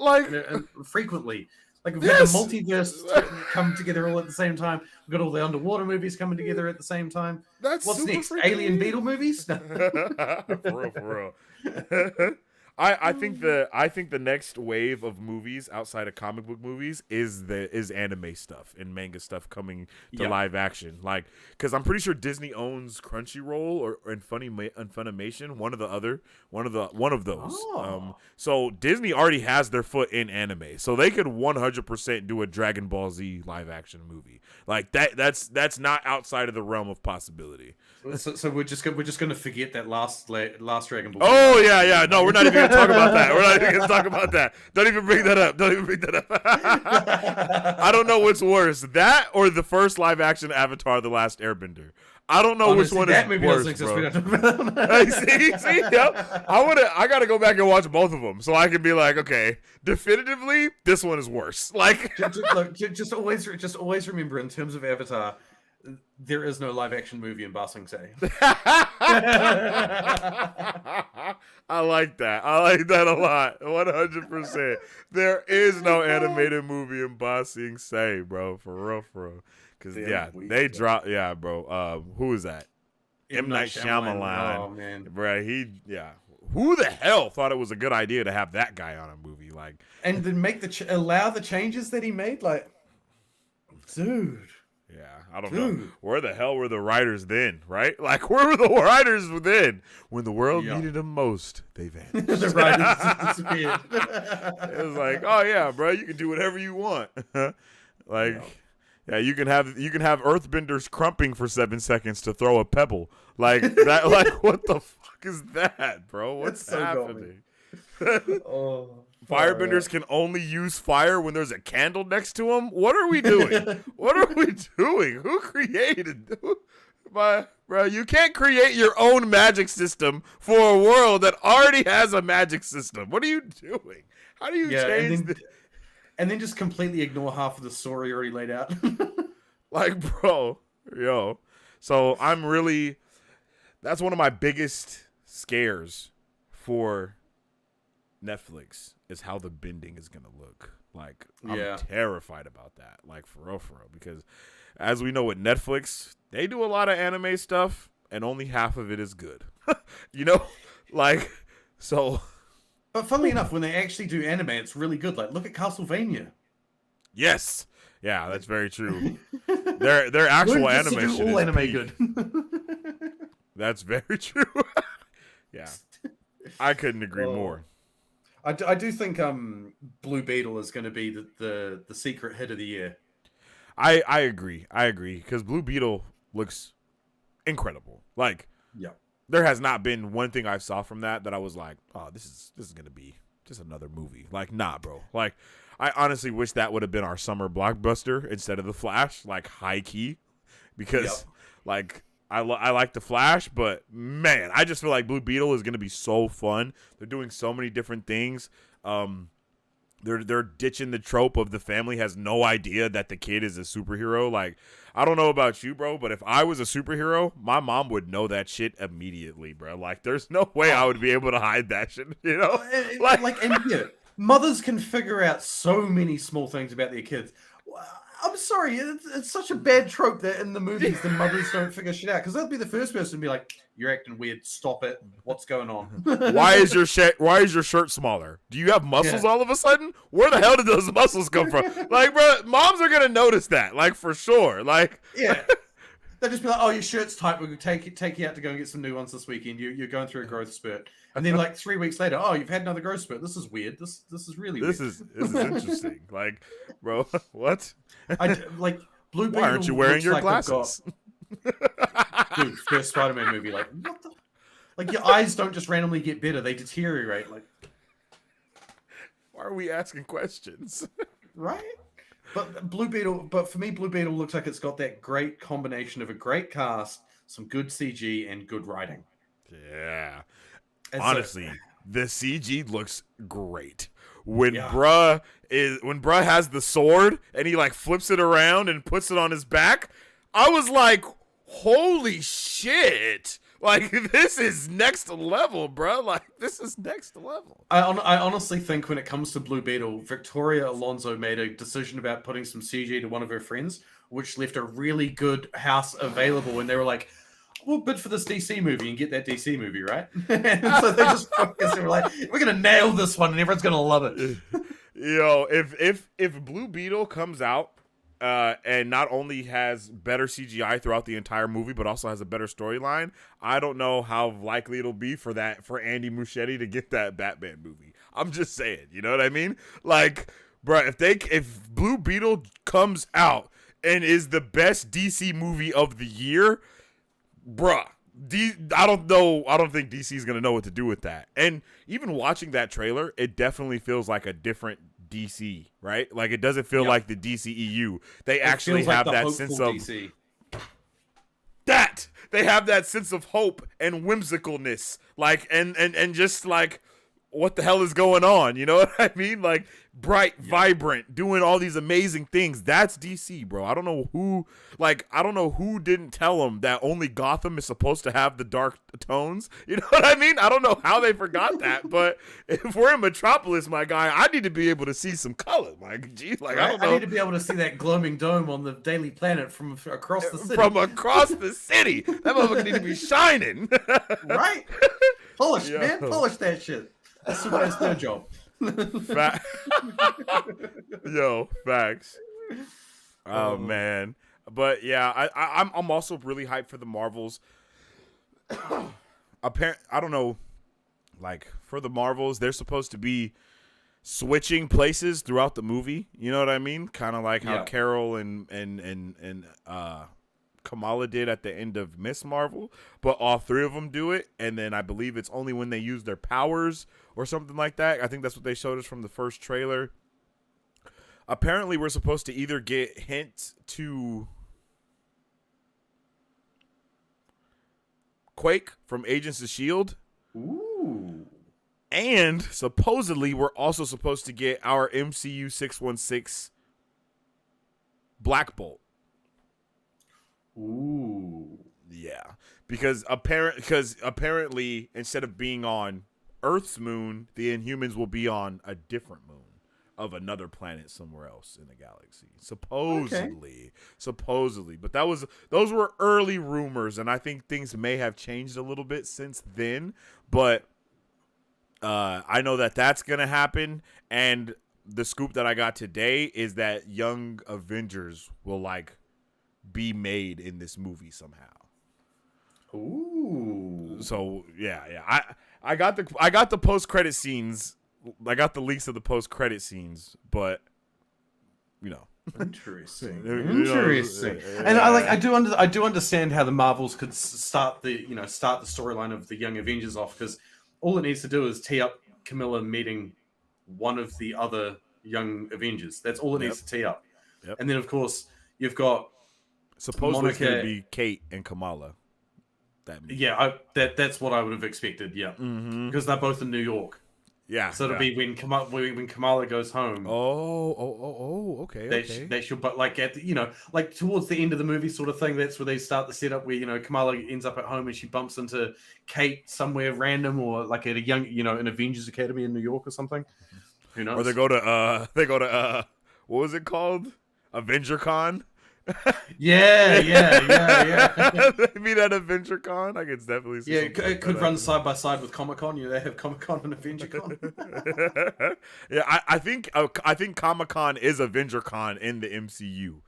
frequently? Like we've got the multiverse come together all at the same time. We've got all the underwater movies coming together at the same time. What's next? Alien Beetle movies? For real. I think the next wave of movies outside of comic book movies is anime stuff and manga stuff coming to live action. Like, because I'm pretty sure Disney owns Crunchyroll and Funimation, one of those. Oh. So Disney already has their foot in anime, so they could 100% do a Dragon Ball Z live action movie. Like that's not outside of the realm of possibility. So we're just gonna forget that last Dragon Ball. Oh yeah. No, we're not even gonna talk about that. We're not even gonna talk about that. Don't even bring that up. I don't know what's worse, that or the first live action Avatar: The Last Airbender. I don't know which one is worse, bro. See, yep. I gotta go back and watch both of them so I can be like, okay, definitively, this one is worse. Like, just always remember, in terms of Avatar, there is no live action movie in Ba Sing Se. I like that. I like that a lot. 100%. There is no animated movie in Ba Sing Se, bro. For real. Because they dropped. Yeah, bro. Who is that? M. Night Shyamalan. Oh man, bro. Who the hell thought it was a good idea to have that guy on a movie? Like, and then allow the changes that he made? Like, dude. Yeah, I don't know. Where the hell were the writers then, right? Like, where were the writers then? When the world needed them most, they vanished. The writers disappeared. It was like, oh yeah, bro, you can do whatever you want. Yeah, you can have earthbenders crumping for 7 seconds to throw a pebble. Like that. Like, what the fuck is that, bro? What's happening? Firebenders can only use fire when there's a candle next to them. What are we doing? Who created? Bro, you can't create your own magic system for a world that already has a magic system. What are you doing? How do you change and then just completely ignore half of the story already laid out? Like, bro, yo. So that's one of my biggest scares for Netflix is how the bending is gonna look. Like, I'm terrified about that. Like, for real, because as we know with Netflix, they do a lot of anime stuff and only half of it is good. Like, so. But funnily enough, when they actually do anime, it's really good. Like, look at Castlevania. Yes. Yeah, that's very true. Their actual animation is all anime good. That's very true. Yeah. I couldn't agree more. I do think Blue Beetle is going to be the secret hit of the year. I agree because Blue Beetle looks incredible. Like, there has not been one thing I saw from that I was like, oh, this is going to be just another movie. Like, nah, bro. Like, I honestly wish that would have been our summer blockbuster instead of The Flash, like, high key, because like I like The Flash, but man, I just feel like Blue Beetle is going to be so fun. They're doing so many different things. they're ditching the trope of the family has no idea that the kid is a superhero. Like, I don't know about you, bro, but if I was a superhero, my mom would know that shit immediately, bro. Like, there's no way I would be able to hide that shit, you know? And yeah, mothers can figure out so many small things about their kids. I'm sorry, it's such a bad trope that in the movies the mothers don't figure shit out, because they'll be the first person to be like, "You're acting weird. Stop it. What's going on?" Why is your shirt smaller? Do you have muscles all of a sudden? Where the hell did those muscles come from? Like, bro, moms are gonna notice that, like, for sure. Like, yeah. They'll just be like, "Oh, your shirt's tight. We'll take you out to go and get some new ones this weekend. You're going through a growth spurt." And then, like 3 weeks later, "Oh, you've had another growth spurt. This is weird. This is really weird. This is interesting." Like, bro, what? Like Blue Beetle. Why aren't you wearing your glasses? Dude, first Spider-Man movie. Like, what the? Like, your eyes don't just randomly get better; they deteriorate. Like, why are we asking questions? Right? But for me, Blue Beetle looks like it's got that great combination of a great cast, some good CG, and good writing. Yeah. And honestly, the CG looks great. When bruh has the sword and he like flips it around and puts it on his back, I was like, holy shit. Like, this is next level, bro. Like, this is next level. I honestly think when it comes to Blue Beetle, Victoria Alonso made a decision about putting some CG to one of her friends, which left a really good house available. And they were like, "We'll bid for this DC movie and get that DC movie, right?" And so they just focused. They were like, "We're gonna nail this one, and everyone's gonna love it." Yo, if Blue Beetle comes out and not only has better CGI throughout the entire movie, but also has a better storyline, I don't know how likely it'll be for Andy Muschietti to get that Batman movie. I'm just saying, you know what I mean? Like, bro, if Blue Beetle comes out and is the best DC movie of the year, bruh, I don't think DC is gonna know what to do with that. And even watching that trailer, it definitely feels like a different DC, right? Like, it doesn't feel like the DCEU. They actually have that sense of DC. They have that sense of hope and whimsicalness, like, and just like, what the hell is going on? You know what I mean? Like, bright, vibrant, doing all these amazing things. That's DC, bro. I don't know who didn't tell them that only Gotham is supposed to have the dark tones. You know what I mean? I don't know how they forgot that, but if we're in Metropolis, my guy, I need to be able to see some color. Like, geez, like, I don't know. I need to be able to see that glowing dome on the Daily Planet from across the city. From across the city. That motherfucker need to be shining. Right? Polish, man. Polish that shit. That's Superman's third job. Yo, facts. Oh man, but yeah, I'm also really hyped for the Marvels. I don't know, like, for the Marvels, they're supposed to be switching places throughout the movie. You know what I mean? Kind of like how Carol and Kamala did at the end of Miss Marvel, but all three of them do it, and then I believe it's only when they use their powers or something like that. I think that's what they showed us from the first trailer. Apparently, we're supposed to either get hints to Quake from Agents of S.H.I.E.L.D. Ooh. And supposedly, we're also supposed to get our MCU 616 Black Bolt. Ooh. Yeah, because apparently instead of being on Earth's moon, the Inhumans will be on a different moon of another planet somewhere else in the galaxy. Supposedly. But those were early rumors, and I think things may have changed a little bit since then, but I know that that's going to happen, and the scoop that I got today is that Young Avengers will, like, be made in this movie somehow. Ooh. So yeah. I got the post credit scenes. I got the leaks of the post credit scenes, but you know. Interesting. And I do understand how the Marvels could start the storyline of the Young Avengers off, because all it needs to do is tee up Camilla meeting one of the other Young Avengers. That's all it needs to tee up. Yep. And then of course you've got supposedly it's going to be Kate and Kamala. That's what I would have expected. Yeah, because they're both in New York. Yeah. So it'll yeah. be when Kamala goes home. Okay, That okay. that she'll, but like like towards the end of the movie, sort of thing. That's where they start the setup where Kamala ends up at home and she bumps into Kate somewhere random, or like at a young an Avengers Academy in New York or something. Who Or knows? they go to what was it called? Avenger Con? Yeah. They meet at Avenger Con. I could definitely see. Yeah, something it like could that run happening. side by side with Comic Con. They have Comic Con and Avenger Con. Yeah, I think Comic Con is Avenger Con in the MCU.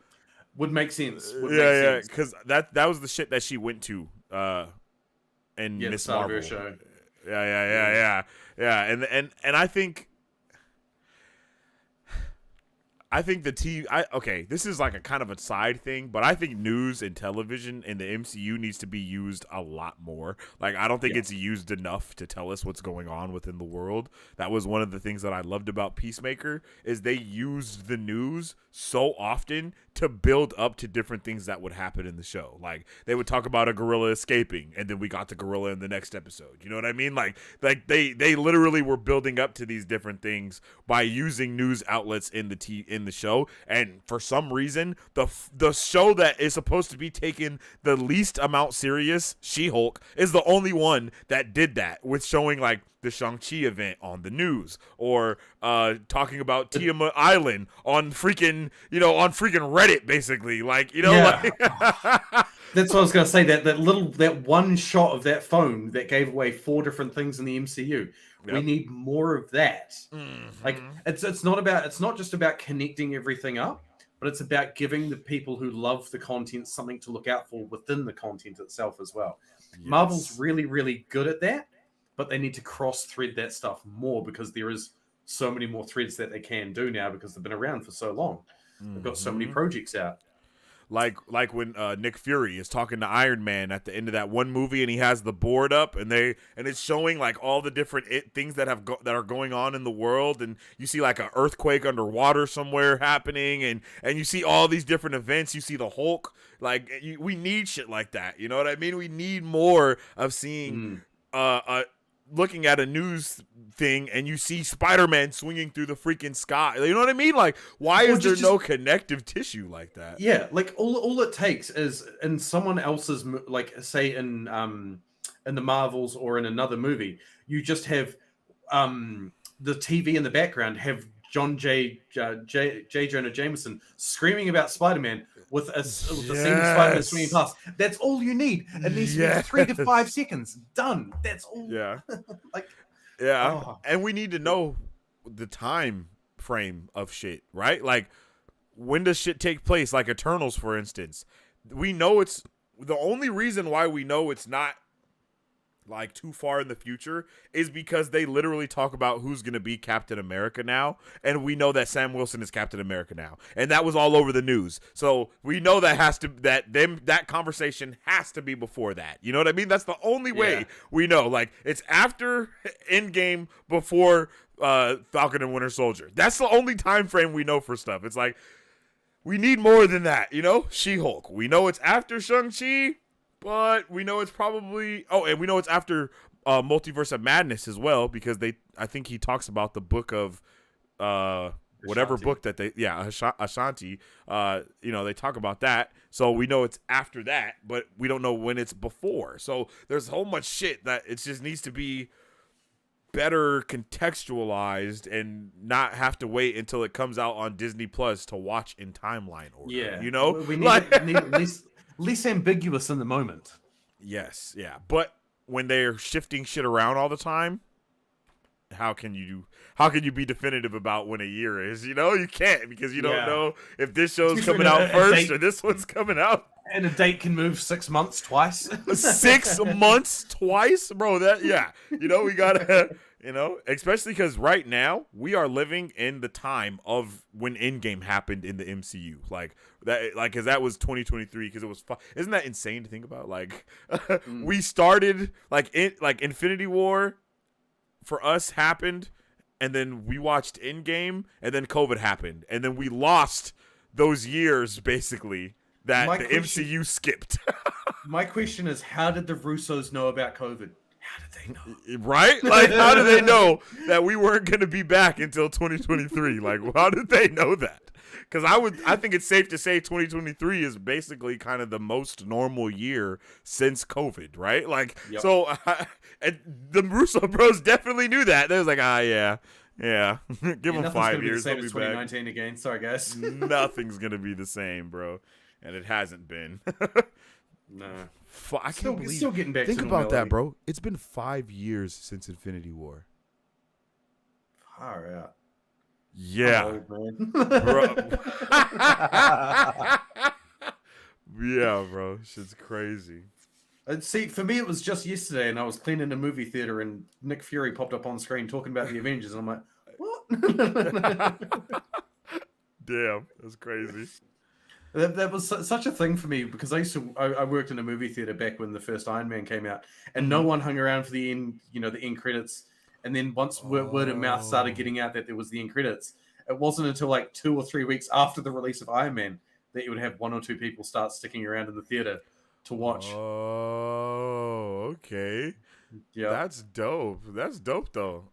Would make sense. Yeah, because that was the shit that she went to in Yeah, the Miss start of Marvel. her show. Yeah, and I think okay, this is like a kind of a side thing, but I think news and television in the MCU needs to be used a lot more. Like, I don't think it's used enough to tell us what's going on within the world. That was one of the things that I loved about Peacemaker, is they used the news so often to build up to different things that would happen in the show. Like, they would talk about a gorilla escaping, and then we got the gorilla in the next episode. You know what I mean? Like they literally were building up to these different things by using news outlets in the show. And for some reason, the show that is supposed to be taken the least amount serious, She-Hulk, is the only one that did that, with showing like the Shang-Chi event on the news, or talking about Tiamat Island on freaking Reddit, basically. Like, Yeah. like That's what I was gonna say. That one shot of that phone that gave away 4 different things in the MCU. We Yep. need more of that. Mhm. Like, it's not just about connecting everything up, but it's about giving the people who love the content something to look out for within the content itself as well. Yes. Marvel's really, really good at that, but they need to cross-thread that stuff more, because there is so many more threads that they can do now, because they've been around for so long. They've got so many projects out. Like when Nick Fury is talking to Iron Man at the end of that one movie, and he has the board up, and it's showing like all the different things that are going on in the world, and you see like an earthquake underwater somewhere happening, and you see all these different events. You see the Hulk. Like, we need shit like that. You know what I mean? We need more of seeing looking at a news thing, and you see Spider-Man swinging through the freaking sky. You know what I mean? Like, why is there no connective tissue like that? Yeah, like all it takes is in someone else's, like, say in the Marvels or in another movie, you just have the TV in the background have J. Jonah Jameson screaming about Spider-Man with the scene of Spider-Man swinging past. That's all you need. It needs to be 3 to 5 seconds. Done. That's all. Yeah. Like, and we need to know the time frame of shit, right? Like, when does shit take place? Like Eternals, for instance. We know it's the only reason why we know it's not like too far in the future is because they literally talk about who's going to be Captain America now, and we know that Sam Wilson is Captain America now, and that was all over the news. So we know that conversation has to be before that. You know what I mean? That's the only way we know. Like, it's after Endgame, before Falcon and Winter Soldier. That's the only time frame we know for stuff. It's like, we need more than that, She-Hulk. We know it's after Shang-Chi, but we know it's probably... Oh, and we know it's after Multiverse of Madness as well, because I think he talks about the book of... whatever Ashanti. book that Ashanti, they talk about that. So we know it's after that, but we don't know when it's before. So there's so much shit that it just needs to be better contextualized and not have to wait until it comes out on Disney Plus to watch in timeline order. Yeah. We need less ambiguous in the moment. Yes, yeah. But when they're shifting shit around all the time, how can you be definitive about when a year is? You can't, because you don't know if this show's coming out first or this one's coming out. And a date can move 6 months twice. 6 months twice, bro. We gotta, especially because right now we are living in the time of when Endgame happened in the MCU. Like that, because that was 2023. Because it was, isn't that insane to think about? Like, we started like Infinity War for us happened, and then we watched Endgame, and then COVID happened, and then we lost those years basically that MCU skipped. My question is, how did the Russos know about COVID? How did they know? Right? Like, how do they know that we weren't going to be back until 2023? Like, how did they know that? Because I think it's safe to say 2023 is basically kind of the most normal year since COVID, right? Like, Yep. so and the Russo bros definitely knew that. They was like, yeah. Give them Nothing's 5 gonna be the years. same They'll as be back. 2019 again. Sorry, guys. Nothing's gonna be the same, bro, and it hasn't been. No. I can't believe. Still getting back Think to about that, normality. bro. It's been 5 years since Infinity War. Far out. Yeah, Old man. bro. Yeah, bro. Shit's crazy. And see, for me, it was just yesterday, and I was cleaning a movie theater, and Nick Fury popped up on screen talking about the Avengers, and I'm like, what? Damn, that's crazy. That was such a thing for me because I worked in a movie theater back when the first Iron Man came out, and no one hung around for the end, the end credits. And then once word of mouth started getting out that there was the end credits, it wasn't until like 2 or 3 weeks after the release of Iron Man that you would have 1 or 2 people start sticking around in the theater to watch. Oh, okay. Yeah, That's dope. That's dope, though.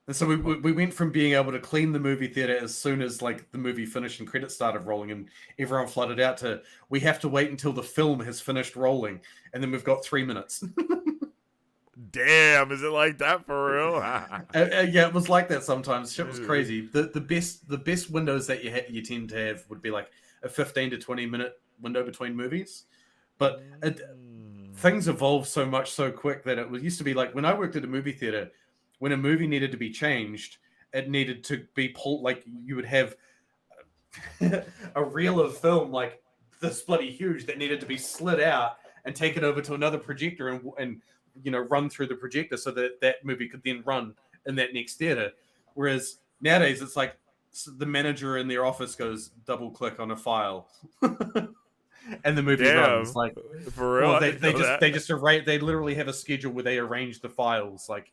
and so we went from being able to clean the movie theater as soon as like the movie finished and credits started rolling and everyone flooded out to we have to wait until the film has finished rolling and then we've got 3 minutes. Damn, is it like that for real? Yeah, it was like that sometimes. Shit was crazy. The best windows that you tend to have would be like a 15 to 20 minute window between movies, but things evolved so much so quick that it used to be like when I worked at a movie theater, when a movie needed to be changed, it needed to be pulled. Like you would have a reel of film like this bloody huge that needed to be slid out and taken over to another projector and run through the projector so that movie could then run in that next theater. Whereas nowadays it's like the manager in their office goes double click on a file and the movie runs. Like for real. They literally have a schedule where they arrange the files. Like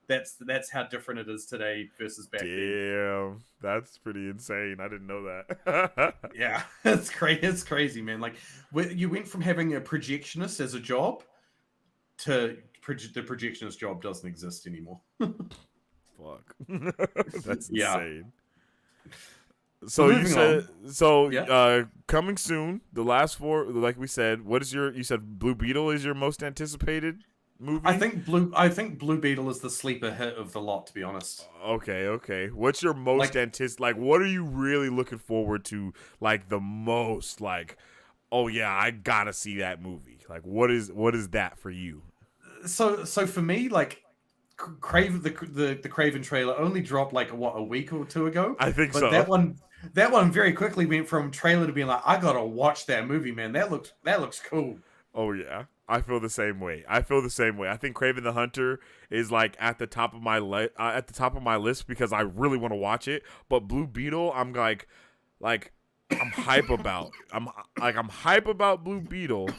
that's how different it is today versus back then. Damn, that's pretty insane. I didn't know that. Yeah, it's crazy. It's crazy, man. Like you went from having a projectionist as a job to the projectionist job doesn't exist anymore. Fuck, that's Yeah. insane. So you said Yeah. Coming soon. The last 4, like we said. What is you said Blue Beetle is your most anticipated movie? I think Blue Beetle is the sleeper hit of the lot, to be honest. Okay. What's your most like what are you really looking forward to like the most? Like, oh yeah, I gotta see that movie. Like what is that for you? So for me, like Craven, the Craven trailer only dropped like a week or 2 ago. I think but so. That one very quickly went from trailer to being like, I gotta watch that movie, man. That looks cool. Oh yeah, I feel the same way. I think Craven the Hunter is like at the top of my list because I really want to watch it. But Blue Beetle, I'm like I'm hype about. I'm hype about Blue Beetle.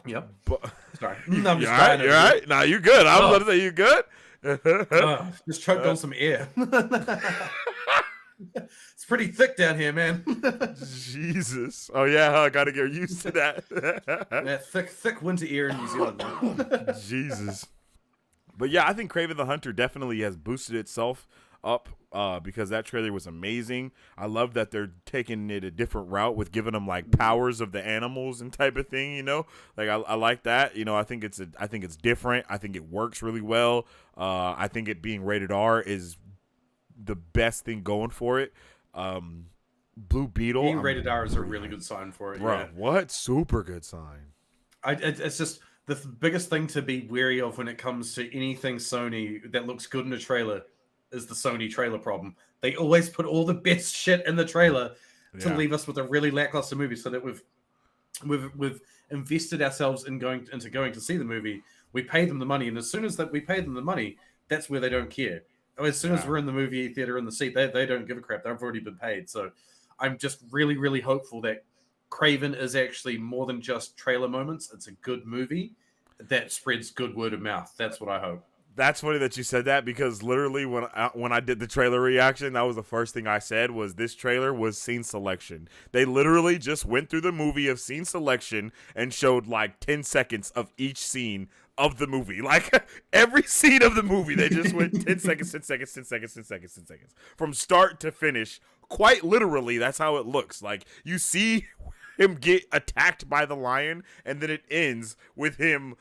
Yep. But Sorry. you're right. Nah, you good. I was about to say you good. Just choked on some air. It's pretty thick down here, man. Jesus. Oh yeah, I gotta get used to that. That thick winter air in New Zealand. Jesus. But yeah, I think Craven the Hunter definitely has boosted itself up because that trailer was amazing. I love that they're taking it a different route with giving them like powers of the animals and type of thing. Like I like that. I think it's different. I think it works really well. I think it being rated R is the best thing going for it. Blue Beetle Being rated R is a really good sign for it. Bro, yeah. what super good sign. It's just the biggest thing to be wary of when it comes to anything Sony that looks good in a trailer is the Sony trailer problem. They always put all the best shit in the trailer to leave us with a really lackluster movie, so that we've invested ourselves in going to see the movie. We pay them the money, and as soon as we pay them the money, that's where they don't care. As soon as we're in the movie theater in the seat, they don't give a crap. They've already been paid. So I'm just really, really hopeful that Craven is actually more than just trailer moments. It's a good movie that spreads good word of mouth. That's what I hope. That's funny that you said that because literally when I did the trailer reaction, that was the first thing I said was this trailer was scene selection. They literally just went through the movie of scene selection and showed like 10 seconds of each scene of the movie. Like every scene of the movie, they just went 10 seconds, 10 seconds, 10 seconds, 10 seconds, 10 seconds. From start to finish. Quite literally, that's how it looks. Like you see him get attacked by the lion, and then it ends with him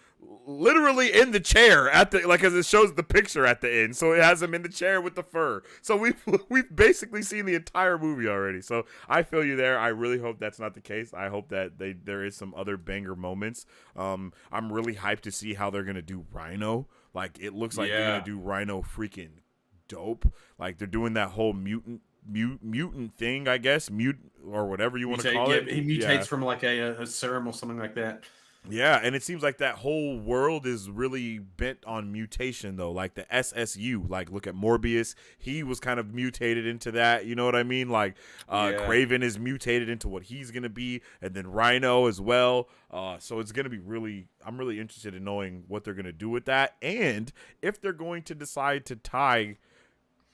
literally in the chair at the, like, as it shows the picture at the end. So it has him in the chair with the fur. So we've basically seen the entire movie already. So I feel you there. I really hope that's not the case. I hope that there is some other banger moments. I'm really hyped to see how they're gonna do Rhino. Like it looks like they're gonna do Rhino freaking dope. Like they're doing that whole mutant thing, I guess, or whatever you want to call it. He mutates from like a serum or something like that. Yeah, and it seems like that whole world is really bent on mutation, though. Like the SSU, like look at Morbius, he was kind of mutated into that. You know what I mean? Like Kraven is mutated into what he's gonna be, and then Rhino as well. So it's gonna be really. I'm really interested in knowing what they're gonna do with that, and if they're going to decide to tie.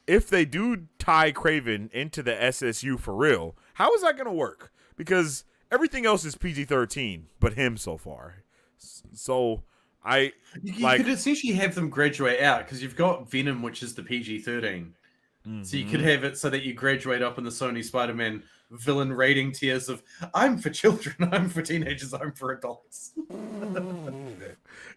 If they do tie Kraven into the SSU for real, how is that going to work? Because everything else is PG-13, but him so far. So you could essentially have them graduate out because you've got Venom, which is the PG-13. Mm-hmm. So you could have it so that you graduate up in the Sony Spider-Man villain rating tiers of I'm for children, I'm for teenagers, I'm for adults.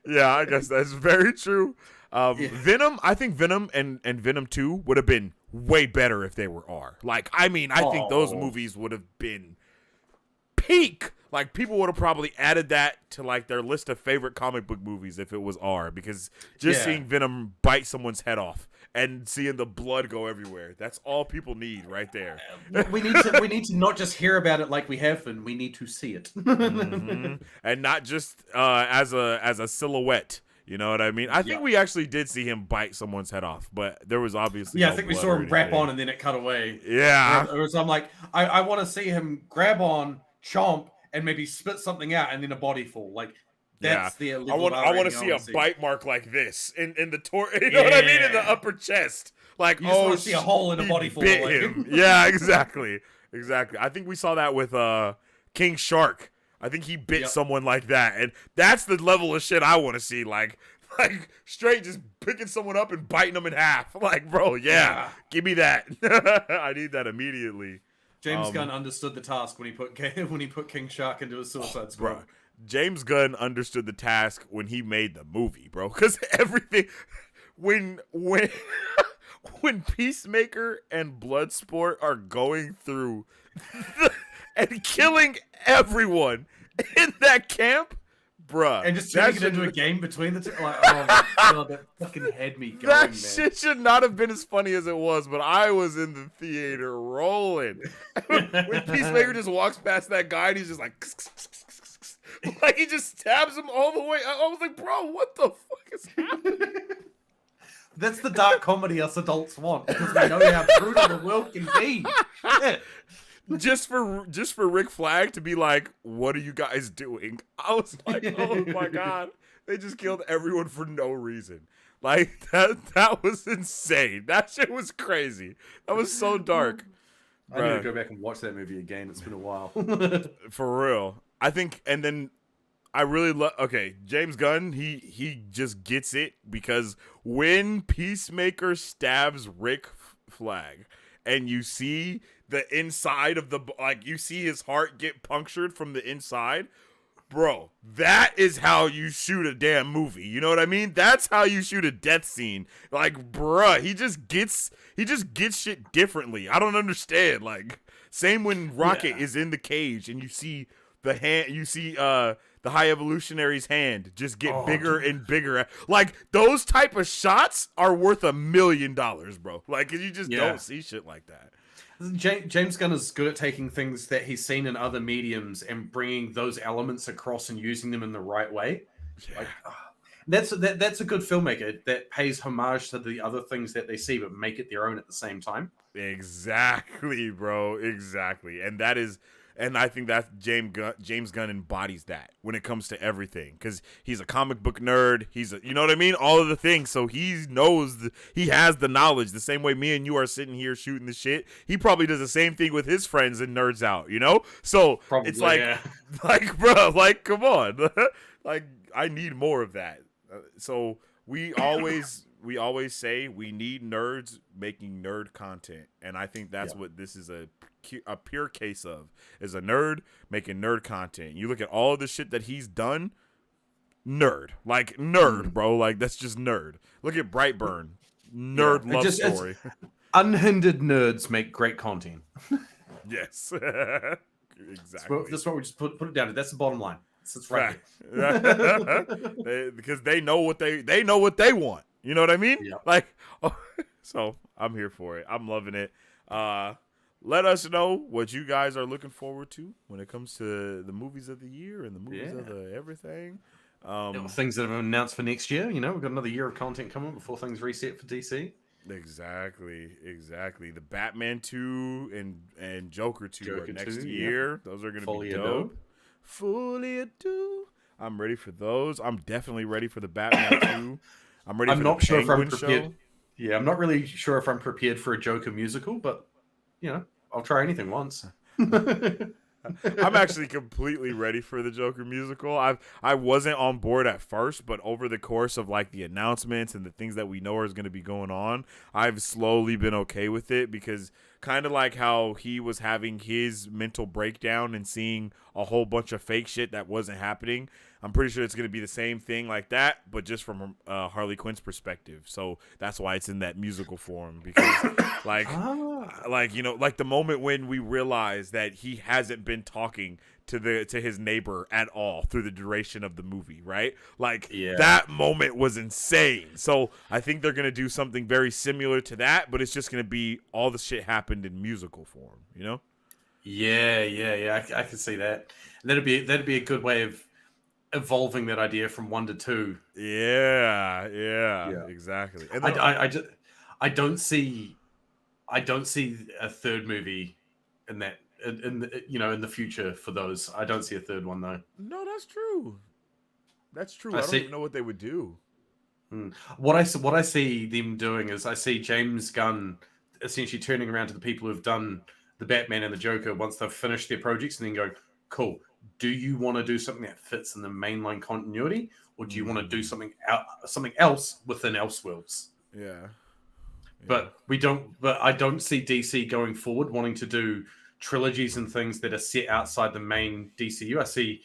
Yeah, I guess that's very true. Venom, I think Venom and Venom 2 would have been way better if they were R. Like, I mean, I think those movies would have been peak. Like, people would have probably added that to, like, their list of favorite comic book movies if it was R. Because just seeing Venom bite someone's head off and seeing the blood go everywhere, that's all people need right there. we need to not just hear about it like we have been. We need to see it. Mm-hmm. And not just as a silhouette. You know what I mean? I think we actually did see him bite someone's head off, but there was obviously I think we saw him grab on and then it cut away. Yeah. So I'm like, I want to see him grab on, chomp, and maybe spit something out and then a body fall. Like, that's the I want to see a bite mark like this in the you know what I mean? In the upper chest. Like, you just want to see a hole in a body fall. Bit him. Yeah, exactly. Exactly. I think we saw that with King Shark. I think he bit someone like that, and that's the level of shit I want to see. Like straight just picking someone up and biting them in half. Like, bro, give me that. I need that immediately. James Gunn understood the task when he put King Shark into a Suicide Squad. Bro, James Gunn understood the task when he made the movie, bro. Because everything when Peacemaker and Bloodsport are going through and killing everyone in that camp, bruh. And just turning it into a game between the two. Like, oh my god, that fucking had me going, that man. Shit should not have been as funny as it was, but I was in the theater rolling. When Peacemaker just walks past that guy and he's just like, like he just stabs him all the way. I was like, bro, what the fuck is happening? That's the dark comedy us adults want, because we know how brutal the world can be. Shit. Just for Rick Flag to be like, what are you guys doing? I was like, oh my god, they just killed everyone for no reason. Like that was insane. That shit was crazy. That was so dark. I need to go back and watch that movie again. It's been a while. For real. I think, and then I really love. Okay, James Gunn, he just gets it, because when Peacemaker stabs Rick Flag, and you see the inside of the, like, you see his heart get punctured from the inside, bro, that is how you shoot a damn movie. You know what I mean? That's how you shoot a death scene. Like, bruh, he just gets shit differently. I don't understand. Like, same when Rocket is in the cage and you see the hand, you see the High Evolutionary's hand just get bigger and bigger. Like, those type of shots are worth $1 million, bro. Like, 'cause you just don't see shit like that. James Gunn is good at taking things that he's seen in other mediums and bringing those elements across and using them in the right way. Yeah. Like, that's a good filmmaker that pays homage to the other things that they see, but make it their own at the same time. Exactly, bro. Exactly. And I think that James Gunn embodies that when it comes to everything, because he's a comic book nerd. You know what I mean? All of the things. So he knows, he has the knowledge. The same way me and you are sitting here shooting the shit, he probably does the same thing with his friends and nerds out. You know? So probably, it's like, like, bro, like, come on, like, I need more of that. So we always say we need nerds making nerd content, and I think that's Yeah. what this is a pure case of, is a nerd making nerd content. You look at all of the shit that he's done, nerd, bro, like that's just nerd. Look at Brightburn, Yeah. nerd It love just it's story. unhindered nerds make great content. Yes, exactly. That's what we just put it down to. That's the bottom line. It's right Fact. there. Because they know what they know what they want. You know what I mean? Yeah. Like, so I'm here for it. I'm loving it. Let us know what you guys are looking forward to when it comes to the movies of the year and the movies of the everything. Things that have been announced for next year. You know, we've got another year of content coming before things reset for DC. Exactly. The Batman 2 and Joker 2 Joker are next 2, year. Those are gonna Fully be a dope. Fully a do. I'm ready for those. I'm definitely ready for the Batman 2. I'm ready for not the sure if I'm Penguin prepared. show. Yeah, I'm not really sure if I'm prepared for a Joker musical, but you know, I'll try anything once. I'm actually completely ready for the Joker musical. I wasn't on board at first, but over the course of like the announcements and the things that we know is going to be going on, I've slowly been okay with it, because kind of like how he was having his mental breakdown and seeing a whole bunch of fake shit that wasn't happening. I'm pretty sure it's going to be the same thing like that, but just from Harley Quinn's perspective. So that's why it's in that musical form, because like the moment when we realize that he hasn't been talking to his neighbor at all through the duration of the movie, right? Like that moment was insane. So I think they're going to do something very similar to that, but it's just going to be all the shit happened in musical form, you know? Yeah. I can see that. That'd be a good way of evolving that idea from 1 to 2. Yeah, exactly. And then, I don't see a third movie in that in the future for those. I don't see a third one though. no, that's true. That's true. I I don't see. even know what they would do. What I see them doing is I see James Gunn essentially turning around to the people who've done the Batman and the Joker once they've finished their projects and then going, cool, do you want to do something that fits in the mainline continuity, or do you want to do something else within Elseworlds? Yeah. But I don't see DC going forward wanting to do trilogies and things that are set outside the main DCU. I see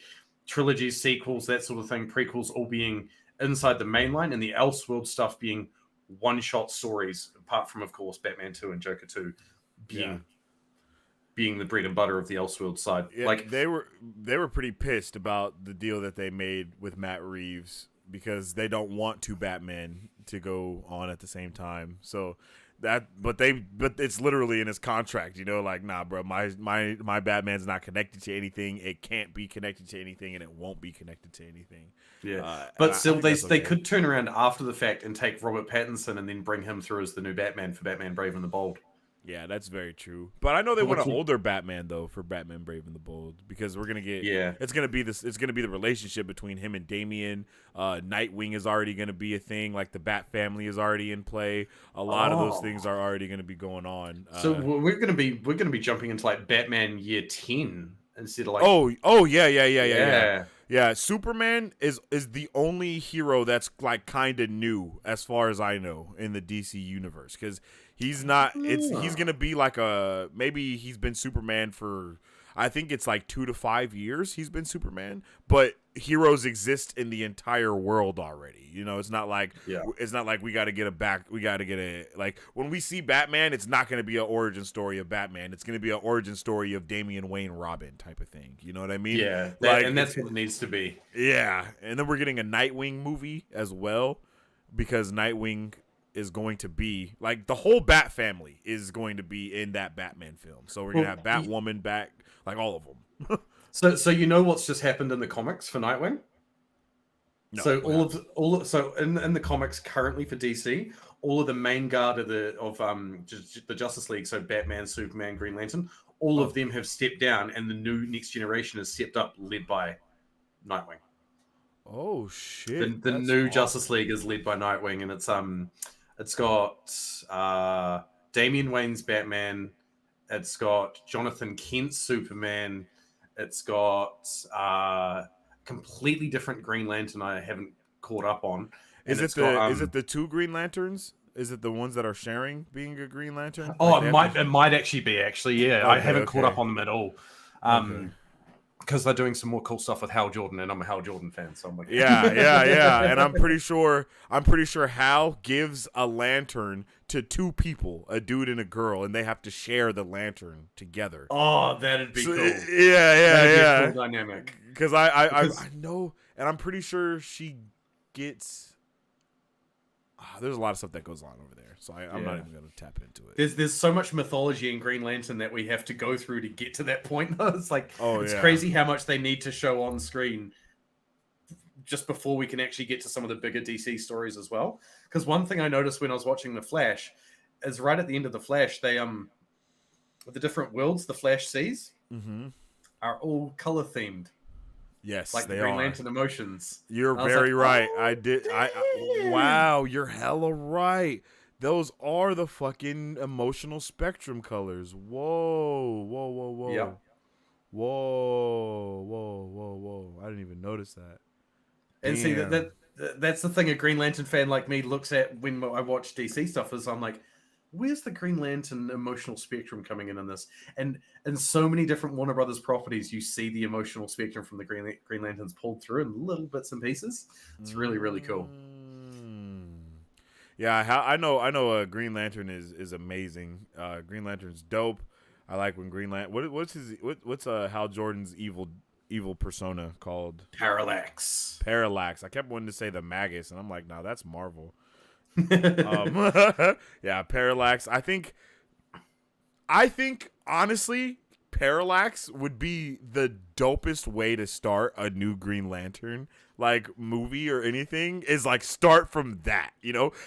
trilogies, sequels, that sort of thing, prequels all being inside the main line, and the Elseworld stuff being one-shot stories, apart from, of course, Batman 2 and Joker 2 being the bread and butter of the Elseworld side. Yeah, like they were pretty pissed about the deal that they made with Matt Reeves, because they don't want two Batman to go on at the same time. So but it's literally in his contract, like, nah, bro, my Batman's not connected to anything. It can't be connected to anything, and it won't be connected to anything. Yeah, but still, they okay. could turn around after the fact and take Robert Pattinson and then bring him through as the new Batman for Batman Brave and the Bold. Yeah, that's very true. But I know they want an older Batman though for Batman Brave and the Bold, because we're gonna get it's gonna be the relationship between him and Damian. Nightwing is already gonna be a thing. Like the Bat family is already in play. A lot of those things are already gonna be going on. So we're gonna be jumping into like Batman Year 10 instead of like yeah. Superman is the only hero that's like kind of new as far as I know in the DC universe, because he's not. He's gonna be like maybe he's been Superman for, I think it's like 2 to 5 years he's been Superman, but heroes exist in the entire world already. It's not like we got to get like, when we see Batman, it's not going to be an origin story of Batman. It's going to be an origin story of Damian Wayne Robin type of thing. You know what I mean? Yeah, and that's what it needs to be. Yeah, and then we're getting a Nightwing movie as well, because Nightwing is going to be like, the whole Bat family is going to be in that Batman film. So we're gonna have Batwoman back, like all of them. So you know what's just happened in the comics for Nightwing? No, so in the comics currently for DC, all of the main guard of the Justice League, so Batman, Superman, Green Lantern, all of them have stepped down, and the new next generation has stepped up, led by Nightwing. Oh shit! The new Justice League is led by Nightwing, and it's got Damian Wayne's Batman, it's got Jonathan Kent's Superman, it's got completely different Green Lantern I haven't caught up on. And Is it it's got is it the two Green Lanterns? Is it the ones that are sharing being a Green Lantern? oh, Like it might actually be yeah. I Okay, haven't caught okay. up on them at all. Okay. Because they're doing some more cool stuff with Hal Jordan, and I'm a Hal Jordan fan, so I'm like, Yeah. And I'm pretty sure Hal gives a lantern to two people, a dude and a girl, and they have to share the lantern together. Oh, that'd be cool. Yeah. That'd be a cool dynamic. Because I know, and I'm pretty sure she gets. There's a lot of stuff that goes on over there, so I'm not even going to tap into it. There's so much mythology in Green Lantern that we have to go through to get to that point. It's like, it's crazy how much they need to show on screen just before we can actually get to some of the bigger DC stories as well. Because one thing I noticed when I was watching The Flash is right at the end of The Flash, they the different worlds the Flash sees are all color themed. Yes, like the Green Lantern emotions. You're very right. Wow, you're hella right. Those are the fucking emotional spectrum colors. Whoa. Yep. Whoa. I didn't even notice that. And see that's the thing a Green Lantern fan like me looks at when I watch DC stuff is I'm like, where's the Green Lantern emotional spectrum coming in this? And in so many different Warner Brothers properties, you see the emotional spectrum from the Green Lanterns pulled through in little bits and pieces. It's really, really cool. Yeah, I know. Green Lantern is amazing. Green Lantern's dope. I like when Green Lantern. What's Hal Jordan's evil persona called? Parallax. I kept wanting to say the Magus, and I'm like, no, that's Marvel. Yeah, Parallax. I think honestly, Parallax would be the dopest way to start a new Green Lantern like movie or anything. Is like start from that,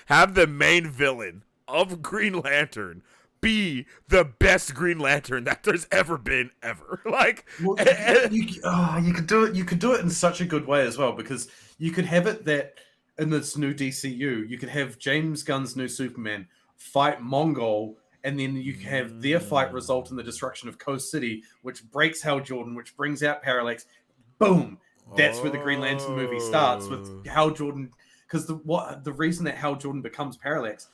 have the main villain of Green Lantern be the best Green Lantern that there's ever been ever. Like, you could do it. You could do it in such a good way as well, because you could have it that in this new DCU, you could have James Gunn's new Superman fight Mongol, and then you can have their fight result in the destruction of Coast City, which breaks Hal Jordan, which brings out Parallax. Boom! That's where the Green Lantern movie starts with Hal Jordan. Because the reason that Hal Jordan becomes Parallax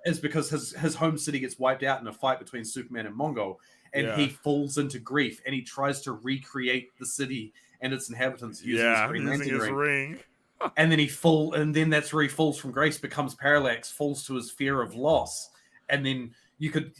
is because his home city gets wiped out in a fight between Superman and Mongol, and he falls into grief, and he tries to recreate the city and its inhabitants using his Green Lantern ring. And then that's where he falls from grace, becomes Parallax, falls to his fear of loss, and then you could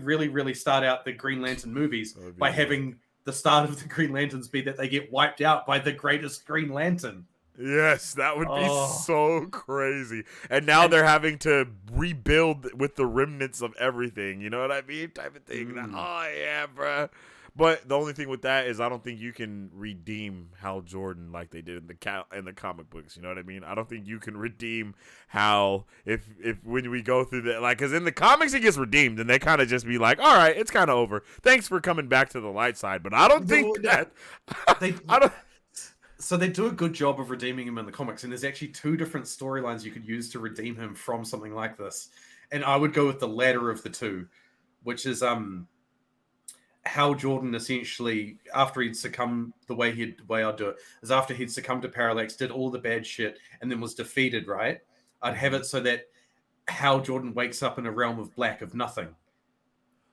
really, really start out the Green Lantern movies by having the start of the Green Lanterns be that they get wiped out by the greatest Green Lantern. Yes, that would be so crazy. And now they're having to rebuild with the remnants of everything. You know what I mean? Type of thing. Oh, yeah, bruh. But the only thing with that is I don't think you can redeem Hal Jordan like they did in the comic books. You know what I mean? I don't think you can redeem Hal if when we go through that. Like, because in the comics he gets redeemed and they kind of just be like, all right, it's kind of over. Thanks for coming back to the light side. But I don't think that. I don't. So they do a good job of redeeming him in the comics, and there's actually two different storylines you could use to redeem him from something like this. And I would go with the latter of the two, which is Hal Jordan essentially, after he'd succumbed, the way I'd do it is after he'd succumbed to Parallax, did all the bad shit, and then was defeated, right? I'd have it so that Hal Jordan wakes up in a realm of black, of nothing.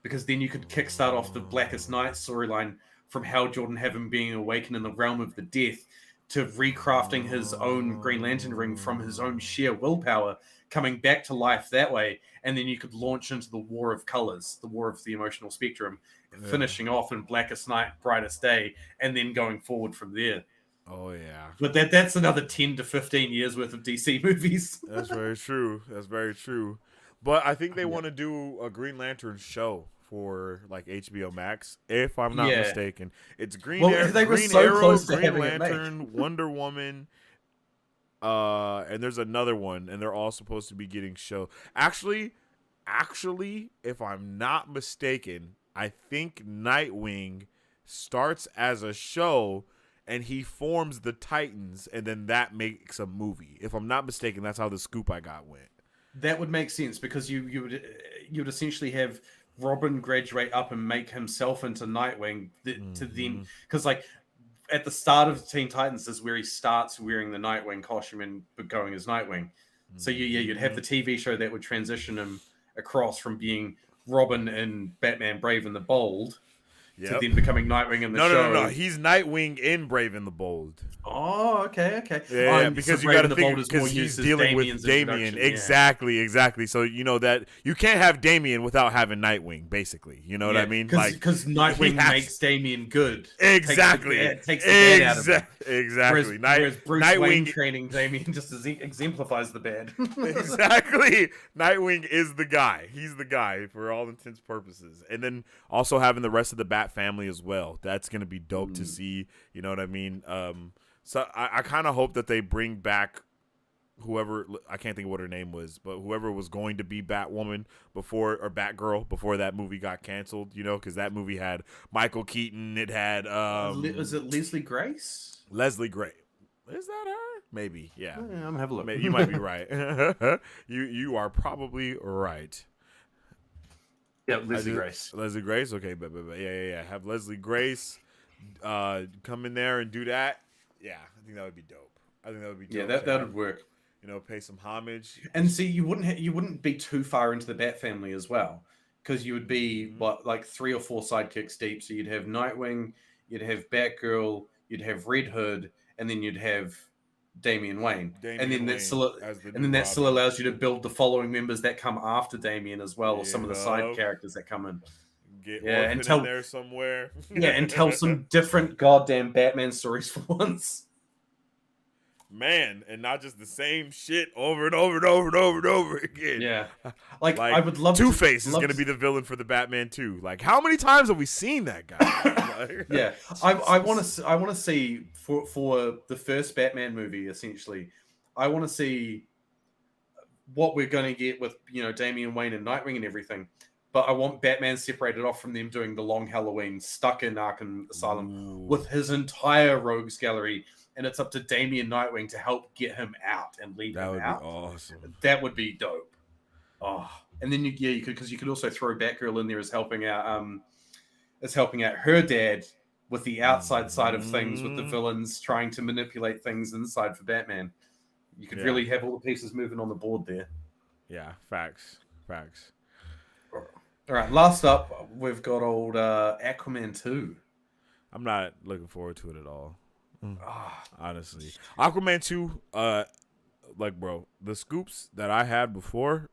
Because then you could kickstart off the Blackest Night storyline from Hal Jordan having being awakened in the realm of the death to recrafting his own Green Lantern ring from his own sheer willpower, coming back to life that way. And then you could launch into the War of Colors, the War of the Emotional Spectrum, finishing off in Blackest Night, Brightest Day, and then going forward from there. Oh, yeah. But that's another 10 to 15 years worth of DC movies. That's very true. But I think they want to do a Green Lantern show for like HBO Max, if I'm not mistaken. It's Green Arrow, Green Lantern, Wonder Woman, and there's another one, and they're all supposed to be getting show. Actually, if I'm not mistaken, I think Nightwing starts as a show and he forms the Titans, and then that makes a movie. If I'm not mistaken, that's how the scoop I got went. That would make sense, because you would essentially have Robin graduate up and make himself into Nightwing to then, because like at the start of Teen Titans is where he starts wearing the Nightwing costume and going as Nightwing. So you'd have the TV show that would transition him across from being Robin in Batman Brave and the Bold to then becoming Nightwing in the show. No. He's Nightwing in Brave and the Bold. Oh, okay. Yeah, because you got to think because he's dealing with Damian. Exactly. So you know that you can't have Damian without having Nightwing. Basically, you know what I mean? Because Nightwing makes Damian good. Exactly. Takes the bad out of him. Exactly. Whereas Bruce Nightwing Wayne training Damian just exemplifies the bad. Exactly. Nightwing is the guy. He's the guy for all intents and purposes. And then also having the rest of the Bat family as well. That's gonna be dope to see. You know what I mean? So I kind of hope that they bring back whoever, I can't think of what her name was, but whoever was going to be Batwoman before, or Batgirl before that movie got canceled, you know, because that movie had Michael Keaton. It had was it Leslie Grace? Leslie Gray. Is that her? Maybe. Yeah. I'm gonna have a look. You might be right. you are probably right. Yeah, Leslie Grace. Leslie Grace. Okay, but yeah. Have Leslie Grace come in there and do that. Yeah, I think that would be dope. Yeah, that would work. You know, pay some homage. And see, you wouldn't be too far into the Bat family as well, because you would be like 3 or 4 sidekicks deep. So you'd have Nightwing, you'd have Batgirl, you'd have Red Hood, and then you'd have Damian Wayne. That still allows you to build the following members that come after Damian as well, or some of the side characters that come in. And tell in there somewhere. And tell some different goddamn Batman stories for once. Man, and not just the same shit over and over and over and over and over again. Yeah, like I would love Two-Face is going to be the villain for the Batman 2. Like, how many times have we seen that guy? Yeah, I want to see for the first Batman movie. Essentially, I want to see what we're going to get with Damian Wayne and Nightwing and everything. But I want Batman separated off from them doing the long Halloween, stuck in Arkham Asylum with his entire rogues gallery. And it's up to Damian Nightwing to help get him out and lead him out. That would be awesome. That would be dope. Oh, and then you could also throw Batgirl in there as helping out her dad with the outside side of things, with the villains trying to manipulate things inside for Batman. You could really have all the pieces moving on the board there. Yeah, facts. All right, last up, we've got old Aquaman 2. I'm not looking forward to it at all. Honestly. Aquaman 2, bro, the scoops that I had before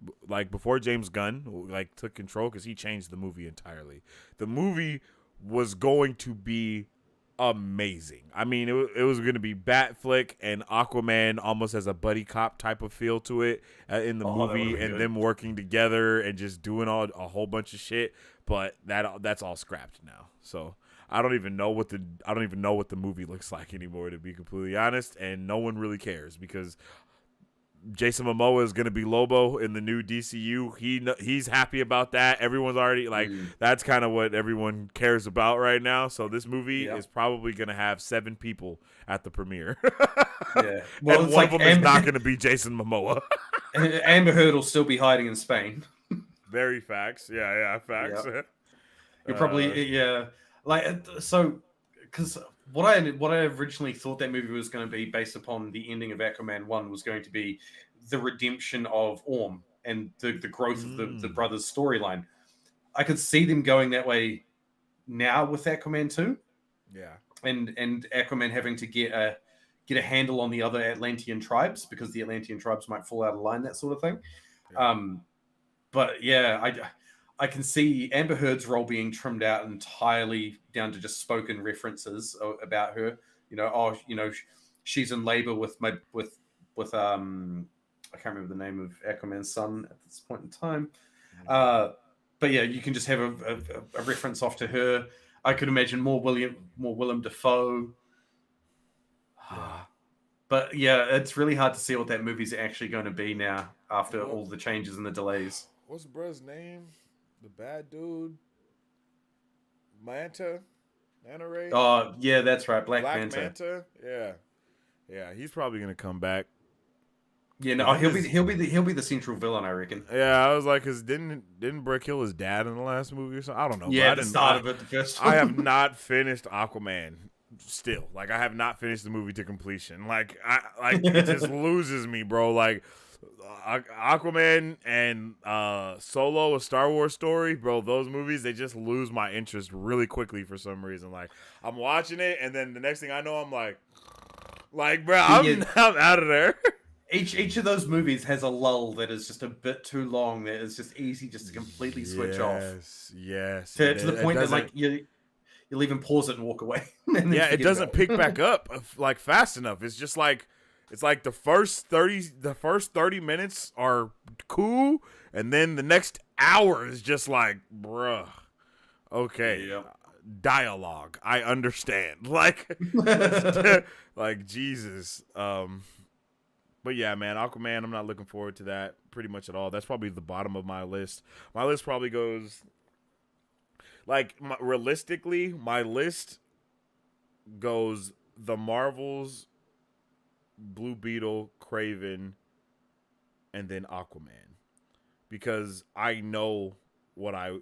James Gunn, took control, because he changed the movie entirely. The movie was going to be amazing. I mean, it was going to be Batflick and Aquaman almost as a buddy cop type of feel to it in the movie, and them working together and just doing a whole bunch of shit. But that's all scrapped now. So I don't even know what the movie looks like anymore, to be completely honest, and no one really cares because Jason Momoa is going to be Lobo in the new DCU. He's happy about that. Everyone's already that's kind of what everyone cares about right now. So this movie is probably going to have 7 people at the premiere. Yeah, well, and one of them is not going to be Jason Momoa. Amber Heard will still be hiding in Spain. Very facts. Yeah, facts. Yep. You're probably because what I originally thought that movie was going to be, based upon the ending of Aquaman 1, was going to be the redemption of Orm and the growth of the brothers' storyline. I could see them going that way now with Aquaman 2. Yeah. And Aquaman having to get a handle on the other Atlantean tribes, because the Atlantean tribes might fall out of line, that sort of thing. Yeah. But yeah, I can see Amber Heard's role being trimmed out entirely down to just spoken references about her. She's in labor with I can't remember the name of Aquaman's son at this point in time. But yeah, you can just have a reference off to her. I could imagine more Willem Dafoe. Yeah. But yeah, it's really hard to see what that movie's actually going to be now after all the changes and the delays. What's bruh's name? The bad dude? Manta Ray? Oh, yeah, that's right. Black Manta. Yeah, he's probably going to come back. Yeah, no, he'll be the central villain, I reckon. Yeah, I was like, cause didn't Brett kill his dad in the last movie or something? I don't know. Yeah, the start of it, the first one. I have not finished Aquaman. still. Like, I have not finished the movie to completion. Like, it just loses me, bro. Like, Aquaman and Solo, A Star Wars Story, bro, those movies, they just lose my interest really quickly for some reason. Like, I'm watching it, and then the next thing I know, I'm like, bro, I'm out of there. Each of those movies has a lull that is just a bit too long. That is just easy just to completely switch off. Yes. To the point that like you'll even pause it and walk away. And it doesn't pick back up like fast enough. It's just like the first 30 minutes are cool, and then the next hour is just like, bruh. Okay. Yeah. Dialogue. I understand. Like like Jesus. But yeah, man, Aquaman, I'm not looking forward to that pretty much at all. That's probably the bottom of my list. My list probably goes, like, realistically, my list goes The Marvels, Blue Beetle, Kraven, and then Aquaman. Because I know what I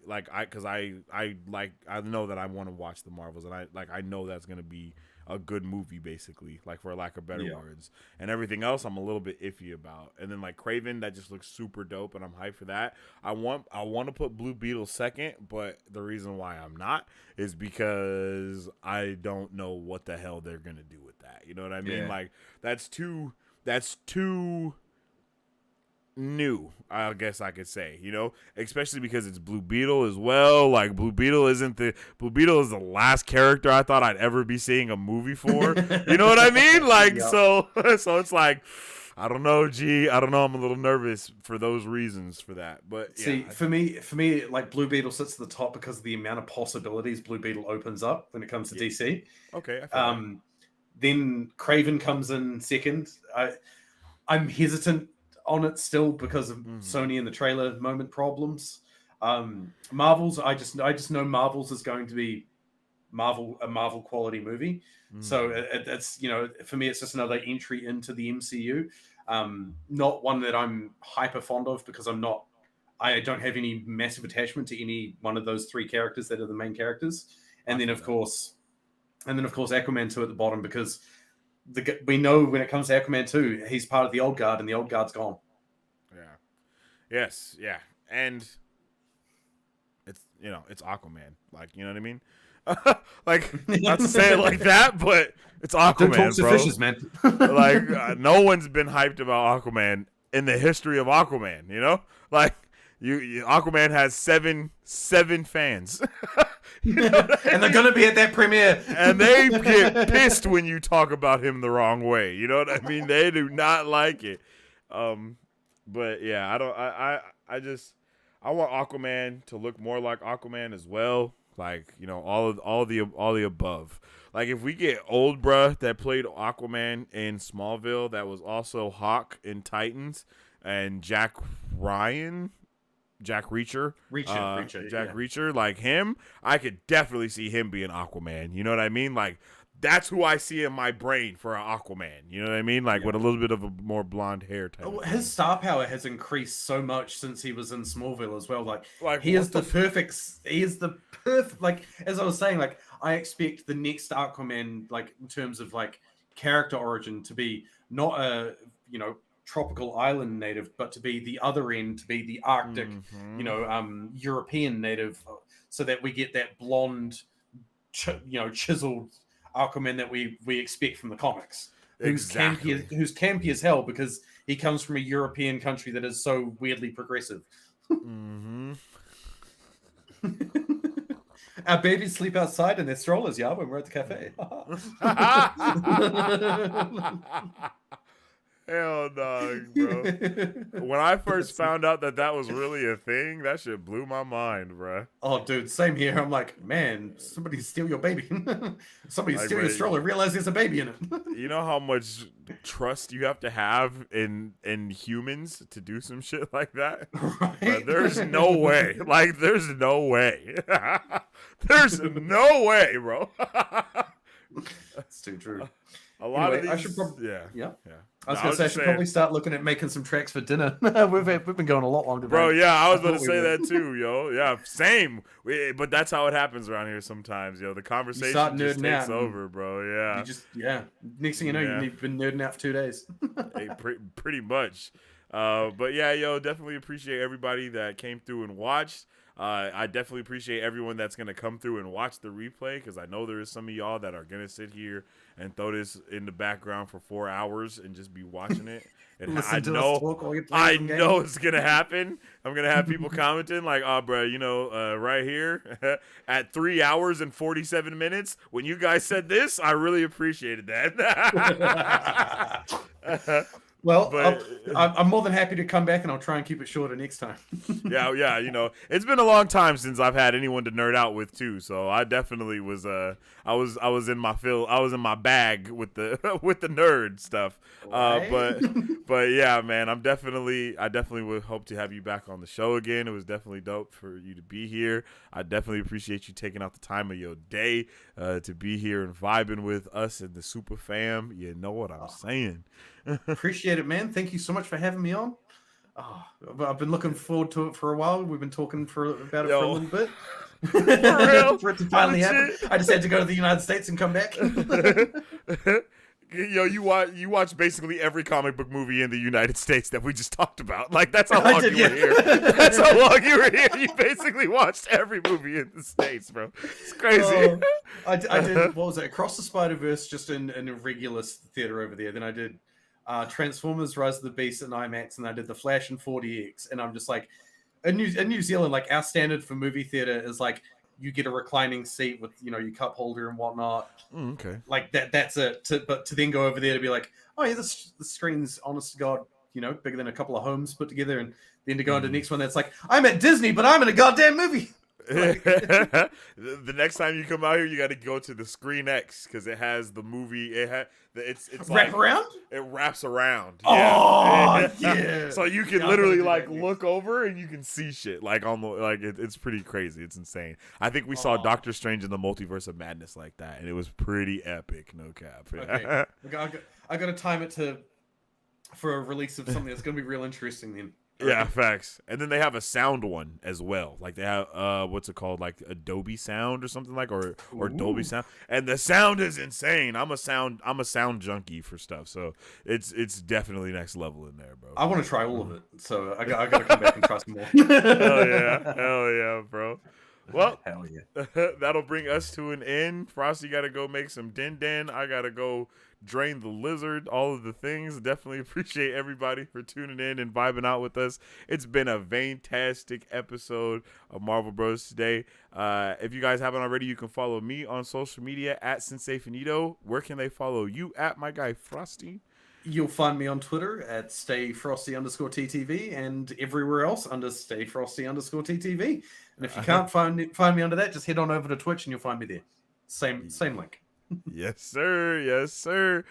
know that I want to watch The Marvels, and I know that's going to be a good movie, basically, like, for lack of better words. And everything else I'm a little bit iffy about. And then, like, Kraven, that just looks super dope, and I'm hyped for that. I want to put Blue Beetle second, but the reason why I'm not is because I don't know what the hell they're gonna do with that. You know what I mean? Yeah. Like, that's too new, I guess I could say, you know, especially because it's Blue Beetle as well. Like, Blue Beetle is the last character I thought I'd ever be seeing a movie for. You know what I mean? Like, so it's like, I don't know, I don't know. I'm a little nervous for those reasons for that. But see, for me, like, Blue Beetle sits at the top because of the amount of possibilities Blue Beetle opens up when it comes to DC. Okay. I then Kraven comes in second. I'm hesitant on it still because of Sony and the trailer moment problems. Marvels, I just know Marvels is going to be a Marvel quality movie. So it's, you know, for me, it's just another entry into the MCU. Not one that I'm hyper fond of because I don't have any massive attachment to any one of those three characters that are the main characters. And then of course Aquaman 2 at the bottom, because we know when it comes to Aquaman 2, he's part of the old guard, and the old guard's gone. Yeah. Yes. Yeah. And it's, you know, it's Aquaman. Like, you know what I mean? Like, not to say it like that, but it's Aquaman, bro. Fishes, man. Like, no one's been hyped about Aquaman in the history of Aquaman. You know, like, Aquaman has seven fans. You know and they're gonna be at that premiere, and they get pissed when you talk about him the wrong way. You know what I mean? They do not like it. But yeah, I want Aquaman to look more like Aquaman as well. Like, you know, all the above. Like, if we get old bruh that played Aquaman in Smallville, that was also Hawk in Titans, and Jack Reacher, Reacher, like him, I could definitely see him being Aquaman. You know what I mean? Like, that's who I see in my brain for an Aquaman. You know what I mean? Like, with a little bit of a more blonde hair type. His star power has increased so much since he was in Smallville as well. Like he is the perfect. Like, as I was saying, like, I expect the next Aquaman, like, in terms of like character origin, to be not a, you know, tropical island native, but to be the other end, to be the Arctic, you know, European native, so that we get that blonde, chiseled Aquaman that we expect from the comics. Exactly. Who's campy as hell because he comes from a European country that is so weirdly progressive. Our babies sleep outside in their strollers, yeah, when we're at the cafe. Hell no, bro. When I first found out that was really a thing, that shit blew my mind, bro. Oh, dude, same here. I'm like, man, somebody steal your baby. Somebody steal your stroller, realize there's a baby in it. You know how much trust you have to have in humans to do some shit like that? Right? But there's no way. Like, there's no way. There's no way, bro. It's too true. A lot Anyway, of these, I should yeah. Yeah. Yeah. I was No, gonna say I just should saying. probably start looking at making some tracks for dinner. we've been going a lot longer. Bro, than yeah, I was about to thought we say would. that too, yo. Yeah, same. But that's how it happens around here sometimes, yo. The conversation start just nerding takes out and over, bro. Yeah. You just Next thing you know, Yeah. you've been nerding out for 2 days. Hey, pretty much. But yeah, yo, definitely appreciate everybody that came through and watched. I definitely appreciate everyone that's going to come through and watch the replay, because I know there is some of y'all that are going to sit here and throw this in the background for 4 hours and just be watching it. And Listen to us talk while you're playing I some know games. it's going to happen. I'm going to have people commenting like, oh, bro, you know, right here at 3 hours and 47 minutes, when you guys said this, I really appreciated that. Well, But- I'm more than happy to come back, and I'll try and keep it shorter next time. yeah, you know, it's been a long time since I've had anyone to nerd out with too. So I definitely was I was in my bag with the with the nerd stuff. Right? But yeah, man, I definitely would hope to have you back on the show again. It was definitely dope for you to be here. I definitely appreciate you taking out the time of your day to be here and vibing with us and the super fam. You know what I'm saying? Appreciate it, man. Thank you so much for having me on. Oh, I've been looking forward to it for a while. We've been talking about it for a little bit. For real? For it to finally happen. Legit? I just had to go to the United States and come back. Yo, you watch basically every comic book movie in the United States that we just talked about. Like, that's how I long did, you were yeah. here. That's how long you were here. You basically watched every movie in the States, bro. It's crazy. Oh, I did, what was it? Across the Spider-Verse, just in a regular theater over there. Then I did Transformers Rise of the Beast in IMAX, and I did The Flash in 4DX. And I'm just like, in New Zealand, like, our standard for movie theater is like, you get a reclining seat with, you know, your cup holder and whatnot. Okay. Like that's it. But to then go over there to be like, oh yeah, the screen's honest to God, you know, bigger than a couple of homes put together, and then to go into the next one that's like, I'm at Disney, but I'm in a goddamn movie. The next time you come out here, you got to go to the Screen X, because it has the movie. It's Wrap like, around? it wraps around. Oh, yeah. So you can Yeah, I'm literally gonna do like that next. look over and you can see shit like on the it's pretty crazy. It's insane. I think we saw Aw. Doctor Strange in the Multiverse of Madness like that, and it was pretty epic. No cap. Okay. I got to time it for a release of something that's going to be real interesting then. Yeah, facts. And then they have a sound one as well. Like they have what's it called? Like Adobe Sound or something like, or Dolby Ooh. Sound. And the sound is insane. I'm a sound junkie for stuff. So it's definitely next level in there, bro. I want to try all of it, so I got to come back and try some more. Hell yeah, bro. Well, Hell yeah. that'll bring us to an end. Frosty got to go make some din. I got to go drain the lizard, all of the things. Definitely appreciate everybody for tuning in and vibing out with us. It's been a fantastic episode of Marvel Bros today. If you guys haven't already, you can follow me on social media at Sensei Finito. Where can they follow you at, my guy Frosty? You'll find me on Twitter at stayfrosty_TTV and everywhere else under stayfrosty_TTV. And if you can't find me under that, just head on over to Twitch and you'll find me there. Same link. Yes, sir. Yes, sir.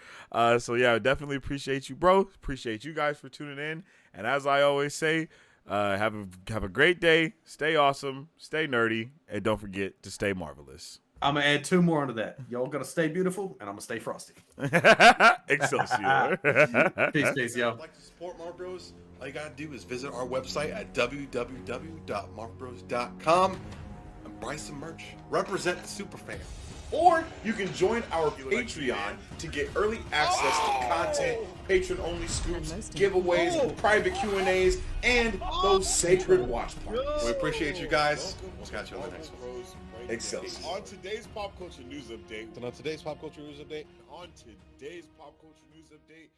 So yeah, definitely appreciate you, bro. Appreciate you guys for tuning in. And as I always say, have a great day. Stay awesome. Stay nerdy, and don't forget to stay marvelous. I'm gonna add 2 more onto that. Y'all gotta stay beautiful, and I'm gonna stay frosty. Excelsior. Peace, yo. If you'd like to support Marvel Bros, all you gotta do is visit our website at www.marvelbros.com and buy some merch. Represent the superfan. Or you can join our Patreon to get early access to content, patron-only scoops, giveaways, private Q&As, and those sacred watch parties. We appreciate you guys. We'll catch you on the next one. Excelsior. On today's pop culture news update. And on today's pop culture news update, On today's pop culture news update.